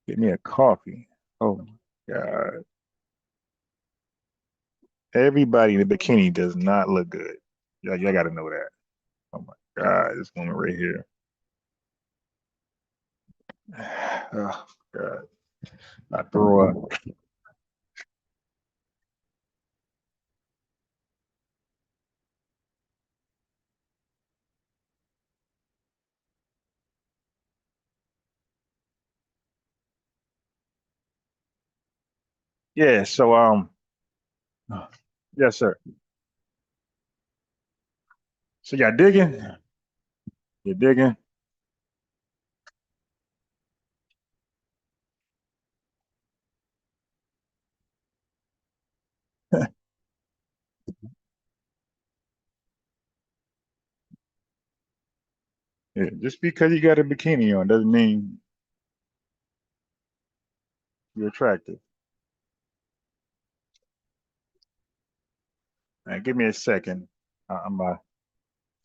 get me a coffee. Oh my God. Everybody in the bikini does not look good. Y'all got to know that. Oh my God, this woman right here. Oh God, I throw up. Yeah. So yes, sir. So y'all digging? You digging? Yeah. Just because you got a bikini on doesn't mean you're attractive. Man, give me a second. I'm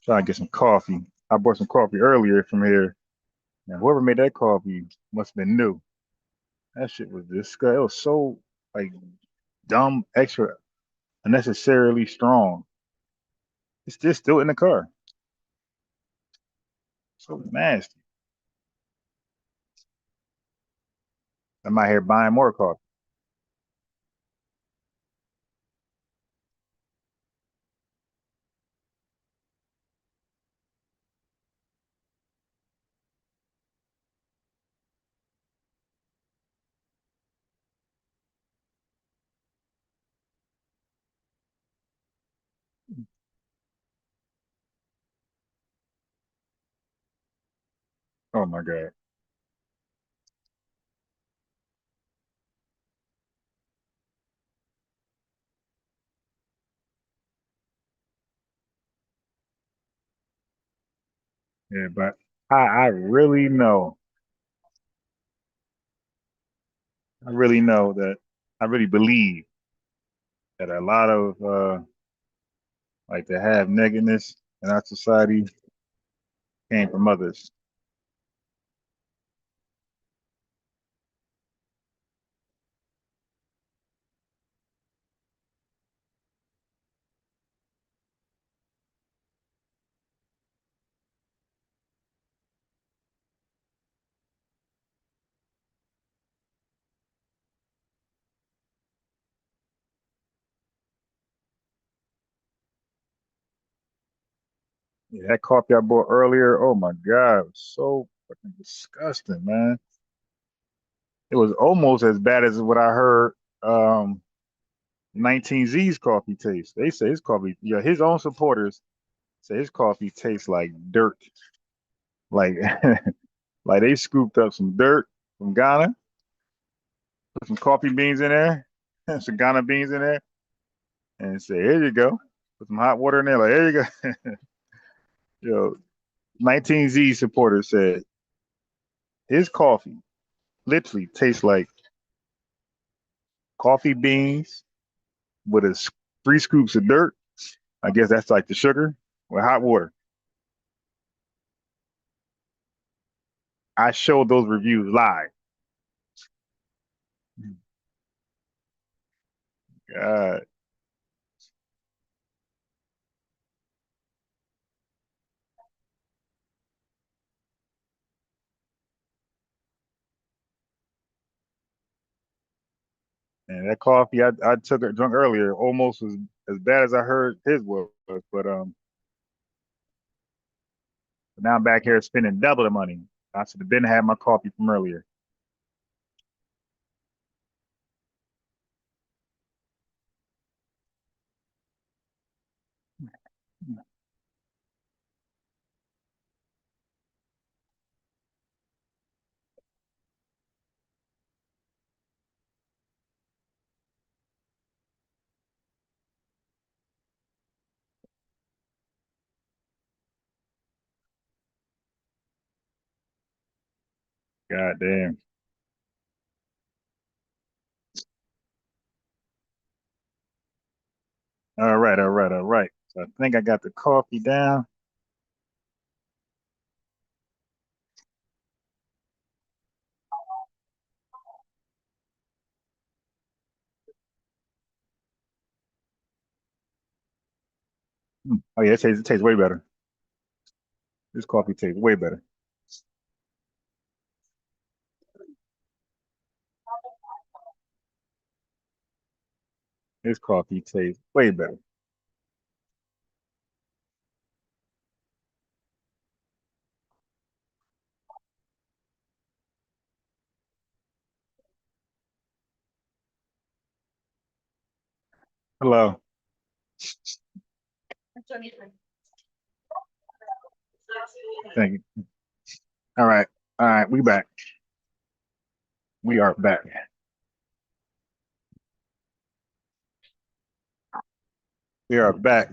trying to get some coffee. I bought some coffee earlier from here. Now, whoever made that coffee must have been new. That shit was disgusting. It was so like dumb, extra, unnecessarily strong. It's just still in the car. So nasty. I'm out here buying more coffee. Oh my God. Yeah, but I really know, that I really believe that a lot of like the have nakedness in our society came from others. Yeah, that coffee I bought earlier, oh my God, it was so fucking disgusting, man. It was almost as bad as what I heard 19Z's coffee taste. They say his coffee, yeah, his own supporters say his coffee tastes like dirt. Like like they scooped up some dirt from Ghana, put some coffee beans in there, some Ghana beans in there, and say, here you go. Put some hot water in there, like, here you go. Yo, 19Z supporter said his coffee literally tastes like coffee beans with a 3 scoops of dirt. I guess that's like the sugar with hot water. I showed those reviews live. God. And that coffee I drunk earlier almost was as bad as I heard his was. But now I'm back here spending double the money. I should have been had my coffee from earlier. God damn. All right, all right, all right. So I think I got the coffee down. Oh yeah, it tastes way better. This coffee tastes way better. This coffee tastes way better. Hello. Thank you. All right. All right. We back. We are back. We are back.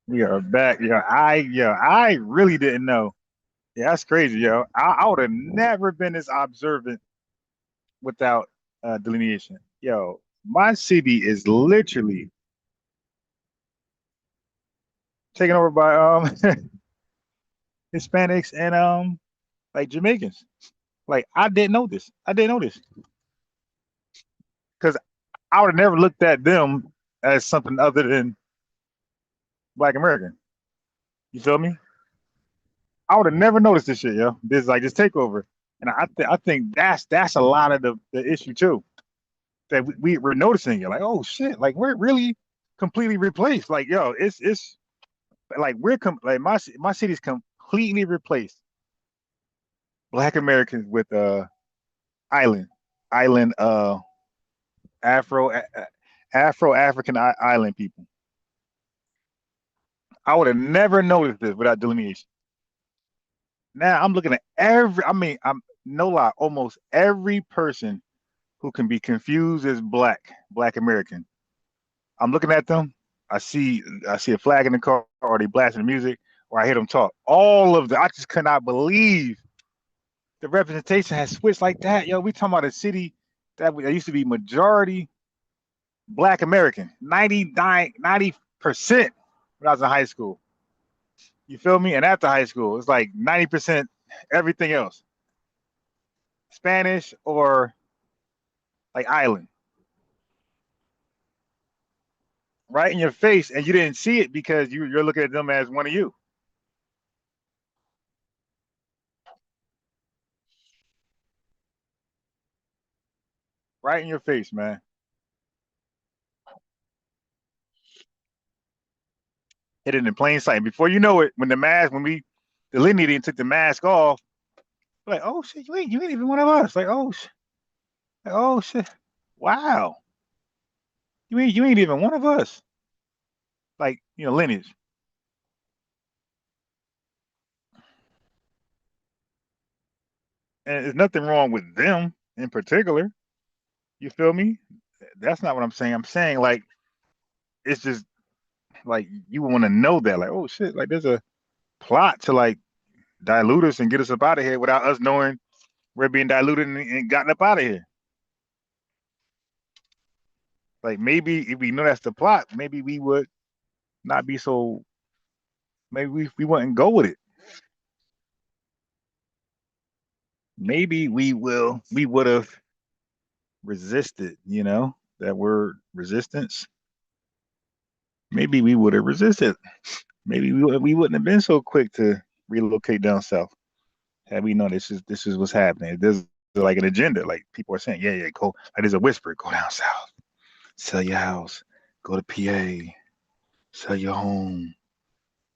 We are back. I really didn't know. Yeah, that's crazy, yo. I would have never been this observant without delineation. Yo, my city is literally taken over by Hispanics and like Jamaicans. Like I didn't know this. I didn't know this because I would have never looked at them as something other than Black American. You feel me? I would have never noticed this shit, yo. This like this takeover, and I think that's a lot of the issue too. That we're noticing it, like oh shit, like we're really completely replaced. Like yo, it's like like my city's completely replaced Black Americans with island island Afro Afro African island people. I would have never noticed this without delineation. Now I'm looking at I'm no lie, almost every person who can be confused as Black American. I'm looking at them I see a flag in the car, or they blasting the music, or I hear them talk. All of the I just could not believe the representation has switched like that. Yo, we talking about a city that used to be majority Black American, 90% when I was in high school. You feel me? And after high school, it's like 90% everything else. Spanish or like island. Right in your face, and you didn't see it because you're looking at them as one of you. Right in your face, man. Hit it in plain sight. Before you know it, when the delineated took the mask off, like, oh shit, you ain't even one of us. Like, oh shit, wow, you ain't even one of us. Like, lineage. And there's nothing wrong with them in particular. You feel me? That's not what I'm saying. I'm saying like it's just like you want to know that, like, oh shit, like there's a plot to like dilute us and get us up out of here without us knowing we're being diluted and gotten up out of here. Like maybe if we know that's the plot, maybe we would not be so. Maybe we wouldn't go with it. Maybe we would have resisted. That word resistance. Maybe we would have resisted. Maybe we wouldn't have been so quick to relocate down south had we known this is what's happening. There's like an agenda. Like people are saying, yeah, go. Like there's a whisper, go down south, sell your house, go to PA, sell your home.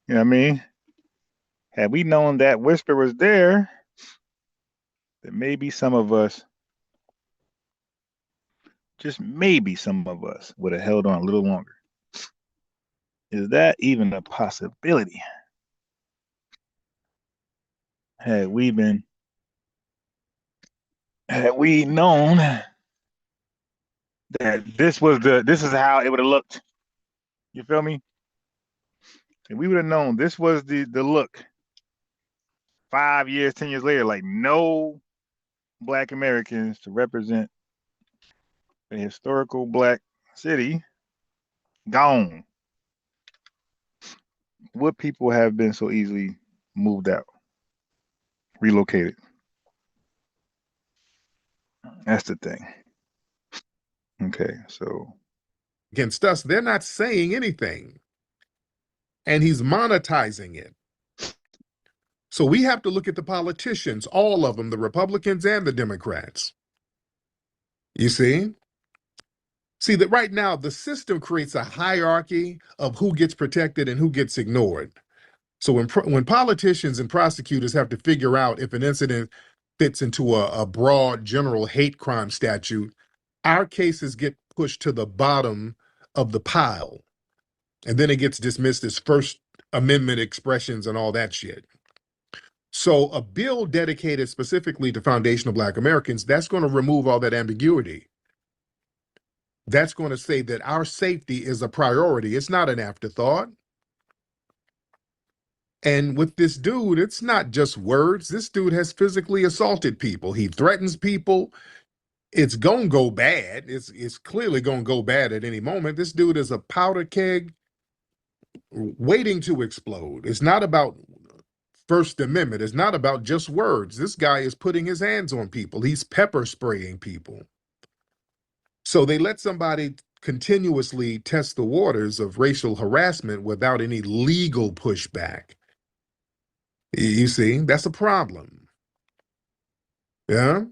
You know what I mean? Had we known that whisper was there, then maybe some of us, just maybe some of us, would have held on a little longer. Is that even a possibility? Had we known that this is how it would have looked. You feel me? If we would have known this was the look 5 years, 10 years later, like no Black Americans to represent a historical Black city, gone. Would people have been so easily moved out, relocated? That's the thing. Okay, so against us, they're not saying anything. And he's monetizing it. So we have to look at the politicians, all of them, the Republicans and the Democrats. You see? See that right now, the system creates a hierarchy of who gets protected and who gets ignored. So when politicians and prosecutors have to figure out if an incident fits into a broad general hate crime statute, our cases get pushed to the bottom of the pile. And then it gets dismissed as First Amendment expressions and all that shit. So a bill dedicated specifically to foundational Black Americans, that's going to remove all that ambiguity. That's going to say that our safety is a priority. It's not an afterthought. And with this dude, it's not just words. This dude has physically assaulted people. He threatens people. It's going to go bad. It's clearly going to go bad at any moment. This dude is a powder keg waiting to explode. It's not about First Amendment. It's not about just words. This guy is putting his hands on people. He's pepper spraying people. So they let somebody continuously test the waters of racial harassment without any legal pushback. You see, that's a problem. Yeah?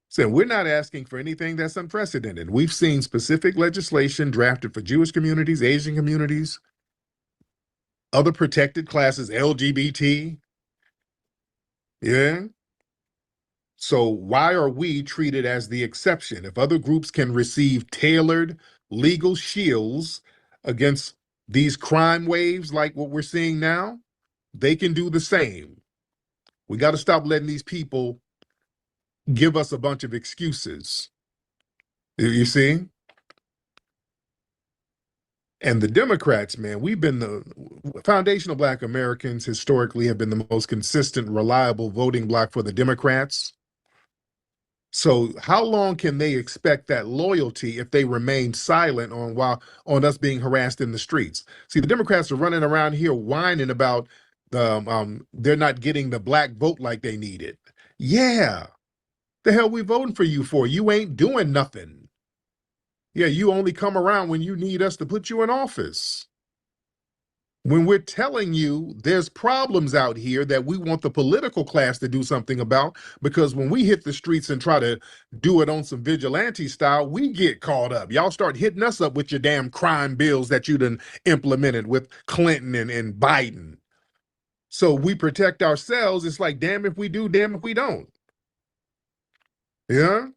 So we're not asking for anything that's unprecedented. We've seen specific legislation drafted for Jewish communities, Asian communities, other protected classes, LGBT. Yeah? So why are we treated as the exception? If other groups can receive tailored legal shields against these crime waves like what we're seeing now, they can do the same. We got to stop letting these people give us a bunch of excuses. You see? And the Democrats, man, we've been the foundational Black Americans historically have been the most consistent, reliable voting bloc for the Democrats. So how long can they expect that loyalty if they remain silent on us being harassed in the streets? See, the Democrats are running around here whining about they're not getting the Black vote like they needed. Yeah, the hell we voting for you for? You ain't doing nothing. Yeah, you only come around when you need us to put you in office. When we're telling you there's problems out here that we want the political class to do something about, because when we hit the streets and try to do it on some vigilante style, we get caught up. Y'all start hitting us up with your damn crime bills that you done implemented with Clinton and Biden. So we protect ourselves. It's like, damn if we do, damn if we don't. Yeah?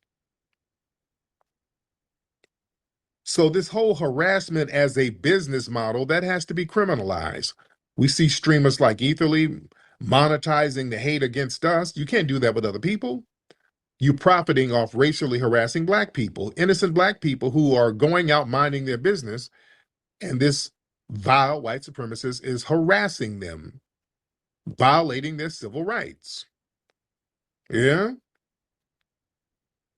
So this whole harassment as a business model, that has to be criminalized. We see streamers like Etherly monetizing the hate against us. You can't do that with other people. You profiting off racially harassing Black people, innocent Black people who are going out minding their business, and this vile white supremacist is harassing them, violating their civil rights. Yeah?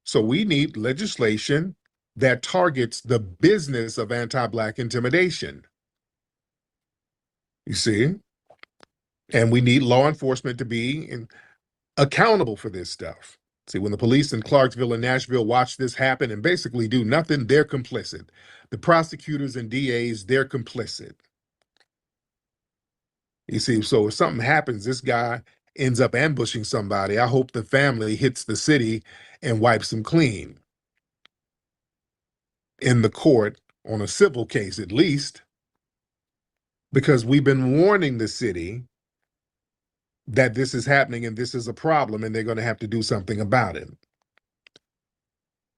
So we need legislation that targets the business of anti-Black intimidation. You see? And we need law enforcement to be accountable for this stuff. See, when the police in Clarksville and Nashville watch this happen and basically do nothing, they're complicit. The prosecutors and DAs, they're complicit. You see, so if something happens, this guy ends up ambushing somebody, I hope the family hits the city and wipes them clean. In the court, on a civil case at least, because we've been warning the city that this is happening and this is a problem and they're going to have to do something about it.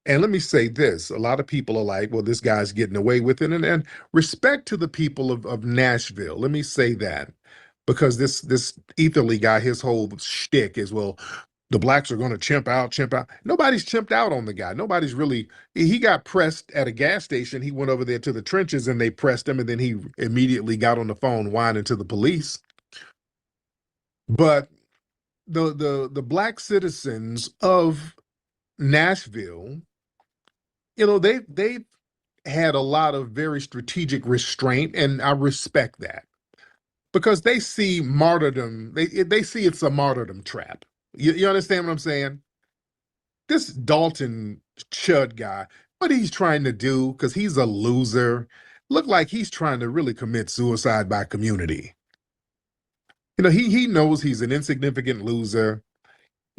And let me say this, a lot of people are like, well, this guy's getting away with it. And respect to the people of Nashville, let me say that, because this Etherly guy, his whole shtick is, well, the Blacks are going to chimp out. Nobody's chimped out on the guy. Nobody's really, he got pressed at a gas station. He went over there to the trenches and they pressed him, and then he immediately got on the phone whining to the police. But the Black citizens of Nashville, you know, they've had a lot of very strategic restraint, and I respect that, because they see martyrdom, they see it's a martyrdom trap. You understand what I'm saying? This Dalton Chud guy, what he's trying to do, because he's a loser, look like he's trying to really commit suicide by community. You know, he knows he's an insignificant loser.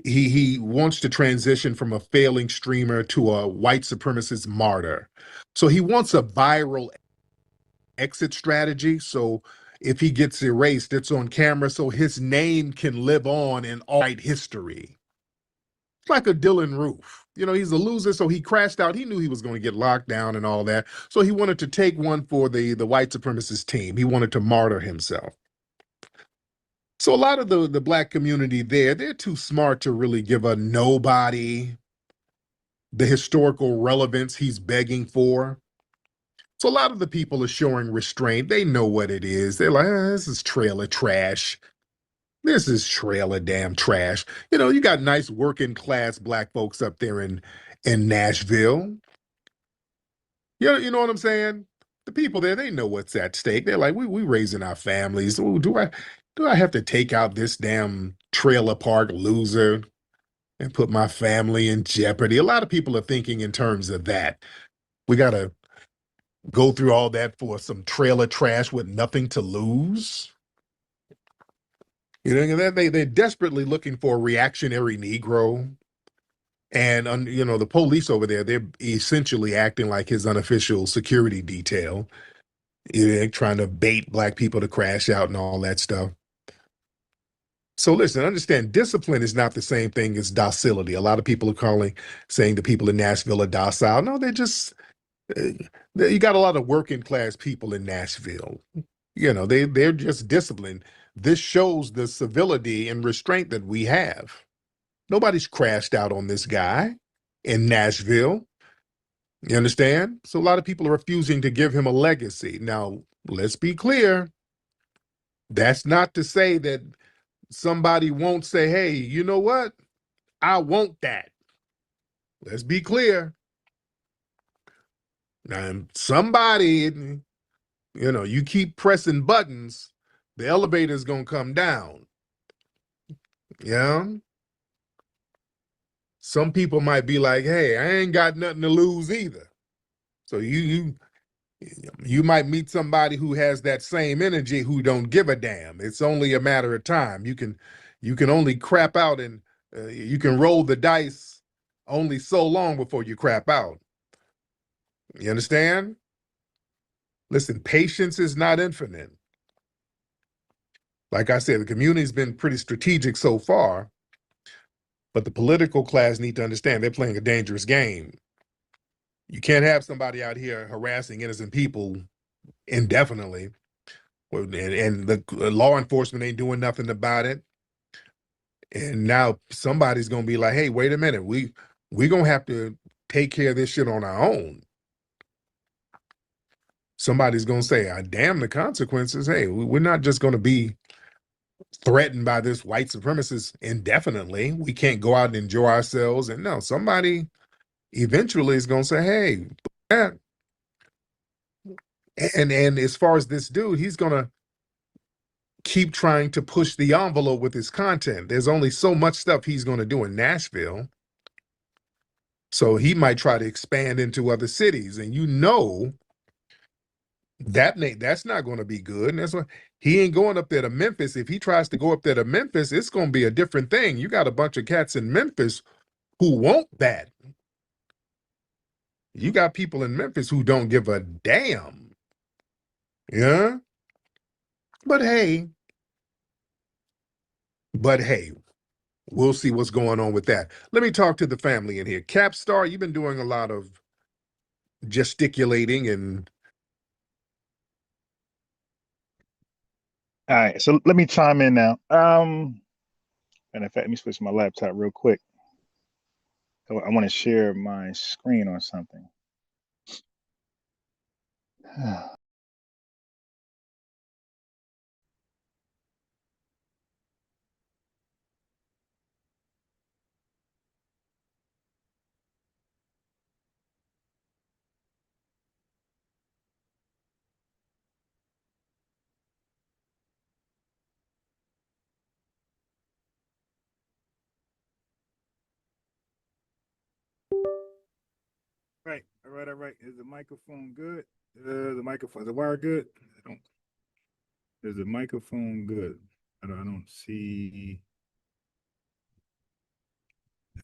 He wants to transition from a failing streamer to a white supremacist martyr. So he wants a viral exit strategy. So if he gets erased, it's on camera so his name can live on in all white history. It's like a Dylan Roof. You know, he's a loser, so he crashed out. He knew he was going to get locked down and all that. So he wanted to take one for the white supremacist team. He wanted to martyr himself. So a lot of the Black community there, they're too smart to really give a nobody the historical relevance he's begging for. So a lot of the people are showing restraint. They know what it is. They're like, this is trailer trash. This is trailer damn trash. You know, you got nice working class Black folks up there in Nashville. You know what I'm saying? The people there, they know what's at stake. They're like, we raising our families. Ooh, do I have to take out this damn trailer park loser and put my family in jeopardy? A lot of people are thinking in terms of that. We got to go through all that for some trailer trash with nothing to lose. You know, they're desperately looking for a reactionary Negro. And, you know, the police over there, they're essentially acting like his unofficial security detail. They're trying to bait Black people to crash out and all that stuff. So listen, understand, discipline is not the same thing as docility. A lot of people are saying the people in Nashville are docile. No, they're just, you got a lot of working class people in Nashville. You know, they're just disciplined. This shows the civility and restraint that we have. Nobody's crashed out on this guy in Nashville. You understand? So a lot of people are refusing to give him a legacy. Now, let's be clear. That's not to say that somebody won't say, hey, you know what? I want that. Let's be clear. Now, somebody, you keep pressing buttons, the elevator's going to come down. Yeah. Some people might be like, hey, I ain't got nothing to lose either. So you might meet somebody who has that same energy who don't give a damn. It's only a matter of time. You can only crap out and you can roll the dice only so long before you crap out. You understand? Listen, patience is not infinite. Like I said, the community's been pretty strategic so far, but the political class need to understand they're playing a dangerous game. You can't have somebody out here harassing innocent people indefinitely, and the law enforcement ain't doing nothing about it. And now somebody's gonna be like, "Hey, wait a minute, we gonna have to take care of this shit on our own." Somebody's gonna say, "Damn the consequences." Hey, we're not just gonna be threatened by this white supremacist indefinitely. We can't go out and enjoy ourselves. And no, somebody eventually is gonna say, "Hey, that." And as far as this dude, he's gonna keep trying to push the envelope with his content. There's only so much stuff he's gonna do in Nashville. So he might try to expand into other cities. And that's not going to be good. And that's why he ain't going up there to Memphis. If he tries to go up there to Memphis, it's going to be a different thing. You got a bunch of cats in Memphis who want that. You got people in Memphis who don't give a damn. Yeah. But hey, we'll see what's going on with that. Let me talk to the family in here. Capstar, you've been doing a lot of gesticulating and All right, so let me chime in now. And in fact, let me switch my laptop real quick. I want to share my screen on something. Right, all right, all right. Is the microphone good? Is the wire good? Is the microphone good? I don't see.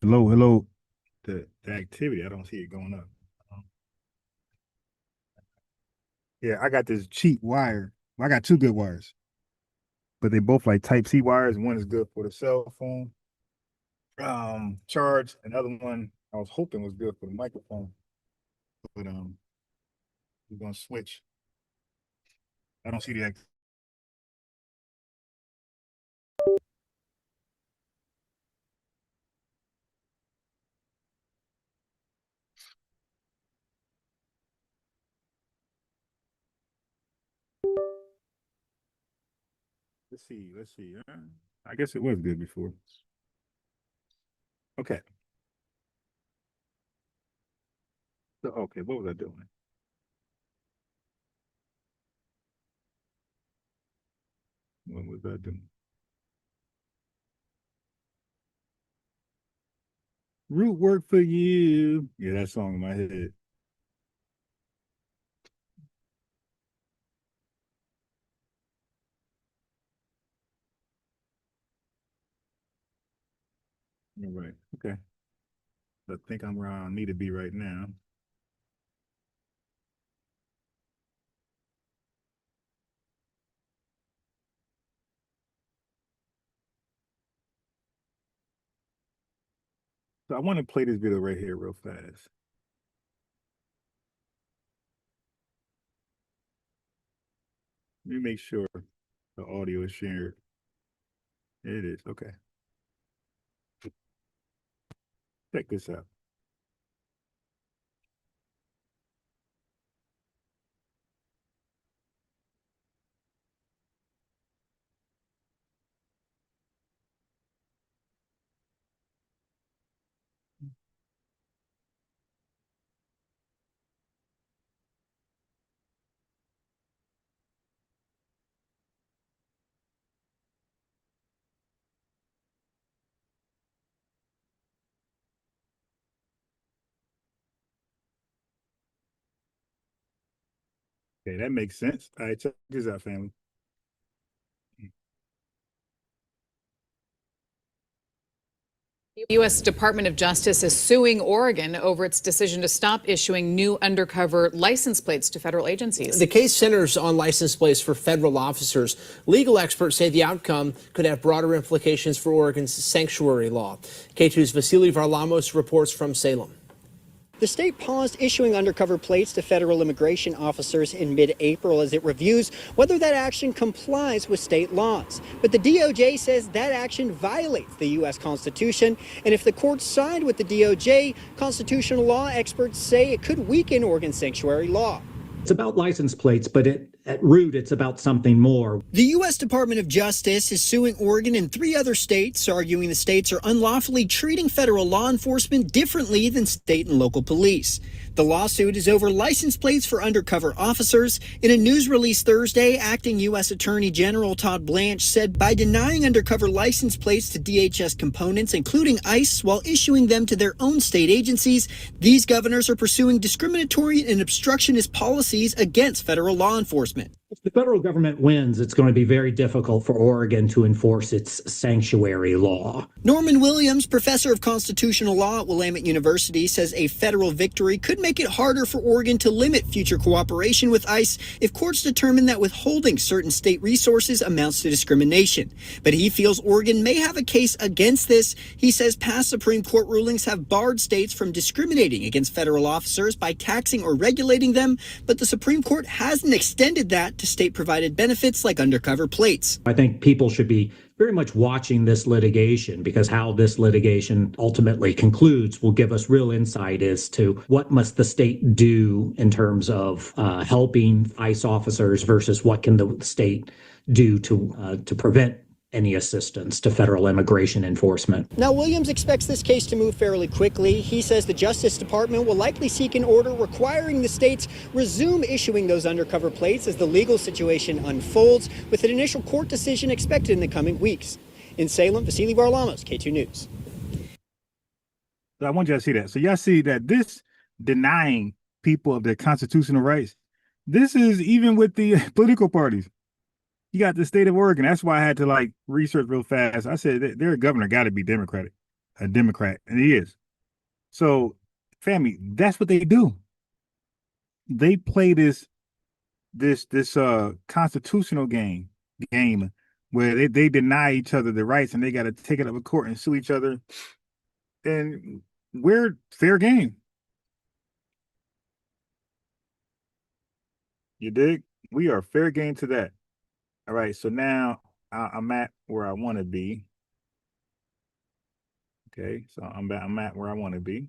Hello. The activity, I don't see it going up. Yeah, I got this cheap wire. I got two good wires, but they both like Type C wires. One is good for the cell phone charge. Another one I was hoping was good for the microphone, but we're gonna switch. I don't see the let's see. I guess it was good before. Okay. So, okay, what was I doing? What was I doing? Root work for you. Yeah, that song in my head. All right. Okay. I think I'm where I need to be right now. So I want to play this video right here real fast. Let me make sure the audio is shared. It is. Okay. Check this out. Okay, that makes sense. All right, check this out, family. The U.S. Department of Justice is suing Oregon over its decision to stop issuing new undercover license plates to federal agencies. The case centers on license plates for federal officers. Legal experts say the outcome could have broader implications for Oregon's sanctuary law. K2's Vasily Varlamos reports from Salem. The state paused issuing undercover plates to federal immigration officers in mid-April as it reviews whether that action complies with state laws. But the DOJ says that action violates the U.S. Constitution, and if the court side with the DOJ, constitutional law experts say it could weaken Oregon's sanctuary law. It's about license plates, but at root, it's about something more. The U.S. Department of Justice is suing Oregon and 3 other states, arguing the states are unlawfully treating federal law enforcement differently than state and local police. The lawsuit is over license plates for undercover officers. In a news release Thursday, acting U.S. Attorney General Todd Blanche said by denying undercover license plates to DHS components, including ICE, while issuing them to their own state agencies, these governors are pursuing discriminatory and obstructionist policies against federal law enforcement. If the federal government wins, it's going to be very difficult for Oregon to enforce its sanctuary law. Norman Williams, professor of constitutional law at Willamette University, says a federal victory could make it harder for Oregon to limit future cooperation with ICE if courts determine that withholding certain state resources amounts to discrimination. But he feels Oregon may have a case against this. He says past Supreme Court rulings have barred states from discriminating against federal officers by taxing or regulating them, but the Supreme Court hasn't extended that to state-provided benefits like undercover plates. I think people should be very much watching this litigation, because how this litigation ultimately concludes will give us real insight as to what must the state do in terms of helping ICE officers versus what can the state do to prevent any assistance to federal immigration enforcement. Now, Williams expects this case to move fairly quickly. He says the Justice Department will likely seek an order requiring the states resume issuing those undercover plates as the legal situation unfolds, with an initial court decision expected in the coming weeks. In Salem, Vasily Varlamos, K2 News. So I want you to see that. So y'all see that this denying people of their constitutional rights, this is even with the political parties. You got the state of Oregon. That's why I had to research real fast. I said their governor got to be a Democrat, and he is. So, family, that's what they do. They play this constitutional game where they deny each other the rights, and they got to take it up to court and sue each other. And we're fair game. You dig? We are fair game to that. All right, so now I'm at where I want to be. Okay, so I'm at where I want to be.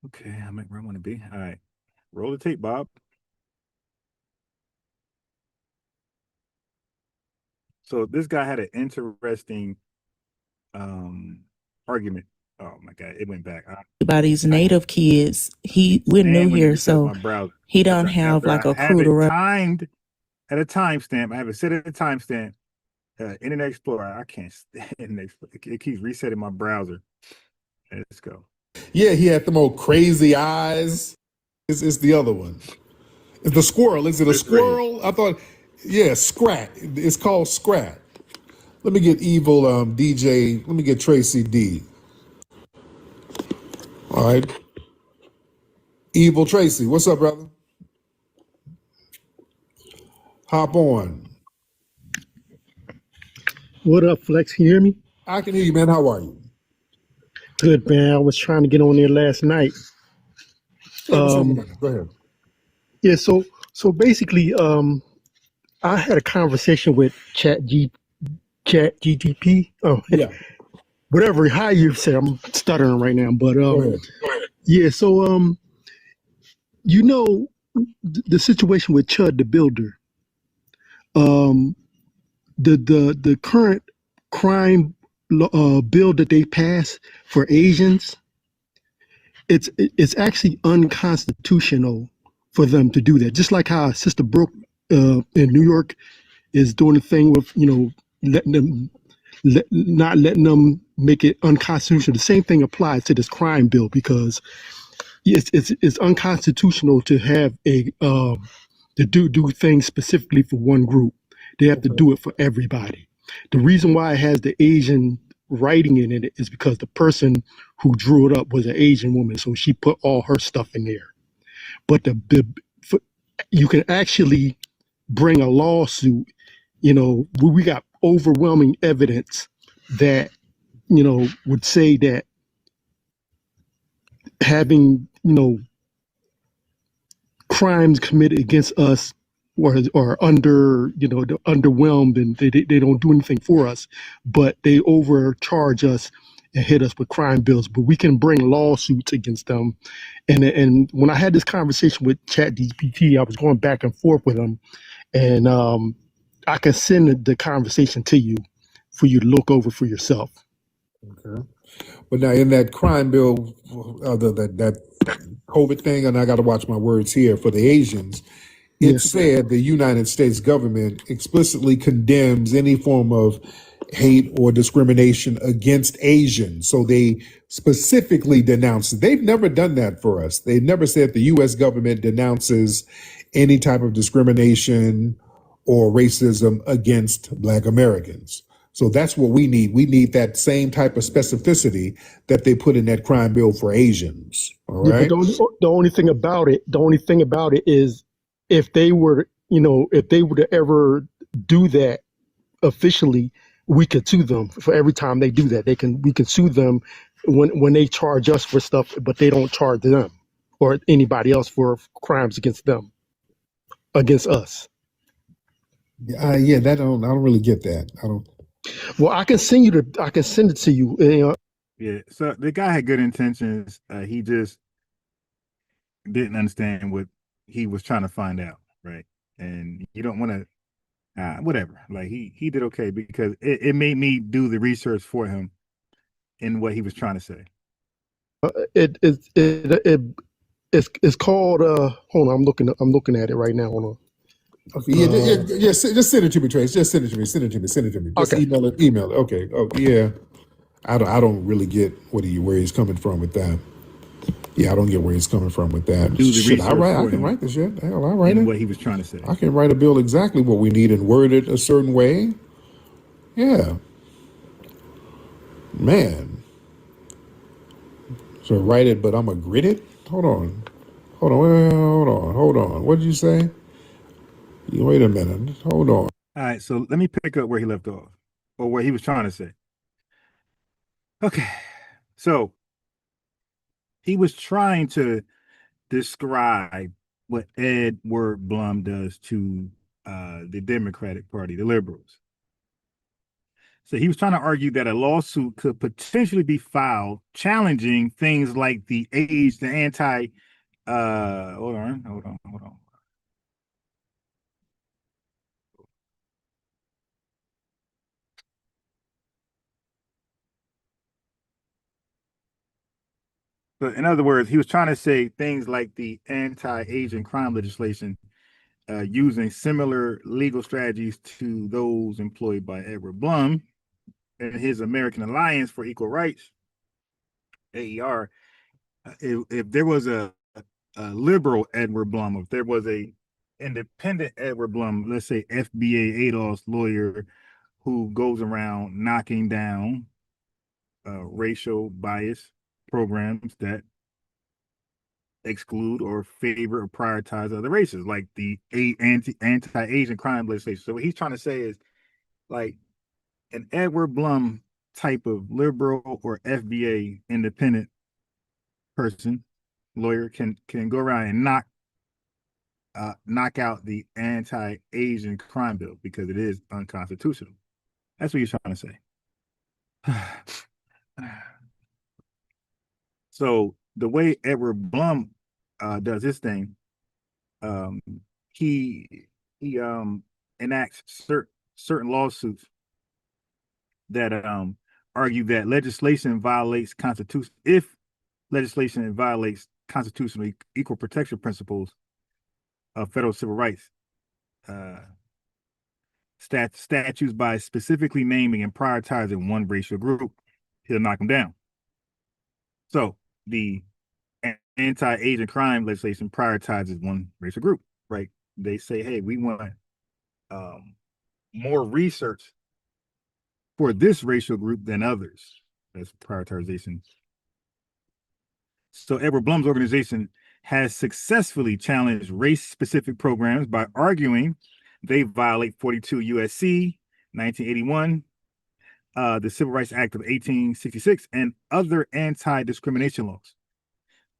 Okay, I'm at where I want to be. All right, roll the tape, Bob. So this guy had an interesting argument. Oh my God, it went back. About these native kids, we're new here, so he don't have like a crew to run. Timed at a timestamp. I have it set at a timestamp. Internet Explorer. I can't stand Internet Explorer. It keeps resetting my browser. Let's go. Yeah, he had them old crazy eyes. It's the other one. It's the squirrel. Is it a squirrel? I thought, yeah, Scrat. It's called Scrat. Let me get Evil DJ. Let me get Tracy D. All right. Evil Tracy, what's up, brother? Hop on. What up, Flex? Can you hear me? I can hear you, man. How are you? Good, man. I was trying to get on there last night. Go ahead. Yeah, so basically, I had a conversation with Chat GTP. Oh, yeah. Whatever, how you say, I'm stuttering right now, but Go ahead. yeah, so you know, the situation with Chud the Builder, the current crime bill that they passed for Asians, it's actually unconstitutional for them to do that. Just like how Sister Brooke in New York is doing the thing with, letting them, not letting them make it unconstitutional. The same thing applies to this crime bill, because it's unconstitutional to have to do things specifically for one group. They have to do it for everybody. The reason why it has the Asian writing in it is because the person who drew it up was an Asian woman, so she put all her stuff in there. But you can actually bring a lawsuit. We got overwhelming evidence that would say that having crimes committed against us or underwhelmed, and they don't do anything for us, but they overcharge us and hit us with crime bills. But we can bring lawsuits against them. And when I had this conversation with ChatGPT, I was going back and forth with him, and I can send the conversation to you for you to look over for yourself. Okay. But now in that crime bill, that COVID thing, and I got to watch my words here, for the Asians, it said the United States government explicitly condemns any form of hate or discrimination against Asians. So they specifically denounced it. They've never done that for us. They've never said the U.S. government denounces any type of discrimination or racism against Black Americans. So that's what we need. We need that same type of specificity that they put in that crime bill for Asians. All right. But the only thing about it is, if they were to ever do that officially, we could sue them for every time they do that. We can sue them when they charge us for stuff, but they don't charge them or anybody else for crimes against us. Yeah, I don't really get that. I don't. Well, I can send it to you. Yeah. So the guy had good intentions. He just didn't understand what he was trying to find out, right? And you don't want to, whatever. Like he did okay, because it made me do the research for him in what he was trying to say. It's called. Hold on, I'm looking at it right now. Hold on. Okay, just send it to me, Trace. Just send it to me. Send it to me. Just Okay. email it. Okay. Oh yeah. I don't really get where he's coming from with that. Yeah, I don't get where he's coming from with that. Do the Shit, I research can for write this shit. Hell, I write in it. what he was trying to say. I can write a bill exactly what we need and word it a certain way. Yeah. Man. So write it, but I'm gonna grit it? Hold on. What did you say? Wait a minute. Hold on. All right, so let me pick up where he left off, or what he was trying to say. Okay, so he was trying to describe what Edward Blum does to the Democratic Party, the liberals. So he was trying to argue that a lawsuit could potentially be filed challenging things like the anti, hold on. So in other words, he was trying to say things like the anti-Asian crime legislation using similar legal strategies to those employed by Edward Blum and his American Alliance for Equal Rights, AER. If there was a liberal Edward Blum, if there was a independent Edward Blum, let's say FBA Adolph's lawyer, who goes around knocking down racial bias programs that exclude or favor or prioritize other races, like the anti-Asian crime legislation. So what he's trying to say is, like, an Edward Blum type of liberal or FBA independent person, lawyer, can go around and knock out the anti-Asian crime bill because it is unconstitutional. That's what he's trying to say. So the way Edward Blum does his thing, he enacts certain lawsuits that argue that legislation violates constitution. If legislation violates constitutional equal protection principles, of federal civil rights statutes by specifically naming and prioritizing one racial group, he'll knock them down. So the anti-Asian crime legislation prioritizes one racial group, right? They say, hey, we want more research for this racial group than others. That's prioritization. So Edward Blum's organization has successfully challenged race-specific programs by arguing they violate 42 USC 1981, the Civil Rights Act of 1866, and other anti-discrimination laws.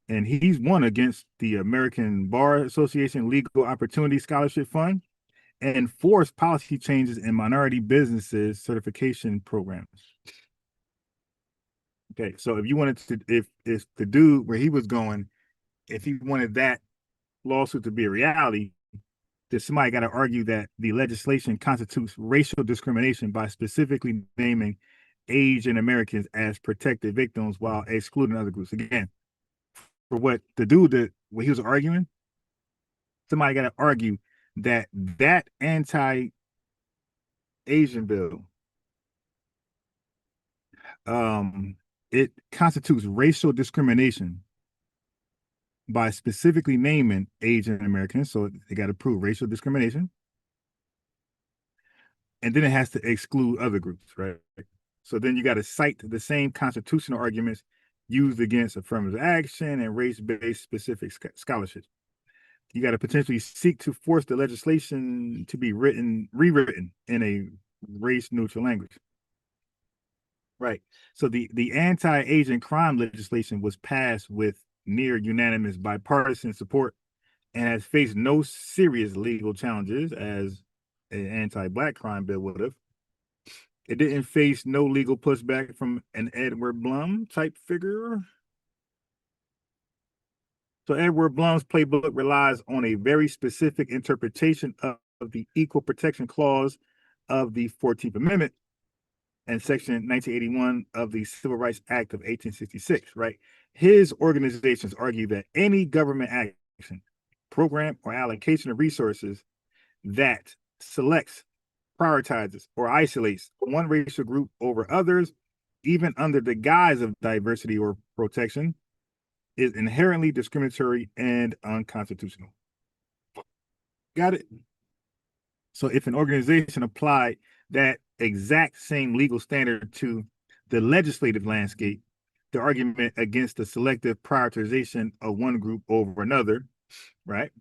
And he's won against the American Bar Association Legal Opportunity Scholarship Fund and forced policy changes in minority businesses certification programs. Okay, so if you wanted to, if the dude where he was going, if he wanted that lawsuit to be a reality, then somebody got to argue that the legislation constitutes racial discrimination by specifically naming Asian Americans as protected victims while excluding other groups. Again, for what the dude that what he was arguing, somebody got to argue that that anti-Asian bill, it constitutes racial discrimination by specifically naming Asian Americans. So they got to prove racial discrimination. And then it has to exclude other groups, right? So then you got to cite the same constitutional arguments used against affirmative action and race-based specific scholarships. You got to potentially seek to force the legislation to be rewritten in a race-neutral language. Right. So the anti-Asian crime legislation was passed with near unanimous bipartisan support and has faced no serious legal challenges as an anti-Black crime bill would have. It didn't face no legal pushback from an Edward Blum type figure. So Edward Blum's playbook relies on a very specific interpretation of the Equal Protection Clause of the 14th Amendment and Section 1981 of the Civil Rights Act of 1866, right? His organizations argue that any government action, program, or allocation of resources that selects, prioritizes, or isolates one racial group over others, even under the guise of diversity or protection, is inherently discriminatory and unconstitutional. Got it? So if an organization applied that exact same legal standard to the legislative landscape, the argument against the selective prioritization of one group over another, right?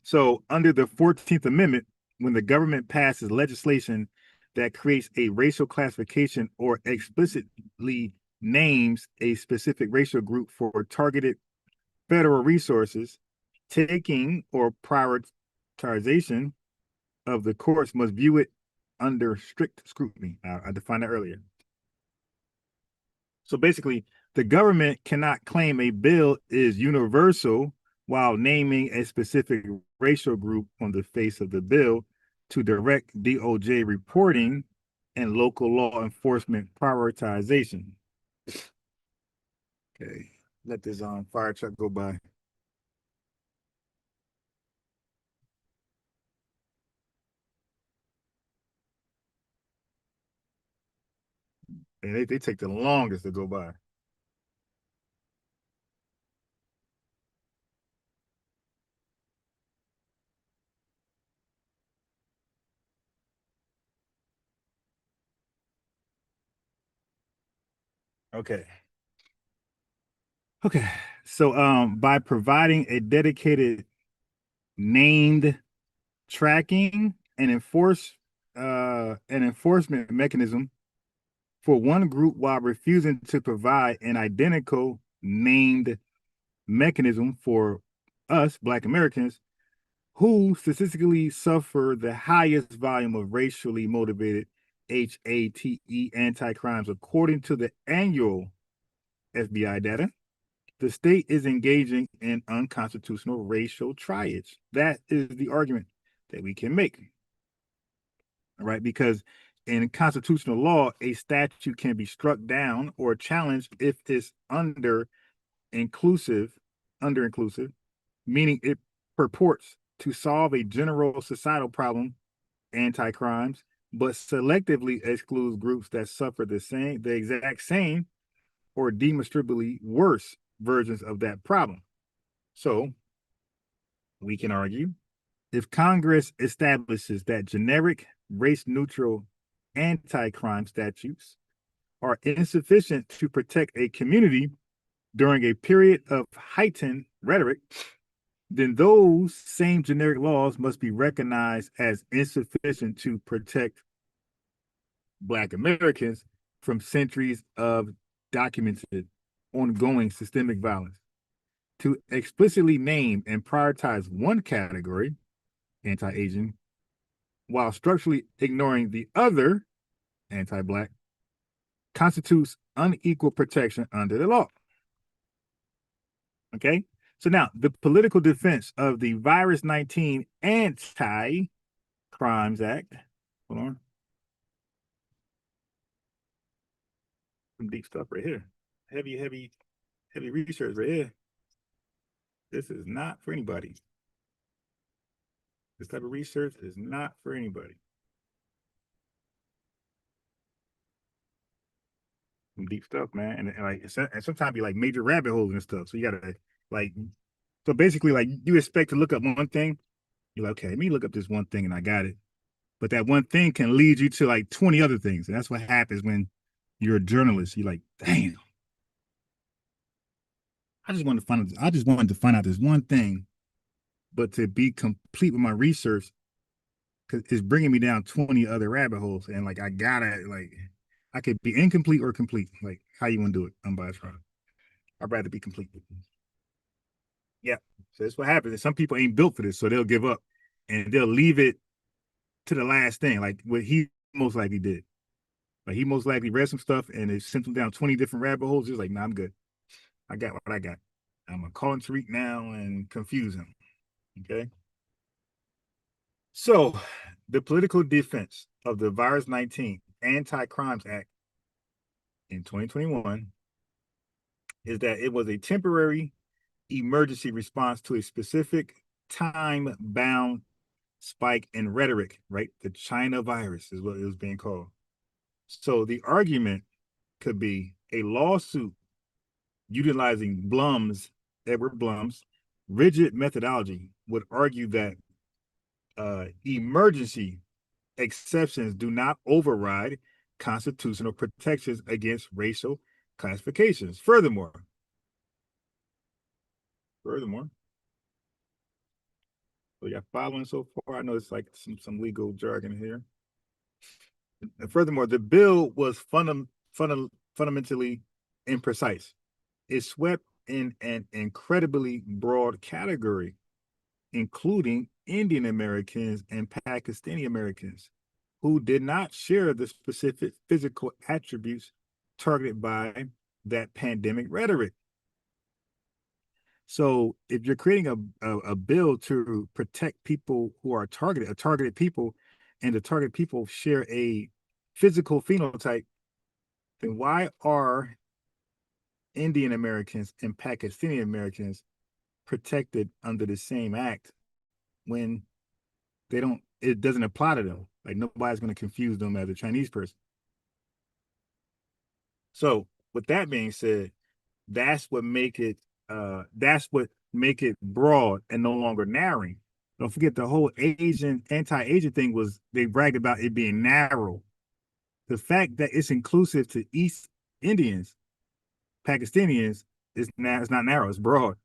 So under the 14th Amendment, when the government passes legislation that creates a racial classification or explicitly names a specific racial group for targeted federal resources, taking or prioritization of the courts must view it under strict scrutiny. I defined that earlier. So basically, the government cannot claim a bill is universal while naming a specific racial group on the face of the bill to direct DOJ reporting and local law enforcement prioritization. Okay, let this fire truck go by. And they take the longest to go by. Okay. Okay. So by providing a dedicated named tracking and enforcement mechanism for one group while refusing to provide an identical named mechanism for us, Black Americans, who statistically suffer the highest volume of racially motivated HATE anti-crimes according to the annual FBI data. The state is engaging in unconstitutional racial triage. That is the argument that we can make. All right, because in constitutional law, a statute can be struck down or challenged if it's under inclusive under inclusive, meaning it purports to solve a general societal problem, anti-crimes, but selectively excludes groups that suffer the exact same or demonstrably worse versions of that problem. So we can argue, if Congress establishes that generic race-neutral anti-crime statutes are insufficient to protect a community during a period of heightened rhetoric, then those same generic laws must be recognized as insufficient to protect Black Americans from centuries of documented ongoing systemic violence. To explicitly name and prioritize one category, anti-Asian, while structurally ignoring the other, anti-Black, constitutes unequal protection under the law. Okay? So now, the political defense of the Virus 19 Anti-Crimes Act, hold on. Some deep stuff right here. Heavy research right here. This is not for anybody. This type of research is not for anybody. Some deep stuff, man. And sometimes be like major rabbit holes and stuff. So you gotta like, so basically like you expect to look up one thing. You're like, okay, let me look up this one thing and I got it. But that one thing can lead you to like 20 other things. And that's what happens when you're a journalist. You're like, damn. I just wanted to find out this one thing, but to be complete with my research, because it's bringing me down 20 other rabbit holes. And like, I could be incomplete or complete. Like, how you want to do it? Unbiased product. I'd rather be complete. Yeah. So that's what happens. And some people ain't built for this, so they'll give up and they'll leave it to the last thing, like what he most likely did. Like he most likely read some stuff and it sent him down 20 different rabbit holes. He's like, nah, I'm good. I got what I got. I'm gonna call him Tariq now and confuse him. Okay. So the political defense of the Virus 19 Anti-Crimes Act in 2021 is that it was a temporary emergency response to a specific time-bound spike in rhetoric, right? The China virus is what it was being called. So the argument could be a lawsuit utilizing Edward Blum's rigid methodology would argue that emergency exceptions do not override constitutional protections against racial classifications. Furthermore, so you're following so far. I know it's like some legal jargon here. And furthermore, the bill was fundamentally imprecise. It swept in an incredibly broad category, including Indian Americans and Pakistani Americans, who did not share the specific physical attributes targeted by that pandemic rhetoric. So if you're creating a bill to protect people who are targeted people, and the target people share a physical phenotype, then why are Indian Americans and Pakistani Americans protected under the same act when it doesn't apply to them? Like nobody's going to confuse them as a Chinese person. So with that being said, that's what make it broad and no longer narrowing. Don't forget the whole anti-Asian thing was they bragged about it being narrow. The fact that it's inclusive to East Indians, Pakistanians, it's not narrow, it's broad.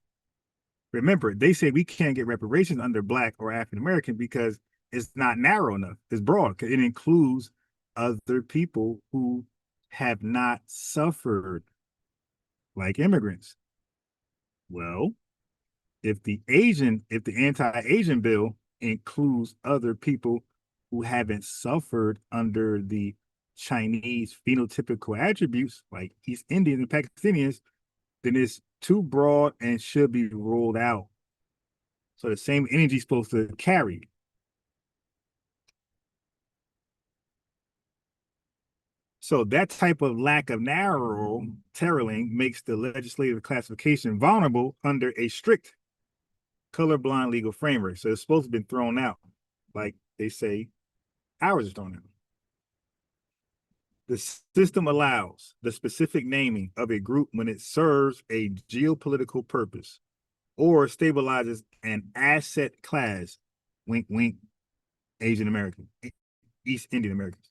Remember, they say we can't get reparations under Black or African American because it's not narrow enough. It's broad. It includes other people who have not suffered like immigrants. Well, if the anti-Asian bill includes other people who haven't suffered under the Chinese phenotypical attributes like East Indians and Pakistanians, then it's too broad and should be ruled out. So the same energy is supposed to carry. So that type of lack of narrowing makes the legislative classification vulnerable under a strict colorblind legal framework. So it's supposed to have been thrown out, like they say ours is thrown out. The system allows the specific naming of a group when it serves a geopolitical purpose or stabilizes an asset class, wink, wink, Asian American, East Indian Americans.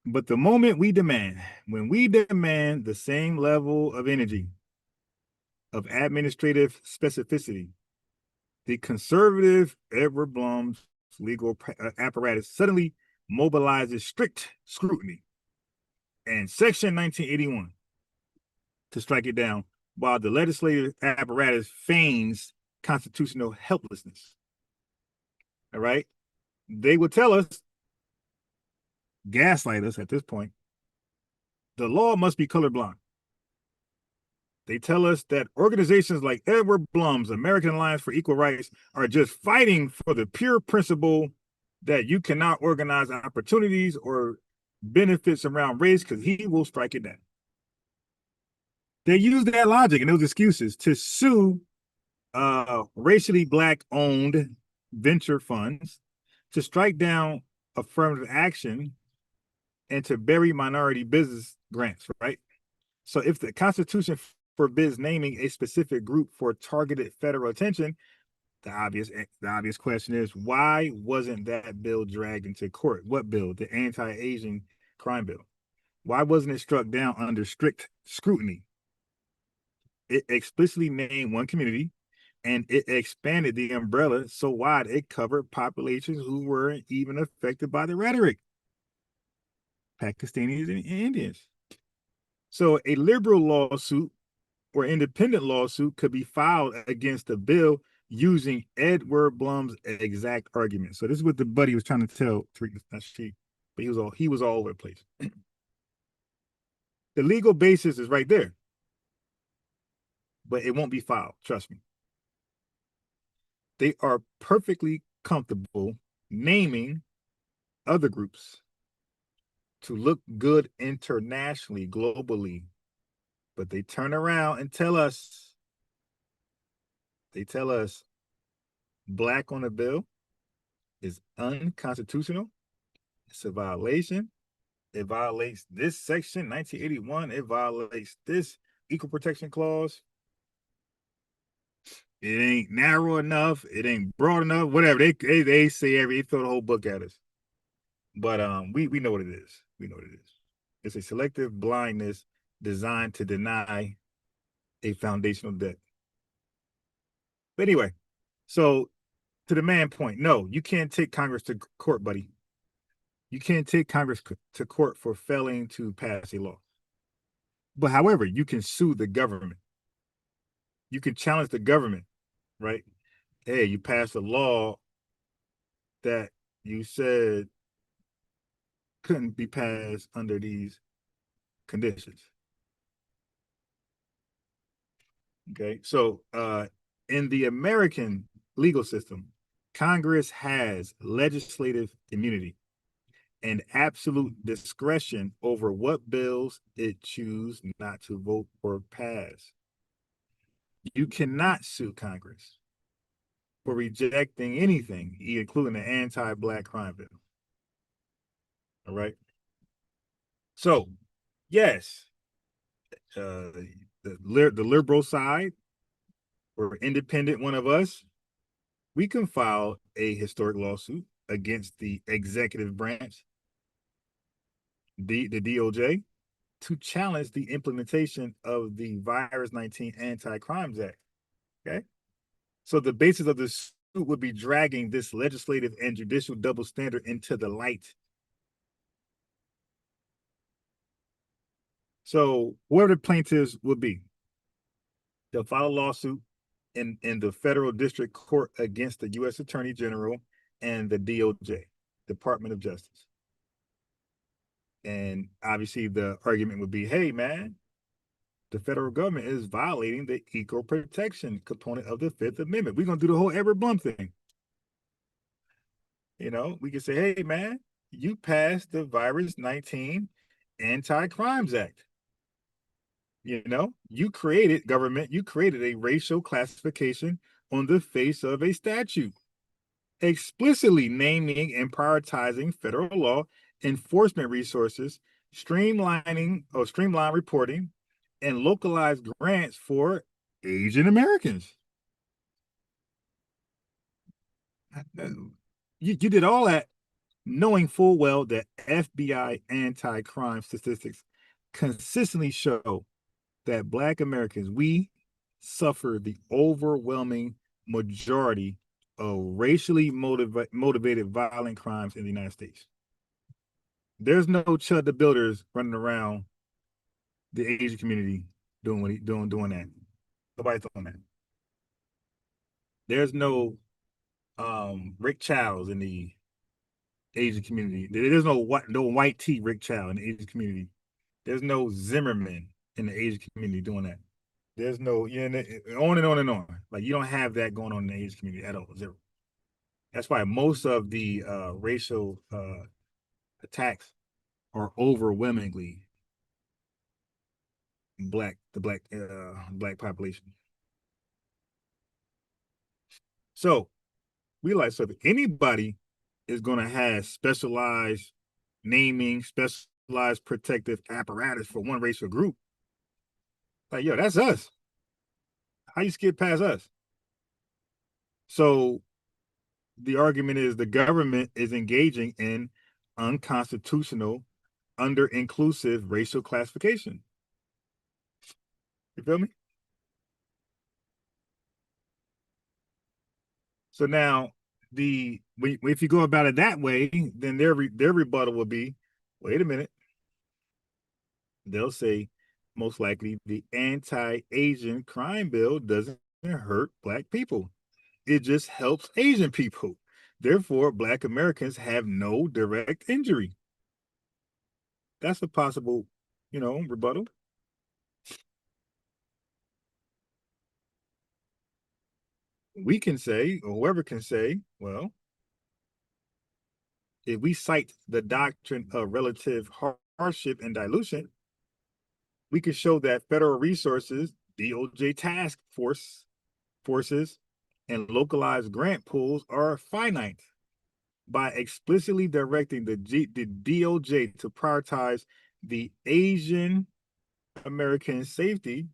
But the moment when we demand the same level of energy, of administrative specificity, the conservative Edward Blum's legal apparatus suddenly mobilizes strict scrutiny and Section 1981 to strike it down, while the legislative apparatus feigns constitutional helplessness. All right? They will tell us, gaslight us at this point, the law must be colorblind. They tell us that organizations like Edward Blum's American Alliance for Equal Rights are just fighting for the pure principle that you cannot organize opportunities or benefits around race because he will strike it down. They use that logic and those excuses to sue racially Black-owned venture funds, to strike down affirmative action, and to bury minority business grants, right? So if the Constitution forbids naming a specific group for targeted federal attention, the obvious question is, why wasn't that bill dragged into court? What bill? The anti-Asian crime bill. Why wasn't it struck down under strict scrutiny? It explicitly named one community, and it expanded the umbrella so wide it covered populations who weren't even affected by the rhetoric. Pakistanis and Indians. So a liberal lawsuit or independent lawsuit could be filed against the bill using Edward Blum's exact argument. So this is what the buddy was trying to tell Tariq, not she, but he was all over the place. The legal basis is right there, but it won't be filed, trust me. They are perfectly comfortable naming other groups to look good internationally, globally, but they turn around and tell us, Black on a bill is unconstitutional. It's a violation. It violates this section, 1981. It violates this equal protection clause. It ain't narrow enough. It ain't broad enough. Whatever they say, they throw the whole book at us. But we know what it is. We know what it is. It's a selective blindness designed to deny a foundational debt. But anyway, so to the man point, no, you can't take Congress to court, buddy. You can't take Congress to court for failing to pass a law. But however, you can sue the government. You can challenge the government, right? Hey, you passed a law that you said couldn't be passed under these conditions. Okay, so in the American legal system, Congress has legislative immunity and absolute discretion over what bills it chooses not to vote or pass. You cannot sue Congress for rejecting anything, including the anti-Black crime bill. All right. So, yes, the liberal side or independent one of us, we can file a historic lawsuit against the executive branch, the DOJ, to challenge the implementation of the Virus 19 Anti-Crimes Act. Okay. So the basis of this suit would be dragging this legislative and judicial double standard into the light. So whoever the plaintiffs would be, they'll file a lawsuit in the federal district court against the U.S. Attorney General and the DOJ, Department of Justice. And obviously the argument would be, hey, man, the federal government is violating the equal protection component of the Fifth Amendment. We're going to do the whole Edward Blum thing. You know, we can say, hey, man, you passed the Virus 19 Anti-Crimes Act. You know, you created a racial classification on the face of a statute, explicitly naming and prioritizing federal law enforcement resources, streamline reporting, and localized grants for Asian Americans. You did all that knowing full well that FBI anti-crime statistics consistently show that Black Americans, we suffer the overwhelming majority of racially motivated violent crimes in the United States. There's no Chud the Builders running around the Asian community doing that. Nobody's doing that. There's no Rick Childs in the Asian community. There's no white tea Rick Child in the Asian community. There's no Zimmerman in the Asian community doing that. There's no, on and on and on. Like, you don't have that going on in the Asian community at all. Zero. That's why most of the racial attacks are overwhelmingly black population. So so if anybody is going to have specialized naming, specialized protective apparatus for one racial group, like, yo, that's us. How you skip past us? So the argument is the government is engaging in unconstitutional, under-inclusive racial classification. You feel me? So now, if you go about it that way, then their rebuttal will be, wait a minute. They'll say, most likely, the anti-Asian crime bill doesn't hurt Black people. It just helps Asian people. Therefore, Black Americans have no direct injury. That's a possible, rebuttal. We can say, or whoever can say, well, if we cite the doctrine of relative hardship and dilution, we can show that federal resources, DOJ task forces, and localized grant pools are finite. By explicitly directing the DOJ to prioritize the Asian American safety,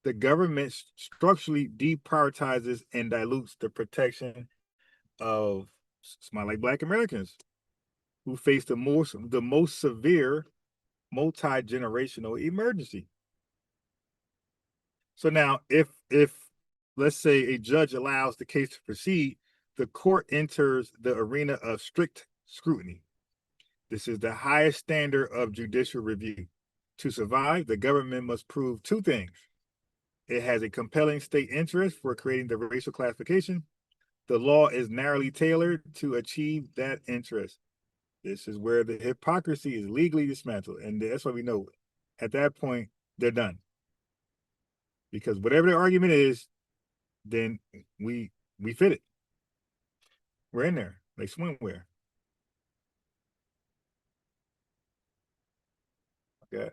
the government structurally deprioritizes and dilutes the protection of small like Black Americans who face the most severe multi-generational emergency. So now, if let's say a judge allows the case to proceed, the court enters the arena of strict scrutiny. This is the highest standard of judicial review. To survive, the government must prove two things. It has a compelling state interest for creating the racial classification. The law is narrowly tailored to achieve that interest. This is where the hypocrisy is legally dismantled. And that's why we know at that point, they're done. Because whatever the argument is, then we fit it. We're in there, like swimwear. Okay.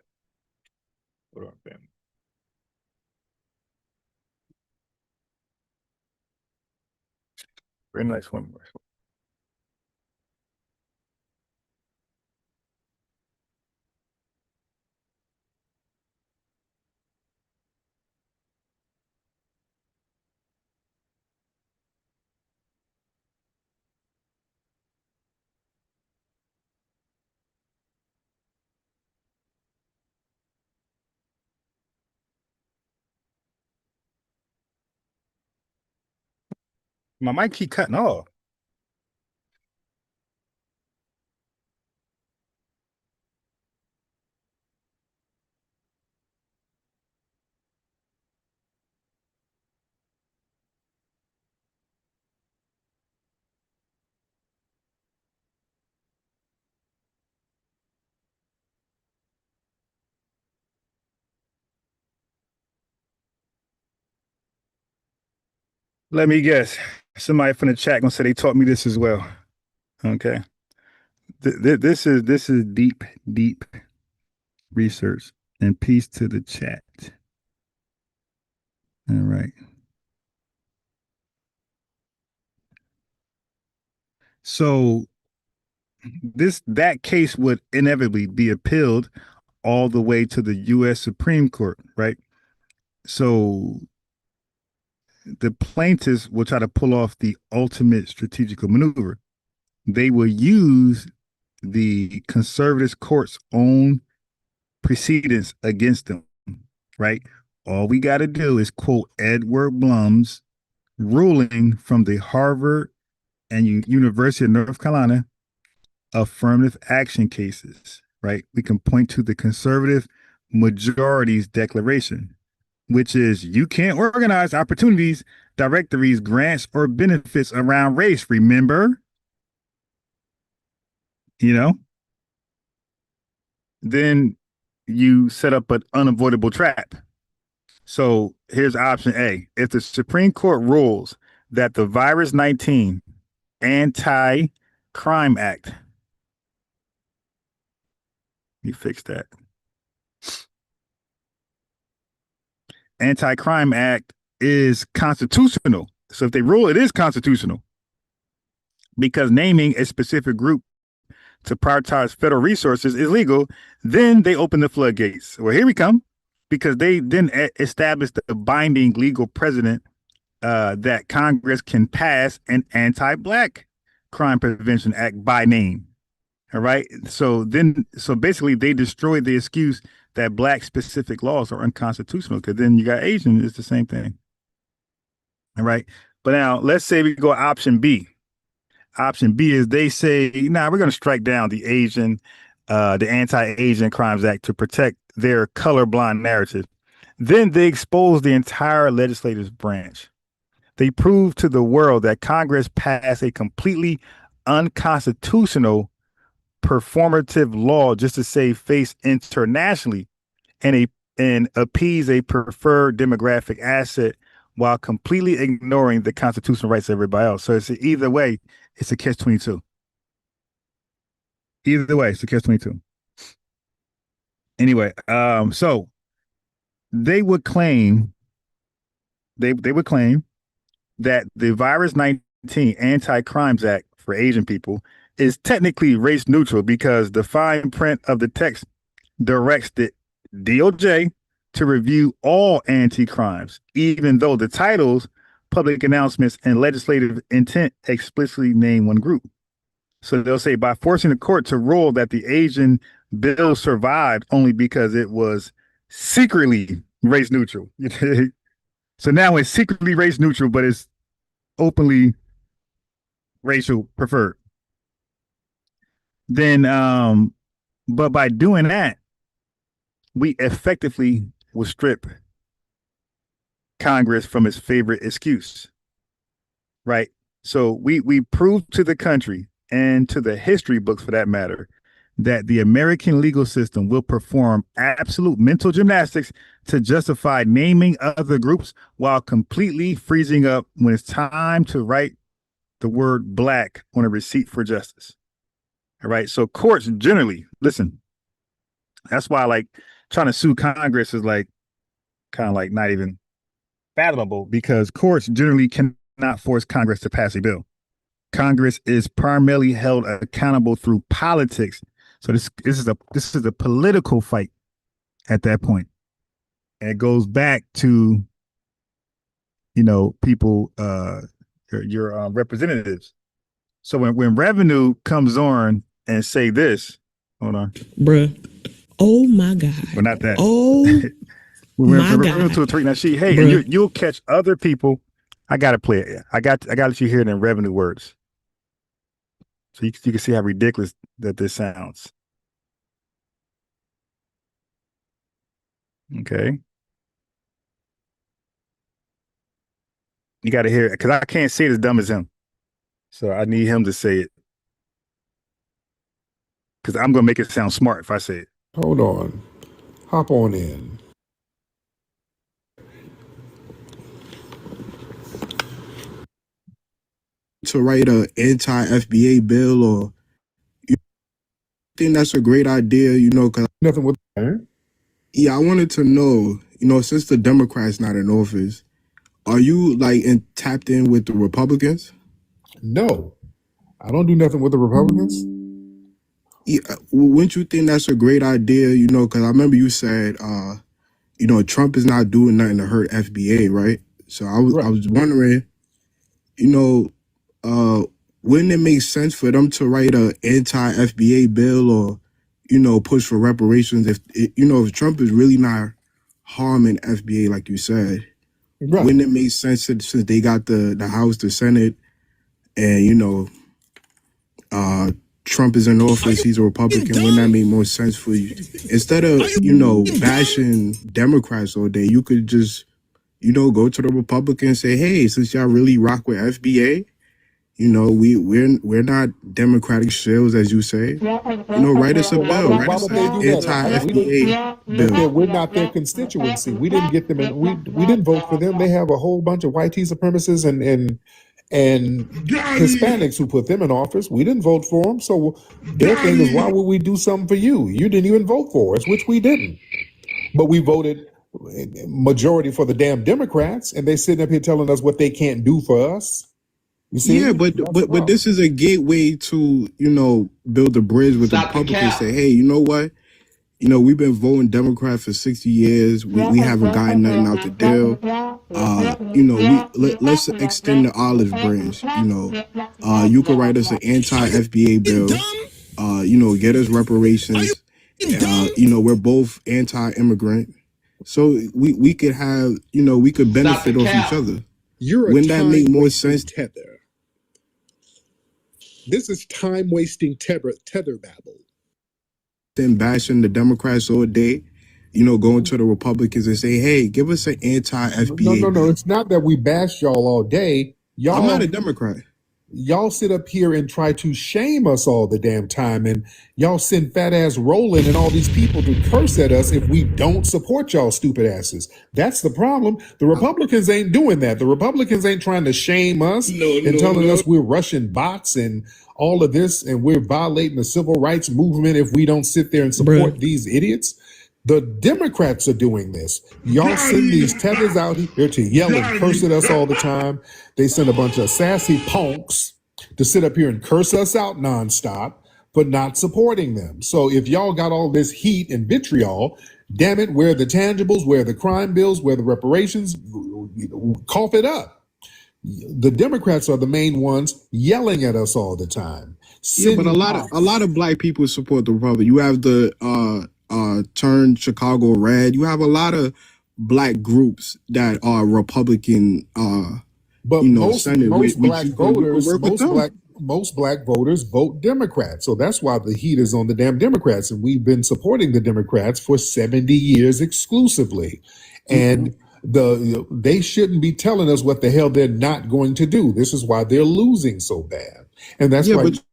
Hold on, family. Very nice swimwear. My mic keep cutting off. Let me guess. Somebody from the chat gonna say they taught me this as well. Okay. This is deep research. And peace to the chat. All right. So that case would inevitably be appealed all the way to the U.S. Supreme Court, right? So the plaintiffs will try to pull off the ultimate strategical maneuver. They will use the conservative court's own precedents against them, right? All we got to do is quote Edward Blum's ruling from the Harvard and University of North Carolina affirmative action cases, right? We can point to the conservative majority's declaration, which is you can't organize opportunities, directories, grants, or benefits around race. Remember? Then you set up an unavoidable trap. So here's option A. If the Supreme Court rules that the Virus 19 Anti-Crime Act, you fix that. Anti-Crime Act is constitutional. So if they rule it is constitutional, because naming a specific group to prioritize federal resources is legal, then they open the floodgates. Well, here we come, because they then established a binding legal precedent that Congress can pass an anti-Black crime prevention act by name. All right. So basically they destroyed the excuse that Black specific laws are unconstitutional, because then you got Asian, it's the same thing. All right. But now let's say we go option B. Option B is they say, nah, we're going to strike down the Anti-Asian Crimes Act to protect their colorblind narrative. Then they expose the entire legislative branch. They prove to the world that Congress passed a completely unconstitutional performative law just to save face internationally and appease a preferred demographic asset while completely ignoring the constitutional rights of everybody else. So it's either way, it's a catch-22. Either way, it's a catch-22. Anyway, so they would claim that the Virus 19 Anti-Crimes Act for Asian people is technically race neutral because the fine print of the text directs the DOJ to review all anti-crimes, even though the titles, public announcements, and legislative intent explicitly name one group. So they'll say by forcing the court to rule that the Asian bill survived only because it was secretly race neutral. So now it's secretly race neutral, but it's openly racial preferred. Then, but by doing that, we effectively will strip Congress from its favorite excuse, right? So we prove to the country and to the history books, for that matter, that the American legal system will perform absolute mental gymnastics to justify naming other groups while completely freezing up when it's time to write the word Black on a receipt for justice. All right. So courts generally, listen, that's why like trying to sue Congress is like kind of like not even fathomable, because courts generally cannot force Congress to pass a bill. Congress is primarily held accountable through politics. So this is a political fight at that point. And it goes back to, people, your representatives. So when revenue comes on and say this, hold on, bruh. Oh my God. But not that. Oh my God. To a tweet now, hey, and you'll catch other people. I gotta play it. I got to let you hear it in revenue words, so you can see how ridiculous that this sounds. Okay. You got to hear it, because I can't say it as dumb as him. So I need him to say it, because I'm going to make it sound smart if I say it. Hold on. Hop on in. To write a anti-FBA bill or think that's a great idea, you know, because nothing with that. Yeah, I wanted to know, you know, since the Democrats not in office, are you like tapped in with the Republicans? No, I don't do nothing with the Republicans. Yeah, wouldn't you think that's a great idea? You know, because I remember you said, you know, Trump is not doing nothing to hurt FBA, right? So I was wondering, you know, wouldn't it make sense for them to write a anti-FBA bill or, you know, push for reparations if you know if Trump is really not harming FBA like you said? Right. Wouldn't it make sense since they got the House, the Senate, and you know, Trump is in office, he's a Republican, wouldn't that make more sense for you? Instead of, you know, bashing Democrats all day, you could just, you know, go to the Republicans and say, hey, since y'all really rock with FBA, you know, we're not Democratic shills, as you say. You know, write us a bill, write us an anti-FBA bill. We're not their constituency. We didn't get them in. We didn't vote for them. They have a whole bunch of white supremacists and Hispanics who put them in office. We didn't vote for them. So their thing is, why would we do something for you? You didn't even vote for us, which we didn't. But we voted majority for the damn Democrats, and they sitting up here telling us what they can't do for us. You see? Yeah, but this is a gateway to, you know, build a bridge with the Republicans. Say, hey, you know what? You know, we've been voting Democrat for 60 years. We haven't gotten nothing out the deal. You know, let's extend the olive branch. You know, you could write us an anti-FBA bill. You know, get us reparations. You know, we're both anti-immigrant. So we could have, you know, we could benefit off each other. Wouldn't that make more sense? Tether. This is time-wasting tether babble. Then bashing the Democrats all day, you know, going to the Republicans and say, hey, give us an anti-FBA. No, it's not that we bash y'all all day. I'm not a Democrat. Y'all sit up here and try to shame us all the damn time, and y'all send fat ass Roland and all these people to curse at us if we don't support y'all stupid asses. That's the problem. The Republicans ain't doing that. The Republicans ain't trying to shame us and telling us we're Russian bots and all of this, and we're violating the civil rights movement if we don't sit there and support these idiots. The Democrats are doing this. Y'all send these tethers out here to yell and curse at us all the time. They send a bunch of sassy punks to sit up here and curse us out nonstop for not supporting them. So if y'all got all this heat and vitriol, damn it, where are the tangibles, where are the crime bills, where are the reparations? Cough it up. The Democrats are the main ones yelling at us all the time. Yeah, but a lot of black people support the Republic. You have the Turn Chicago Red. You have a lot of black groups that are Republican. But you know, most black voters vote Democrat. So that's why the heat is on the damn Democrats. And we've been supporting the Democrats for 70 years exclusively. And they shouldn't be telling us what the hell they're not going to do. This is why they're losing so bad. And that's why but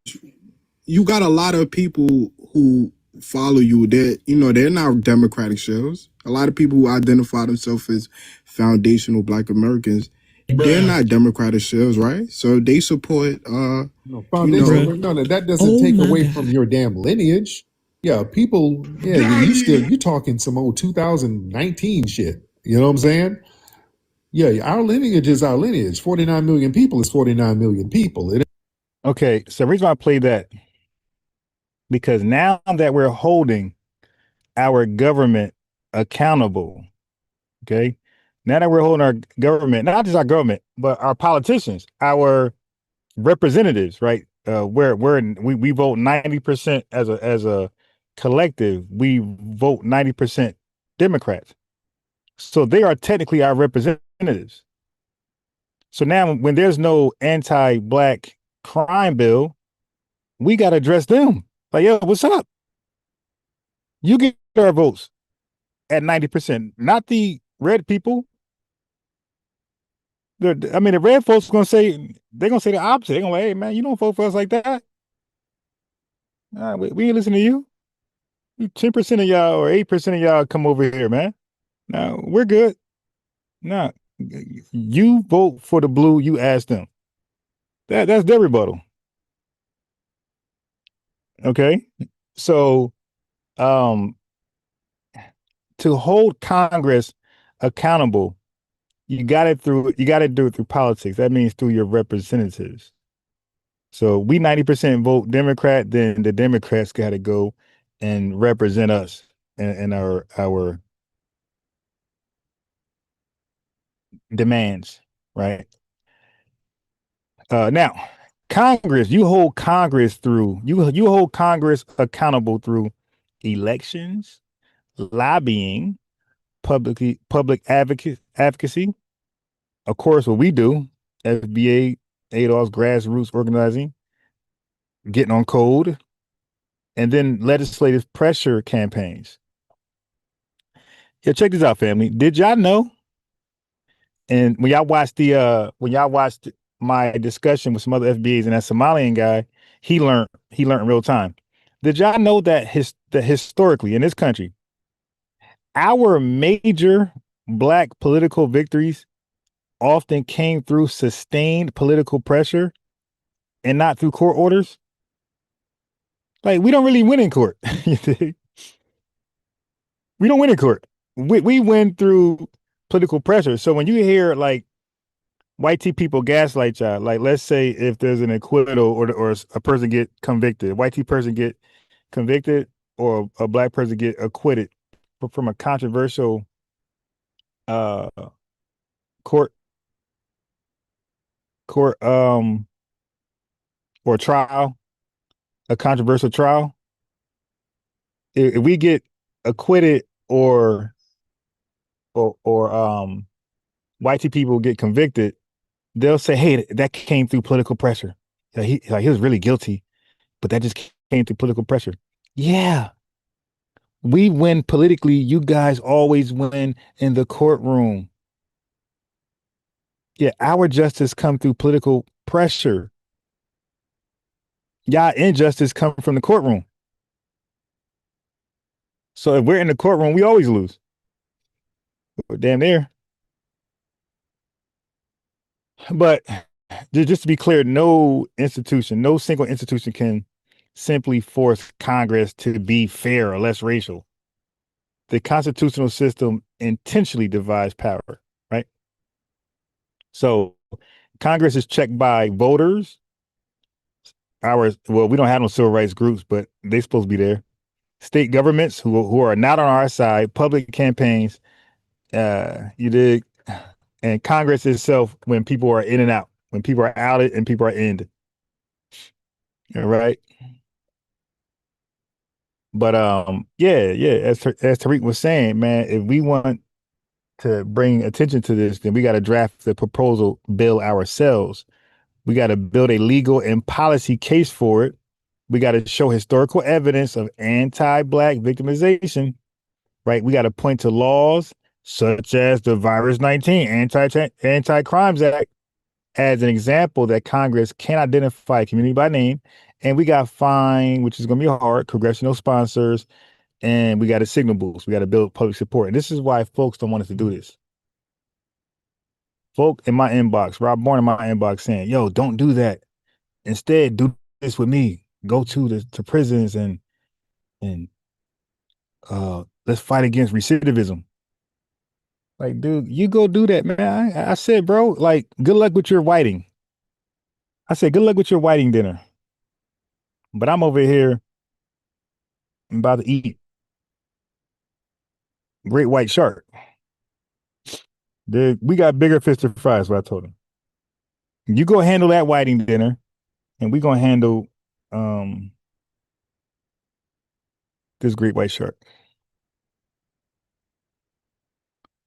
you got a lot of people who follow you. They're not Democratic shells. A lot of people who identify themselves as foundational Black Americans, they're not Democratic shells, right? So they support that doesn't take away from your damn lineage. Yeah, people, you talking some old 2019 shit. You know what I'm saying? Yeah, our lineage is our lineage. 49 million people is 49 million people. Okay, so the reason why I played that, because now that we're holding our government accountable, okay? Now that we're holding our government, not just our government, but our politicians, our representatives, right? We vote 90% as a collective. We vote 90% Democrats. So they are technically our representatives. So now when there's no anti-Black crime bill, we got to address them. Like, yo, what's up? You get our votes at 90%, not the red people. The red folks they're gonna say the opposite. They're gonna say, hey man, you don't vote for us like that. We ain't listening to you. 10% of y'all or 8% of y'all come over here, man. No, we're good. No, you vote for the blue, you ask them. That's their rebuttal. Okay. So, um, to hold Congress accountable, you got to do it through politics. That means through your representatives. So we 90% vote Democrat, then the Democrats got to go and represent us and our demands, right? Now, Congress, you hold Congress accountable through elections, lobbying, public advocacy. Of course, what we do, FBA, ADOS, grassroots organizing, getting on code, and then legislative pressure campaigns. Yeah, check this out, family. Did y'all know? And when y'all watched my discussion with some other FBAs and that Somalian guy, he learned in real time. Did y'all know that historically in this country, our major Black political victories often came through sustained political pressure and not through court orders? Like, we don't really win in court. We don't win in court. We win through political pressure. So when you hear like white T people gaslight y'all, like let's say if there's an acquittal or a person get convicted, a white T person get convicted or a Black person get acquitted from a controversial court or trial, a controversial trial. If we get acquitted or white T people get convicted, they'll say, "Hey, that came through political pressure. He was really guilty, but that just came through political pressure." Yeah, we win politically. You guys always win in the courtroom. Yeah, our justice come through political pressure. Y'all injustice come from the courtroom. So if we're in the courtroom, we always lose. We're damn near. But just to be clear, no single institution can simply force Congress to be fair or less racial. The constitutional system intentionally divides power, right? So Congress is checked by voters. We don't have no civil rights groups, but they're supposed to be there. State governments who are not on our side, public campaigns, you dig? And Congress itself when people are in and out, when people are outed and people are in. All right. But yeah, as Tariq was saying, man, if we want to bring attention to this, then we got to draft the proposal bill ourselves. We got to build a legal and policy case for it. We got to show historical evidence of anti-Black victimization, right? We got to point to laws such as the Virus 19 Anti-Crimes Act as an example that Congress can identify a community by name. And we got fine, which is going to be hard, congressional sponsors, and we got a signal boost. We got to build public support. And this is why folks don't want us to do this. Folk in my inbox, Rob Bourne in my inbox saying, "Yo, don't do that. Instead, do this with me. Go to prisons and let's fight against recidivism." Like, dude, you go do that, man. I said, bro, like, good luck with your whiting. I said, good luck with your whiting dinner. But I'm over here about to eat great white shark. Dude, we got bigger fish to fry, is what I told him. You go handle that whiting dinner, and we gonna handle this great white shark.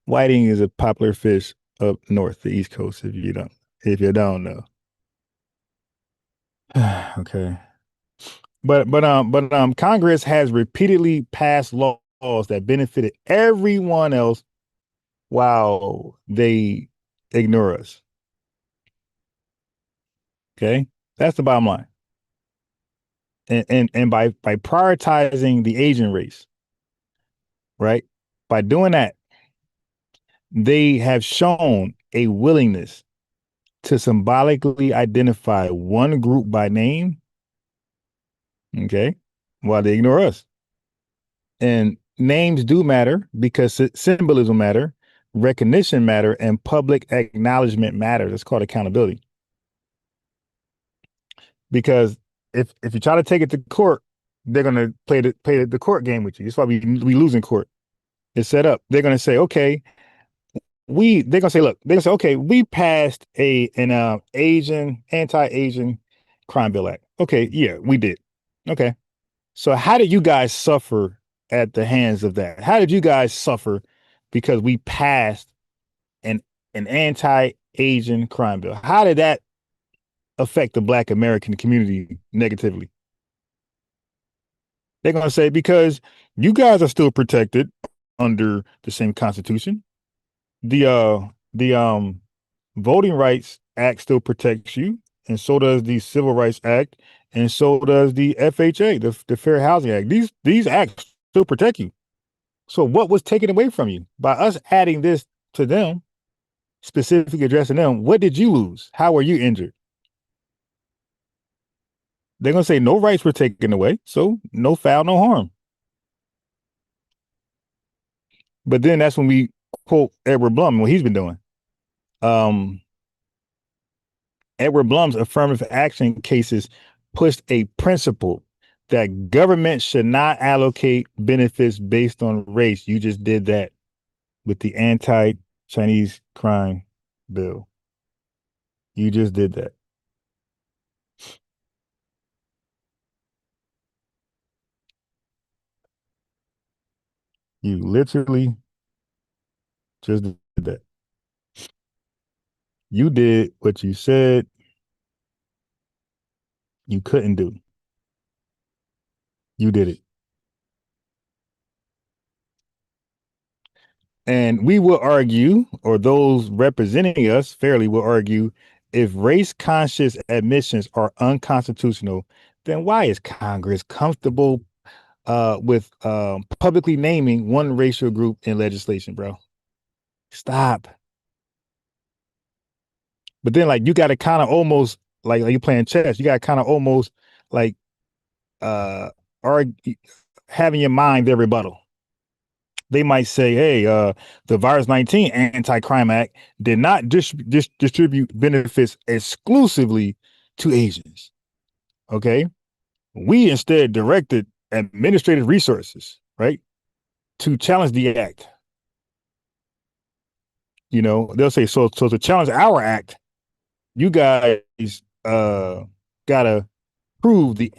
Whiting is a popular fish up north, the East Coast, if you don't know. Okay. But Congress has repeatedly passed laws that benefited everyone else while they ignore us. Okay? That's the bottom line. And by prioritizing the Asian race, right? By doing that, they have shown a willingness to symbolically identify one group by name, okay, while they ignore us. And names do matter because symbolism matter, recognition matter, and public acknowledgement matters. It's called accountability. Because if you try to take it to court, they're gonna play the court game with you. That's why we lose in court. It's set up. They're gonna say, okay, they're gonna say, look, they're gonna say, okay, we passed an anti-Asian crime bill act. Okay, yeah, we did. Okay. So how did you guys suffer at the hands of that? How did you guys suffer because we passed an anti-Asian crime bill? How did that affect the Black American community negatively? They're going to say, because you guys are still protected under the same Constitution. The Voting Rights Act still protects you, and so does the Civil Rights Act, and so does the FHA, the Fair Housing Act. These acts still protect you. So what was taken away from you by us adding this to them, specifically addressing them? What did you lose? How were you injured? They're going to say no rights were taken away, so no foul, no harm. But then that's when we quote Edward Blum, what he's been doing. Edward Blum's affirmative action cases pushed a principle that government should not allocate benefits based on race. You just did that with the anti-Chinese crime bill. You just did that. You literally just did that. You did what you said you couldn't do. You did it. And we will argue, or those representing us fairly will argue, if race-conscious admissions are unconstitutional, then why is Congress comfortable with publicly naming one racial group in legislation, bro? Stop. But then, like, you got to kind of almost like you're playing chess. You got to kind of almost like argue, having your mind their rebuttal. They might say, hey, the Virus 19 Anti-Crime Act did not distribute benefits exclusively to Asians. Okay. We instead directed administrative resources, right, to challenge the act. You know, they'll say, so to challenge our act, you guys gotta prove the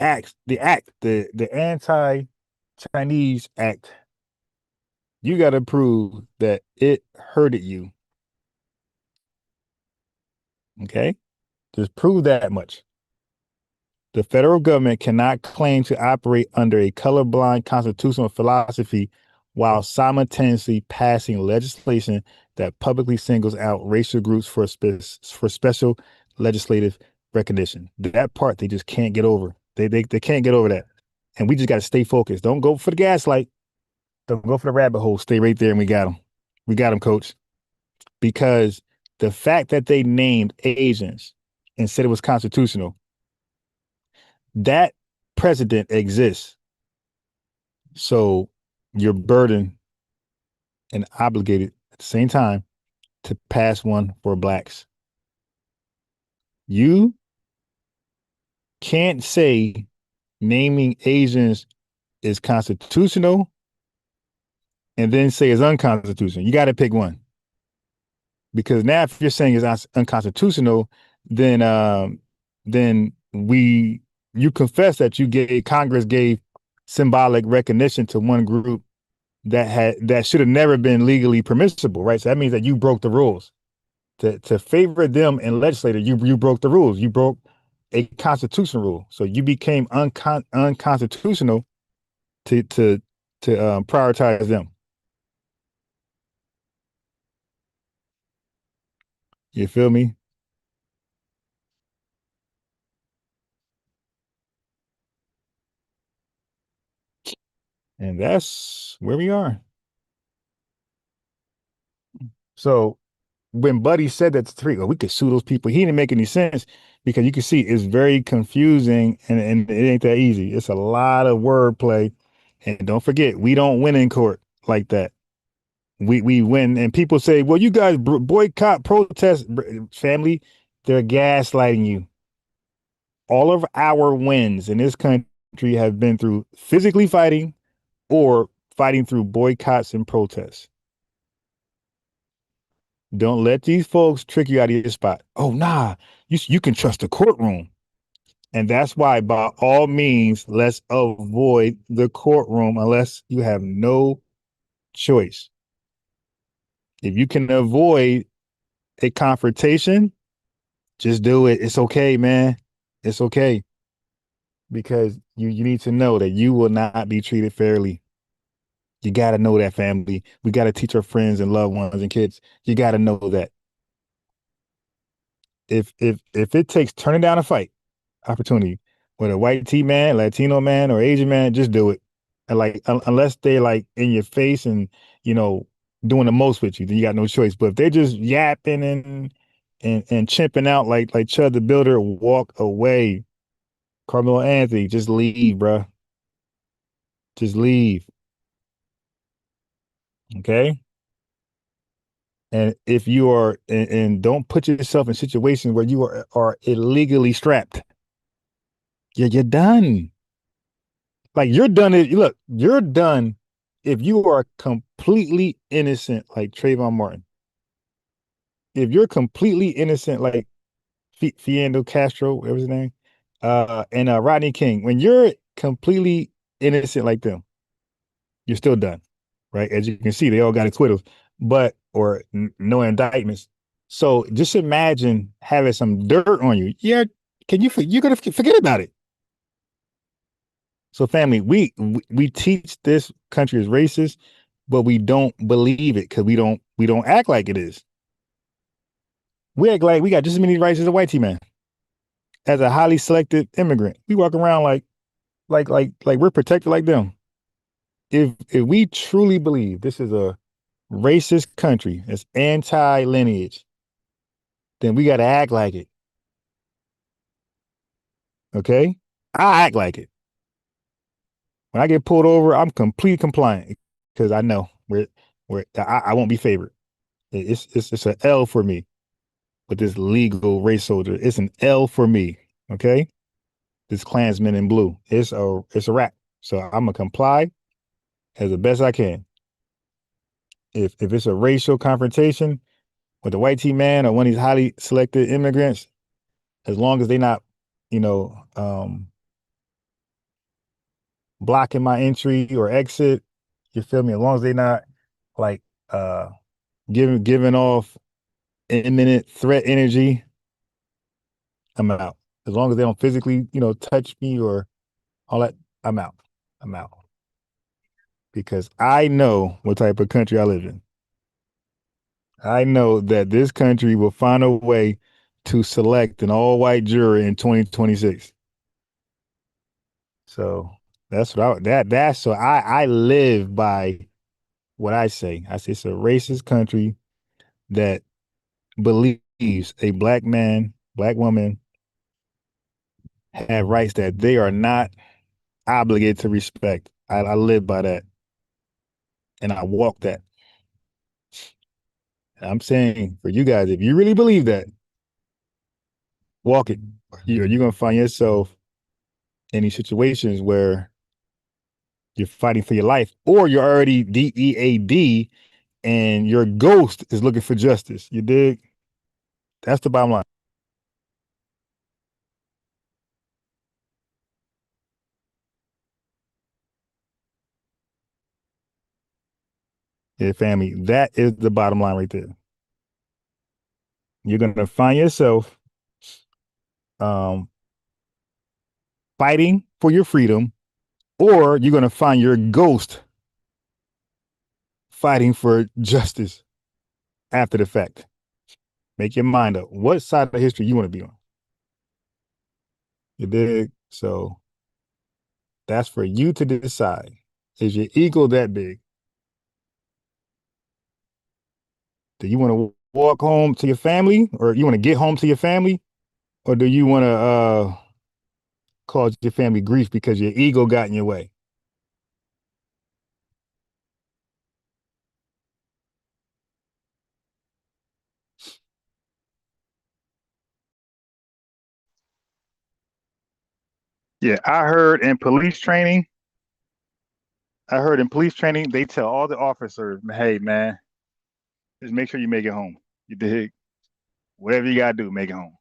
anti-Chinese act. You gotta prove that it hurted you. Okay? Just prove that much. The federal government cannot claim to operate under a colorblind constitutional philosophy while simultaneously passing legislation that publicly singles out racial groups for special legislative recognition. That part they just can't get over. They can't get over that. And we just got to stay focused. Don't go for the gaslight. Don't go for the rabbit hole. Stay right there, and we got them. We got them, coach. Because the fact that they named Asians and said it was constitutional, that precedent exists. So you're burdened and obligated at the same time to pass one for blacks. You can't say naming Asians is constitutional and then say it's unconstitutional. You got to pick one. Because now if you're saying it's unconstitutional, then you confess that Congress gave symbolic recognition to one group that should have never been legally permissible, right? So that means that you broke the rules. To favor them in legislature, you broke the rules. You broke a constitutional rule. So you became unconstitutional to prioritize them. You feel me? And that's where we are. So when Buddy said that to Tariq, we could sue those people, he didn't make any sense because you can see it's very confusing and it ain't that easy. It's a lot of wordplay. And don't forget, we don't win in court like that. We win, and people say, well, you guys boycott, protest, family, they're gaslighting you. All of our wins in this country have been through physically fighting or fighting through boycotts and protests. Don't let these folks trick you out of your spot. Oh, nah, you can trust the courtroom. And that's why, by all means, let's avoid the courtroom unless you have no choice. If you can avoid a confrontation, just do it. It's okay, man. It's okay. Because you need to know that you will not be treated fairly. You got to know that, family. We got to teach our friends and loved ones and kids. You got to know that. If it takes turning down a fight opportunity with a white T man, Latino man, or Asian man, just do it. And unless they're like in your face and doing the most with you, then you got no choice. But if they're just yapping and chimping out like Chud the Builder, walk away. Carmelo Anthony, just leave, bruh. Just leave. Okay? And if you are, and don't put yourself in situations where you are illegally strapped. You're done. Like you're done. Look, you're done if you are completely innocent, like Trayvon Martin. If you're completely innocent, like Fidel Castro, whatever his name, and Rodney King, when you're completely innocent like them, you're still done, right? As you can see, they all got acquittals, or no indictments. So just imagine having some dirt on you. Yeah, you're gonna forget about it. So family, we teach this country is racist, but we don't believe it because we don't act like it is. We act like we got just as many rights as a white T-man. As a highly selected immigrant, we walk around like we're protected like them. If we truly believe this is a racist country, it's anti-lineage, then we got to act like it. Okay? I act like it. When I get pulled over, I'm completely compliant because I know I won't be favored. It's an L for me with this legal race soldier. It's an L for me. Okay? This Klansman in blue. It's a wrap. So I'm gonna comply as the best I can. If it's a racial confrontation with a white T man or one of these highly selected immigrants, as long as they're not, blocking my entry or exit, you feel me? As long as they're not like giving off imminent threat energy, I'm out. As long as they don't physically, touch me or all that, I'm out. I'm out. Because I know what type of country I live in. I know that this country will find a way to select an all-white jury in 2026. So that's what I live by what I say. I say it's a racist country that believes a black man, black woman have rights that they are not obligated to respect. I live by that. And I walk that. I'm saying for you guys, if you really believe that, walk it. You're going to find yourself in these situations where you're fighting for your life or you're already DEAD and your ghost is looking for justice. You dig? That's the bottom line. Yeah, family, that is the bottom line right there. You're going to find yourself fighting for your freedom, or you're going to find your ghost fighting for justice after the fact. Make your mind up. What side of history you want to be on? You dig? So that's for you to decide. Is your ego that big? Do you want to walk home to your family, or you want to get home to your family, or do you want to cause your family grief because your ego got in your way? Yeah, I heard in police training, they tell all the officers, hey man, just make sure you make it home. You dig? Whatever you gotta do, make it home.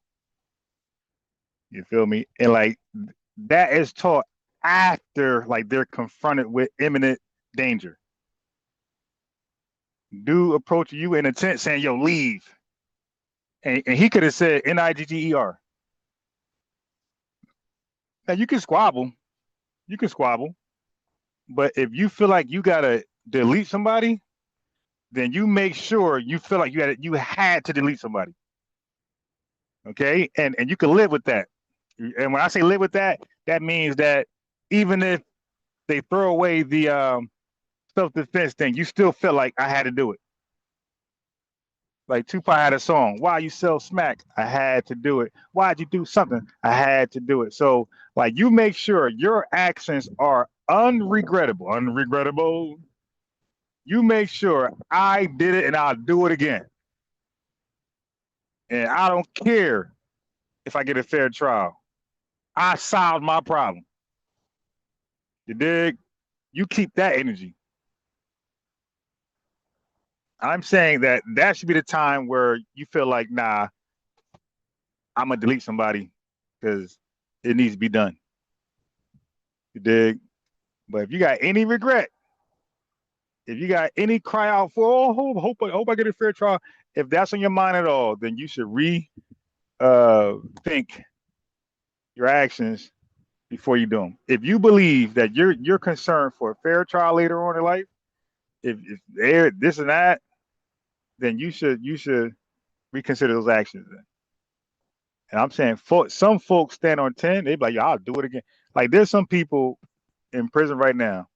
You feel me? And like that is taught after like they're confronted with imminent danger. Dude approaching you in a tent saying, yo, leave. And he could have said Nigger. Now you can squabble. You can squabble. But if you feel like you gotta delete somebody, then you make sure you feel like you had to delete somebody. Okay? And you can live with that. And when I say live with that, that means that even if they throw away the self-defense thing, you still feel like I had to do it. Like Tupac had a song, "Why you sell smack? I had to do it. Why'd you do something? I had to do it." So like you make sure your actions are unregrettable. Unregrettable. You make sure I did it and I'll do it again. And I don't care if I get a fair trial. I solved my problem. You dig? You keep that energy. I'm saying that should be the time where you feel like, nah, I'm gonna delete somebody because it needs to be done. You dig? But if you got any regret, if you got any cry out for, oh, hope I get a fair trial, if that's on your mind at all, then you should think your actions before you do them. If you believe that you're concerned for a fair trial later on in life, if they're this and that, then you should reconsider those actions. Then. And I'm saying some folks stand on 10, they be like, "Yo, I'll do it again." Like there's some people in prison right now,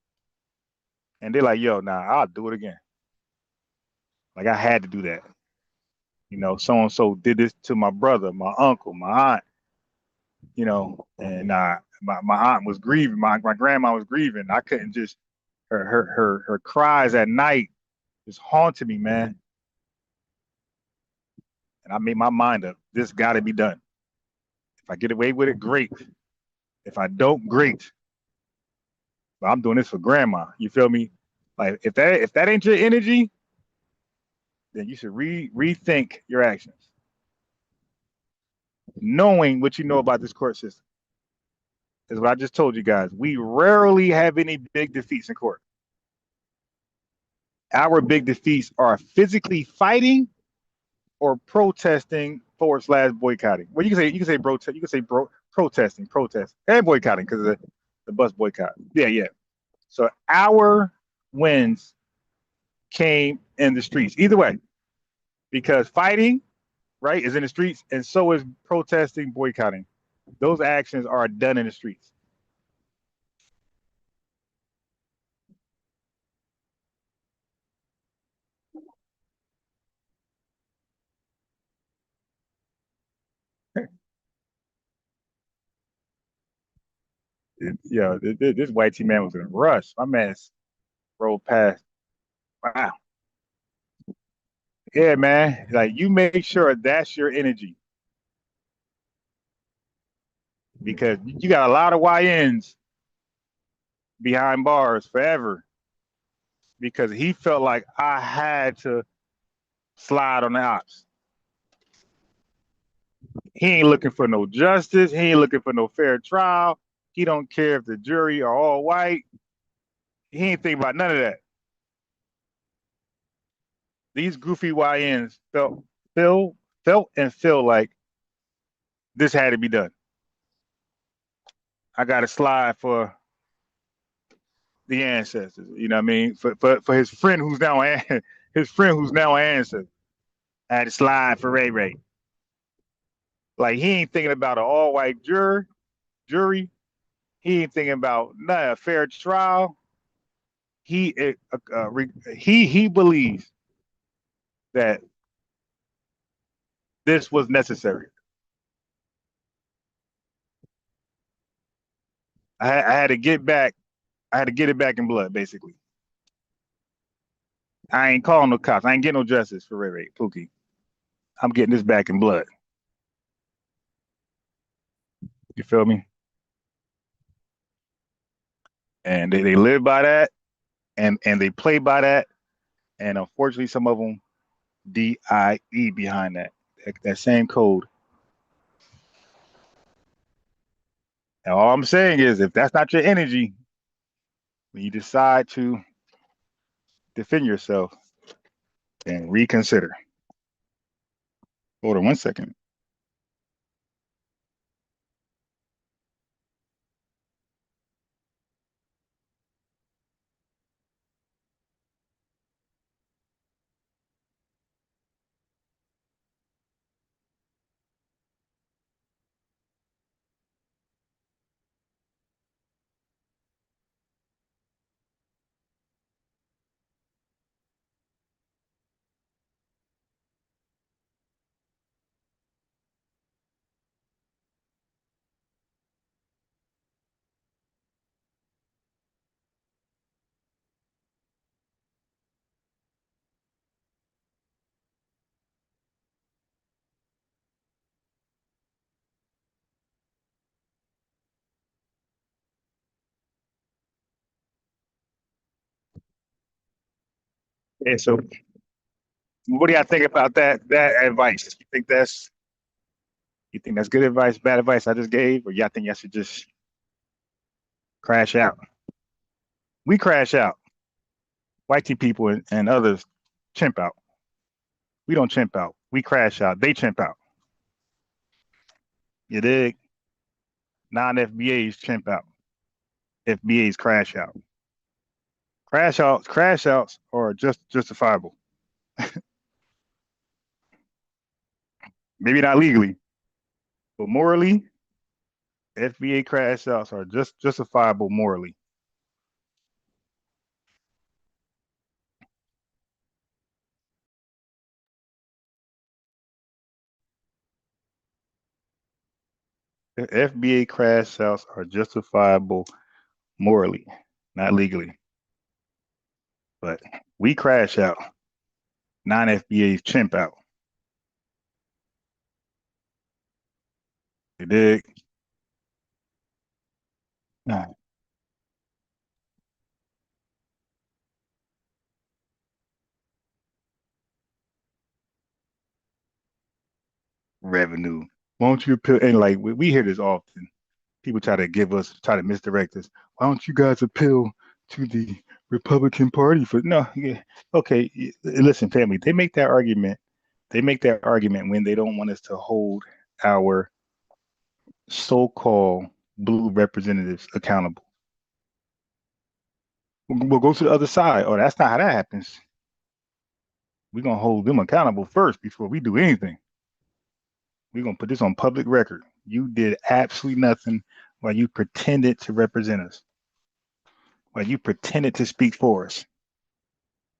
and they're like, "Yo, nah, I'll do it again." Like I had to do that. You know, so and so did this to my brother, my uncle, my aunt. You know, and my aunt was grieving, my grandma was grieving. I couldn't just her cries at night just haunted me, man. And I made my mind up. This got to be done. If I get away with it, great. If I don't, great. But I'm doing this for grandma. You feel me? Like if that ain't your energy, then you should rethink your actions. Knowing what you know about this court system is what I just told you guys. We rarely have any big defeats in court. Our big defeats are physically fighting or protesting / boycotting. Well, you can say protesting, and boycotting because of the bus boycott. Yeah. So our wins came in the streets. Either way, because fighting, right, is in the streets, and so is protesting, boycotting. Those actions are done in the streets. This white T man was in a rush. My man rolled past. Wow. Yeah, man. Like you make sure that's your energy. Because you got a lot of YNs behind bars forever. Because he felt like I had to slide on the ops. He ain't looking for no justice. He ain't looking for no fair trial. He don't care if the jury are all white. He ain't thinking about none of that. These goofy YNs felt and feel like this had to be done. I got to slide for the ancestors. You know what I mean? For his friend who's now an ancestor. I had to slide for Ray Ray. Like he ain't thinking about an all-white jury. He ain't thinking about a fair trial. He believes that this was necessary. I had to get back. I had to get it back in blood, basically. I ain't calling no cops. I ain't getting no justice for Ray Ray Pookie. I'm getting this back in blood. You feel me? And they live by that, and they play by that, and unfortunately, some of them DIE behind that same code. And all I'm saying is, if that's not your energy, when you decide to defend yourself, then reconsider. Hold on 1 second. And so, what do y'all think about that advice? You think that's good advice, bad advice I just gave, or y'all think y'all should just crash out? We crash out. White people and others chimp out. We don't chimp out. We crash out. They chimp out. You dig? Non-FBAs chimp out. FBAs crash out. Crash outs are justifiable. Maybe not legally, but morally, FBA crash outs are justifiable morally. FBA crash outs are justifiable morally, not legally. But we crash out. Non-FBAs chimp out. You dig? Nah. Revenue. Won't you appeal? And like we hear this often. People try to misdirect us. Why don't you guys appeal to the Republican Party for no? Yeah, okay. Listen, family. They make that argument. They make that argument when they don't want us to hold our so-called blue representatives accountable. We'll go to the other side. Oh, that's not how that happens. We're gonna hold them accountable first before we do anything. We're gonna put this on public record. You did absolutely nothing while you pretended to represent us. While you pretended to speak for us.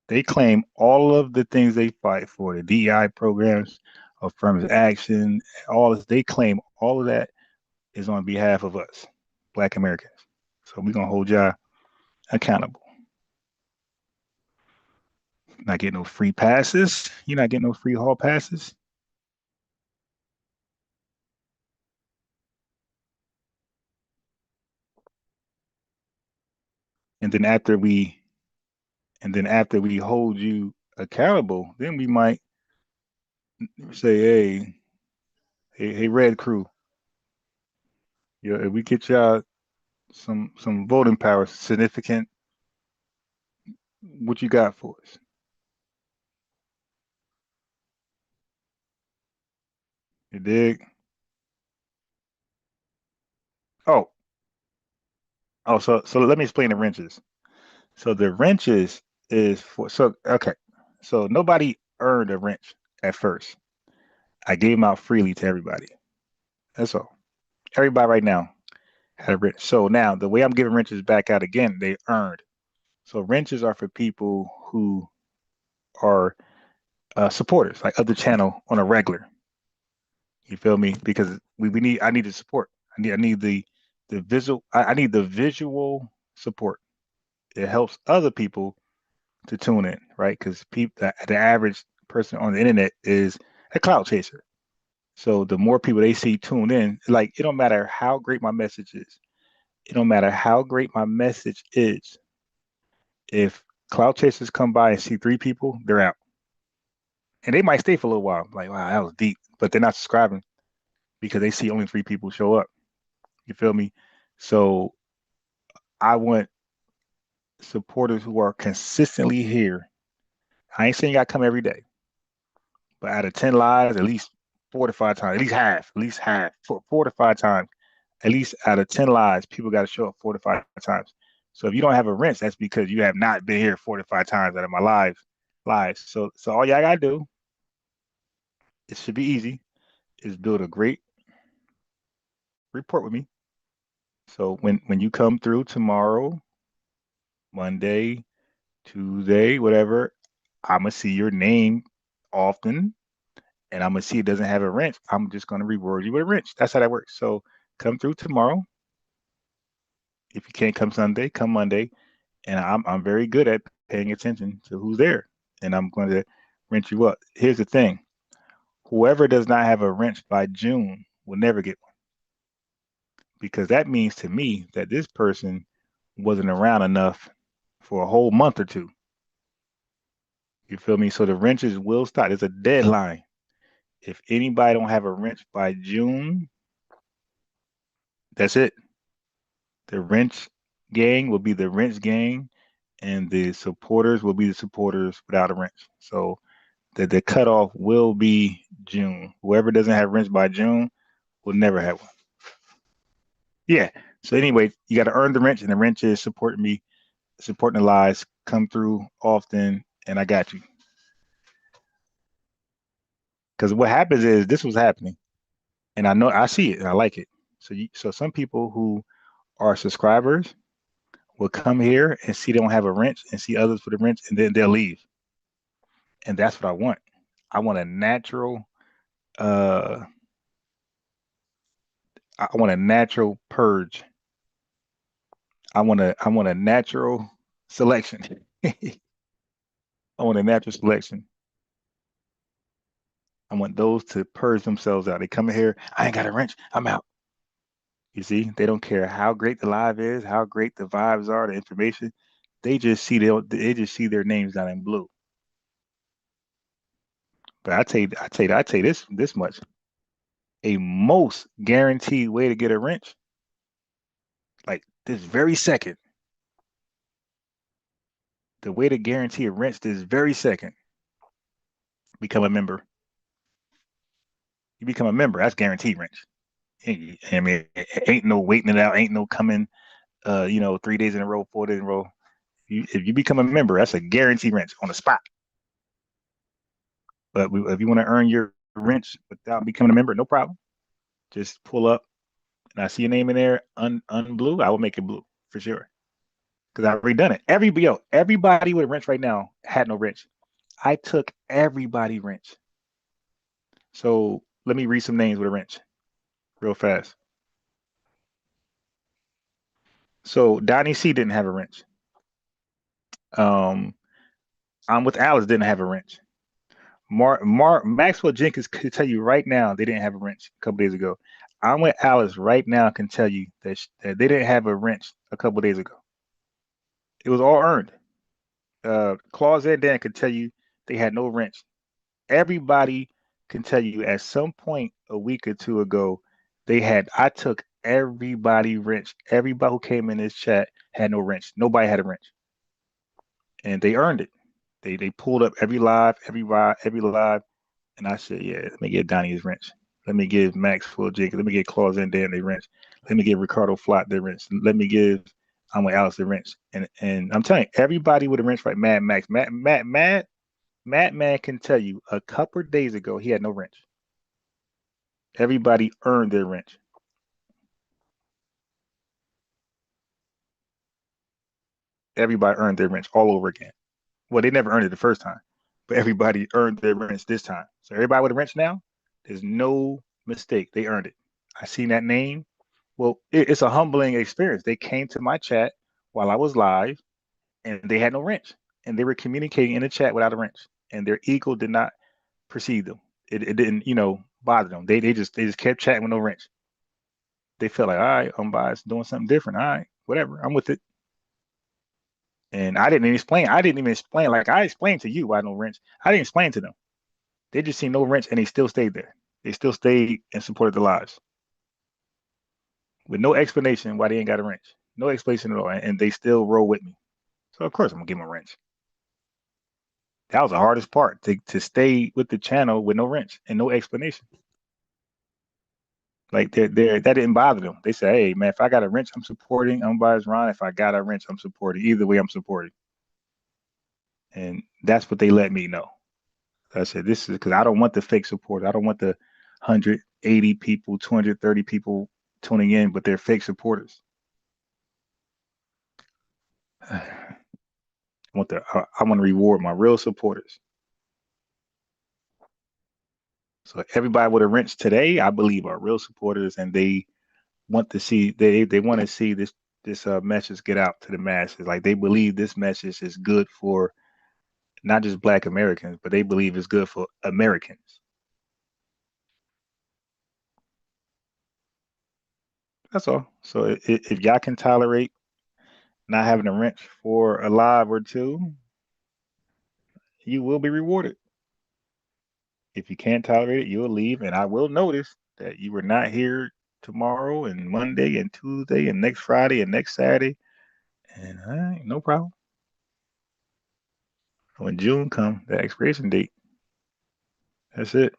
They claim all of the things they fight for, the DEI programs, affirmative action, all this, they claim all of that is on behalf of us, Black Americans. So we're gonna hold y'all accountable. Not getting no free passes. You're not getting no free hall passes. And then after we hold you accountable, then we might say, hey, Red Crew, if we get y'all some voting power, significant, what you got for us? You dig? Oh, so let me explain the wrenches. So the wrenches is for okay. So nobody earned a wrench at first. I gave them out freely to everybody. That's all. Everybody right now had a wrench. So now the way I'm giving wrenches back out again, they earned. So wrenches are for people who are supporters, like of the channel on a regular. You feel me? Because I need the support. I need the visual. I need the visual support. It helps other people to tune in, right? Because the average person on the internet is a clout chaser. So the more people they see tune in, like it don't matter how great my message is. It don't matter how great my message is. If clout chasers come by and see 3 people, they're out. And they might stay for a little while. Like, wow, that was deep. But they're not subscribing because they see only 3 people show up. You feel me? So I want supporters who are consistently here. I ain't saying you gotta come every day, but out of 10 lives, at least 4 to 5 times, at least half, 4 to 5 times, at least out of 10 lives, people got to show up 4 to 5 times. So if you don't have a wrench, that's because you have not been here 4 to 5 times out of my lives. So all y'all gotta do, it should be easy, is build a great report with me. So when you come through tomorrow, Monday, Tuesday, whatever, I'm gonna see your name often, and I'm gonna see it doesn't have a wrench. I'm just gonna reward you with a wrench. That's how that works. So come through tomorrow. If you can't come Sunday, come Monday, and I'm very good at paying attention to who's there, and I'm going to wrench you up. Here's the thing: whoever does not have a wrench by June will never get one, because that means to me that this person wasn't around enough for a whole month or 2. You feel me? So the wrenches will stop. There's a deadline. If anybody don't have a wrench by June, that's it. The wrench gang will be the wrench gang, and the supporters will be the supporters without a wrench. So the cutoff will be June. Whoever doesn't have wrench by June will never have one. Yeah. So anyway, you got to earn the wrench, and the wrench is supporting me, supporting the lies, come through often, and I got you. Because what happens is this was happening, and I see it and I like it. So some people who are subscribers will come here and see they don't have a wrench and see others with a wrench, and then they'll leave. And that's what I want. I want a natural I want a natural purge. I want a natural selection. I want a natural selection. I want those to purge themselves out. They come in here, I ain't got a wrench, I'm out. You see, they don't care how great the live is, how great the vibes are, the information. They just see their names down in blue. But I tell you this much. A most guaranteed way to get a wrench, like this very second. The way to guarantee a wrench this very second, become a member. You become a member, that's guaranteed wrench. I mean, ain't no waiting it out, ain't no coming 3 days in a row, 4 days in a row. If you become a member, that's a guaranteed wrench on the spot. But if you want to earn your wrench without becoming a member, no problem. Just pull up, and I see your name in there, unblue. I will make it blue for sure, because I've already done it. Everybody with a wrench right now had no wrench. I took everybody wrench. So let me read some names with a wrench, real fast. So Donnie C didn't have a wrench. I'm with Alice didn't have a wrench. Maxwell Jenkins could tell you right now they didn't have a wrench a couple days ago. I'm with Alice right now can tell you that they didn't have a wrench a couple days ago. It was all earned. Claus and Dan could tell you they had no wrench. Everybody can tell you at some point a week or 2 ago I took everybody wrench. Everybody who came in this chat had no wrench. Nobody had a wrench, and they earned it. They pulled up every live, and I said, yeah, let me get Donnie his wrench. Let me give Maxwell Jenkins. Let me get Claus and Dan their wrench. Let me give Ricardo Flott their wrench. Let me give Alice their wrench. And I'm telling you, everybody with a wrench, right? Mad Max, Matt Man can tell you a couple of days ago he had no wrench. Everybody earned their wrench. Everybody earned their wrench all over again. Well, they never earned it the first time, but everybody earned their wrench this time. So everybody with a wrench now, there's no mistake. They earned it. I seen that name. Well, it's a humbling experience. They came to my chat while I was live, and they had no wrench, and they were communicating in the chat without a wrench, and their ego did not precede them. It didn't, bother them. They just kept chatting with no wrench. They felt like, all right, I'm biased, doing something different. All right, whatever, I'm with it. And I didn't even explain. Like I explained to you why no wrench. I didn't explain to them. They just seen no wrench, and they still stayed there. They still stayed and supported the lives with no explanation why they ain't got a wrench. No explanation at all, and they still roll with me. So of course I'm gonna give them a wrench. That was the hardest part to stay with the channel with no wrench and no explanation. Like that didn't bother them. They said, "Hey man, if I got a wrench, I'm supporting unbiased Ron. If I got a wrench, I'm supporting. Either way, I'm supporting." And that's what they let me know. I said, "This is because I don't want the fake support. I don't want the 180 people, 230 people tuning in, but they're fake supporters. I want to reward my real supporters." So everybody with a wrench today, I believe, are real supporters, and they want to see they want to see this message get out to the masses. Like they believe this message is good for not just Black Americans, but they believe it's good for Americans. That's all. So if y'all can tolerate not having a wrench for a live or two, you will be rewarded. If you can't tolerate it, you'll leave, and I will notice that you were not here tomorrow and Monday and Tuesday and next Friday and next Saturday, and no problem. When June comes, the expiration date, that's it.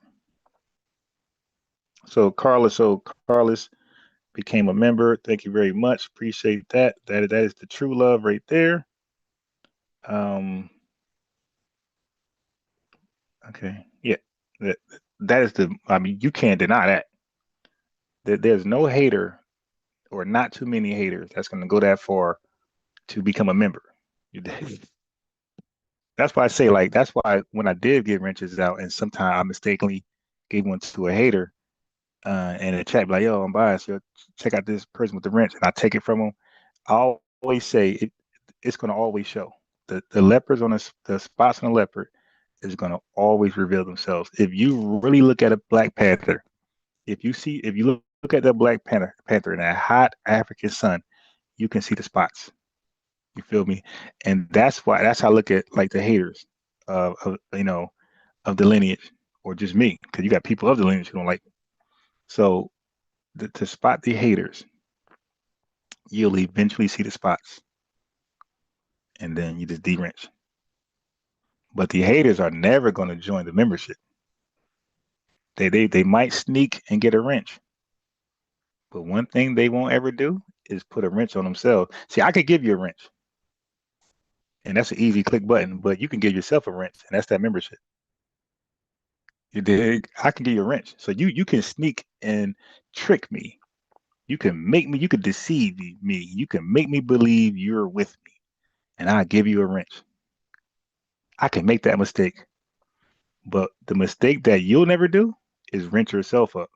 So Carlos became a member. Thank you very much. Appreciate that. That is the true love right there. Okay. Yeah. That is I mean, you can't deny that. There's no hater or not too many haters that's going to go that far to become a member. That's why I say, like, that's why when I did give wrenches out and sometimes I mistakenly gave one to a hater, and in the chat, like, yo, I'm biased. Yo, check out this person with the wrench, and I take it from them. I always say it's going to always show. The leopards on the spots on the leopard is going to always reveal themselves. If you really look at a Black Panther, if you look at that Black Panther in that hot African sun, you can see the spots. You feel me? And that's how I look at like the haters of the lineage, or just me, because you got people of the lineage who don't like me. So to spot the haters, you'll eventually see the spots, and then you just de-wrench. But the haters are never going to join the membership. They might sneak and get a wrench, but one thing they won't ever do is put a wrench on themselves. See, I could give you a wrench, and that's an easy click button, but you can give yourself a wrench, and that's that membership. You dig? I can give you a wrench. So you can sneak and trick me. You can deceive me. You can make me believe you're with me, and I'll give you a wrench. I can make that mistake. But the mistake that you'll never do is wrench yourself up.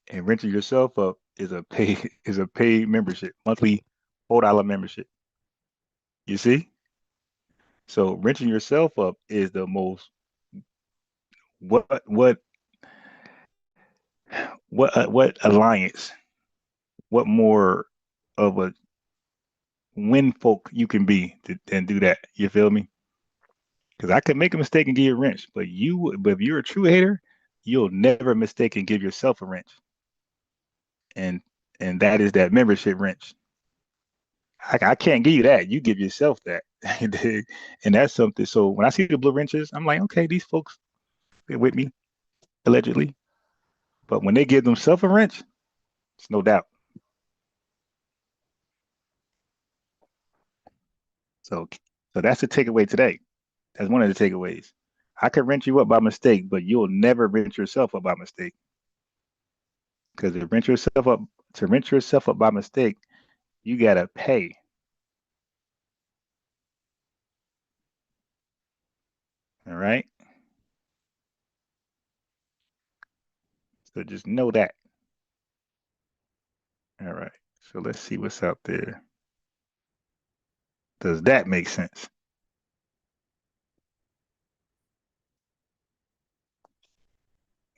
And wrenching yourself up is a paid membership, monthly $4 membership. You see? So wrenching yourself up is the most what alliance, what more of a win folk you can be than do that. You feel me? Because I could make a mistake and give you a wrench, but if you're a true hater, you'll never mistake and give yourself a wrench. And that is that membership wrench. I can't give you that. You give yourself that. And that's something. So when I see the blue wrenches, I'm like, okay, these folks, they're with me, allegedly. But when they give themselves a wrench, it's no doubt. So that's the takeaway today. That's one of the takeaways. I could wrench you up by mistake, but you'll never wrench yourself up by mistake. Because to wrench yourself up by mistake, you gotta pay. All right. So just know that. All right. So let's see what's out there. Does that make sense?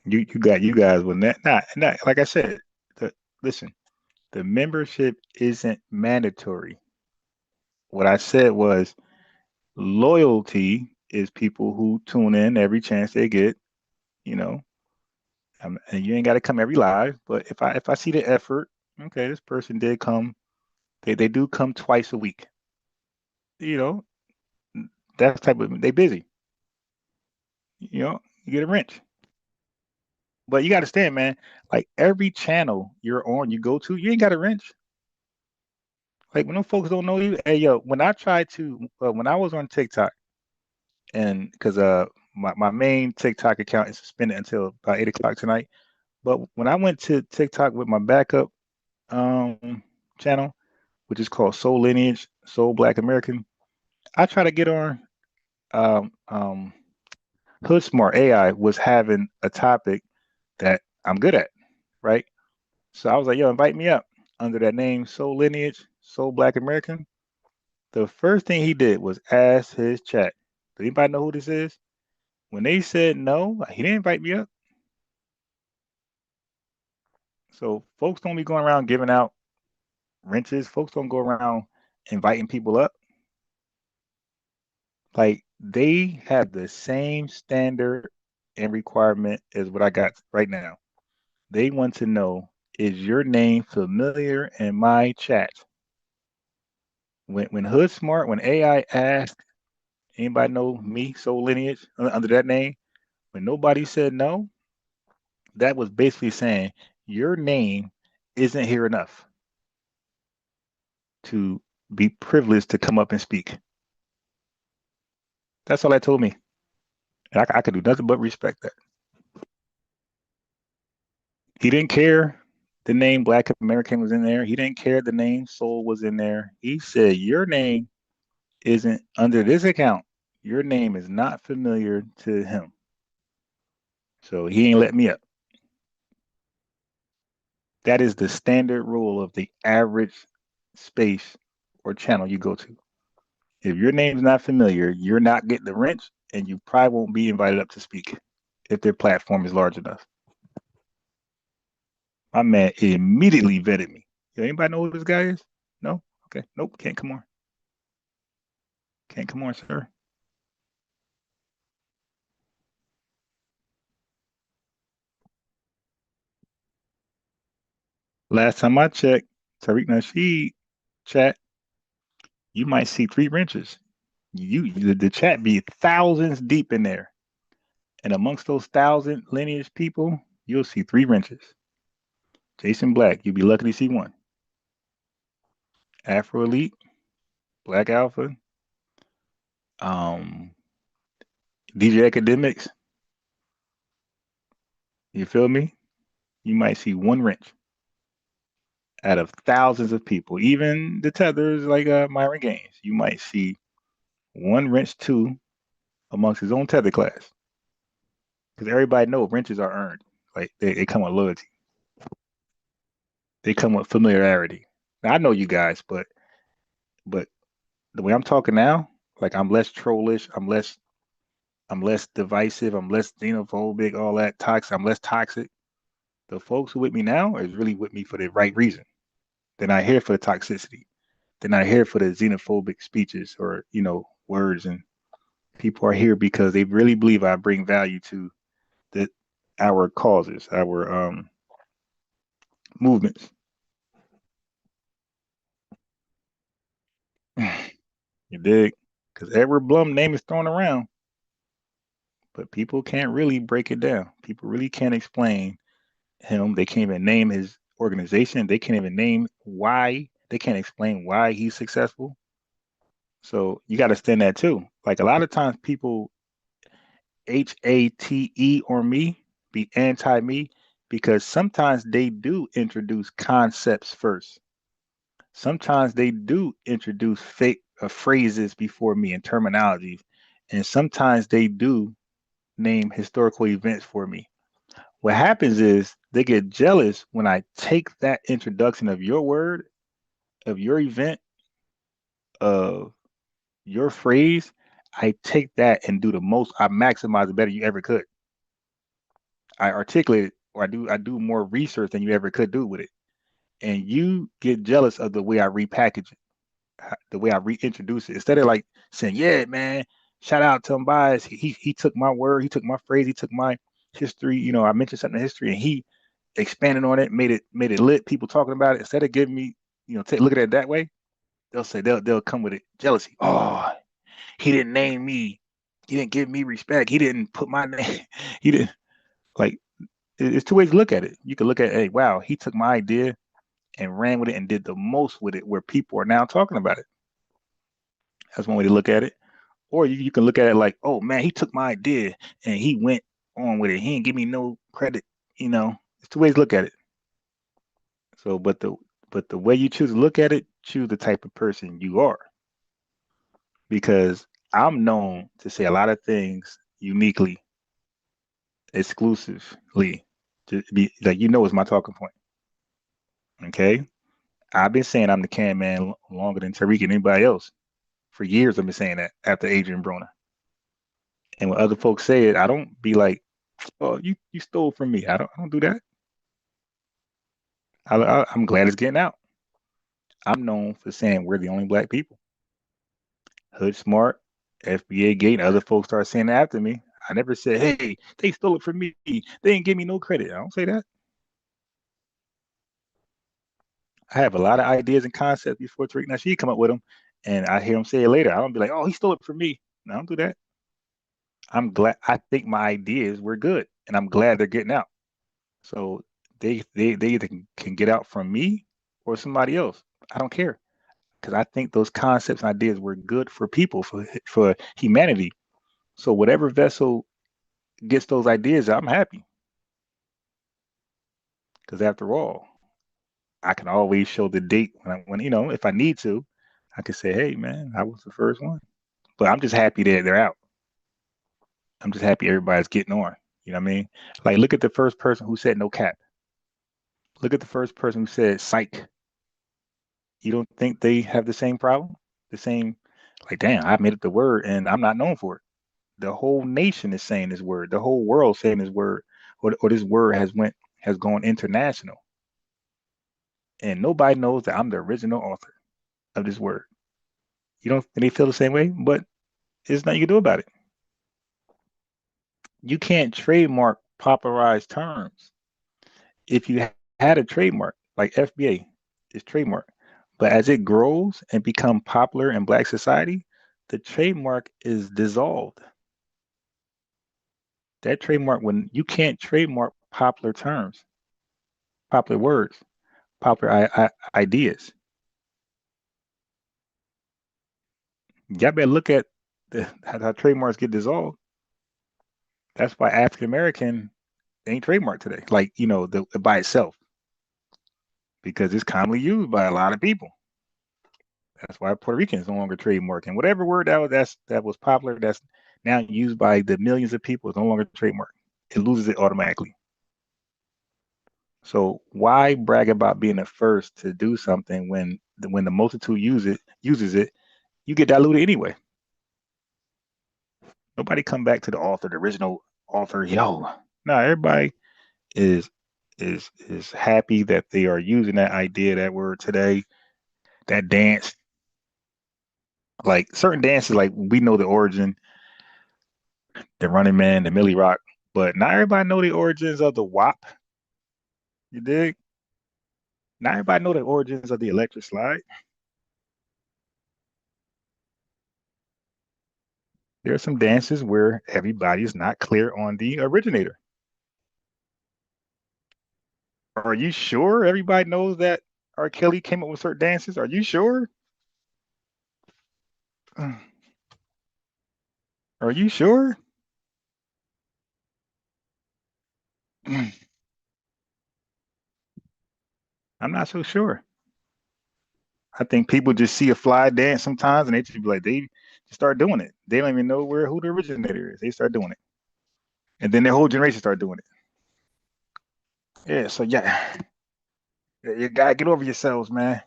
You guys will not like I said. Listen, the membership isn't mandatory. What I said was loyalty is people who tune in every chance they get. You know, and you ain't got to come every live. But if I see the effort, okay, this person did come. They do come twice a week. You know, that's type of they busy. You know, you get a wrench. But you got to stand, man. Like every channel you're on, you go to, you ain't got a wrench. Like when them folks don't know you, hey yo, when I tried to, when I was on TikTok, and because my main TikTok account is suspended until about 8 o'clock tonight. But when I went to TikTok with my backup channel, which is called Soul Lineage, Soul Black American, I try to get on Hood Smart AI was having a topic that I'm good at, right? So I was like, yo, invite me up under that name, Soul Lineage, Soul Black American. The first thing he did was ask his chat. Does anybody know who this is? When they said no, he didn't invite me up. So folks don't be going around giving out wrenches. Folks don't go around inviting people up. Like they have the same standard and requirement as what I got right now. They want to know, is your name familiar in my chat? When Hood Smart, when AI asked, anybody know me, Soul Lineage, under that name? When nobody said no, that was basically saying your name isn't here enough to be privileged to come up and speak. That's all that told me. And I could do nothing but respect that. He didn't care the name Black American was in there. He didn't care the name Soul was in there. He said, your name isn't under this account. Your name is not familiar to him. So he ain't let me up. That is the standard rule of the average space or channel you go to. If your name's not familiar, you're not getting the wrench, and you probably won't be invited up to speak if their platform is large enough. My man immediately vetted me. Yo, anybody know who this guy is? No? Okay. Nope. Can't come on. Can't come on, sir. Last time I checked, Tariq Nasheed chat, you might see 3 wrenches. The chat be thousands deep in there. And amongst those 1,000 lineage people, you'll see 3 wrenches. Jason Black, you'll be lucky to see 1. Afro Elite, Black Alpha, DJ Academics. You feel me? You might see 1 wrench out of thousands of people. Even the tethers like Myron Gaines, you might see 1 wrench 2 amongst his own tether class. Because everybody knows wrenches are earned. Like they come with loyalty. They come with familiarity. Now, I know you guys, but the way I'm talking now, like I'm less trollish, I'm less divisive, I'm less xenophobic, all that toxic, I'm less toxic. The folks who with me now is really with me for the right reason. They're not here for the toxicity. They're not here for the xenophobic speeches or, words. And people are here because they really believe I bring value to our causes, our movements. You dig? Because Edward Blum name is thrown around, but people can't really break it down. People really can't explain him. They can't even name his organization. They can't even name why. They can't explain why he's successful. So you got to stand that too. Like a lot of times people HATE or me be anti me because sometimes they do introduce concepts first. Sometimes they do introduce fake phrases before me and terminologies. And sometimes they do name historical events for me. What happens is they get jealous when I take that introduction of your word, of your event, of your phrase. I take that and do the most. I maximize it better you ever could. I articulate it, or I do more research than you ever could do with it. And you get jealous of the way I repackage it, the way I reintroduce it. Instead of like saying, "Yeah, man, shout out to Mbias. He took my word, he took my phrase, he took my history. You know, I mentioned something in history, and he expanded on it, made it lit. People talking about it. Instead of giving me, look at it that way, they'll come with it jealousy. Oh, he didn't name me. He didn't give me respect. He didn't put my name. He didn't like. It's two ways to look at it. You can look at, hey, wow, he took my idea and ran with it and did the most with it, where people are now talking about it. That's one way to look at it. Or you can look at it like, oh man, he took my idea and he went on with it. He didn't give me no credit. It's two ways to look at it. So, but the way you choose to look at it, choose the type of person you are. Because I'm known to say a lot of things uniquely, exclusively, to be like, it's my talking point. Okay, I've been saying I'm the can man longer than Tariq and anybody else. For years, I've been saying that after Adrian Broner. And when other folks say it, I don't be like, "Oh, you stole from me." I don't do that. I'm glad it's getting out. I'm known for saying we're the only black people. Hood Smart, FBA Gate, and other folks start saying it after me. I never said, "Hey, they stole it from me. They didn't give me no credit." I don't say that. I have a lot of ideas and concepts before Tariq Nasheed come up with them, and I hear him say it later. I don't be like, "Oh, he stole it from me." No, I don't do that. I'm glad. I think my ideas were good, and I'm glad they're getting out. So they either can get out from me or somebody else. I don't care, because I think those concepts and ideas were good for people, for humanity. So whatever vessel gets those ideas, I'm happy. Because after all, I can always show the date when if I need to, I can say, "Hey man, I was the first one." But I'm just happy that they're out. I'm just happy everybody's getting on. You know what I mean? Like, look at the first person who said no cap. Look at the first person who said psych. You don't think they have the same problem? The same, like, damn, I made up the word and I'm not known for it. The whole nation is saying this word. The whole world saying this word, or this word has gone international. And nobody knows that I'm the original author of this word. You don't think they feel the same way? But there's nothing you can do about it. You can't trademark popularized terms. If you had a trademark, like FBA is trademark, but as it grows and become popular in Black society, the trademark is dissolved. That trademark, when you can't trademark popular terms, popular words, popular ideas. Y'all better look at how trademarks get dissolved. That's why African American ain't trademarked today, like by itself, because it's commonly used by a lot of people. That's why Puerto Rican is no longer trademarked, and whatever word that was popular, that's now used by the millions of people, is no longer trademarked. It loses it automatically. So why brag about being the first to do something when the multitude uses it, you get diluted anyway. Nobody come back to the author, the original author. No, everybody is happy that they are using that idea, that word today, that dance. Like certain dances, like we know the origin, the Running Man, the Millie Rock, but not everybody know the origins of the WAP. You dig? Not everybody know the origins of the electric slide. There are some dances where everybody is not clear on the originator. Are you sure everybody knows that R. Kelly came up with certain dances? Are you sure? Are you sure? I'm not so sure. I think people just see a fly dance sometimes and they just be like, they just start doing it. They don't even know who the originator is. They start doing it. And then their whole generation start doing it. Yeah, so yeah, you gotta get over yourselves, man.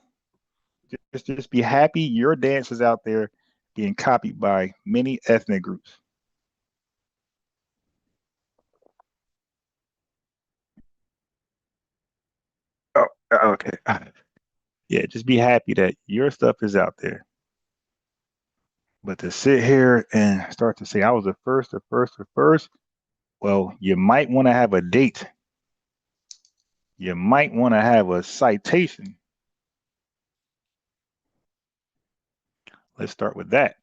Just be happy your dance is out there being copied by many ethnic groups. Oh, okay. Yeah, just be happy that your stuff is out there. But to sit here and start to say I was the first, well, you might want to have a date. You might want to have a citation. Let's start with that.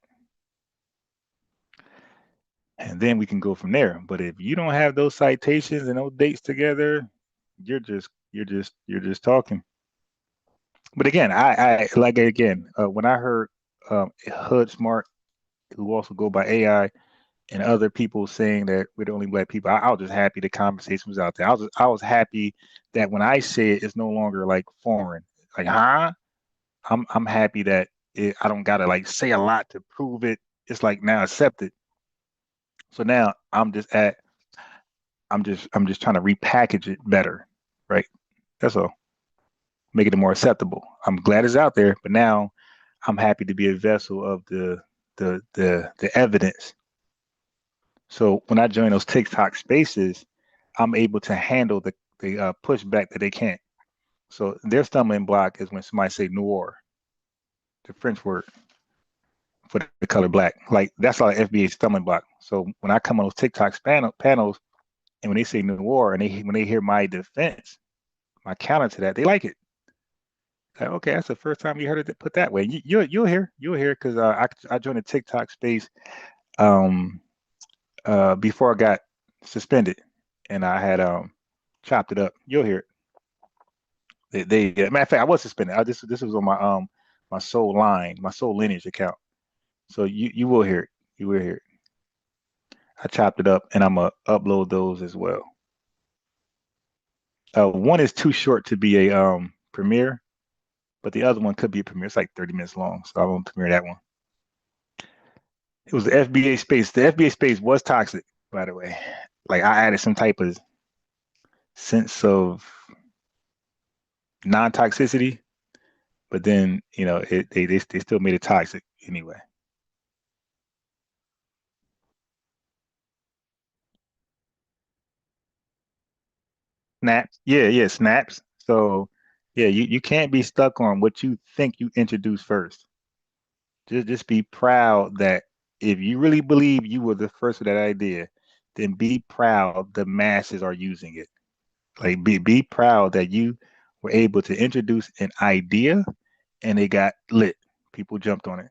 And then we can go from there. But if you don't have those citations and those dates together, you're just talking. But again, I like again when I heard Hood Smart, who also go by AI, and other people saying that we're the only black people, I was just happy the conversation was out there. I was happy that when I say it, it's no longer like foreign. Like, huh? I'm happy that I don't gotta like say a lot to prove it. It's like now accepted. So now I'm just trying to repackage it better, right? That's all. Make it more acceptable. I'm glad it's out there, but now I'm happy to be a vessel of the evidence. So when I join those TikTok spaces, I'm able to handle the pushback that they can't. So their stumbling block is when somebody say noir, the French word for the color black. Like that's our FBA stumbling block. So when I come on those TikTok panels, and when they say noir, and when they hear my defense, my counter to that, they like it. Like, okay, that's the first time you heard it put that way. You'll hear because I joined a TikTok space before I got suspended, and I had chopped it up. You'll hear it. Matter of fact, I was suspended. This was on my Soul Line, my Soul Lineage account. So you will hear it. You will hear it. I chopped it up, and I'm gonna upload those as well. One is too short to be a premiere, but the other one could be a premiere. It's like 30 minutes long, so I won't premiere that one. It was the FBA space. The FBA space was toxic, by the way. Like I added some type of sense of non-toxicity, but then they still made it toxic anyway. Snaps, yeah, snaps. So yeah, you can't be stuck on what you think you introduced first. Just be proud that if you really believe you were the first with that idea, then be proud the masses are using it. Like be proud that you were able to introduce an idea and it got lit. People jumped on it.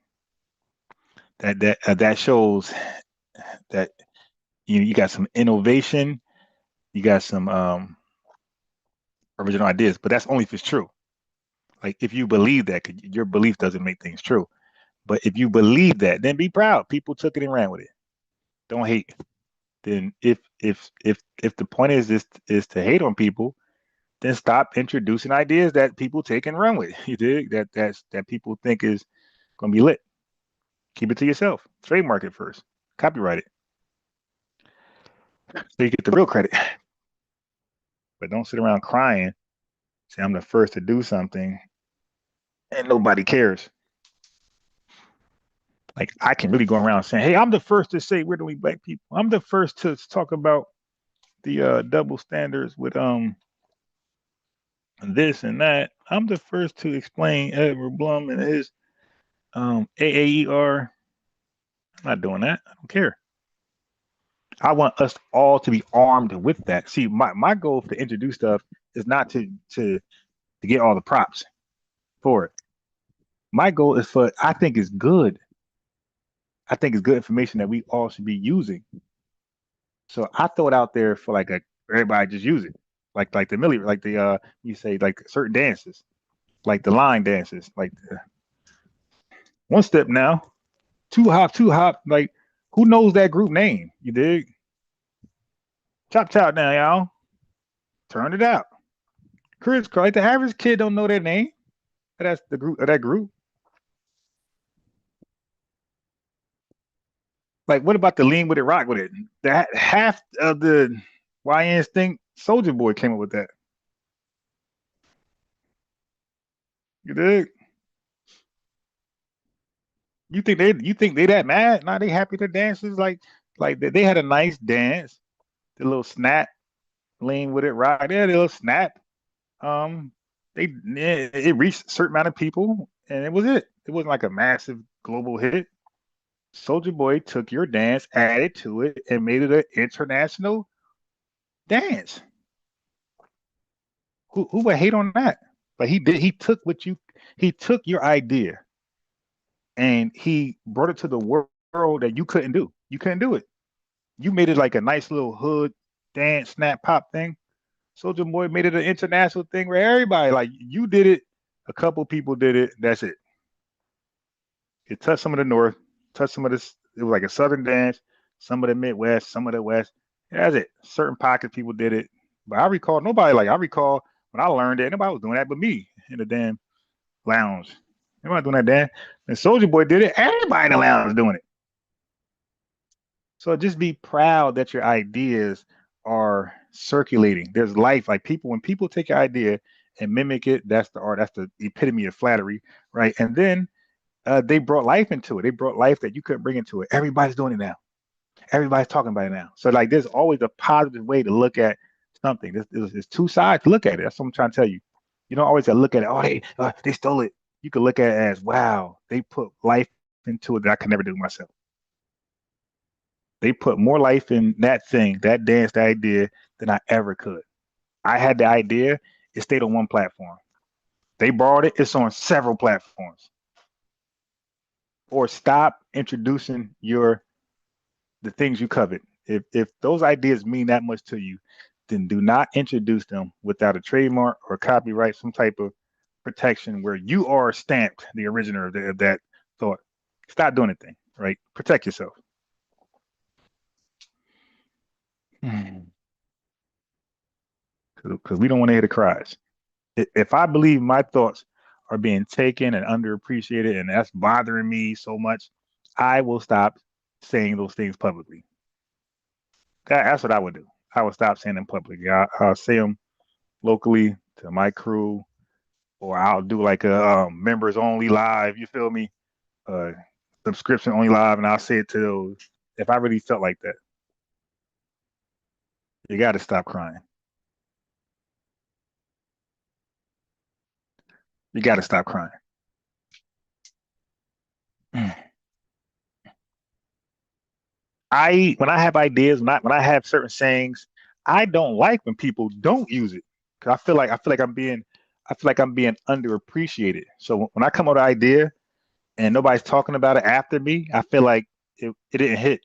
That shows that you got some innovation, you got some original ideas, but that's only if it's true. Like if you believe that, 'cause your belief doesn't make things true. But if you believe that, then be proud. People took it and ran with it. Don't hate. Then if the point is to hate on people, then stop introducing ideas that people take and run with. You dig? That people think is gonna be lit. Keep it to yourself. Trademark it first. Copyright it. So you get the real credit. But don't sit around crying, say I'm the first to do something, and nobody cares. Like I can really go around saying, "Hey, I'm the first to say we're the only black people. I'm the first to talk about the double standards with this and that. I'm the first to explain Edward Blum and his AAER. I'm not doing that. I don't care. I want us all to be armed with that. See, my goal to introduce stuff is not to get all the props for it. My goal is I think it's good. I think it's good information that we all should be using. So I throw it out there for everybody just use it. Like the milli, like the you say like certain dances, like the line dances, like one step now, two hop, like who knows that group name? You dig? Chop chop now, y'all. Turn it out. Chris, like the average kid don't know their name. That's the group of that group. Like, what about the lean with it, rock with it? That half of the YNs think Soldier Boy came up with that. You dig? You think they that mad? Nah, they happy to dances like they had a nice dance, the little snap, lean with it, right there, the little snap. Um, it reached a certain amount of people, and it was it. It wasn't like a massive global hit. Soldier Boy took your dance, added to it, and made it an international dance. Who would hate on that? But he did. He took your idea and he brought it to the world that you couldn't do. You couldn't do it. You made it like a nice little hood dance, snap, pop thing. Soldier Boy made it an international thing where everybody, like, you did it. A couple people did it. That's it. It touched some of the North, touched some of this. It was like a Southern dance, some of the Midwest, some of the West. That's it. Certain pockets people did it. But I recall I recall when I learned that nobody was doing that but me in the damn lounge. Nobody doing that damn. And Soldier Boy did it. Everybody in the lounge was doing it. So just be proud that your ideas are circulating. There's life. Like when people take your idea and mimic it, that's the art. That's the epitome of flattery, right? And then they brought life into it. They brought life that you couldn't bring into it. Everybody's doing it now. Everybody's talking about it now. So like, there's always a positive way to look at something. There's two sides to look at it. That's what I'm trying to tell you. You don't always have to look at it. Oh, they stole it. You can look at it as, wow, they put life into it that I could never do myself. They put more life in that thing, that dance, that idea than I ever could. I had the idea. It stayed on one platform. They borrowed it. It's on several platforms. Or stop introducing the things you covet. If those ideas mean that much to you, then do not introduce them without a trademark or copyright, some type of protection where you are stamped the originator of that thought. Stop doing anything, right? Protect yourself. Because we don't want to hear the cries. If I believe my thoughts are being taken and underappreciated and that's bothering me so much, I will stop saying those things publicly. That's what I would do. I would stop saying them publicly. I'll say them locally to my crew, or I'll do like a members only live, you feel me? Subscription only live, and I'll say it to those if I really felt like that. You got to stop crying. You got to stop crying. When I have ideas, when I have certain sayings, I don't like when people don't use it, because I feel like I'm being underappreciated. So when I come up with an idea and nobody's talking about it after me, I feel like it didn't hit.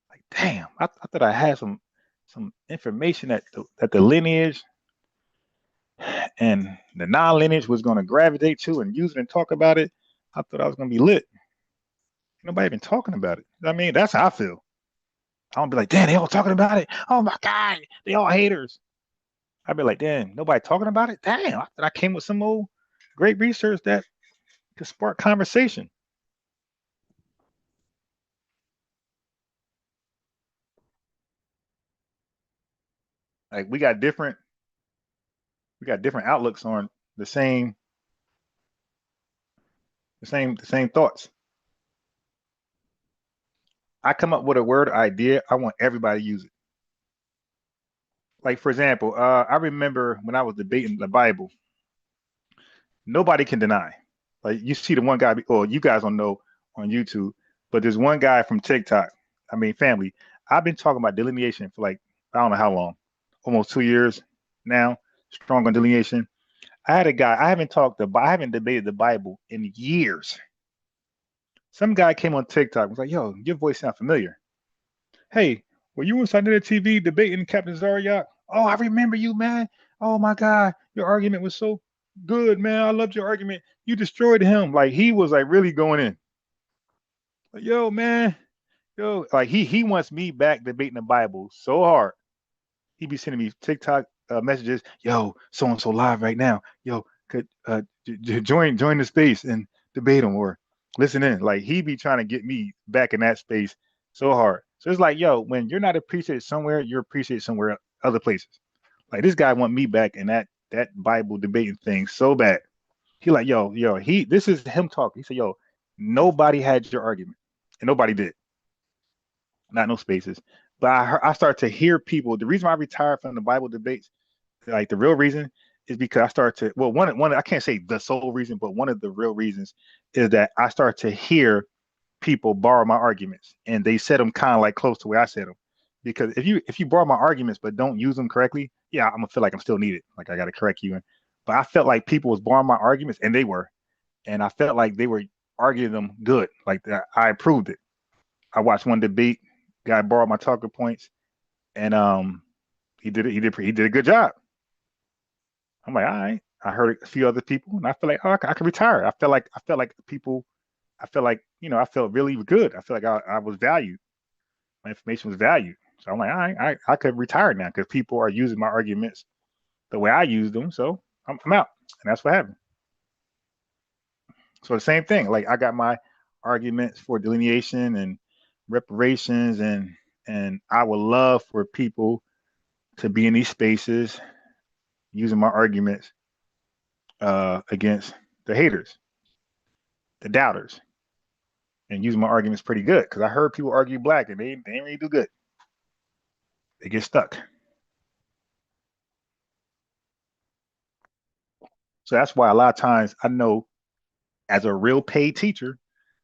Like, damn, I thought I had some information that the lineage and the non-lineage was going to gravitate to and use it and talk about it. I thought I was going to be lit. Nobody even talking about it. I mean, that's how I feel. I don't be like, damn, they all talking about it. Oh my God, they all haters. I'd be like, damn, nobody talking about it? Damn, I thought I came with some old great research that could spark conversation. Like we got different outlooks on the same thoughts. I come up with a word idea, I want everybody to use it. Like, for example, I remember when I was debating the Bible, nobody can deny. Like, you see the one guy, or you guys don't know on YouTube, but there's one guy from TikTok. I mean, family. I've been talking about delineation for like, I don't know how long, almost 2 years now, strong on delineation. I had a guy, I haven't debated the Bible in years. Some guy came on TikTok, was like, yo, your voice sounds familiar. Hey, were you on Sunday TV debating Captain Zaryak? Oh, I remember you, man. Oh my God, your argument was so good, man. I loved your argument. You destroyed him. Like, he was like really going in. Like, yo, man, yo, like he wants me back debating the Bible so hard. He be sending me TikTok messages. Yo, so and so live right now. Yo, could join the space and debate him or listen in. Like, he be trying to get me back in that space so hard. So it's like, yo, when you're not appreciated somewhere, you're appreciated somewhere other places. Like, this guy want me back in that Bible debating thing so bad. He like, yo, this is him talking. He said, yo, nobody had your argument, and nobody did. Not no spaces. But I started to hear people. The reason why I retired from the Bible debates, like the real reason, is because I started to. Well, one I can't say the sole reason, but one of the real reasons is that I started to hear people borrow my arguments, and they said them kind of like close to where I said them. Because if you borrow my arguments but don't use them correctly, yeah, I'm gonna feel like I'm still needed. Like I got to correct you. But I felt like people was borrowing my arguments, and they were, and I felt like they were arguing them good. Like I approved it. I watched one debate. Guy borrowed my talking points, and he did it. He did a good job. I'm like, all right. I heard a few other people, and I feel like, oh, I can retire. I felt like people. I felt like, I felt really good. I feel like I was valued. My information was valued. So I'm like, all right, I could retire now because people are using my arguments the way I use them. So I'm out, and that's what happened. So the same thing. Like I got my arguments for delineation and reparations, and I would love for people to be in these spaces using my arguments against the haters, the doubters, and using my arguments pretty good because I heard people argue black and they ain't really do good. They get stuck. So that's why a lot of times I know as a real paid teacher,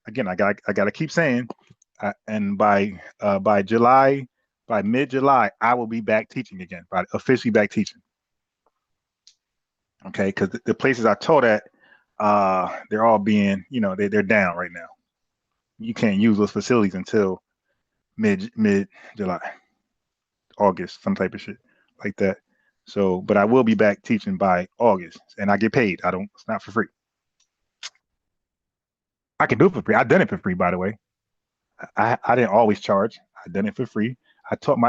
again, I got to keep saying, and by July, by mid-July, I will be back teaching again, officially back teaching. Okay, because the places I taught at, they're all being, they're down right now. You can't use those facilities until mid-July, August, some type of shit like that. So, but I will be back teaching by August, and I get paid. It's not for free. I can do it for free. I've done it for free, by the way. I didn't always charge. I've done it for free.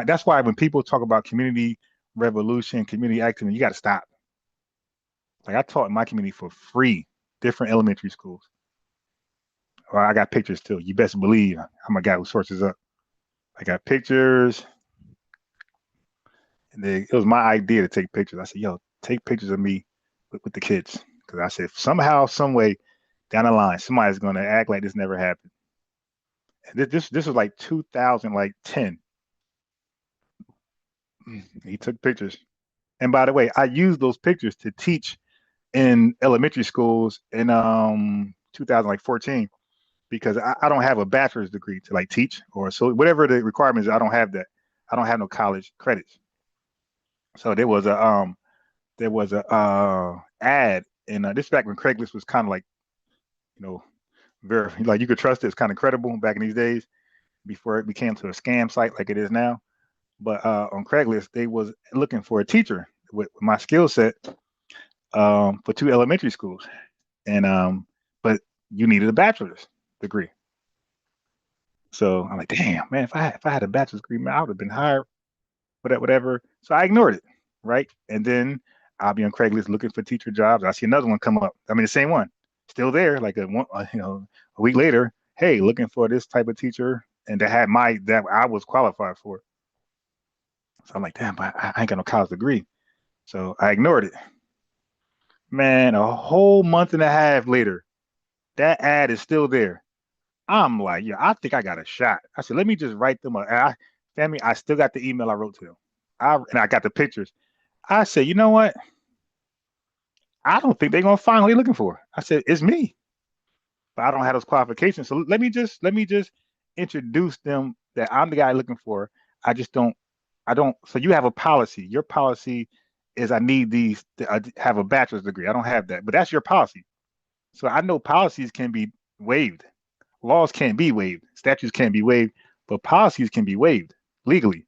That's why when people talk about community revolution, community activism, you got to stop. Like I taught my community for free, different elementary schools. Well, I got pictures too. You best believe I'm a guy who sources up. I got pictures. And it was my idea to take pictures. I said, yo, take pictures of me with the kids. Because I said, somehow, some way, down the line, somebody's going to act like this never happened. And this was like 2010. He took pictures. And by the way, I used those pictures to teach in elementary schools in 2014 because I don't have a bachelor's degree to like teach or so whatever the requirements. I don't have that. I don't have no college credits. So there was a ad in this back when Craigslist was kind of like, very like you could trust it. It's kind of credible back in these days before it became to a scam site like it is now. But on Craigslist, they was looking for a teacher with my skill set for 2 elementary schools, and but you needed a bachelor's degree. So I'm like, damn, man, if I had a bachelor's degree, man, I would have been hired, whatever. So I ignored it, right? And then I'll be on Craigslist looking for teacher jobs. I see another one come up. I mean, the same one, still there. Like a week later, hey, looking for this type of teacher, and that I was qualified for. So I'm like, damn, but I ain't got no college degree. So I ignored it. Man, a whole month and a half later, that ad is still there. I'm like, yeah, I think I got a shot. I said, let me just write them a family. I still got the email I wrote to them. And I got the pictures. I said, you know what? I don't think they're gonna find what they're looking for. I said, it's me. But I don't have those qualifications. So let me just introduce them that I'm the guy looking for. I don't. So you have a policy. Your policy is I need these to have a bachelor's degree. I don't have that, but that's your policy. So I know policies can be waived. Laws can't be waived. Statutes can't be waived, but policies can be waived legally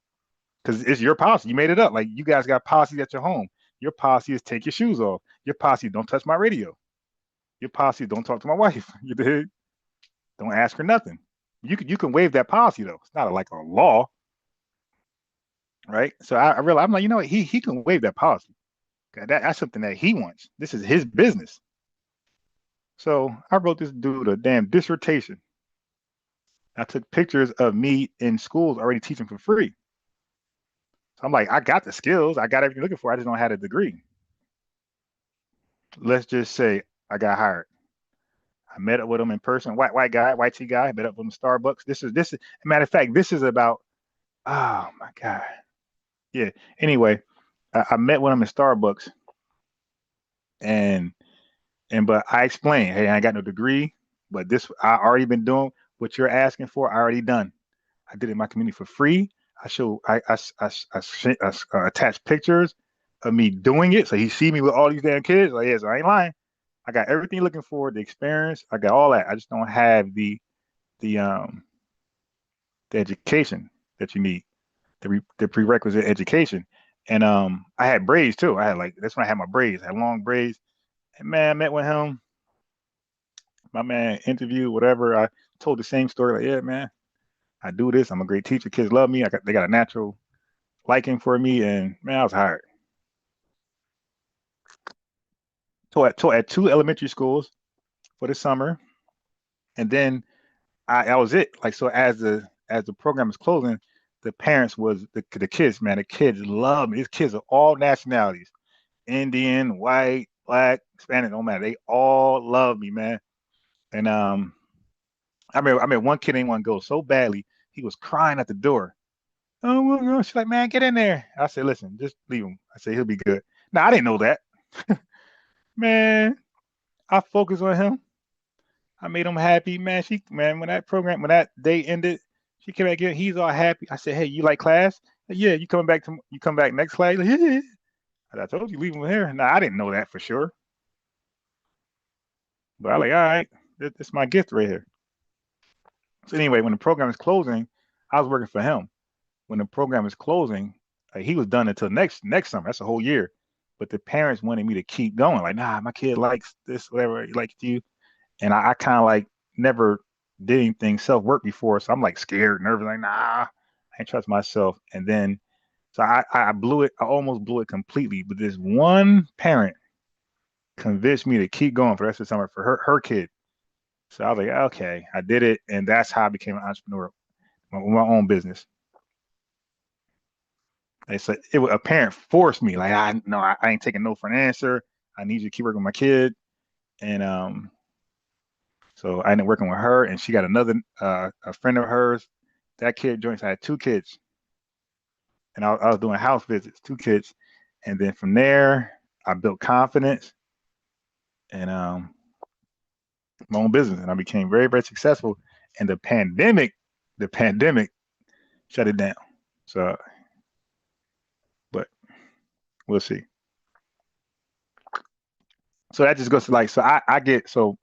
because it's your policy. You made it up. Like you guys got policies at your home. Your policy is take your shoes off. Your policy don't touch my radio. Your policy don't talk to my wife. You did. Don't ask her nothing. You can waive that policy though. It's not like a law. Right. So I realized, I'm like, you know what? He can waive that policy. That's something that he wants. This is his business. So I wrote this dude a damn dissertation. I took pictures of me in schools already teaching for free. So I'm like, I got the skills. I got everything looking for. I just don't have a degree. Let's just say I got hired. I met up with him in person. White guy, white T guy. Met up with him in Starbucks. This is matter of fact. This is about. Oh my God. Yeah. Anyway, I met with him in Starbucks, and but I explained, hey, I ain't got no degree, but this I already been doing what you're asking for. I already done. I did it in my community for free. I attached pictures of me doing it, so he see me with all these damn kids. Like, yes, I ain't lying. I got everything looking for, the experience. I got all that. I just don't have the education that you need, the prerequisite education. And I had braids too. I had that's when I had my braids. I had long braids. And man, I met with him. My man interviewed, whatever. I told the same story. Like, yeah, man, I do this. I'm a great teacher. Kids love me. They got a natural liking for me. And man, I was hired. Taught at 2 elementary schools for the summer, and then I was it. Like, so as the program is closing, the parents was the kids. Man, the kids love me. These kids are all nationalities: Indian, white, black, Spanish. Don't matter. They all love me, man. And I mean, one kid didn't want to go so badly. He was crying at the door. Oh, well, she's like, man, get in there. I said, listen, just leave him. I said, he'll be good. Now, I didn't know that. Man, I focused on him. I made him happy, man. When that day ended, she came back in. He's all happy. I said, hey, you like class? Yeah, you come back next class? Like, yeah. I told you, leave him here. Now, I didn't know that for sure. But I like, all right, this is my gift right here. So anyway, when the program is closing, I was working for him. When the program is closing, he was done until next summer. That's a whole year. But the parents wanted me to keep going. Like, nah, my kid likes this, whatever, he likes you. And I kind of like never did anything self-work before. So I'm like scared, nervous, like, nah, I ain't trust myself. And then, so I blew it. I almost blew it completely. But this one parent convinced me to keep going for the rest of the summer for her kid. So I was like, okay, I did it. And that's how I became an entrepreneur with my own business. They said a parent forced me, like, I ain't taking no for an answer. I need you to keep working with my kid. And so I ended up working with her, and she got another a friend of hers. That kid joined. So I had 2 kids, and I was doing house visits, 2 kids, and then from there I built confidence and my own business, and I became very, very successful. And the pandemic shut it down. So, but we'll see. So that just goes to like, so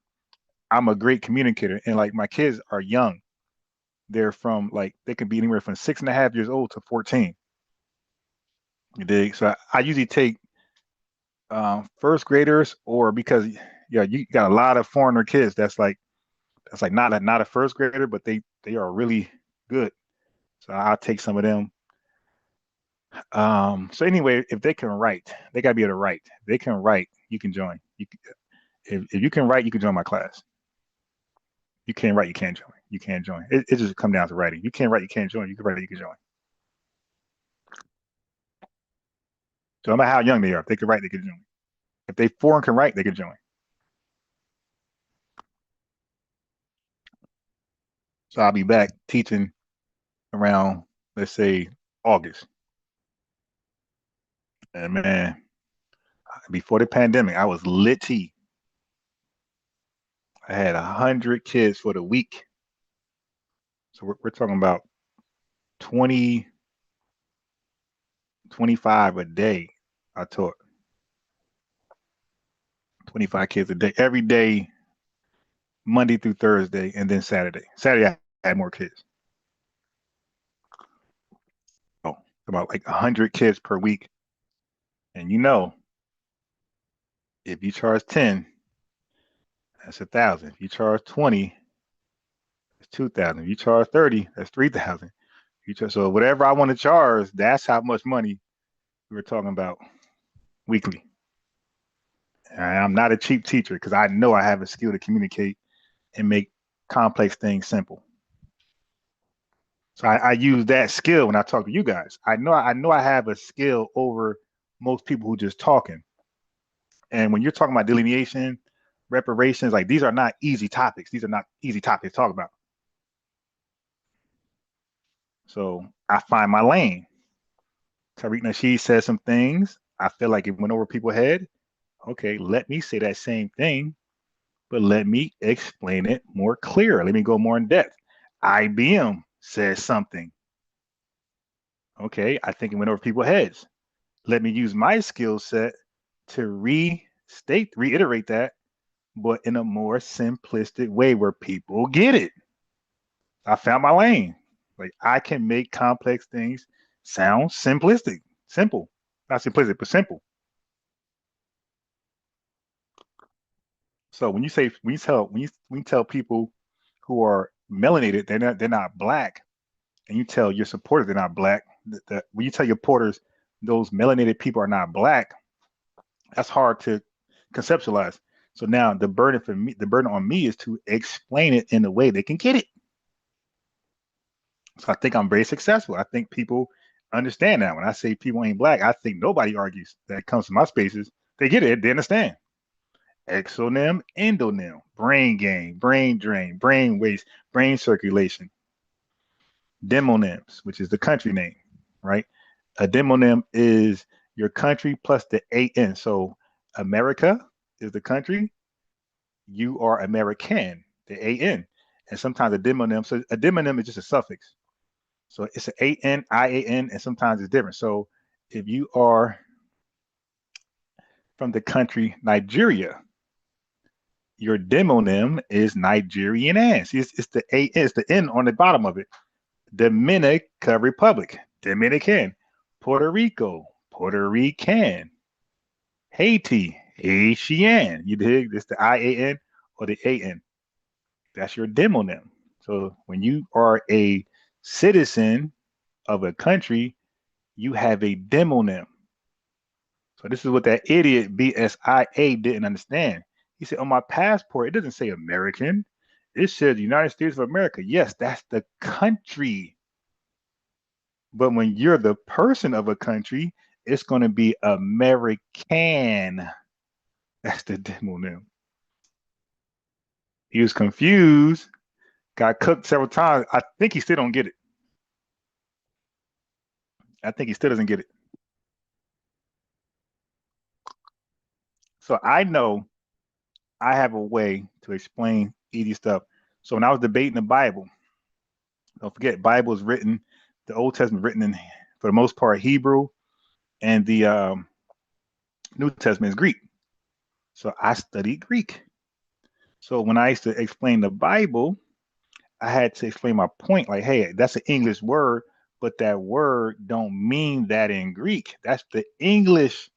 I'm a great communicator, and like my kids are young. They're from they can be anywhere from 6.5 years old to 14. You dig? So I usually take first graders, or because you got a lot of foreigner kids that's not a first grader, but they are really good. So I'll take some of them. So anyway, if they can write, they gotta be able to write. If they can write, you can join. If you can write, you can join my class. You can't write, you can't join. You can't join. It just come down to writing. You can't write, you can't join. You can write, you can join. So no matter how young they are, if they can write, they can join. If they foreign can write, they can join. So I'll be back teaching around, let's say, August. And man, before the pandemic, I was litty. I had 100 kids for the week. So we're talking about 20, 25 a day. I taught 25 kids a day, every day, Monday through Thursday, and then Saturday. Saturday, I had more kids. Oh, about like 100 kids per week. And if you charge 10, that's 1,000. If you charge 20, that's 2,000. If you charge 30, that's 3,000. So whatever I want to charge, that's how much money we were talking about weekly. And I'm not a cheap teacher because I know I have a skill to communicate and make complex things simple. So I use that skill when I talk to you guys. I know I have a skill over most people who just talking. And when you're talking about delineation, reparations. Like, these are not easy topics. These are not easy topics to talk about. So I find my lane. Tariq Nasheed said some things. I feel like it went over people's head. Okay, let me say that same thing, but let me explain it more clear. Let me go more in depth. IBM says something. Okay, I think it went over people's heads. Let me use my skill set to reiterate that, but in a more simplistic way where people get it. I found my lane. Like, I can make complex things sound simplistic, simple, not simplistic, but simple. So when you tell people who are melanated, they're not black, and you tell your supporters they're not black, when you tell your supporters those melanated people are not black, that's hard to conceptualize. So now the burden on me is to explain it in a way they can get it. So I think I'm very successful. I think people understand that. When I say people ain't black, I think nobody argues that comes to my spaces. They get it. They understand. Exonym, endonym, brain gain, brain drain, brain waste, brain circulation. Demonyms, which is the country name, right? A demonym is your country plus the AN. So America is the country. You are American, the AN. And sometimes a demonym, so a demonym is just a suffix. So it's an AN, IAN, and sometimes it's different. So if you are from the country Nigeria, your demonym is Nigerian ass. It's the A, it's the N on the bottom of it. Dominica Republic, Dominican. Puerto Rico, Puerto Rican. Haiti, Haitian. You dig? It's the IAN or the AN. That's your demonym. So when you are a citizen of a country, you have a demonym. So this is what that idiot BSIA didn't understand. He said, on my passport, it doesn't say American. It says United States of America. Yes, that's the country. But when you're the person of a country, it's going to be American. That's the demonym. He was confused, got cooked several times. I think he still don't get it. I think he still doesn't get it. So I know I have a way to explain easy stuff. So when I was debating the Bible, don't forget, Bible is written, the Old Testament written in, for the most part, Hebrew, and the New Testament is Greek. So I studied Greek. So when I used to explain the Bible, I had to explain my point, like, hey, that's an English word, but that word don't mean that in Greek. That's the English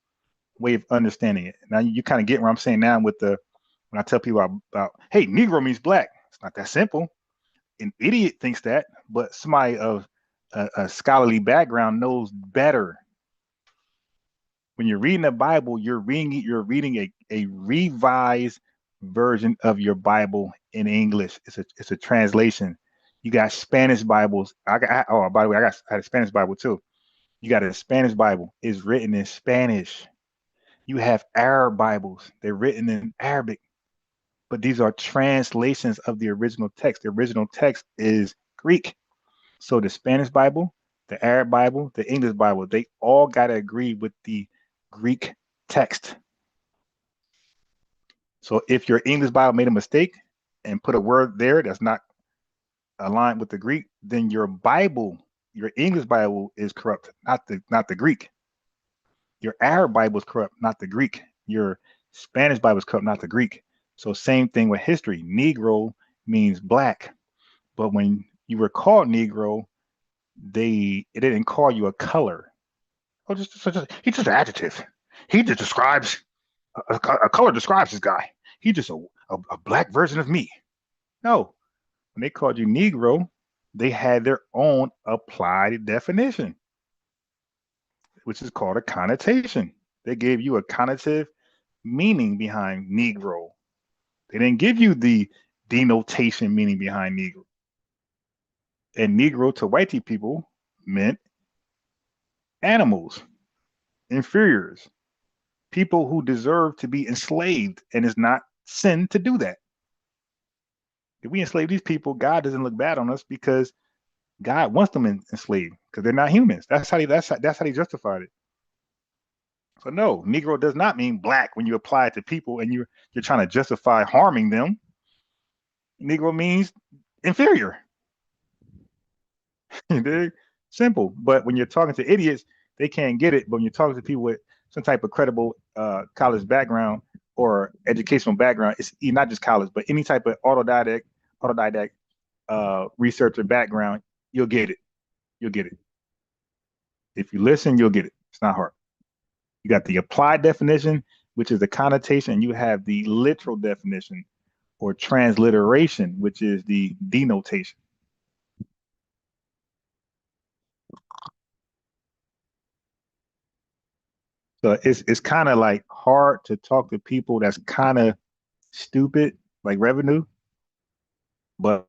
way of understanding it. Now you kind of get where I'm saying now with the, when I tell people about, hey, Negro means black. It's not that simple. An idiot thinks that, but somebody of a scholarly background knows better. When you're reading the Bible, you're reading a revised version of your Bible in English. It's a translation. You got Spanish Bibles. By the way, I had a Spanish Bible too. You got a Spanish Bible. It's written in Spanish. You have Arab Bibles. They're written in Arabic. But these are translations of the original text. The original text is Greek. So the Spanish Bible, the Arab Bible, the English Bible, they all got to agree with the Greek text. So if your English Bible made a mistake and put a word there that's not aligned with the Greek, then your Bible, your English Bible is corrupt, not the Greek. Your Arab Bible is corrupt, not the Greek. Your Spanish Bible is corrupt, not the Greek. So same thing with history. Negro means black, but when you were called Negro, it didn't call you a color. Oh, he's just an adjective. He just describes a color describes this guy. He's just a black version of me. No, when they called you Negro, they had their own applied definition, which is called a connotation. They gave you a connotative meaning behind Negro. They didn't give you the denotation meaning behind Negro. And Negro to white people meant animals, inferiors, people who deserve to be enslaved, and it's not sin to do that. If we enslave these people, God doesn't look bad on us because God wants them enslaved because they're not humans. That's how they justified it. So no, Negro does not mean black when you apply it to people and you're trying to justify harming them. Negro means inferior. They're simple. But when you're talking to idiots, they can't get it. But when you're talking to people with some type of credible college background or educational background, it's not just college, but any type of autodidact researcher background, you'll get it. You'll get it. If you listen, you'll get it. It's not hard. You got the applied definition, which is the connotation, and you have the literal definition or transliteration, which is the denotation. So it's kind of like hard to talk to people that's kind of stupid, like revenue, but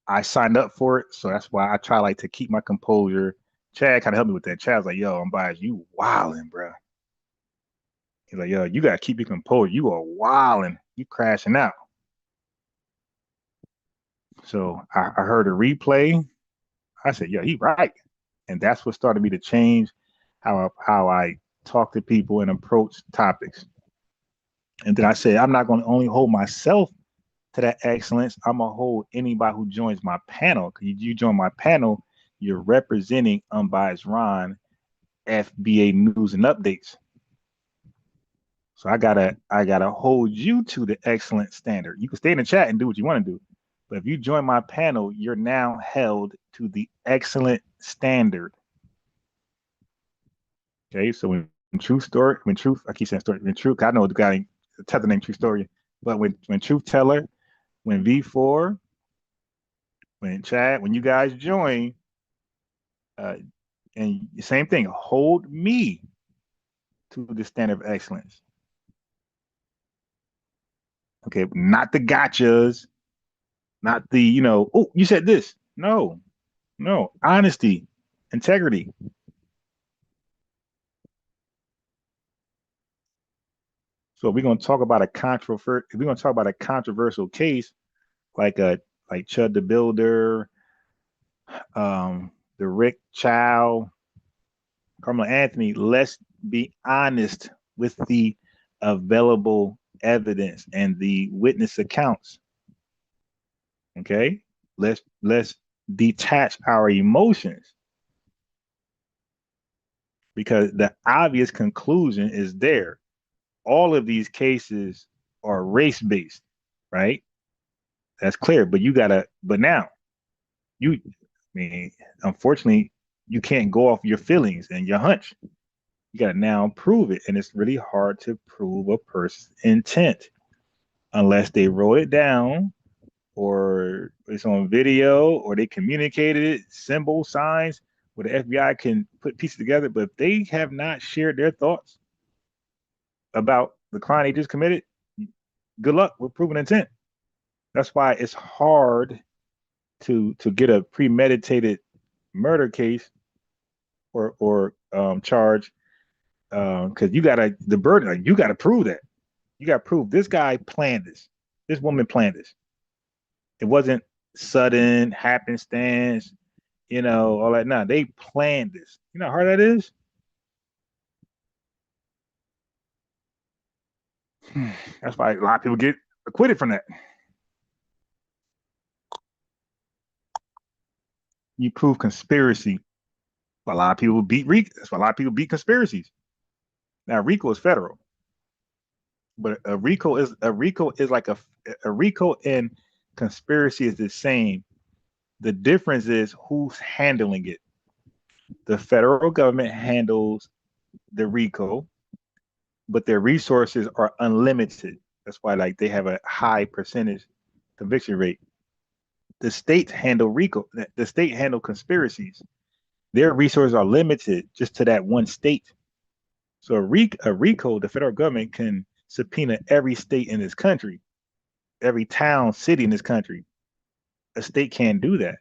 I signed up for it, so that's why I try like to keep my composure. Chad kind of helped me with that. Chad's like, "Yo, I'm biased. You wilding, bro." He's like, "Yo, you gotta keep your composure. You are wilding. You crashing out." So I heard a replay. I said, "Yo, he right," and that's what started me to change how I talk to people and approach topics. And then I said, I'm not going to only hold myself to that excellence. I'm gonna hold anybody who joins my panel. Because you join my panel, you're representing Unbiased Ron, FBA News and Updates. So I gotta hold you to the excellent standard. You can stay in the chat and do what you want to do, but if you join my panel, you're now held to the excellent standard. Okay, so when Truth, I keep saying story, when Truth, I know the guy, the tether named True Story, but when Truth Teller, when V4, when Chad, when you guys join, and same thing, hold me to the standard of excellence. Okay, not the gotchas, not the, oh, you said this. No, honesty, integrity. So we're gonna talk about a controversial case, like Chud the Builder, the Rick Chow, Carmelo Anthony. Let's be honest with the available evidence and the witness accounts. Okay, let's detach our emotions, because the obvious conclusion is there. All of these cases are race-based, right? That's clear. But now, unfortunately, you can't go off your feelings and your hunch. You gotta now prove it. And it's really hard to prove a person's intent unless they wrote it down, or it's on video, or they communicated it, symbol, signs, where the FBI can put pieces together. But if they have not shared their thoughts about the crime they just committed, good luck with proving intent. That's why it's hard to get a premeditated murder case or charge, because you gotta prove that. You gotta prove this guy planned this. This woman planned this. It wasn't sudden happenstance, all that. Nah, they planned this. You know how hard that is? That's why a lot of people get acquitted from that. You prove conspiracy. A lot of people beat RICO. That's why a lot of people beat conspiracies. Now RICO is federal, but a RICO is like a RICO and conspiracy is the same. The difference is who's handling it. The federal government handles the RICO, but their resources are unlimited. That's why they have a high percentage conviction rate. The states handle RICO. The state handle conspiracies. Their resources are limited just to that one state. So a RICO, the federal government can subpoena every state in this country, every town, city in this country. A state can't do that.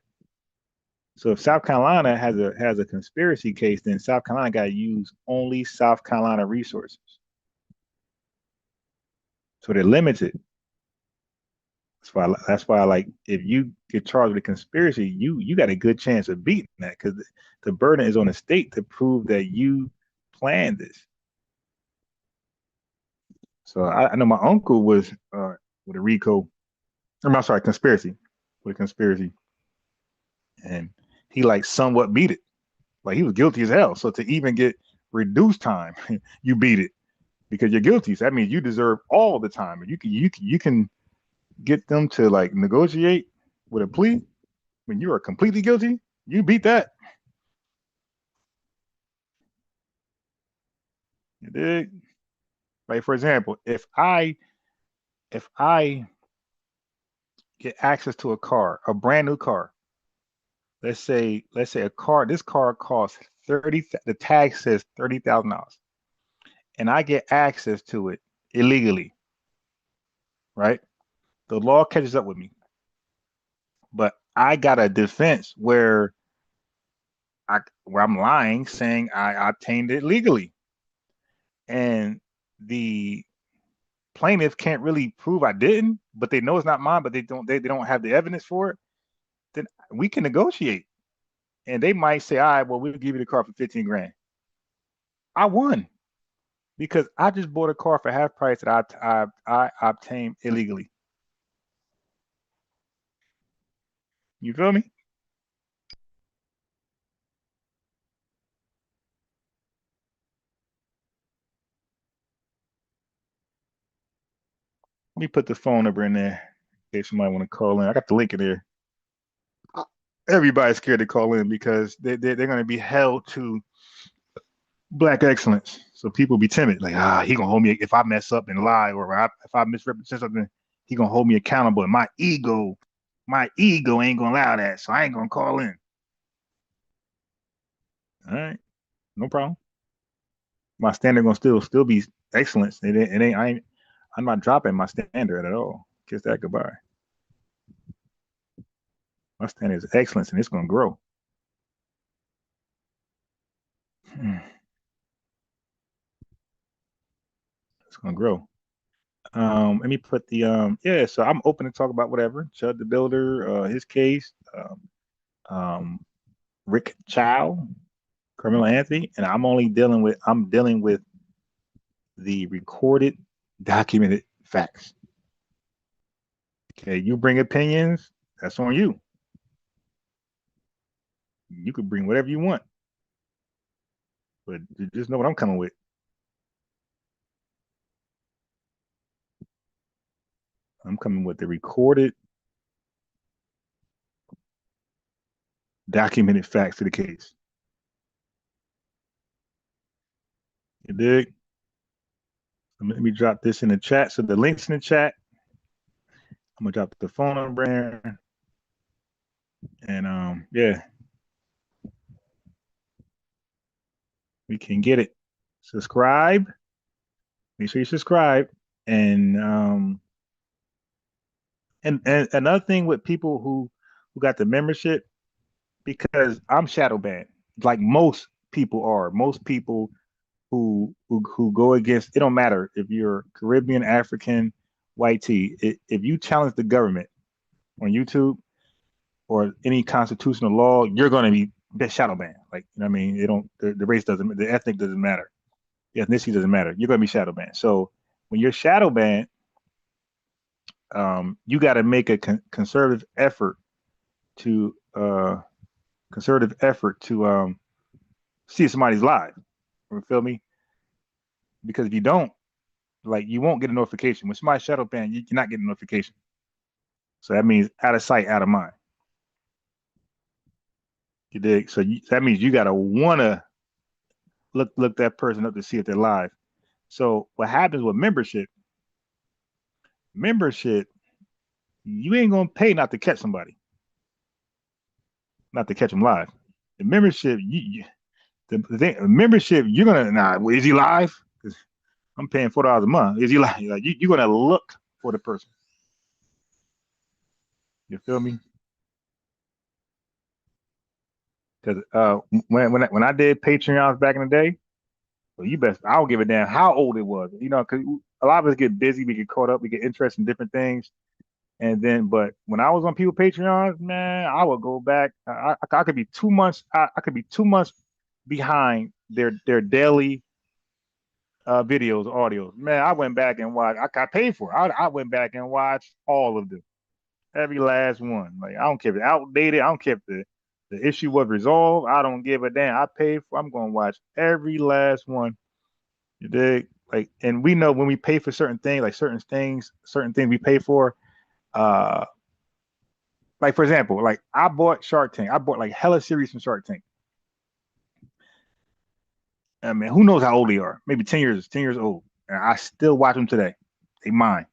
So if South Carolina has a conspiracy case, then South Carolina got to use only South Carolina resources. So they're limited. That's why like if you get charged with a conspiracy, you got a good chance of beating that because the burden is on the state to prove that you planned this. So I know my uncle was with a RICO, I'm sorry, conspiracy, with a conspiracy, and he like somewhat beat it. Like he was guilty as hell. So to even get reduced time, you beat it because you're guilty. So that means you deserve all the time. You can get them to like negotiate with a plea when you are completely guilty. You beat that. You dig? Like for example, if I get access to a car, a brand new car, let's say a car, this car costs 30, the tag says $30,000, and I get access to it illegally, right? The law catches up with me, but I got a defense where I'm lying, saying I obtained it legally, and the plaintiff can't really prove I didn't, but they know it's not mine, but they don't have the evidence for it. Then we can negotiate, and they might say, all right, well, we'll give you the car for 15 grand. I won because I just bought a car for half price that I obtained illegally. You feel me? Let me put the phone number in there in case somebody want to call in. I got the link in there. Everybody's scared to call in because they're going to be held to Black excellence. So people be timid, like, he gonna hold me if I mess up and lie, or if I misrepresent something, he gonna hold me accountable. And my ego ain't gonna allow that, so I ain't gonna call in. All right, no problem. My standard gonna still be excellence. I'm not dropping my standard at all. Kiss that goodbye. My standard is excellence, and it's gonna grow. It's gonna grow. Let me put the so I'm open to talk about whatever. Chud the Builder, his case, Rick Chow, Carmelo Anthony, and I'm dealing with the recorded, documented facts. Okay, you bring opinions, that's on you. You could bring whatever you want, but just know what I'm coming with. I'm coming with the recorded, documented facts of the case. You dig? Let me drop this in the chat. So the link's in the chat. I'm gonna drop the phone number in. And yeah, we can get it. Subscribe. Make sure you subscribe. And another thing with people who got the membership, because I'm shadow banned, like most people are. Most people who go against, it don't matter if you're Caribbean, African, white tea. If you challenge the government on YouTube or any constitutional law, you're going to be shadow banned. Like, you know what I mean? The race doesn't, the ethnic doesn't matter. The ethnicity doesn't matter. You're going to be shadow banned. So when you're shadow banned, you got to make a conservative effort to see if somebody's live. You feel me? Because if you don't, like, you won't get a notification. When somebody's shadow banned, you're not getting a notification. So that means out of sight, out of mind. You dig? So that means you gotta wanna look that person up to see if they're live. So what happens with membership? You ain't gonna pay not to catch somebody, not to catch them live. The membership, membership, you're gonna is he live? Because I'm paying $4 a month. Is he live? Like you're gonna look for the person. You feel me? Because when I did Patreons back in the day, well, I don't give a damn how old it was. You know, because a lot of us get busy, we get caught up, we get interested in different things. And then, but when I was on people Patreons, man, I would go back. I could be 2 months. I could be 2 months behind their daily videos, audios. Man, I went back and watched. I got paid for it. I went back and watched all of them, every last one. Like I don't care if it's outdated. I don't care if the issue was resolved. I don't give a damn. I paid for. I'm going to watch every last one. You dig? Like, and we know when we pay for certain things, like certain things we pay for. Like for example, like I bought Shark Tank. I bought like hella series from Shark Tank. I mean, who knows how old they are? Maybe 10 years old. And I still watch them today. They mine.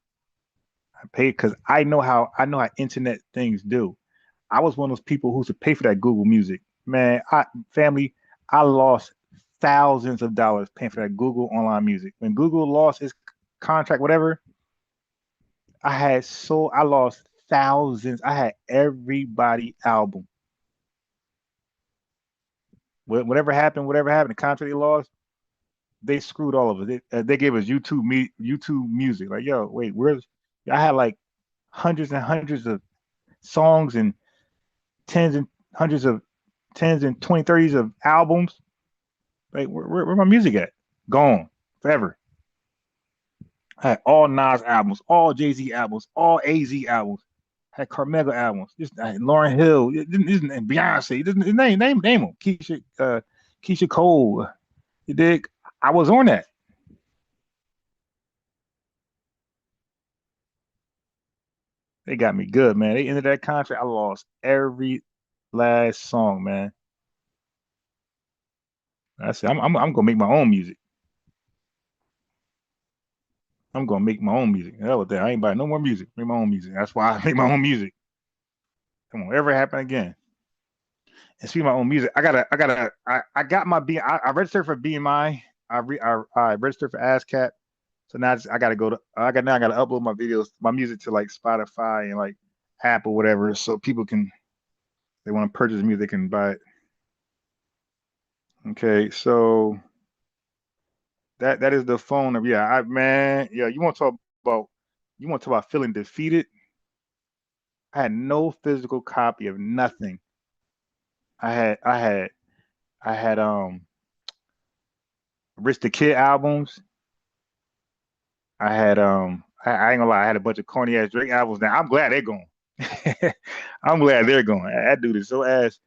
I pay because I know how internet things do. I was one of those people who used to pay for that Google Music. Man, I lost thousands of dollars paying for that Google online music. When Google lost its contract, whatever, I lost thousands. I had everybody album. Whatever happened, the contract they lost, they screwed all of it. They gave us YouTube music. Like, yo, wait, I had like hundreds and hundreds of songs and tens and 20, 30s of albums. Like, where my music at? Gone forever. I had all Nas albums, all Jay-Z albums, all AZ albums. Had Carmelo albums, just Lauryn Hill, and Beyonce. Name them. Keisha Cole. You dig? I was on that. They got me good, man. They ended that contract. I lost every last song, man. I said, I'm gonna make my own music. I'm gonna make my own music. Hell with that. I ain't buying no more music. Make my own music. That's why I make my own music. It won't ever happen again. And speaking of my own music, I got my I registered for BMI. I registered for ASCAP. So now I gotta upload my videos, my music to like Spotify and like Apple, whatever, so people can, they want to purchase music, they can buy it. Okay, so that is the phone of, yeah, you want to talk about feeling defeated? I had no physical copy of nothing. I had Rich the Kid albums. I had I ain't gonna lie, I had a bunch of corny ass Drake albums. Now I'm glad they're gone. I'm glad they're gone. That dude is so ass.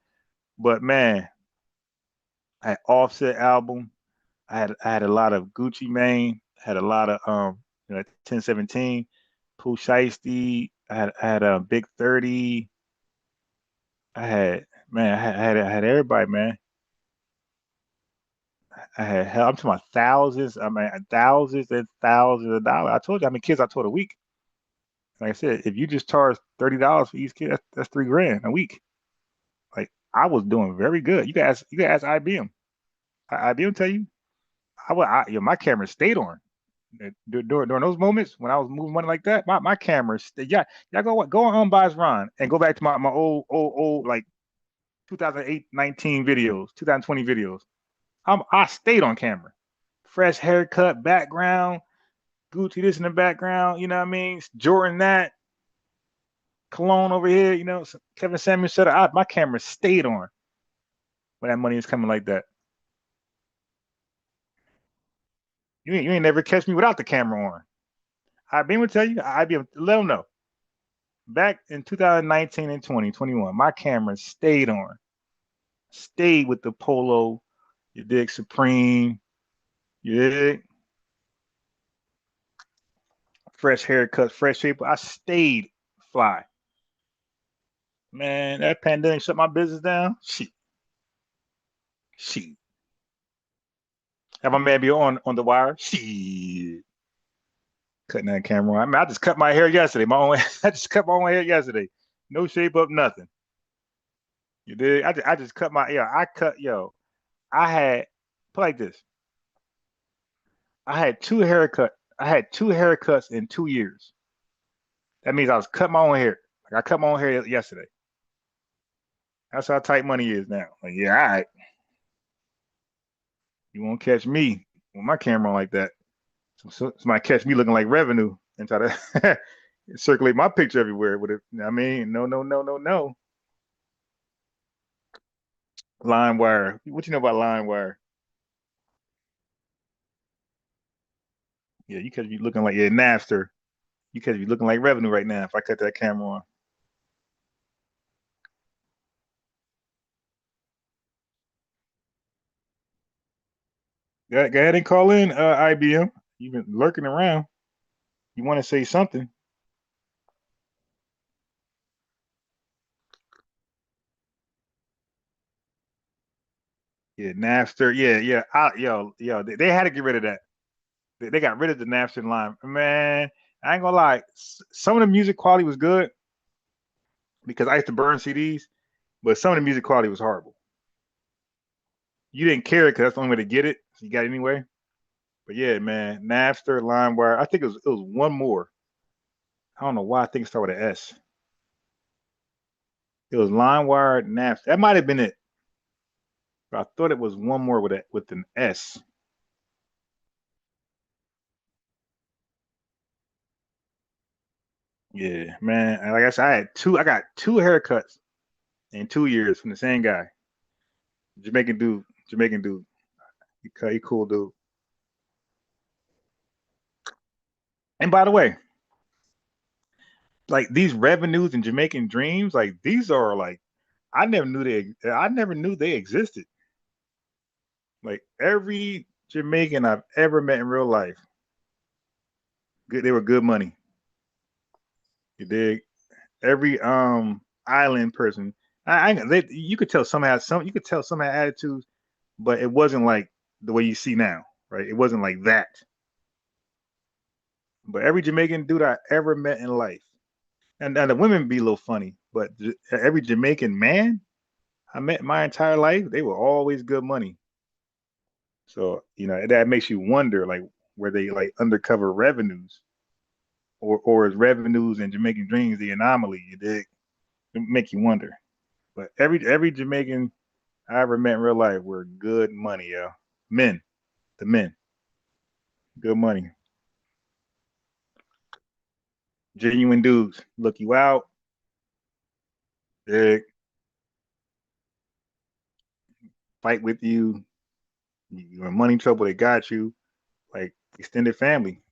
But man, I had Offset album. I had a lot of Gucci Mane. Had a lot of 1017, Pooh Shiesty. I had Big 30. I had everybody, man. I'm talking about thousands. I mean, thousands and thousands of dollars. I told you how many kids I taught a week. Like I said, if you just charge $30 for each kid, that's $3,000 a week. Like I was doing very good. You guys ask IBM. IBM tell you, my camera stayed on during those moments when I was moving money like that. My camera, y'all go on Unbiased Ron and go back to my old like 2008, 19 videos, 2020 videos. I stayed on camera. Fresh haircut, background, Gucci this in the background, you know what I mean? Jordan that, cologne over here, Kevin Samuel said my camera stayed on when that money is coming like that. You ain't never catch me without the camera on. I've been to tell you, let them know. Back in 2019 and 2021, my camera stayed on. Stayed with the Polo, you dig, Supreme, you dig? Fresh haircut, fresh shape. I stayed fly. Man, that pandemic shut my business down. Shit. Have my man be on the wire? Shit. Cutting that camera on. I mean, I just cut my hair yesterday. I just cut my own hair yesterday. No shape up, nothing. You did. I just cut my I had, put like this. I had two haircuts in 2 years. That means I was cutting my own hair. Like I cut my own hair yesterday. That's how tight money is now. Like, yeah, all right. You won't catch me with my camera on like that. So somebody catch me looking like revenue and try to circulate my picture everywhere with it. I mean, no. LimeWire. What you know about LimeWire? Yeah, you catch me looking like Napster. You catch me looking like revenue right now if I cut that camera on. Go ahead and call in, IBM. You've been lurking around. You want to say something? Yeah, Napster. Yeah. They had to get rid of that. They got rid of the Napster line. Man, I ain't gonna lie. Some of the music quality was good because I used to burn CDs, but some of the music quality was horrible. You didn't care because that's the only way to get it, so you got it anyway. But yeah, man, Napster, LimeWire. I think it was one more. I don't know why. I think it started with an S. It was LimeWire, Napster. That might have been it. But I thought it was one more with an S. Yeah, man. And like I said, I got two haircuts in 2 years from the same guy. Jamaican dude. He cool dude. And by the way, like these revenues and Jamaican dreams, like these are like I never knew they existed. Like every Jamaican I've ever met in real life, they were good money. You dig? Every island person, you could tell you could tell some had attitudes, but it wasn't like the way you see now, right? It wasn't like that. But every Jamaican dude I ever met in life, and the women be a little funny, but every Jamaican man I met my entire life, they were always good money. So, that makes you wonder, like, were they like undercover revenues, or is revenues and Jamaican dreams the anomaly? You dig? It make you wonder. But every Jamaican I ever met in real life were good money, yo. The men, good money, genuine dudes. Look you out, dig, fight with you. You're in money trouble, they got you. Like extended family.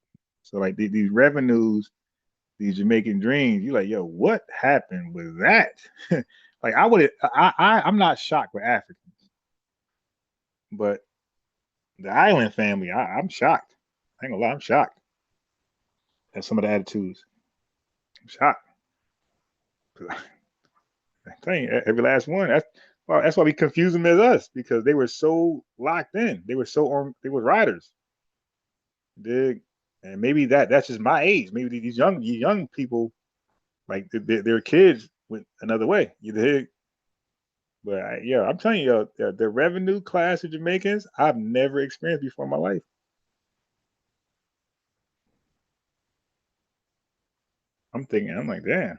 So like these revenues, these Jamaican dreams, you're like, yo, what happened with that? Like I'm not shocked with Africans, but the island family, I'm shocked. I ain't gonna lie, I'm shocked at some of the attitudes. I'm shocked. I tell you, every last one. That's why we confuse them as us, because they were so locked in. They were they were riders. Dig? And maybe that's just my age. Maybe these young people, like their kids went another way. You dig? But I'm telling you, the revenue class of Jamaicans I've never experienced before in my life. I'm like, damn.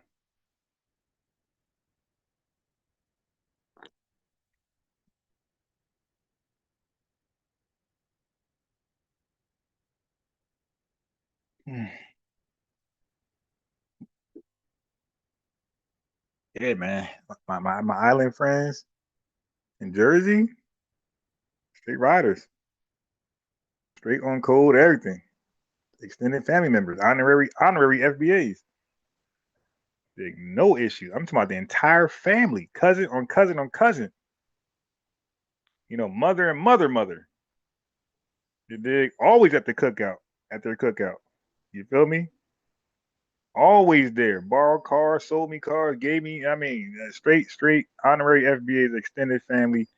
Yeah, man. My island friends in Jersey, straight riders, straight on code, everything. Extended family members, honorary FBAs. Big no issue. I'm talking about the entire family, cousin on cousin on cousin. Mother and mother. You dig? Always at the cookout, at their cookout. You feel me? Always there. Borrowed cars, sold me cars, gave me. I mean, straight honorary FBA's extended family.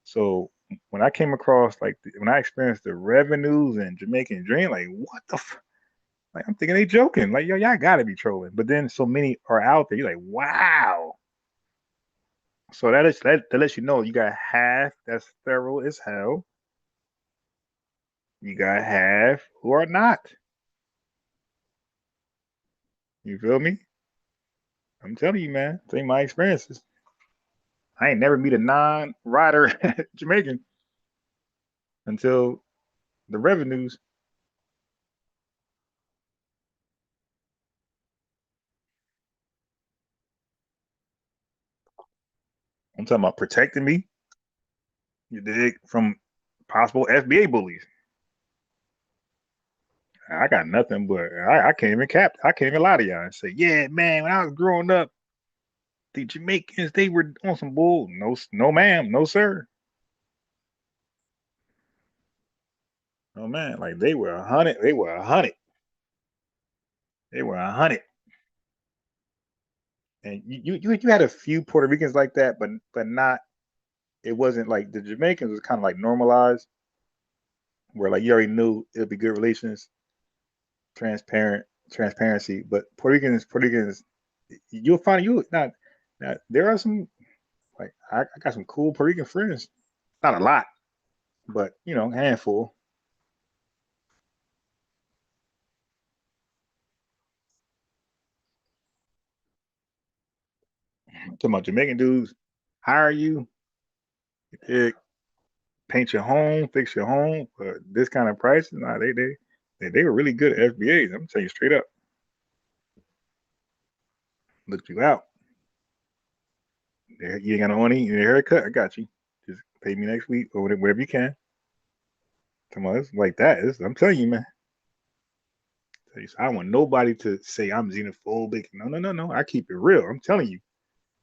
So when I came across, like, when I experienced the revenues and Jamaican dream, like, what the like, I'm thinking they joking. Like, yo, y'all gotta be trolling. But then so many are out there. You're like, wow. So that lets you know you got half that's thorough as hell. You got half who are not. You feel me? I'm telling you, man. Think my experiences. I ain't never meet a non-rider Jamaican until the revenues. I'm talking about protecting me, you dig, from possible FBA bullies. I got nothing, but I can't even I can't even lie to y'all and say, yeah, man, when I was growing up, the Jamaicans, they were on some bull. No, no, ma'am, no, sir. No, man, like they were 100. They were 100. They were 100. And you had a few Puerto Ricans like that, but not. It wasn't like the Jamaicans was kind of like normalized, where like you already knew it'd be good relations, transparency. But Puerto Ricans, you'll find you not. Now there are some like I got some cool Puerto Rican friends. Not a lot, but you know, a handful. I'm talking about Jamaican dudes hire you, paint your home, fix your home for this kind of price. Nah, they were really good at FBAs. I'm telling you straight up. Looked you out. You ain't got no money, you need a haircut. I got you. Just pay me next week or whatever you can. Come on, it's like that. I'm telling you, man. So I don't want nobody to say I'm xenophobic. No. I keep it real. I'm telling you.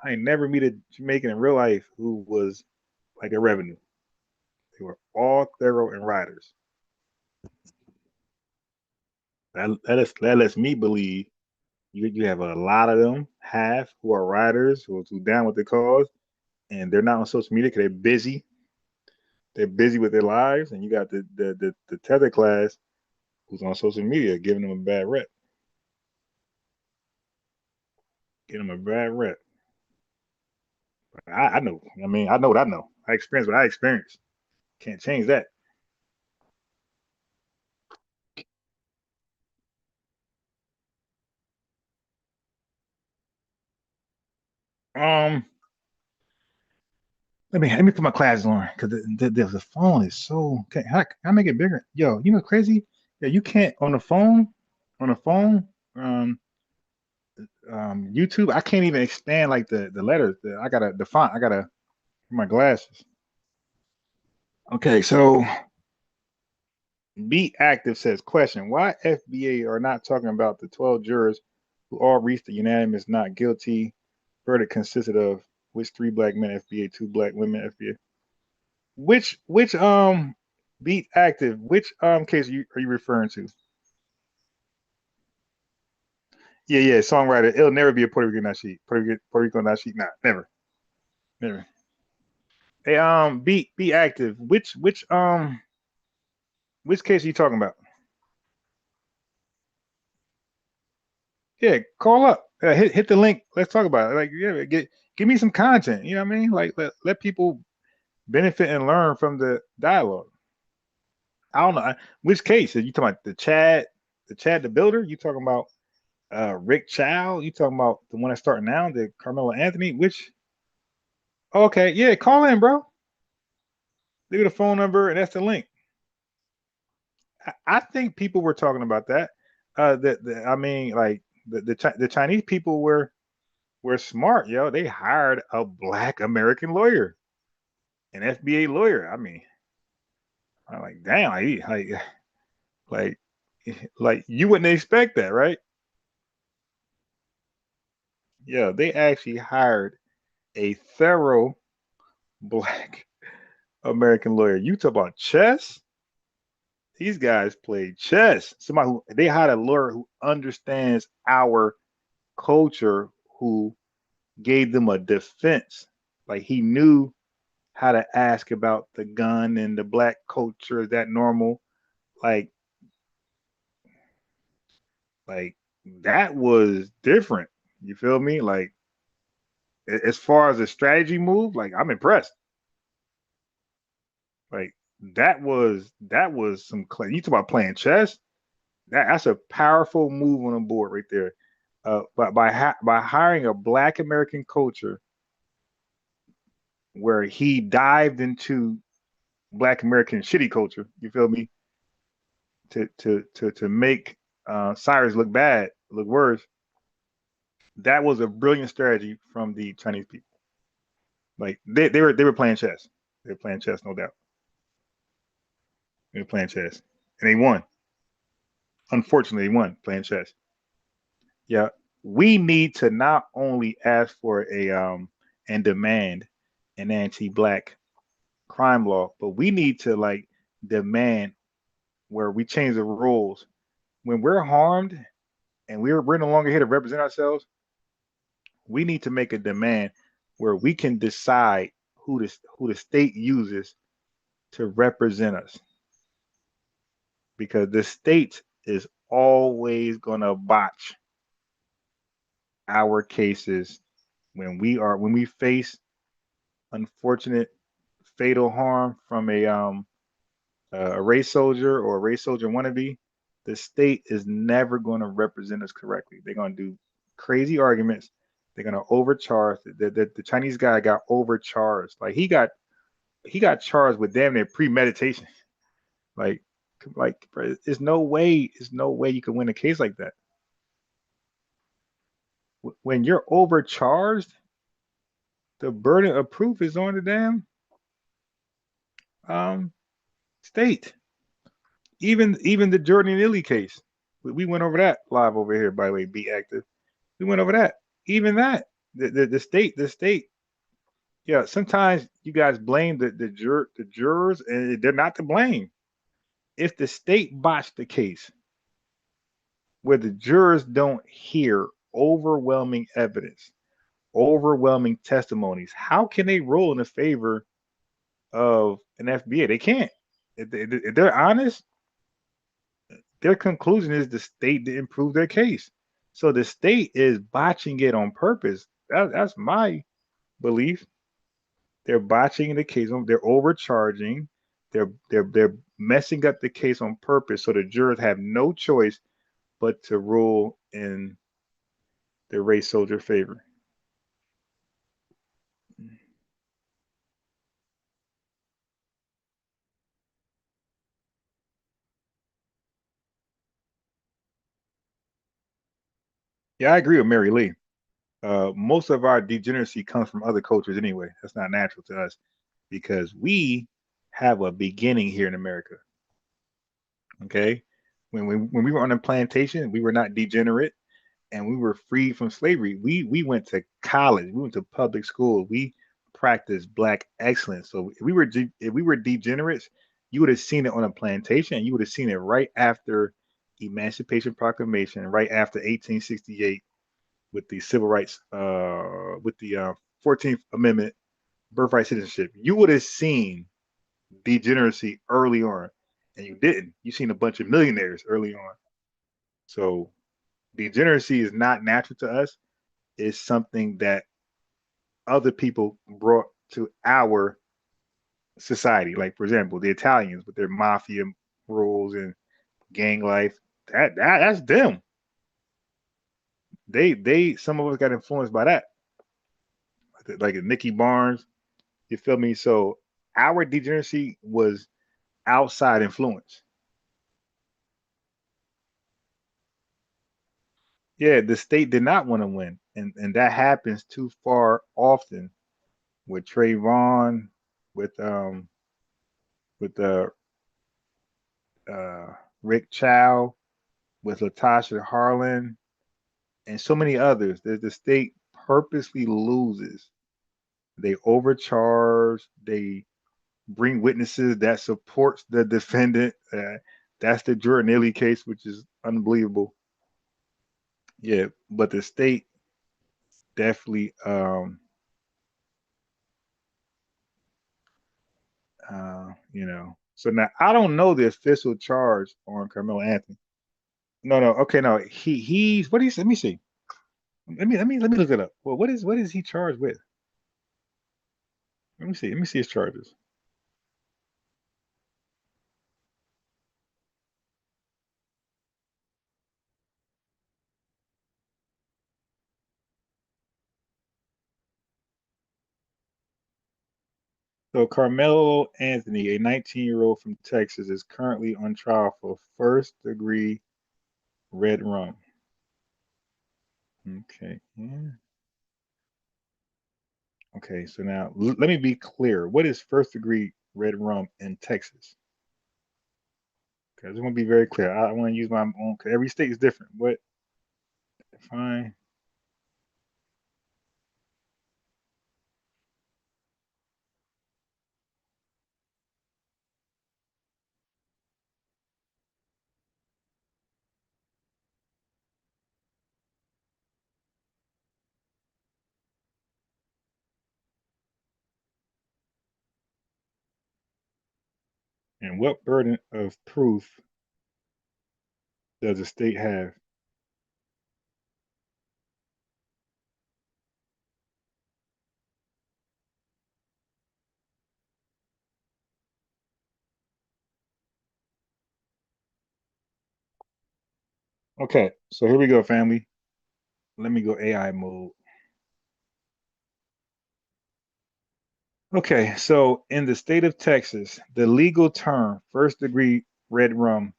I ain't never meet a Jamaican in real life who was like a revenue. They were all thorough and riders. That lets me believe you have a lot of them, half who are riders, who down with the cause, and they're not on social media because they're busy. They're busy with their lives, and you got the tether class who's on social media giving them a bad rep. Giving them a bad rep. I know. I mean, I know what I know. I experienced what I experienced. Can't change that. Um, let me put my glasses on because the phone is so. Okay, how can I make it bigger? Yo, you know what's crazy? Yeah, you can't on the phone. On the phone, YouTube. I can't even expand like the letters. I gotta the font. I gotta my glasses. Okay, so Be Active says, question, why FBA are not talking about the 12 jurors who all reached a unanimous not guilty verdict consisted of which 3 black men FBA, 2 black women FBA? Which Be Active, which case are you referring to? Yeah, songwriter. It'll never be a Puerto Rican Nasheed. Puerto Rico Nasheed, nah, never. Never. Hey, Be Active. Which case are you talking about? Yeah, call up. Hit the link. Let's talk about it. Like, yeah, give me some content. You know what I mean? Like, let people benefit and learn from the dialogue. I don't know which case. Are you talking about the Builder? You talking about Rick Chow? You talking about the one that's starting now, the Carmelo Anthony? Which? Okay, yeah, call in, bro. Leave the phone number, and that's the link. I think people were talking about that. I mean, like the Chinese people were smart, yo. They hired a black American lawyer, an FBA lawyer. I mean, I'm like, damn, like, like you wouldn't expect that, right? Yeah, they actually hired a thorough black American lawyer. You talk about chess? These guys play chess. Somebody who they hired a lawyer who understands our culture, who gave them a defense. Like he knew how to ask about the gun and the black culture. Is that normal? Like, like that was different. You feel me? Like as far as a strategy move, like I'm impressed. Like that was some. You talk about playing chess. That's a powerful move on the board right there. But by hiring a Black American culture where he dived into Black American shitty culture, you feel me? To make Cyrus look bad, look worse. That was a brilliant strategy from the Chinese people. Like they were playing chess. They were playing chess, no doubt. They were playing chess, and they won. Unfortunately, they won playing chess. Yeah, we need to not only ask for a and demand an anti-black crime law, but we need to like demand where we change the rules when we're harmed and we're no longer here to represent ourselves. We need to make a demand where we can decide who the state uses to represent us, because the state is always gonna botch our cases when we face unfortunate fatal harm from a race soldier or a race soldier wannabe. The state is never going to represent us correctly. They're going to do crazy arguments. They're going to overcharge. The Chinese guy got overcharged. Like he got charged with damn near premeditation. Like bro, there's no way you can win a case like that. When you're overcharged, the burden of proof is on the damn state. Even the Jordan and Illy case, we went over that live over here. By the way, Be Active. We went over that. Even that, the state. Yeah, sometimes you guys blame the jurors, and they're not to blame. If the state botched the case, where the jurors don't hear overwhelming evidence, overwhelming testimonies, how can they rule in the favor of an FBA? They can't. If they're honest, their conclusion is the state didn't prove their case. So the state is botching it on purpose. That's my belief. They're botching the case. They're overcharging. They're messing up the case on purpose. So the jurors have no choice but to rule in the race soldier favor. Yeah, I agree with Mary Lee. Most of our degeneracy comes from other cultures anyway. That's not natural to us because we have a beginning here in America. Okay, when we were on a plantation, we were not degenerate, and we were free from slavery. We went to college, we went to public school, we practiced black excellence. So if we were degenerates, you would have seen it on a plantation, and you would have seen it right after Emancipation Proclamation, right after 1868, with the civil rights, with the 14th Amendment, birthright citizenship. You would have seen degeneracy early on, and you didn't. You seen a bunch of millionaires early on. So degeneracy is not natural to us. It's something that other people brought to our society. Like, for example, the Italians with their mafia rules and gang life. That's them. They some of us got influenced by that. Like Nicky Barnes, you feel me? So our degeneracy was outside influence. Yeah, the state did not want to win, and that happens too far often with Trayvon, with with Rick Chow, with Latasha Harlan, and so many others. The state purposely loses. They overcharge. They bring witnesses that supports the defendant. That's the Jordan Illy case, which is unbelievable. Yeah, but the state definitely, you know. So now I don't know the official charge on Carmelo Anthony. No, no, okay, no. He's what let me see. Let me look it up. Well, what is he charged with? Let me see. Let me see his charges. So Carmelo Anthony, a 19-year-old from Texas, is currently on trial for first-degree red rum. Okay. Yeah. Okay, so now let me be clear. What is first degree red rum in Texas? Okay, I just want to be very clear. I want to use my own, because every state is different. What define? And what burden of proof does the state have? Okay, so here we go, family. Let me go AI mode. Okay, so in the state of Texas, the legal term first degree red rum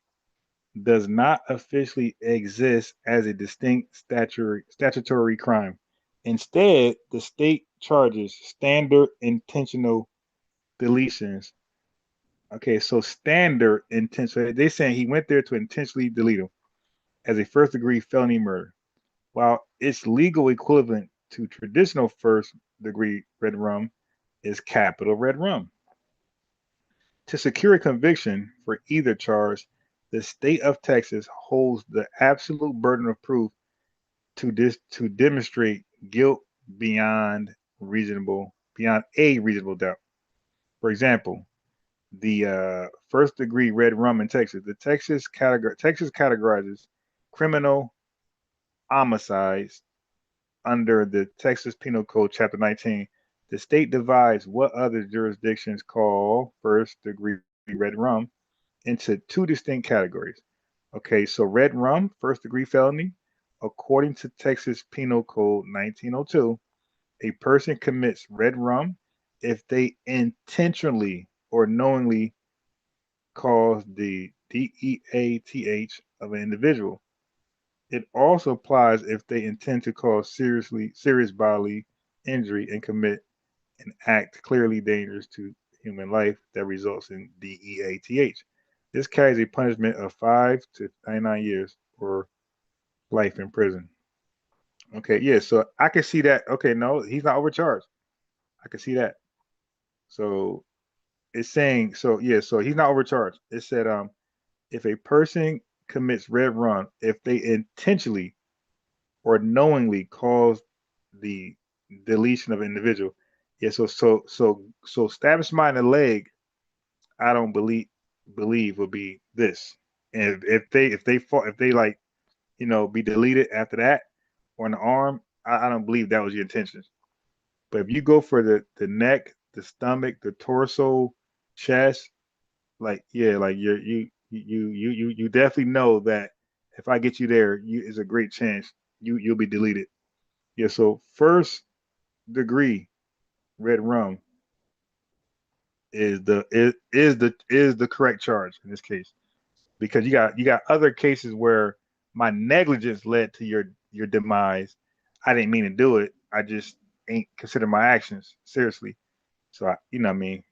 does not officially exist as a distinct statutory crime. Instead, the state charges standard intentional deletions. Okay, so standard intentional, they're saying he went there to intentionally delete him as a first degree felony murder, while its legal equivalent to traditional first degree red rum is capital red rum. To secure a conviction for either charge, the state of Texas holds the absolute burden of proof to demonstrate guilt beyond a reasonable doubt. For example, the first degree red rum in Texas. Texas categorizes criminal homicides under the Texas Penal Code, Chapter 19. The state divides what other jurisdictions call first degree red rum into two distinct categories. Okay, so red rum, first degree felony, according to Texas Penal Code 1902, a person commits red rum if they intentionally or knowingly cause the DEATH of an individual. It also applies if they intend to cause serious bodily injury and commit an act clearly dangerous to human life that results in DEATH. This carries a punishment of 5 to 99 years or life in prison. Okay, yeah, so I can see that. Okay, no, he's not overcharged. I can see that. So it's saying, so yeah, so he's not overcharged. It said, if a person commits red rum, if they intentionally or knowingly cause the deletion of an individual, yeah, so stabbing somebody in the leg, I don't believe would be this. And if they like, be deleted after that or in the arm, I don't believe that was your intentions. But if you go for the neck, the stomach, the torso, chest, like yeah, like you definitely know that if I get you there, it's a great chance you'll be deleted. Yeah, so first degree red rum is the correct charge in this case, because you got other cases where my negligence led to your demise. I didn't mean to do it. I just ain't consider my actions seriously. So what I mean.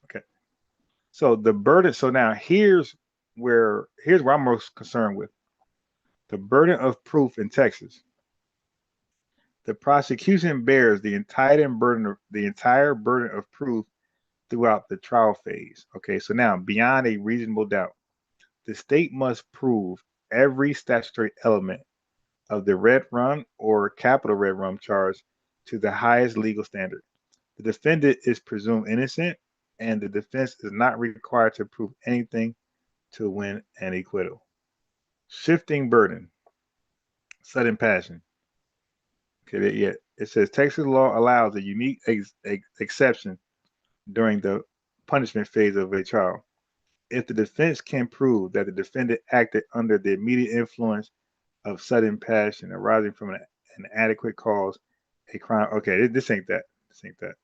Okay. So the burden. So now here's where I'm most concerned with the burden of proof in Texas. The prosecution bears the entire burden of proof throughout the trial phase. Okay. So now beyond a reasonable doubt, the state must prove every statutory element of the red rum or capital red rum charge to the highest legal standard. The defendant is presumed innocent, and the defense is not required to prove anything to win an acquittal. Shifting burden, sudden passion. Okay, yeah, it says Texas law allows a unique exception during the punishment phase of a trial. If the defense can prove that the defendant acted under the immediate influence of sudden passion arising from an adequate cause, a crime. Okay, this ain't that. This ain't that.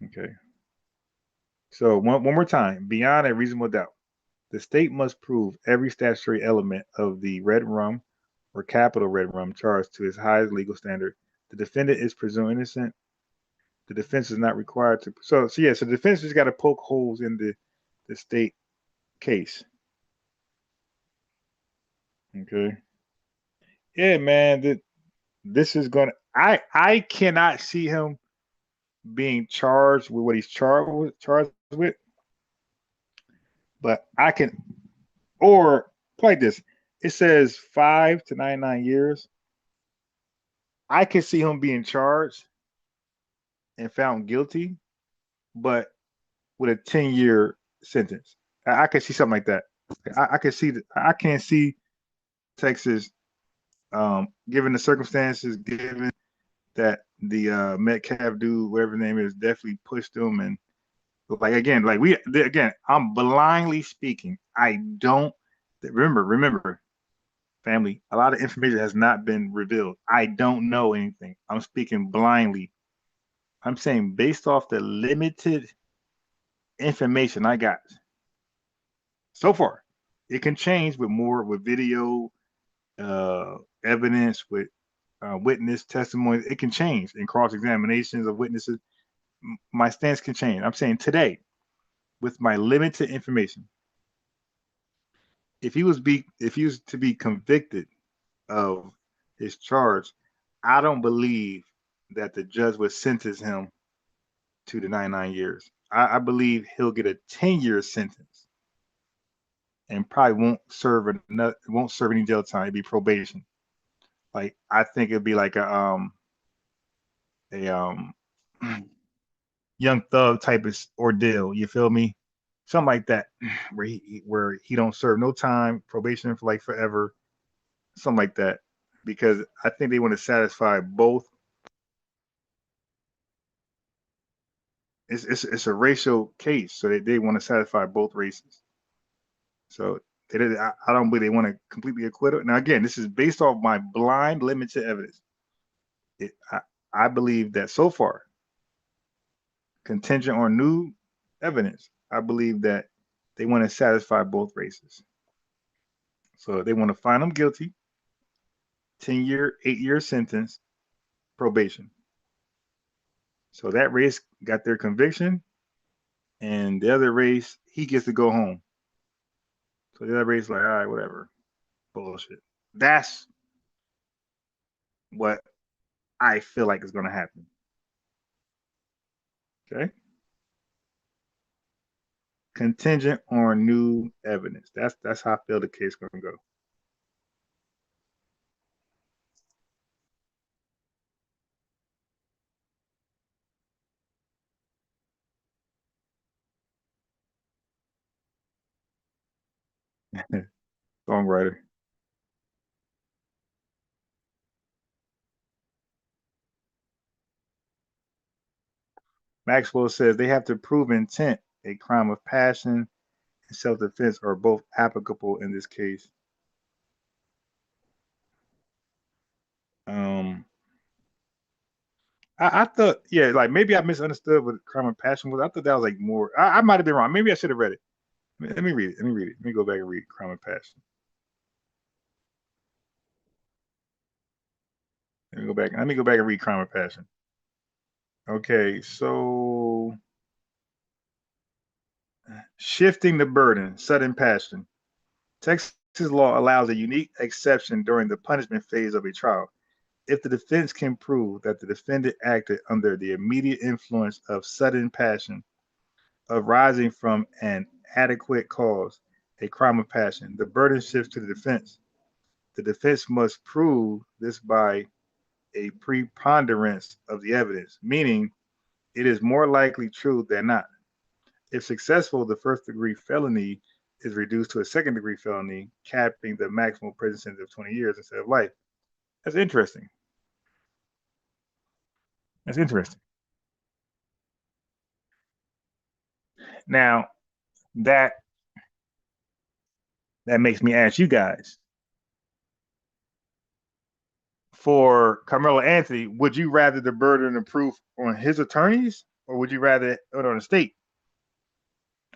Okay. So one more time, beyond a reasonable doubt, the state must prove every statutory element of the red rum or capital red rum charged to its highest legal standard. The defendant is presumed innocent, the defense is not required to. So yeah, so the defense just got to poke holes in the state case. Okay. Yeah, man. This is gonna. I cannot see him being charged with what he's charged with, but I can. Or like this, it says 5 to 99 years. I can see him being charged and found guilty, but with a 10-year sentence. I can see something like that. I can see that. I can't see Texas, given the circumstances, given that the Metcalf dude, whatever his name is, definitely pushed them. And like again, I'm blindly speaking. I don't remember, family. A lot of information has not been revealed. I don't know anything. I'm speaking blindly. I'm saying based off the limited information I got so far. It can change with video, evidence, with witness testimony. It can change in cross examinations of witnesses. My stance can change. I'm saying today, with my limited information, if he was to be convicted of his charge, I don't believe that the judge would sentence him to the 99 years. I believe he'll get a 10-year sentence and probably won't serve any jail time. It'd be probation. Like I think it'd be like a young thug type of ordeal. You feel me? Something like that, where he don't serve no time, probation for like forever, something like that. Because I think they want to satisfy both. It's a racial case, so they want to satisfy both races. So I don't believe they want to completely acquit it. Now again, this is based off my blind, limited evidence. I believe that so far, contingent on new evidence, I believe that they want to satisfy both races. So they want to find them guilty, 10-year, 8-year sentence, probation. So that race got their conviction, and the other race, he gets to go home. So the other race, like, all right, whatever, bullshit. That's what I feel like is going to happen. Okay. Contingent on new evidence. That's how I feel the case is going to go. Songwriter. Maxwell says they have to prove intent. A crime of passion and self-defense are both applicable in this case. I thought, yeah, like maybe I misunderstood what crime of passion was. I thought that was like more. I might have been wrong. Maybe I should have read it. Let me read it. Let me go back and read crime of passion. Let me go back and read crime of passion. Okay, so shifting the burden, sudden passion. Texas law allows a unique exception during the punishment phase of a trial. If the defense can prove that the defendant acted under the immediate influence of sudden passion arising from an adequate cause, a crime of passion, the burden shifts to the defense. The defense must prove this by a preponderance of the evidence, meaning it is more likely true than not. If successful, the first-degree felony is reduced to a second-degree felony, capping the maximum prison sentence of 20 years instead of life. That's interesting. That's interesting. Now, that makes me ask you guys, for Carmelo Anthony, would you rather the burden of proof on his attorneys, or would you rather it on the state?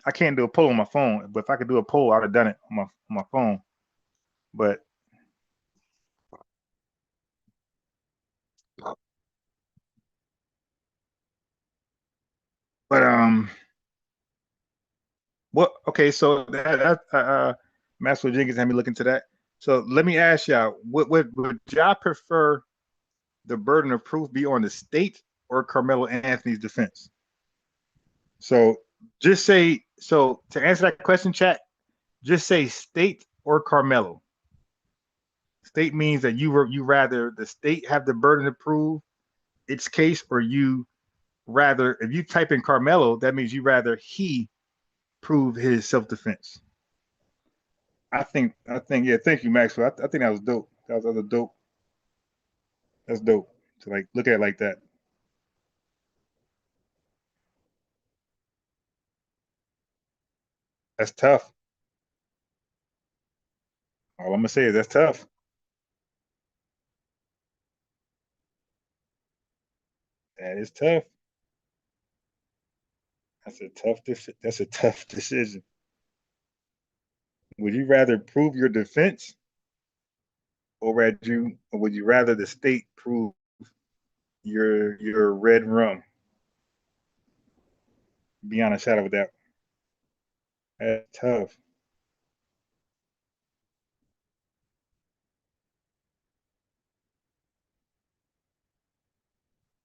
I can't do a poll on my phone, but if I could do a poll, I'd have done it on my phone. But What? Okay, so Maxwell Jenkins had me look into that. So let me ask y'all: would y'all prefer the burden of proof be on the state or Carmelo Anthony's defense? So just say so to answer that question, chat. Just say state or Carmelo. State means that you rather the state have the burden to prove its case, or you rather if you type in Carmelo, that means you rather he prove his self defense. I think yeah. Thank you, Maxwell. I think that was dope. That was dope. That's dope to like look at it like that. That's tough. All I'm gonna say is that's tough. That is tough. That's a tough decision. Would you rather prove your defense, or would you rather the state prove your red rum? Beyond a shadow of a doubt. That's tough.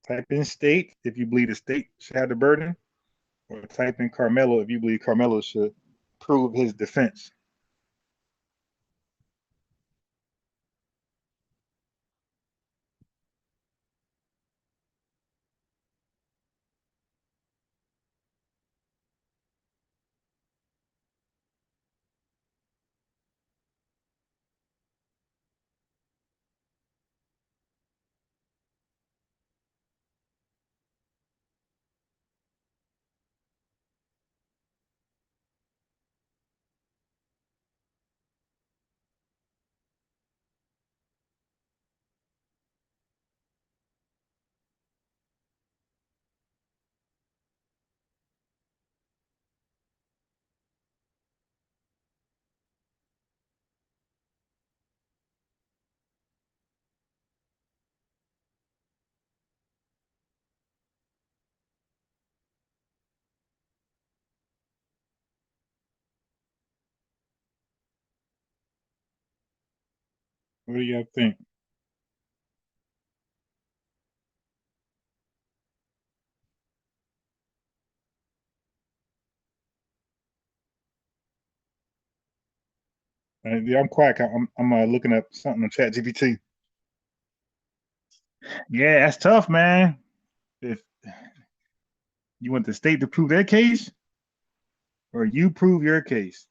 Type in state if you believe the state should have the burden, or type in Carmelo if you believe Carmelo should prove his defense. What do y'all think? Yeah, I'm quiet. I'm looking up something on ChatGPT. Yeah, that's tough, man. If you want the state to prove their case, or you prove your case,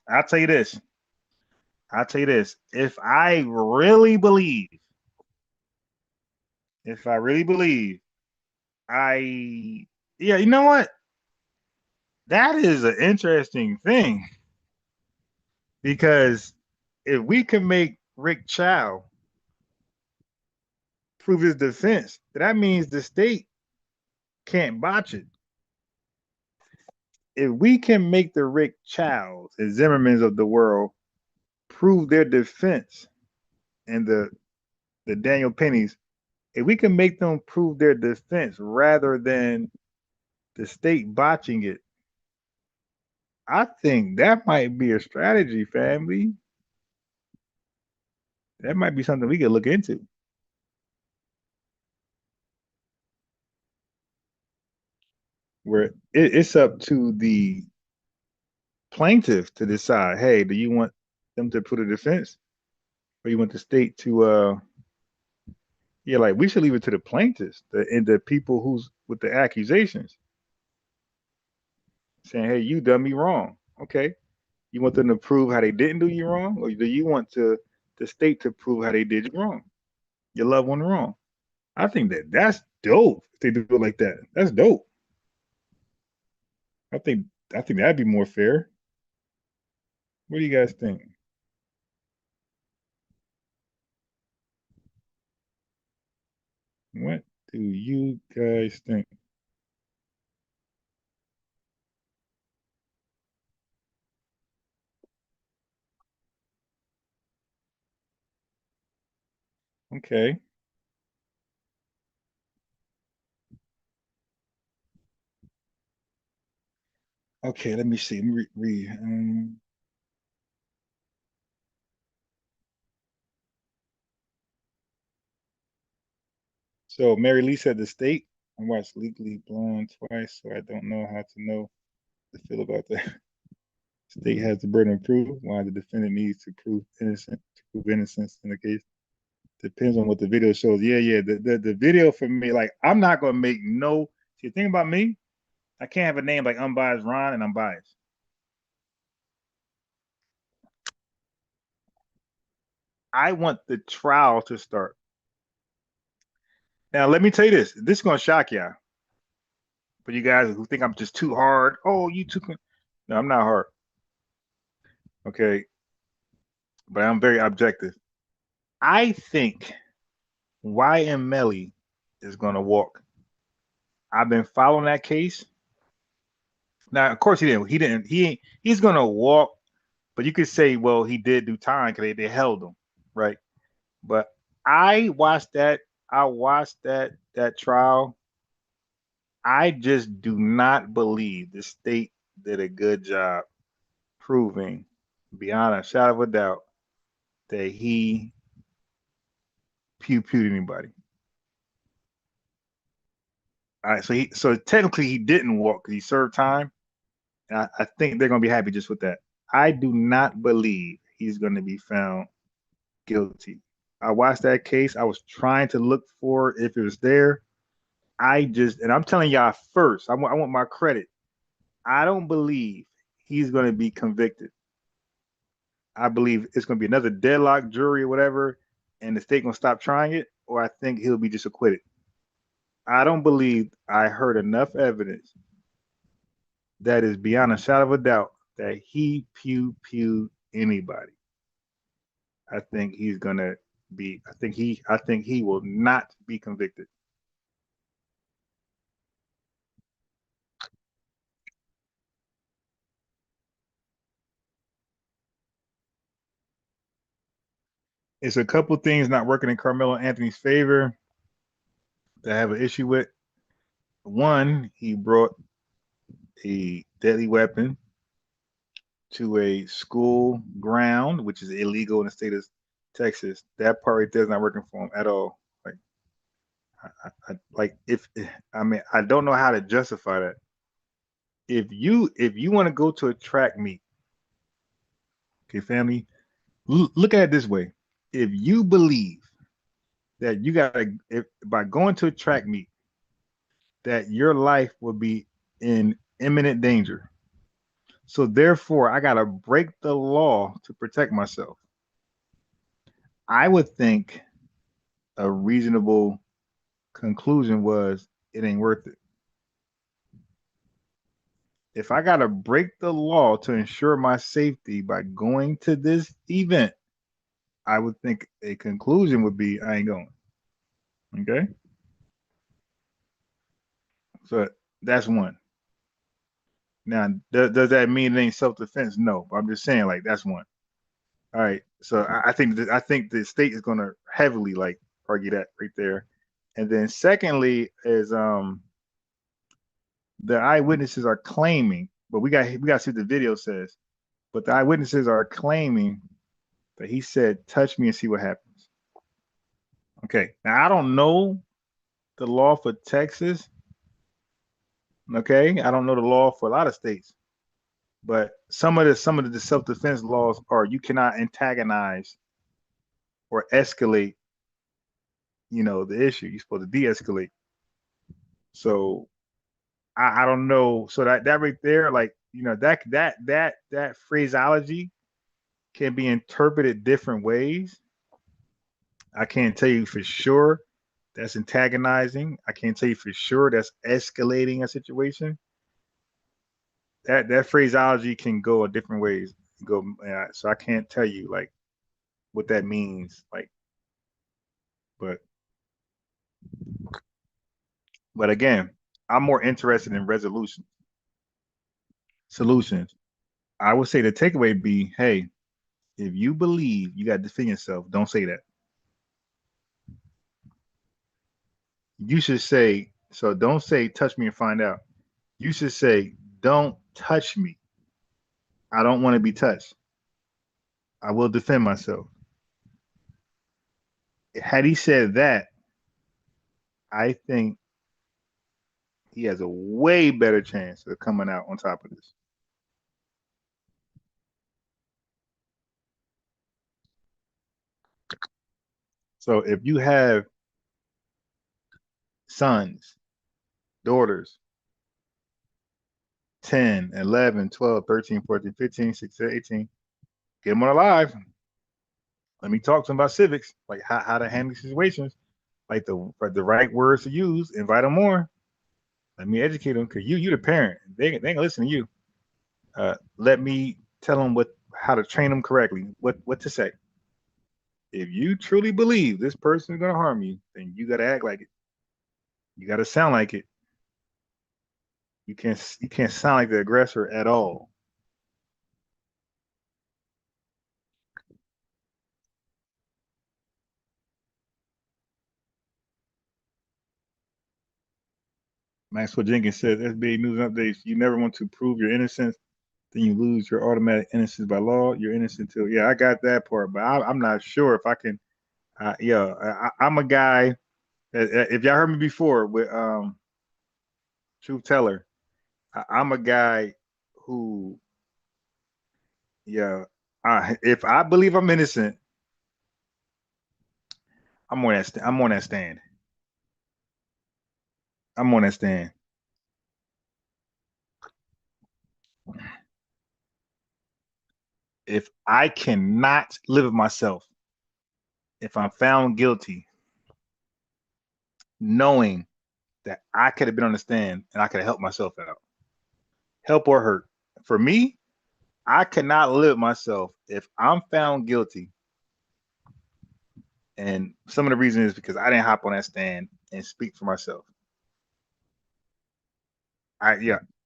I'll tell you this. I'll tell you this. If I really believe, yeah, you know what? That is an interesting thing because if we can make Rick Chow prove his defense, that means the state can't botch it. If we can make the Rick Chows and Zimmermans of the world prove their defense, and the Daniel Pennies, if we can make them prove their defense rather than the state botching it, I think that might be a strategy, family. That might be something we could look into. Where it's up to the plaintiff to decide, hey, do you want them to put a defense, or you want the state to yeah, like we should leave it to the plaintiffs and the people who's with the accusations, saying, hey, you done me wrong. Okay. You want them to prove how they didn't do you wrong, or do you want the state to prove how they did you wrong, your loved one wrong? I think that's dope. If they do it like that, that's dope. I think that'd be more fair. What do you guys think? What do you guys think? Okay. Okay, let me see. Let me read. So Mary Lee said the state. I watched Legally Blonde twice, so I don't know how to know the feel about that. State has the burden of proof, while the defendant needs to prove innocence in the case. Depends on what the video shows. Yeah. The video for me, like, I'm not gonna make no. See, the thing about me, I can't have a name like Unbiased Ron and I'm biased. I want the trial to start. Now, let me tell you this. This is gonna shock y'all. For you guys who think I'm just too hard. Oh, you too. No, I'm not hard. Okay, but I'm very objective. I think YM Melly is gonna walk. I've been following that case. Now, of course, he didn't. He's gonna walk, but you could say, well, he did do time because they held him, right? But I watched that. I watched that trial. I just do not believe the state did a good job proving, beyond a shadow of a doubt, that he pewed anybody. All right, so technically he didn't walk because he served time. And I think they're gonna be happy just with that. I do not believe he's gonna be found guilty. I watched that case. I was trying to look for if it was there. And I'm telling y'all first, I want my credit. I don't believe he's gonna be convicted. I believe it's gonna be another deadlock jury or whatever, and the state gonna stop trying it, or I think he'll be just acquitted. I don't believe I heard enough evidence that is beyond a shadow of a doubt that he pewed anybody. I think he's gonna be. I think he will not be convicted. It's a couple things not working in Carmelo Anthony's favor that I have an issue with. One, he brought a deadly weapon to a school ground, which is illegal in the state of Texas. That part right there is not working for him at all. I don't know how to justify that. If you want to go to a track meet, okay, family, look at it this way. If you believe that by going to a track meet, that your life will be in imminent danger, so therefore I gotta break the law to protect myself, I would think a reasonable conclusion was it ain't worth it. If I gotta break the law to ensure my safety by going to this event, I would think a conclusion would be I ain't going. Okay? So that's one. Now, does that mean it ain't self-defense? No. I'm just saying, like, that's one. All right. So I think the state is gonna heavily argue that right there. And then secondly is the eyewitnesses are claiming, but we got to see what the video says. But the eyewitnesses are claiming that he said, "Touch me and see what happens." Okay. Now I don't know the law for Texas. Okay, I don't know the law for a lot of states, but some of the self-defense laws are you cannot antagonize or escalate, the issue. You're supposed to de-escalate. So I don't know. So that right there, that phraseology can be interpreted different ways. I can't tell you for sure that's antagonizing. I can't tell you for sure that's escalating a situation. That phraseology can go a different ways. So I can't tell you what that means. But again, I'm more interested in solutions. I would say the takeaway would be, hey, if you believe you got to defend yourself, don't say that. You should say, so don't say touch me and find out. You should say, don't touch me. I don't want to be touched. I will defend myself. Had he said that, I think he has a way better chance of coming out on top of this. So if you have sons, daughters, 10, 11, 12, 13, 14, 15, 16, 18, get them on alive. Let me talk to them about civics, like how to handle situations, like the right words to use, invite them more. Let me educate them, because you the parent. They ain't gonna listen to you. Let me tell them how to train them correctly, what to say. If you truly believe this person is gonna harm you, then you gotta act like it. You gotta sound like it. You can't sound like the aggressor at all. Maxwell Jenkins says, FBA News Updates, you never want to prove your innocence, then you lose your automatic innocence by law. You're innocent till, yeah, I got that part, but I'm not sure if I can, I'm a guy, if y'all heard me before with Truth Teller, I'm a guy who, if I believe I'm innocent, I'm on that stand. I'm on that stand. If I cannot live with myself, if I'm found guilty, knowing that I could have been on the stand and I could have helped myself out, help or hurt. For me, I cannot live with myself if I'm found guilty. And some of the reason is because I didn't hop on that stand and speak for myself.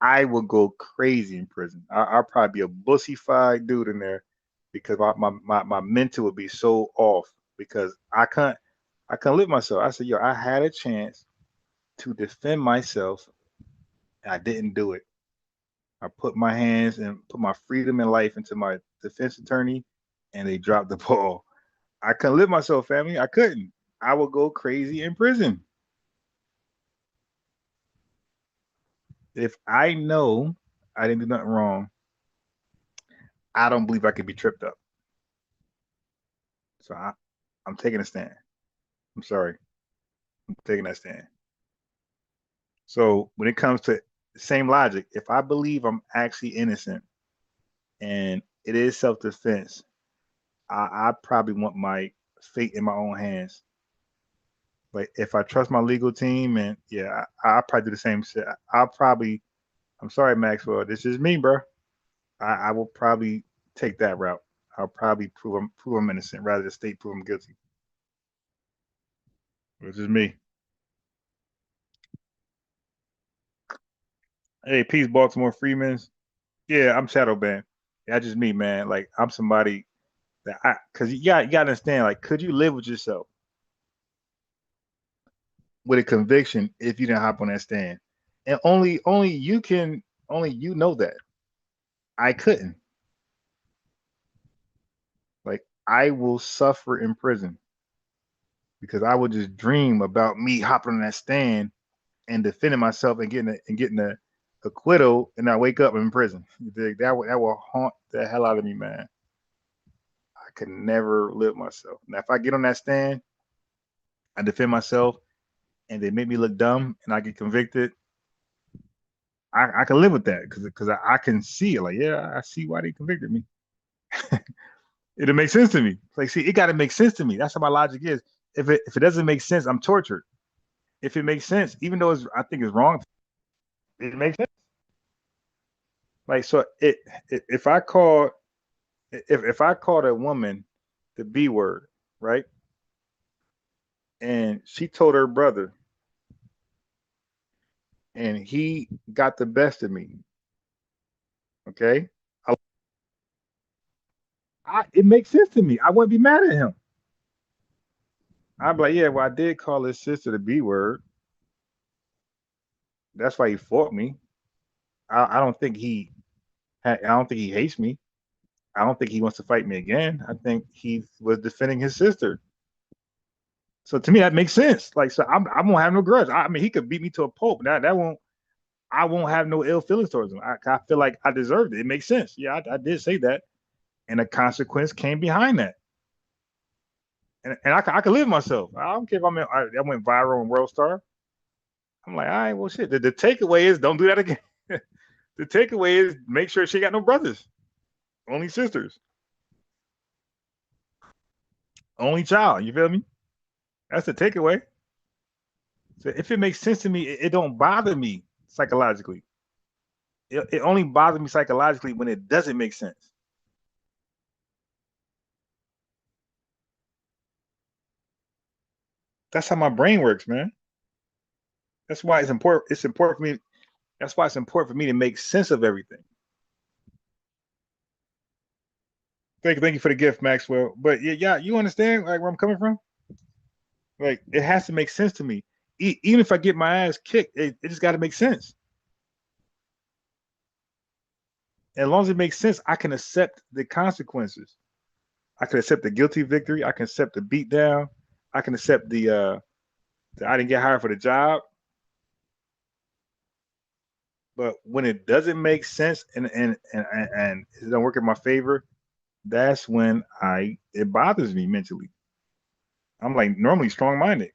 I will go crazy in prison. I'll probably be a bussified dude in there, because my mental would be so off, because I can't live myself. I said, I had a chance to defend myself and I didn't do it. I put my hands and put my freedom and life into my defense attorney, and they dropped the ball. I couldn't live myself, family. I couldn't. I would go crazy in prison. If I know I didn't do nothing wrong, I don't believe I could be tripped up. So I'm taking a stand. I'm sorry. I'm taking that stand. So when it comes to the same logic, if I believe I'm actually innocent and it is self-defense, I probably want my fate in my own hands. Like, if I trust my legal team, and I'll probably do the same shit. I'm sorry, Maxwell, this is me, bro. I will probably take that route. I'll probably prove I'm innocent rather than state prove I'm guilty. This is me. Hey, peace, Baltimore Freemans. Yeah, I'm shadow banned. That's just me, man. Like, I'm somebody that because you gotta understand, like, could you live with yourself with a conviction if you didn't hop on that stand? And only you know that. I couldn't. Like, I will suffer in prison because I would just dream about me hopping on that stand and defending myself and getting the acquittal, and I wake up in prison. That will haunt the hell out of me, man. I could never live myself. Now, if I get on that stand, I defend myself, and they make me look dumb, and I get convicted, I can live with that because I can see it. Like, yeah, I see why they convicted me. It'll make sense to me. Like, see, it got to make sense to me. That's how my logic is. If it doesn't make sense, I'm tortured. If it makes sense, even though I think it's wrong, it makes sense. Like, so if I called a woman the B word, right, and she told her brother, and he got the best of me, okay, it makes sense to me. I wouldn't be mad at him. I'd be like, yeah, well, I did call his sister the B word. That's why he fought me. I don't think he I don't think he hates me. I don't think he wants to fight me again. I think he was defending his sister. So to me, that makes sense. Like, so I won't have no grudge. I mean, he could beat me to a pulp. That won't. I won't have no ill feelings towards him. I feel like I deserved it. It makes sense. Yeah, I did say that, and a consequence came behind that. And I can live myself. I don't care if I went viral on World Star. I'm like, all right, well, shit. The takeaway is don't do that again. The takeaway is make sure she got no brothers, only sisters, only child. You feel me? That's the takeaway. So if it makes sense to me, it don't bother me psychologically. It only bothers me psychologically when it doesn't make sense. That's how my brain works, man. That's why it's important. It's important for me. That's why it's important for me to make sense of everything. Thank you for the gift, Maxwell. But yeah, you understand like where I'm coming from? Like it has to make sense to me. Even if I get my ass kicked, it just got to make sense. As long as it makes sense, I can accept the consequences. I can accept the guilty victory. I can accept the beat down. I can accept the I didn't get hired for the job. But when it doesn't make sense and it doesn't work in my favor, that's when it bothers me mentally. I'm like normally strong-minded.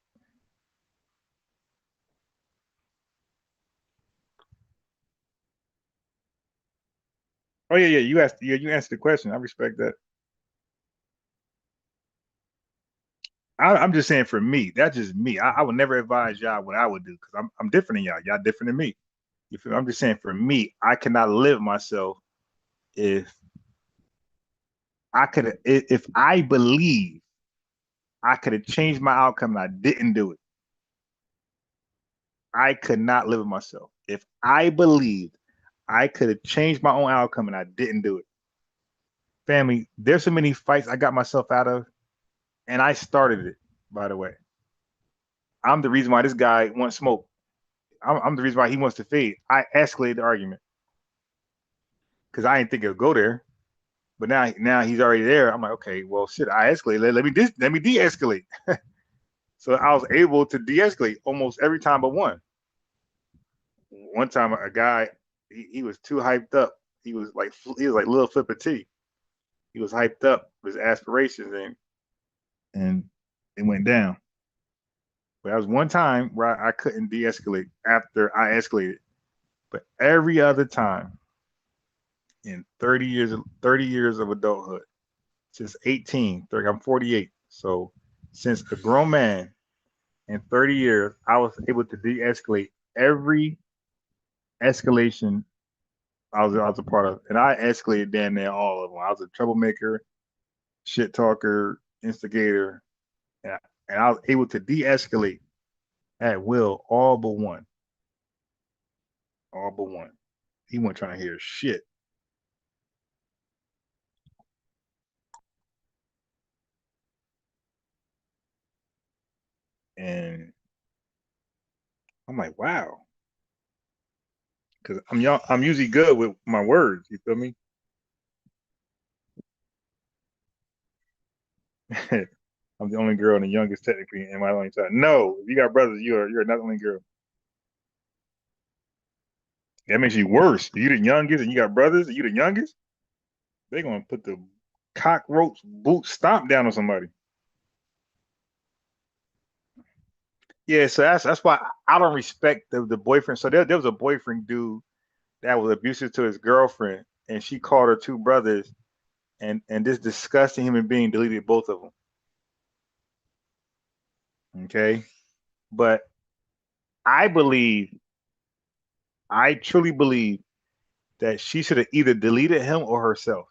Oh yeah, you answered the question. I respect that. I'm just saying for me, that's just me. I would never advise y'all what I would do because I'm different than y'all. Y'all different than me. You feel me? I'm just saying for me, I cannot live myself if if I believe I could have changed my outcome and I didn't do it. I could not live with myself. If I believed I could have changed my own outcome and I didn't do it. Family, there's so many fights I got myself out of, and I started it, by the way. I'm the reason why this guy wants smoke. I'm the reason why he wants to fade. I escalated the argument because I didn't think it would go there. But now he's already there. I'm like, okay, well, shit, I escalated. Let me de-escalate. So I was able to de-escalate almost every time but one. One time, a guy, he was too hyped up. He was like Lil Flipper T. He was hyped up with his aspirations and it went down. But that was one time where I couldn't de-escalate after I escalated. But every other time in 30 years of adulthood, since 18, 30, I'm 48. So since a grown man in 30 years, I was able to de-escalate every escalation I was a part of. And I escalated damn near all of them. I was a troublemaker, shit talker, instigator. And I was able to de-escalate at will, all but one. All but one. He wasn't trying to hear shit. And I'm like, wow. Because I'm usually good with my words, you feel me? I'm the only girl and the youngest technically in my only child. No, if you got brothers, you're not the only girl. That makes you worse. You the youngest and you got brothers and you the youngest, they're gonna put the cockroach boot stomp down on somebody. Yeah, so that's why I don't respect the boyfriend. So there was a boyfriend dude that was abusive to his girlfriend, and she called her two brothers, and this disgusting human being deleted both of them. Okay, but I truly believe that she should have either deleted him or herself.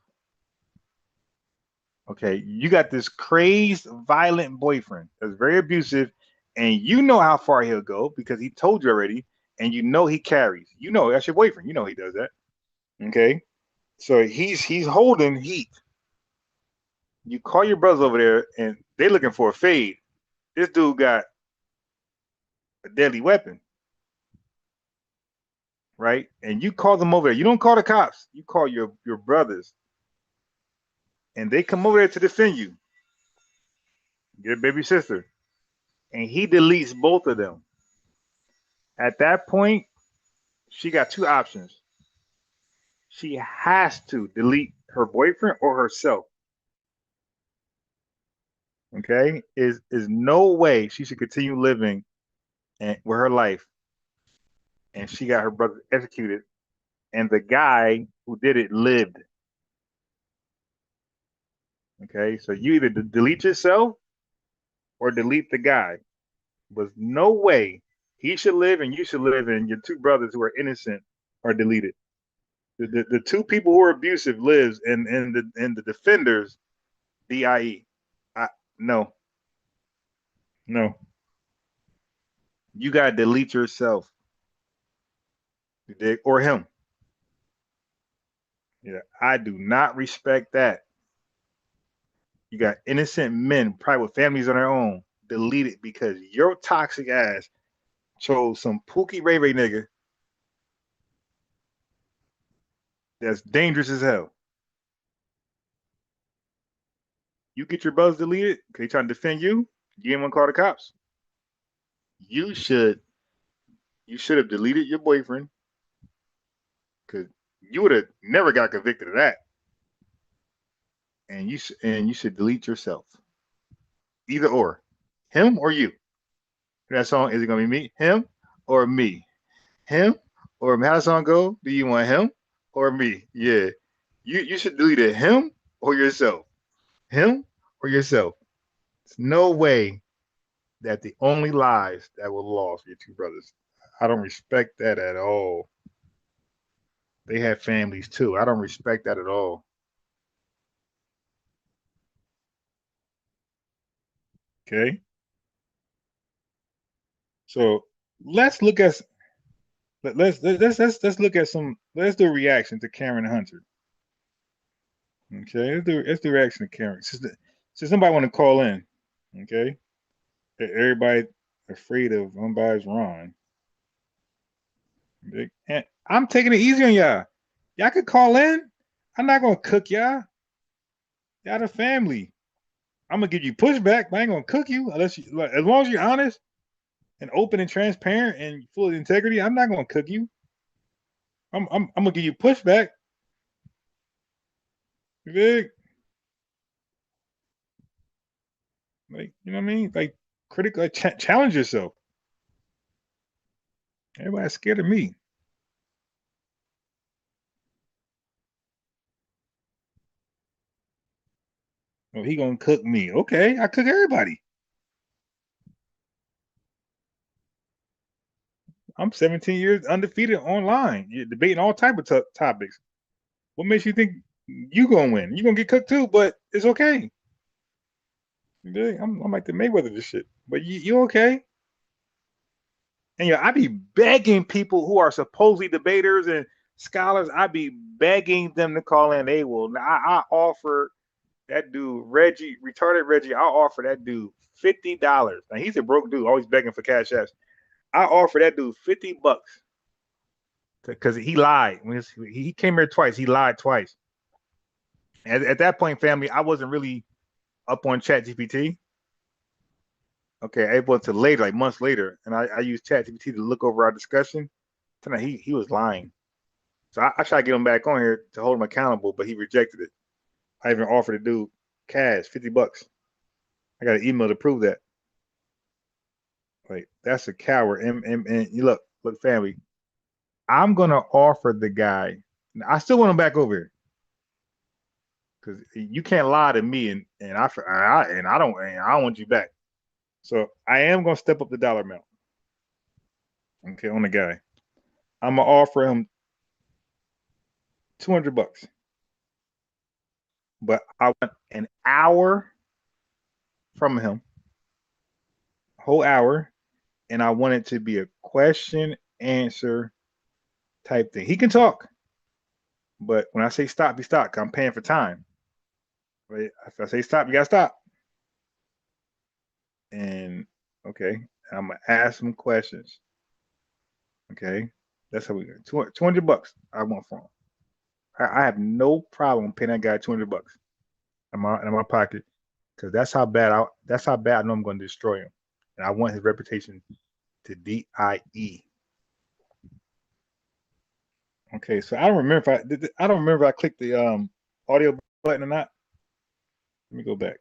Okay, you got this crazed, violent boyfriend that's very abusive, and you know how far he'll go because he told you already, and you know he carries. You know that's your boyfriend. You know he does that. Okay, so he's holding heat. You call your brothers over there, and they're looking for a fade. This dude got a deadly weapon. right? And you call them over there. You don't call the cops. You call your brothers, and they come over there to defend you, your baby sister, and he deletes both of them. At that point, she got two options. She has to delete her boyfriend or herself. Okay, is no way she should continue living with her life, and she got her brother executed, and the guy who did it lived. Okay, so you either delete yourself or delete the guy. There's no way he should live and you should live, and your two brothers who are innocent are deleted. The two people who are abusive lives, and the defenders, DIE. No, no. You gotta delete yourself. You dig? Or him. Yeah, I do not respect that. You got innocent men, probably with families on their own, deleted because your toxic ass chose some Pookie Ray Ray nigga that's dangerous as hell. You get your buzz deleted because they trying to defend you. You ain't want to call the cops. You should have deleted your boyfriend because you would have never got convicted of that. And you should delete yourself. Either or, him or you. That song, is it gonna be me, him, or me? Him or me? How the song go? Do you want him or me? Yeah, you should delete it. Him or yourself. Him or yourself. There's no way that the only lives that were lost were your two brothers. I don't respect that at all. They had families too. I don't respect that at all. Okay. So let's look at let's look at some. Let's do a reaction to Karen Hunter. Okay, let's do a reaction to Karen. Since somebody want to call in, okay. Everybody afraid of unbiased Ron. And I'm taking it easy on y'all. Y'all could call in. I'm not gonna cook y'all. Y'all the family. I'm gonna give you pushback, but I ain't gonna cook you unless you, like, as long as you're honest and open and transparent and full of integrity. I'm not gonna cook you. I'm gonna give you pushback. You dig? Like, you know what I mean? Like, critically challenge yourself. Everybody's scared of me. Oh, he gonna cook me. Okay, I cook everybody. I'm 17 years undefeated online. You're debating all type of topics. What makes you think you gonna win? You gonna get cooked too, but it's okay. I'm like the Mayweather of this shit. But you okay? And yeah, I be begging people who are supposedly debaters and scholars. I be begging them to call in. They will. I offer that dude Reggie, retarded Reggie. I'll offer that dude $50. Now he's a broke dude, always begging for cash apps. I offer that dude $50 because he lied when he came here twice. He lied twice. At that point, family, I wasn't really up on ChatGPT. Okay, I able to later, like months later, and I used ChatGPT to look over our discussion. Tonight he was lying, so I tried to get him back on here to hold him accountable, but he rejected it. I even offered to do cash $50. I got an email to prove that. Like, that's a coward. And you look, family. I'm gonna offer the guy. I still want him back over here because you can't lie to me, and I don't want you back. So I am gonna step up the dollar amount. Okay, on the guy, I'm gonna offer him $200, but I want an hour from him, whole hour, and I want it to be a question answer type thing. He can talk, but when I say stop, he stop. I'm paying for time. Right? If I say stop, you gotta stop. And okay, I'm gonna ask some questions. Okay, That's how we got $200. I want from him. I have no problem paying that guy $200 in my pocket, because that's how bad I know I'm going to destroy him, and I want his reputation to die. Okay, so I don't remember if I clicked the audio button or not. Let me go back.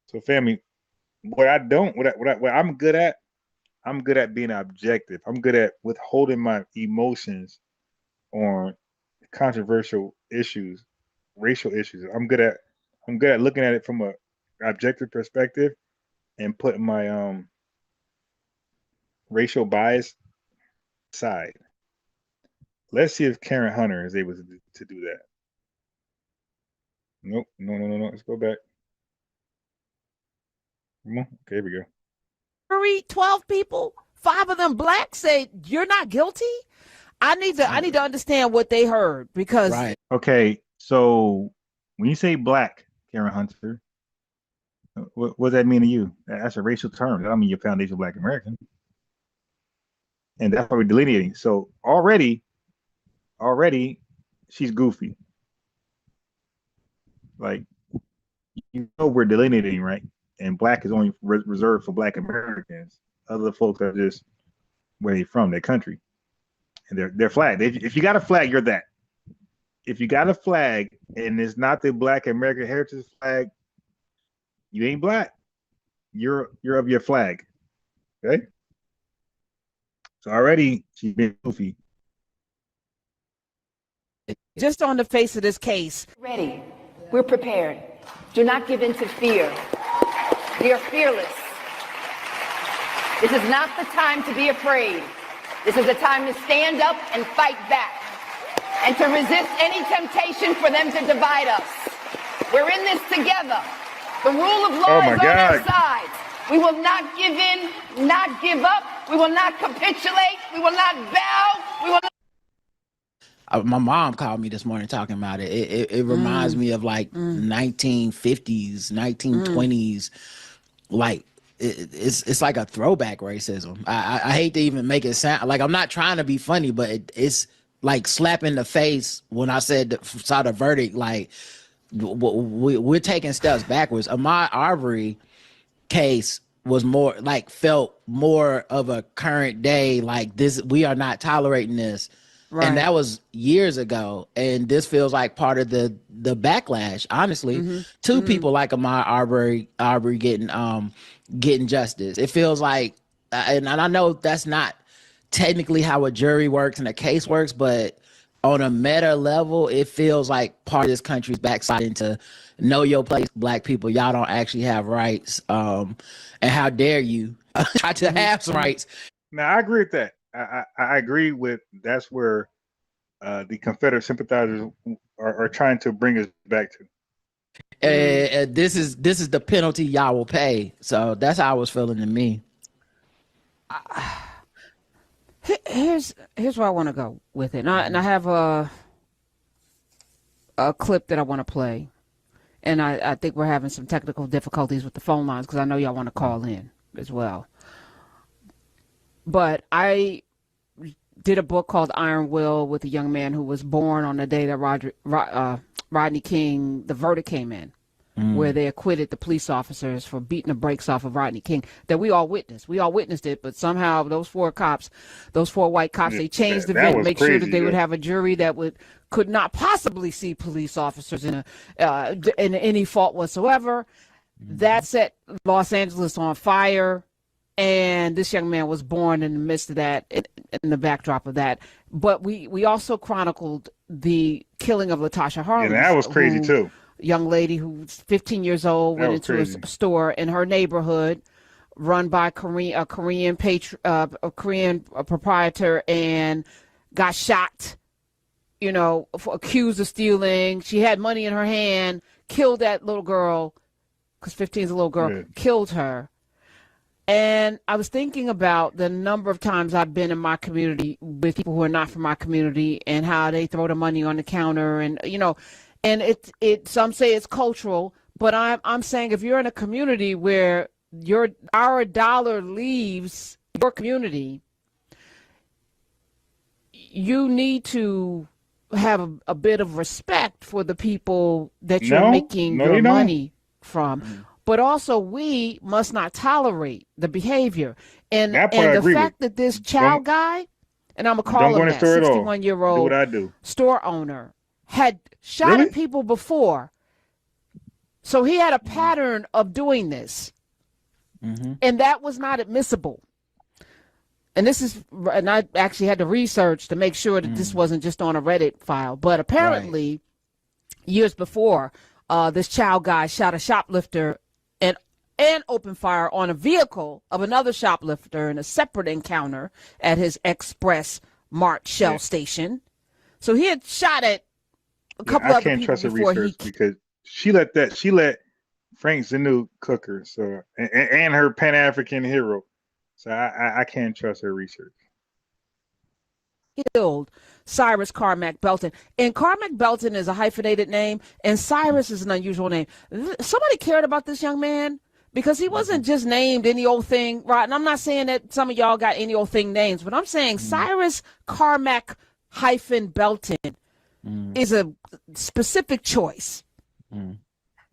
So, family, what I'm good at, I'm good at being objective. I'm good at withholding my emotions on controversial issues, racial issues. I'm good at looking at it from a objective perspective and putting my racial bias aside. Let's see if Karen Hunter is able to do that. Nope. No. Let's go back. Come on. Okay, here we go. 12 people, 5 of them black, say you're not guilty. I need to understand what they heard, because Okay, so when you say black, Karen Hunter, what does that mean to you? That's a racial term. That don't mean you're foundational Black American. And that's why we're delineating. So already she's goofy. Like, we're delineating, right? And black is only reserved for Black Americans. Other folks are just where they're from, their country. And they're flagged. If you got a flag, you're that. If you got a flag and it's not the Black American Heritage flag, you ain't black. You're of your flag. Okay? So already she's been goofy. Just on the face of this case. Ready. We're prepared. Do not give in to fear. We are fearless. This is not the time to be afraid. This is the time to stand up and fight back, and to resist any temptation for them to divide us. We're in this together. The rule of law is on our side. We will not give in, not give up. We will not capitulate. We will not bow. We will not. My mom called me this morning talking about it. It reminds me of like 1950s, 1920s, like it's like a throwback racism. I hate to even make it sound like, I'm not trying to be funny, but it's like slap in the face when I saw the verdict. Like, we're taking steps backwards. Ahmaud Arbery case was felt more of a current day, like this, we are not tolerating this. Right. And that was years ago. And this feels like part of the backlash, honestly, to people like Ahmaud Arbery getting justice. It feels like, and I know that's not technically how a jury works and a case works, but on a meta level, it feels like part of this country's backsliding to know your place, Black people. Y'all don't actually have rights. And how dare you try to have some rights? Now, I agree with that. I agree with that's where the Confederate sympathizers are trying to bring us back to. This is the penalty y'all will pay. So that's how I was feeling to me. Here's where I want to go with it. And I have a clip that I want to play. And I think we're having some technical difficulties with the phone lines because I know y'all want to call in as well. But I did a book called Iron Will with a young man who was born on the day that Rodney King, the verdict came in, where they acquitted the police officers for beating the brakes off of Rodney King, that we all witnessed. We all witnessed it, but somehow those four white cops, they changed the event, make sure that they would have a jury that could not possibly see police officers in any fault whatsoever. That set Los Angeles on fire. And this young man was born in the midst of that, in the backdrop of that. But we also chronicled the killing of Latasha Harlem. Yeah, that was crazy too. Young lady who's 15 years old went into a store in her neighborhood, run by a Korean proprietor, and got shot. Accused of stealing. She had money in her hand. Killed that little girl, because 15 is a little girl. Yeah. Killed her. And I was thinking about the number of times I've been in my community with people who are not from my community, and how they throw the money on the counter, and and some say it's cultural, but I'm saying if you're in a community where our dollar leaves your community, you need to have a bit of respect for the people that you're No, making no, your they don't. money from. But also, we must not tolerate the behavior. And That part I the agree with. fact that this Chow Don't guy, and I'm going to don't call go him in the that, store at all. Do 61-year-old what I do. store owner, had shot Really? at people before. So he had a pattern of doing this. And that was not admissible. And I actually had to research to make sure that this wasn't just on a Reddit file. But apparently, years before, this Chow guy shot a shoplifter and opened fire on a vehicle of another shoplifter in a separate encounter at his Express Mart Shell station. So he had shot at a couple other people before he. Because she let Frank Zanu cook her, so and her Pan-African hero. So I can't trust her research. Killed Cyrus Carmack Belton. And Carmack Belton is a hyphenated name, and Cyrus is an unusual name. Somebody cared about this young man because he wasn't just named any old thing, right? And I'm not saying that some of y'all got any old thing names, but I'm saying Cyrus Carmack Belton is a specific choice.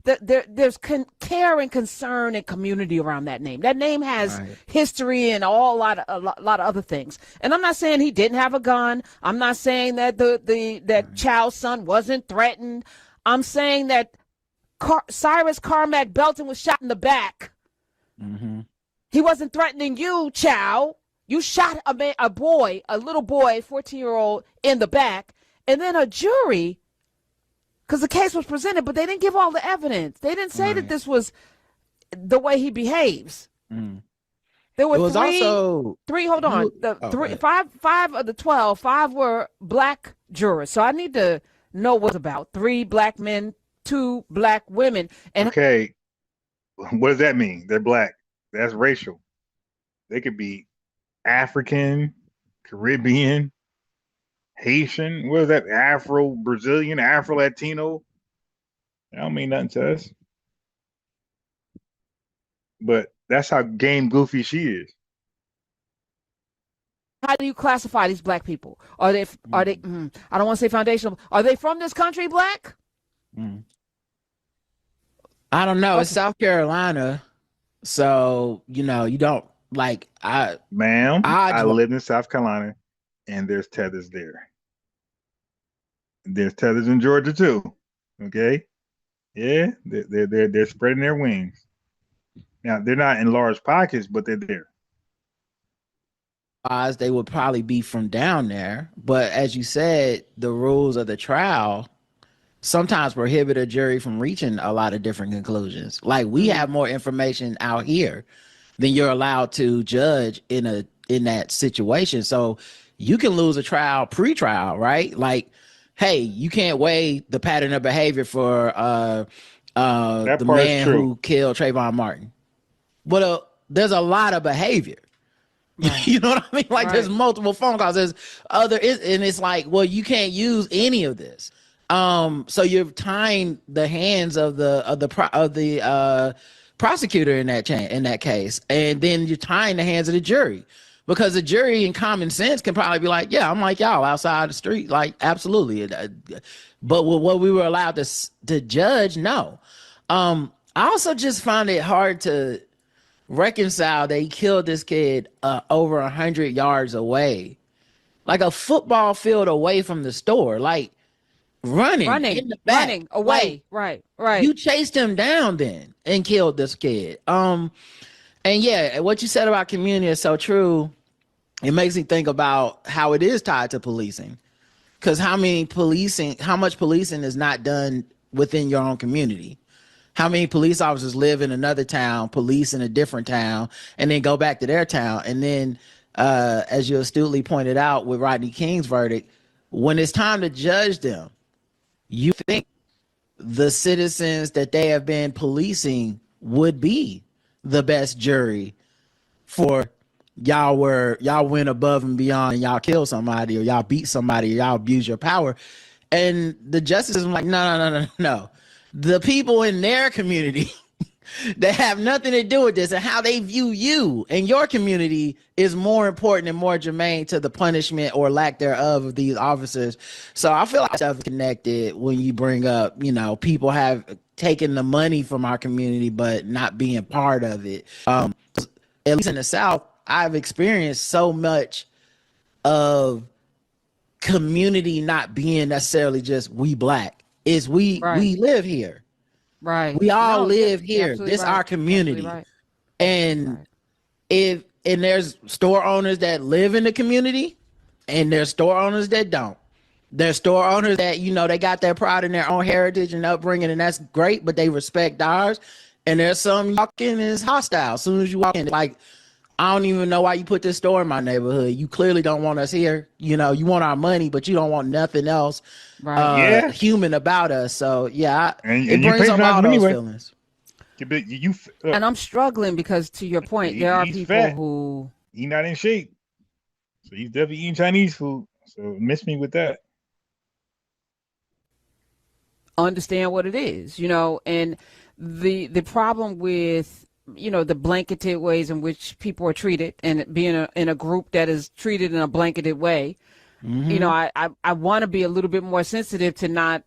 There's care and concern and community around that name. That name has history and a lot of other things. And I'm not saying he didn't have a gun. I'm not saying that that Chow's son wasn't threatened. I'm saying that Cyrus Carmack Belton was shot in the back. He wasn't threatening you, Chow. You shot a little boy, 14-year-old, in the back, and then a jury. Because the case was presented, but they didn't give all the evidence. They didn't say that this was the way he behaves. There were three. Hold on. Five of the 12. 5 were black jurors. So I need to know what's about. 3 black men, 2 black women. And okay, what does that mean? They're black. That's racial. They could be African, Caribbean, Haitian, what is that? Afro-Brazilian, Afro-Latino. That don't mean nothing to us. But that's how game goofy she is. how do you classify these black people? Are they? I don't want to say foundational. Are they from this country, black? I don't know. It's South Carolina, so you don't like. I live in South Carolina, and there's tethers there. There's tethers in Georgia too. Okay, yeah, they're spreading their wings. Now they're not in large pockets, but they're there. They would probably be from down there, but as you said, the rules of the trial sometimes prohibit a jury from reaching a lot of different conclusions. Like we have more information out here than you're allowed to judge in that situation. So you can lose a trial pre-trial, right? Like, hey, you can't weigh the pattern of behavior for the man who killed Trayvon Martin. But there's a lot of behavior. Right. You know what I mean? Like there's multiple phone calls. There's and it's like, well, you can't use any of this. So you're tying the hands of the prosecutor in that case, and then you're tying the hands of the jury, because the jury in common sense can probably be like, yeah, I'm like y'all outside the street, like absolutely. But what we were allowed to judge, no. I also just find it hard to reconcile that he killed this kid over 100 yards away, like a football field away from the store, like running in the back, running away. Like, right. You chased him down then and killed this kid. And yeah, what you said about community is so true. It makes me think about how it is tied to policing, because how much policing is not done within your own community. How many police officers live in another town, police in a different town, and then go back to their town? And then, as you astutely pointed out with Rodney King's verdict, when it's time to judge them, you think the citizens that they have been policing would be the best jury for y'all went above and beyond and y'all killed somebody, or y'all beat somebody, or y'all abuse your power. And the justice is like, no. The people in their community that have nothing to do with this, and how they view you and your community is more important and more germane to the punishment or lack thereof of these officers. So I feel like stuff is connected when you bring up, people have taken the money from our community but not being part of it. At least in the South, I've experienced so much of community not being necessarily just we Black. It's we live here. Right. We all No, live you're here. absolutely This right. our You're absolutely community. right. And and there's store owners that live in the community, and there's store owners that don't. There's store owners that, they got their pride in their own heritage and upbringing, and that's great, but they respect ours. And there's some you walk in is hostile. As soon as you walk in, like, I don't even know why you put this store in my neighborhood. You clearly don't want us here. You want our money, but you don't want nothing else human about us. So yeah, it brings up all those feelings. And I'm struggling because, to your point, there are people fat. who He's not in shape, so he's definitely eating Chinese food. So miss me with that. understand what it is, and the problem with the blanketed ways in which people are treated, and being in a group that is treated in a blanketed way. I want to be a little bit more sensitive to not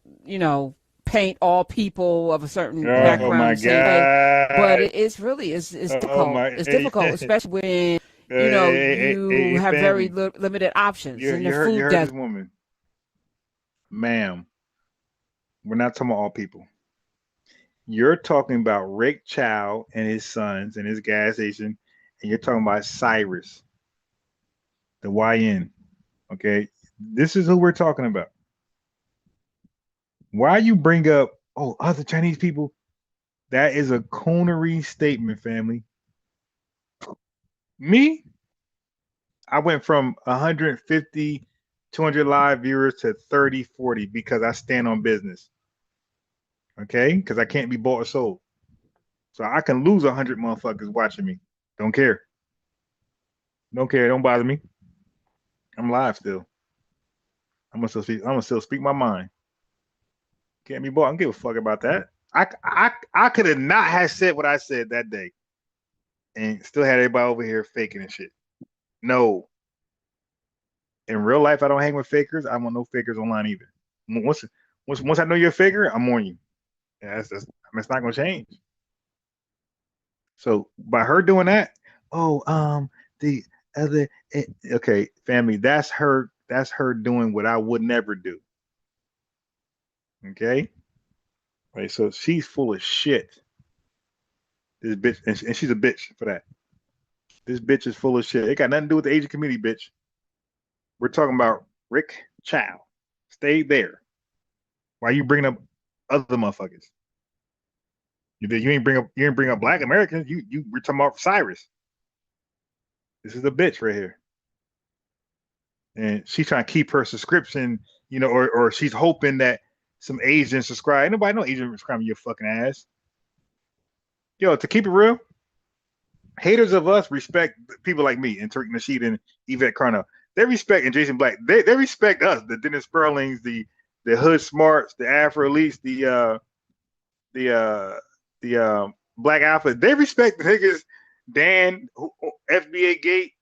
paint all people of a certain background the same way, but it's difficult. It's difficult, especially when you have very limited options in the food you heard desert. this woman, ma'am. We're not talking about all people. You're talking about Rick Chow and his sons and his gas station, and you're talking about Cyrus, the YN. Okay, this is who we're talking about. Why you bring up other Chinese people? That is a coonery statement, family. Me, I went from 150, 200 live viewers to 30, 40 because I stand on business. Okay, because I can't be bought or sold. So I can lose 100 motherfuckers watching me. Don't care. Don't care. Don't bother me. I'm live still. I'm gonna still speak my mind. Can't be bought. I don't give a fuck about that. I could have not have said what I said that day, and still had everybody over here faking and shit. No. In real life, I don't hang with fakers. I want no fakers online either. Once I know you're a faker, I'm on you. Yeah, it's not gonna change. So by her doing that, the other okay, family, that's her doing what I would never do. Okay? Right, so she's full of shit. This bitch, and she's a bitch for that. This bitch is full of shit. It got nothing to do with the Asian community, bitch. We're talking about Rick Chow. Stay there. Why you bringing up other motherfuckers? You ain't bring up Black Americans. We're talking about Cyrus. This is a bitch right here, and she's trying to keep her subscription, or she's hoping that some Asians subscribe. Ain't nobody no Asian subscribing your fucking ass. Yo, to keep it real, haters of us respect people like me and Tariq Nasheed and Yvette Carno. They respect, and Jason Black. They respect us, the Dennis Sperlings, the Hood Smarts, the Afro-Elites, the Black Alpha. They respect the niggas, Dan, FBA Gate,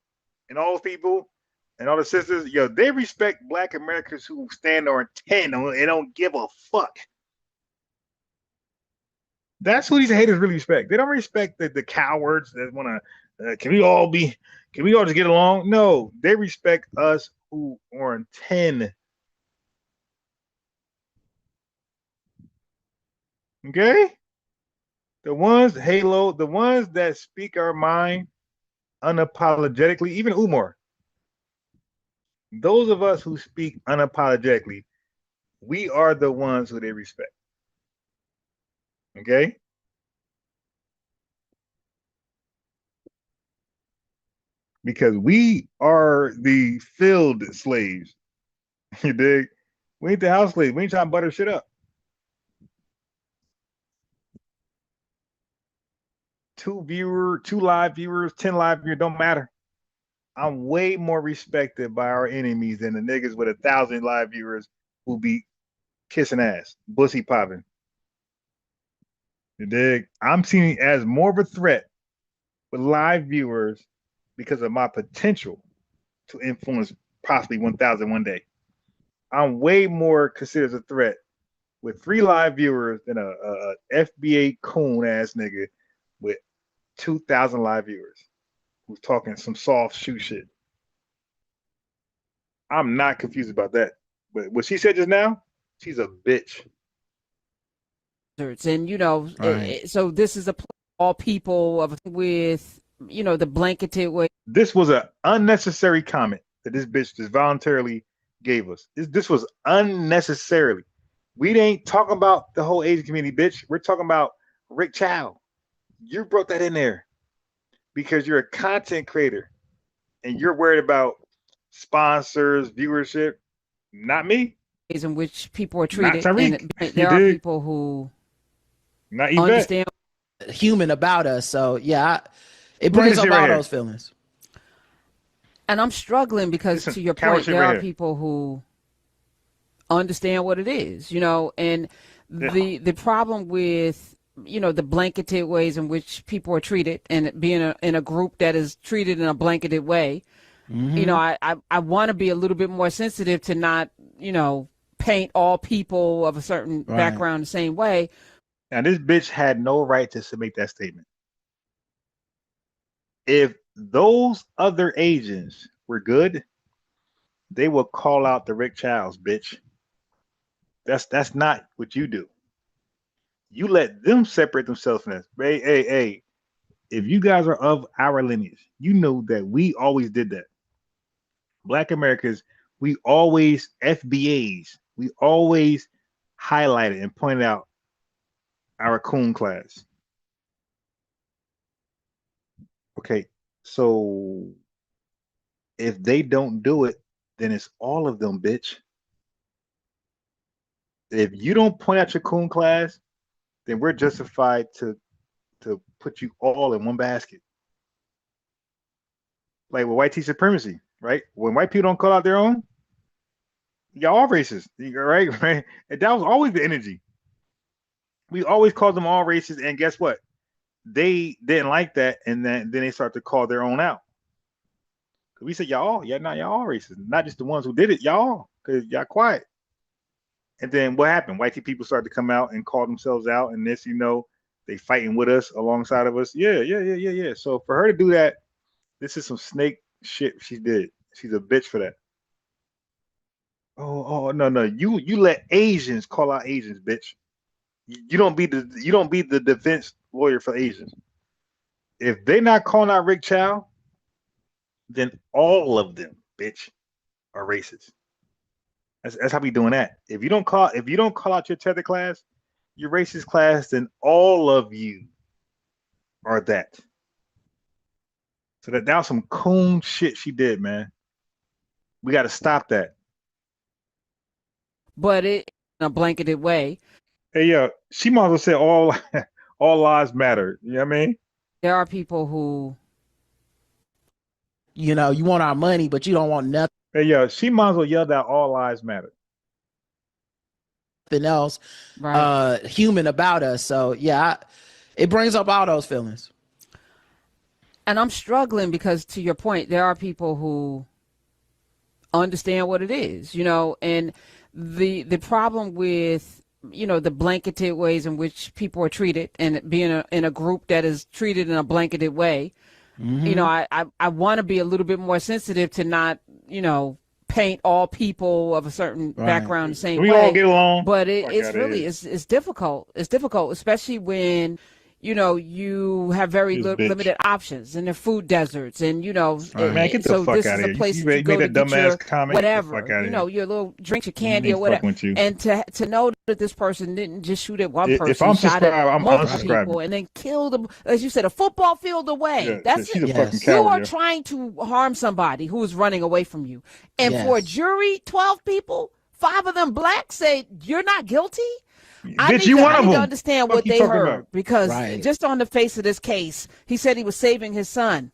and all those people, and all the sisters. Yo, they respect Black Americans who stand on 10 and don't give a fuck. That's who these haters really respect. They don't respect the cowards that want to. Can we all just get along? No, they respect us who are on 10. Okay, the ones that speak our mind unapologetically, even Umar. Those of us who speak unapologetically, we are the ones who they respect. Okay? Because we are the field slaves. You dig? We ain't the house slaves. We ain't trying to butter shit up. 2 live viewers, 10 live viewers, don't matter. I'm way more respected by our enemies than the niggas with 1,000 live viewers who be kissing ass, bussy popping. You dig? I'm seeing it as more of a threat with live viewers because of my potential to influence possibly 1,000 one day. I'm way more considered a threat with 3 live viewers than a FBA coon ass nigga with 2,000 live viewers who's talking some soft shoe shit. I'm not confused about that. But what she said just now, she's a bitch. And Right. so this is all people with the blanketed way. This was an unnecessary comment that this bitch just voluntarily gave us. This was unnecessarily. We ain't talking about the whole Asian community, bitch. We're talking about Rick Chow. You brought that in there because you're a content creator and you're worried about sponsors, viewership. Not me. In which people are treated. Not Tariq. And there are people who not Yvette. Understand human about us. So yeah, it brings up all those feelings. And I'm struggling because, to your point, there are people who understand what it is, and the problem with, the blanketed ways in which people are treated and being in a group that is treated in a blanketed way, I want to be a little bit more sensitive to not, paint all people of a certain background the same way. Now, this bitch had no right to make that statement. If those other Asians were good, they will call out the Rick Childs, bitch. That's not what you do. You let them separate themselves from us. Hey, if you guys are of our lineage, you know that we always did that. Black Americans, we always FBAs, we always highlighted and pointed out our coon class. Okay, so if they don't do it, then it's all of them, bitch. If you don't point out your coon class, then we're justified to put you all in one basket. Like with white supremacy, right? When white people don't call out their own, y'all all racist, right? And that was always the energy. We always called them all racist, and guess what? They didn't like that, and then they start to call their own out. We said y'all all racist, not just the ones who did it, y'all, because y'all quiet. And then what happened? White people started to come out and call themselves out, and this, they fighting with us alongside of us. Yeah. So for her to do that, this is some snake shit she did. She's a bitch for that. Oh no. You let Asians call out Asians, bitch. You don't be the defense lawyer for Asians. If they're not calling out Rick Chow, then all of them, bitch, are racist. That's how we doing that. If you don't call out your tether class, your racist class, then all of you are that. So that was some coon shit she did, man. We got to stop that. But it in a blanketed way. Hey, she might as well say all lives matter. You know what I mean? There are people who, you want our money, but you don't want nothing. Hey, she might as well yell out all lives matter. Nothing else human about us. So yeah, it brings up all those feelings. And I'm struggling because, to your point, there are people who understand what it is, and the problem with, the blanketed ways in which people are treated and being in a group that is treated in a blanketed way, I want to be a little bit more sensitive to not, paint all people of a certain background the same way. We all get along. But it's difficult. It's difficult, especially when, you have very limited options and they're food deserts and, man, get the fuck out of here. Place you go made that dumbass comment. Whatever, your little drink, your candy or whatever. And to know that this person didn't just shoot at one person, if I'm shot at I'm multiple people and then killed them, as you said, a football field away. Yeah, that's she's it. a fucking You coward, are trying to harm somebody who is running away from you. And for a jury, 12 people, 5 of them black, say you're not guilty. I need to understand what they heard because just on the face of this case, he said he was saving his son,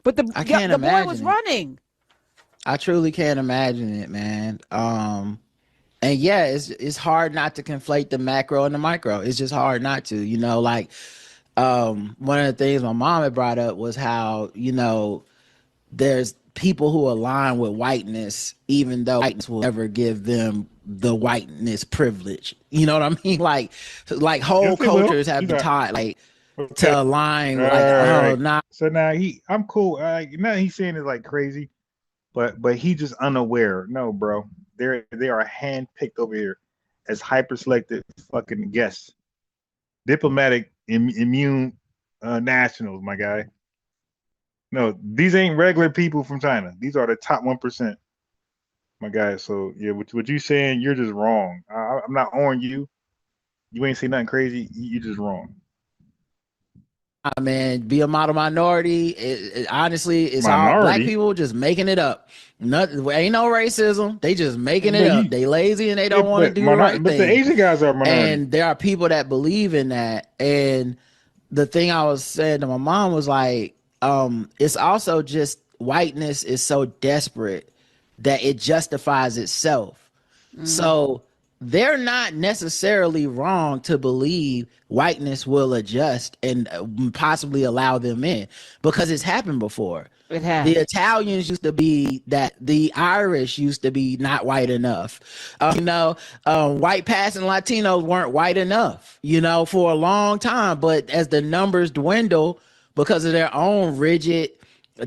but the boy was running. I truly can't imagine it, man. And yeah, it's hard not to conflate the macro and the micro. It's just hard not to, like one of the things my mom had brought up was how, there's people who align with whiteness, even though whiteness will never give them the whiteness privilege. You know what I mean? Like whole Yes, they will. cultures have been taught Okay. to align All oh, right. nah. So now I'm cool. Now he's saying it like crazy, but he just unaware. No, bro. They are handpicked over here as hyper selected fucking guests, diplomatic immune nationals, my guy. No, these ain't regular people from China. These are the top 1%, my guy. So yeah, what you saying? You're just wrong. I'm not on you. You ain't say nothing crazy. You're just wrong. Man, be a model minority. Honestly, it's all black Minority. people just making it up. Nothing, ain't no racism. They just making it up. They lazy and they don't want to do the right but the thing. Asian guys are minority. And there are people that believe in that. And the thing I was saying to my mom was like, it's also just whiteness is so desperate that it justifies itself. So they're not necessarily wrong to believe whiteness will adjust and possibly allow them in, because it's happened before. It has. The Italians used to be that. The Irish used to be not white enough. White passing Latinos weren't white enough, for a long time. But as the numbers dwindle because of their own rigid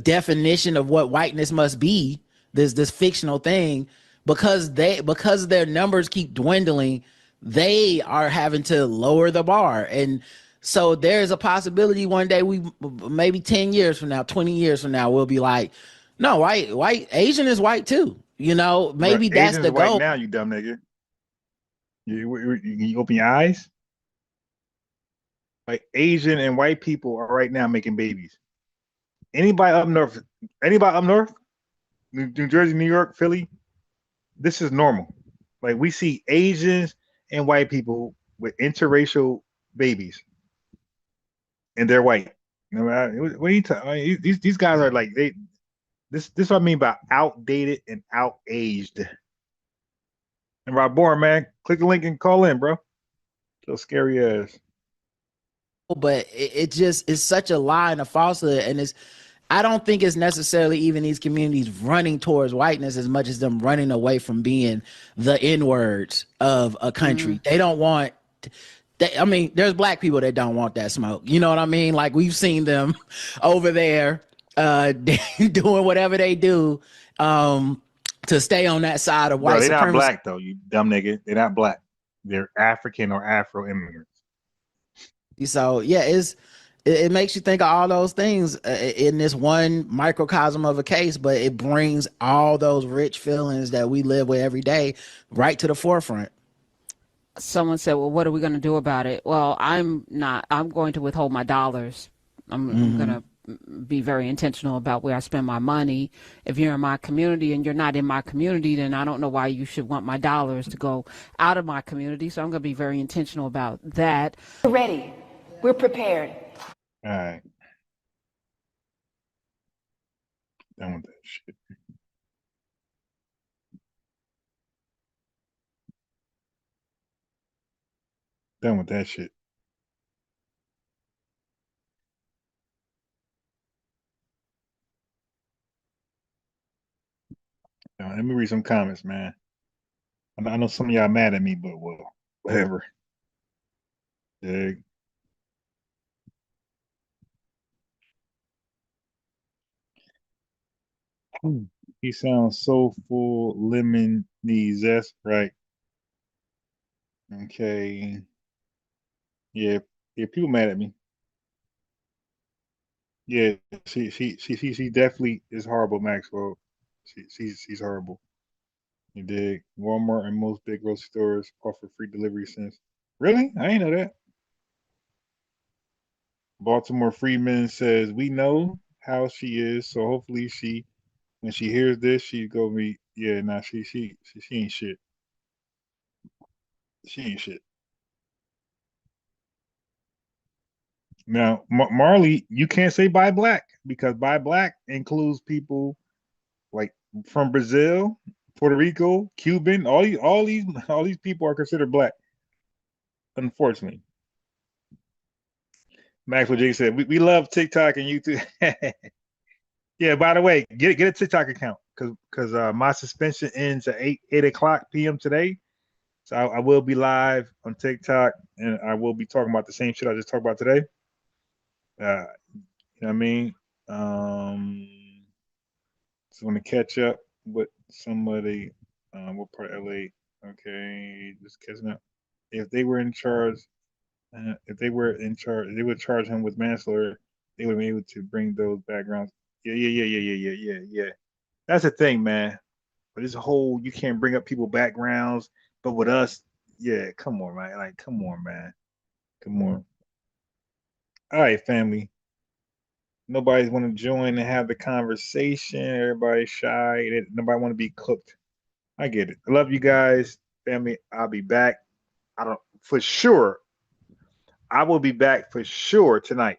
definition of what whiteness must be, this fictional thing, because their numbers keep dwindling, they are having to lower the bar. And so there's a possibility one day, we maybe 10 years from now, 20 years from now, we'll be like, no, white Asian is white too. Maybe that's Asians the white goal. now, you dumb nigga. You open your eyes. Like Asian and white people are right now making babies. Anybody up north? New Jersey, New York, Philly. This is normal. Like we see Asians and white people with interracial babies, and they're white. What are you talking? These guys are like they. This is what I mean by outdated and outaged. And Rob Bourne, man, click the link and call in, bro. So scary ass. But it just is such a lie and a falsehood, and I don't think it's necessarily even these communities running towards whiteness as much as them running away from being the N-words of a country. They don't want. There's black people that don't want that smoke. You know what I mean? Like we've seen them over there doing whatever they do to stay on that side of white they're supremacy. Not black though, you dumb nigga. They're not black. They're African or Afro immigrants. So yeah, it makes you think of all those things in this one microcosm of a case, but it brings all those rich feelings that we live with every day right to the forefront. Someone said, well, what are we going to do about it? Well, I'm going to withhold my dollars. I'm going to be very intentional about where I spend my money. If you're in my community and you're not in my community, then I don't know why you should want my dollars to go out of my community. So I'm going to be very intentional about that. We're ready. We're prepared. All right. Done with that shit. Done with that shit. Now, let me read some comments, man. I know some of y'all mad at me, but well, whatever. Dig. He sounds so full, lemon zest, right? Okay. Yeah, people mad at me. Yeah, she definitely is horrible, Maxwell. She's horrible. You dig? Walmart and most big grocery stores offer free delivery since. Really? I didn't know that. Baltimore Freeman says we know how she is, so hopefully when she hears this, she's gonna be she ain't shit. She ain't shit. Now, Marley, you can't say buy black because buy black includes people like from Brazil Puerto Rico, Cuban, all these people are considered black. Unfortunately. Maxwell J said, we love TikTok and YouTube. Yeah, by the way, get a TikTok account because my suspension ends at 8 o'clock p.m. today. So I will be live on TikTok and I will be talking about the same shit I just talked about today. You know what I mean? Just want to catch up with somebody. What part of LA? Okay, just catching up. If they were in charge, they would charge him with manslaughter. They would be able to bring those backgrounds. Yeah. That's the thing, man. But this whole you can't bring up people backgrounds, but with us, yeah, come on, man. Like, come on, man. Come on. All right, family. Nobody's want to join and have the conversation. Everybody's shy. Nobody want to be cooked. I get it. I love you guys, family. I'll be back. I will be back for sure tonight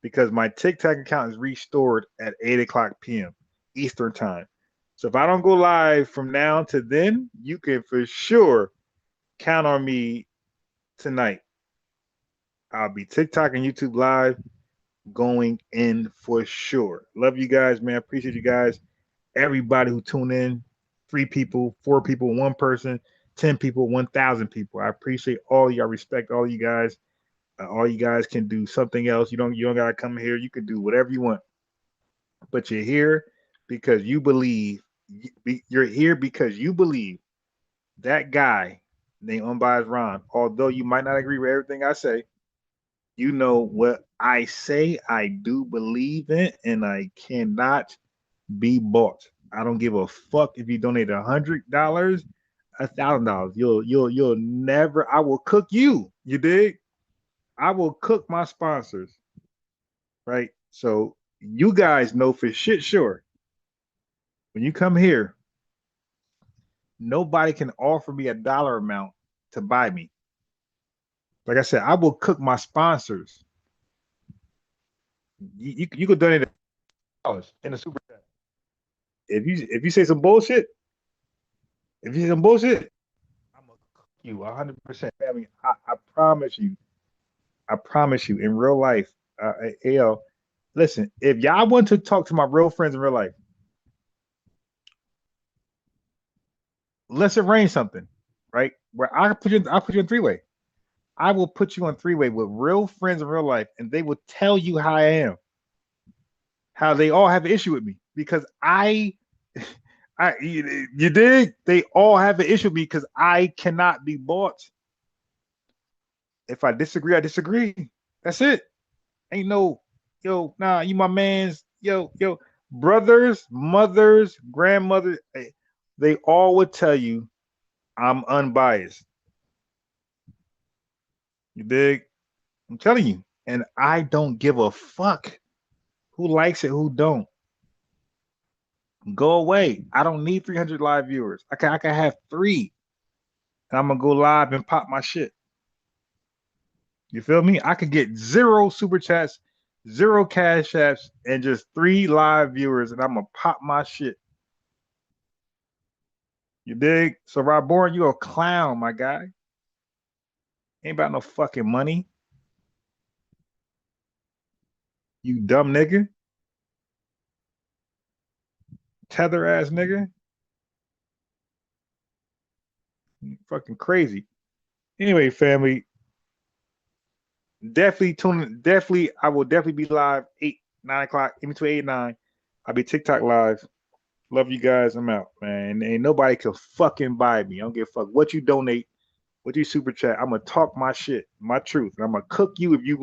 because my TikTok account is restored at 8 o'clock p.m. Eastern time. So if I don't go live from now to then, you can for sure count on me tonight. I'll be TikTok and YouTube live going in for sure. Love you guys, man. Appreciate you guys. Everybody who tuned in, 3 people, 4 people, 1 person, 10 people, 1,000 people. I appreciate all y'all. Respect all you guys. All you guys can do something else. You don't gotta come here. You can do whatever you want. But you're here because you believe. You're here because you believe that guy named Unbiased Ron. Although you might not agree with everything I say, you know what I say. I do believe in, and I cannot be bought. I don't give a fuck if you donate $100, $1,000. You'll never. I will cook you. You dig? I will cook my sponsors, right? So you guys know for shit sure when you come here, nobody can offer me a dollar amount to buy me. Like I said, I will cook my sponsors. You could donate $1 in a super chat. If you say some bullshit, I'm gonna cook you 100%. Family, I promise you. I promise you, in real life, listen, if y'all want to talk to my real friends in real life, let's arrange something, right? Where I'll put you in 3-way. I will put you on 3-way with real friends in real life, and they will tell you how I am, how they all have an issue with me because you dig? They all have an issue with me because I cannot be bought. If I disagree, I disagree. That's it. Ain't no, you my mans, brothers, mothers, grandmothers, they all would tell you I'm unbiased. You dig? I'm telling you. And I don't give a fuck who likes it, who don't. Go away. I don't need 300 live viewers. I can have 3. And I'm gonna go live and pop my shit. You feel me? I could get 0 super chats, 0 cash apps, and just 3 live viewers, and I'm gonna pop my shit. You dig? So Rob Bourne, you a clown, my guy. Ain't about no fucking money. You dumb nigga. Tether ass nigga. You fucking crazy. Anyway, family. Definitely tune in. I will definitely be live 8, 9 o'clock, in between 8 and 9. I'll be TikTok live. Love you guys. I'm out, man. Ain't nobody can fucking buy me. I don't give a fuck what you donate, what you super chat. I'm gonna talk my shit, my truth. And I'm gonna cook you if you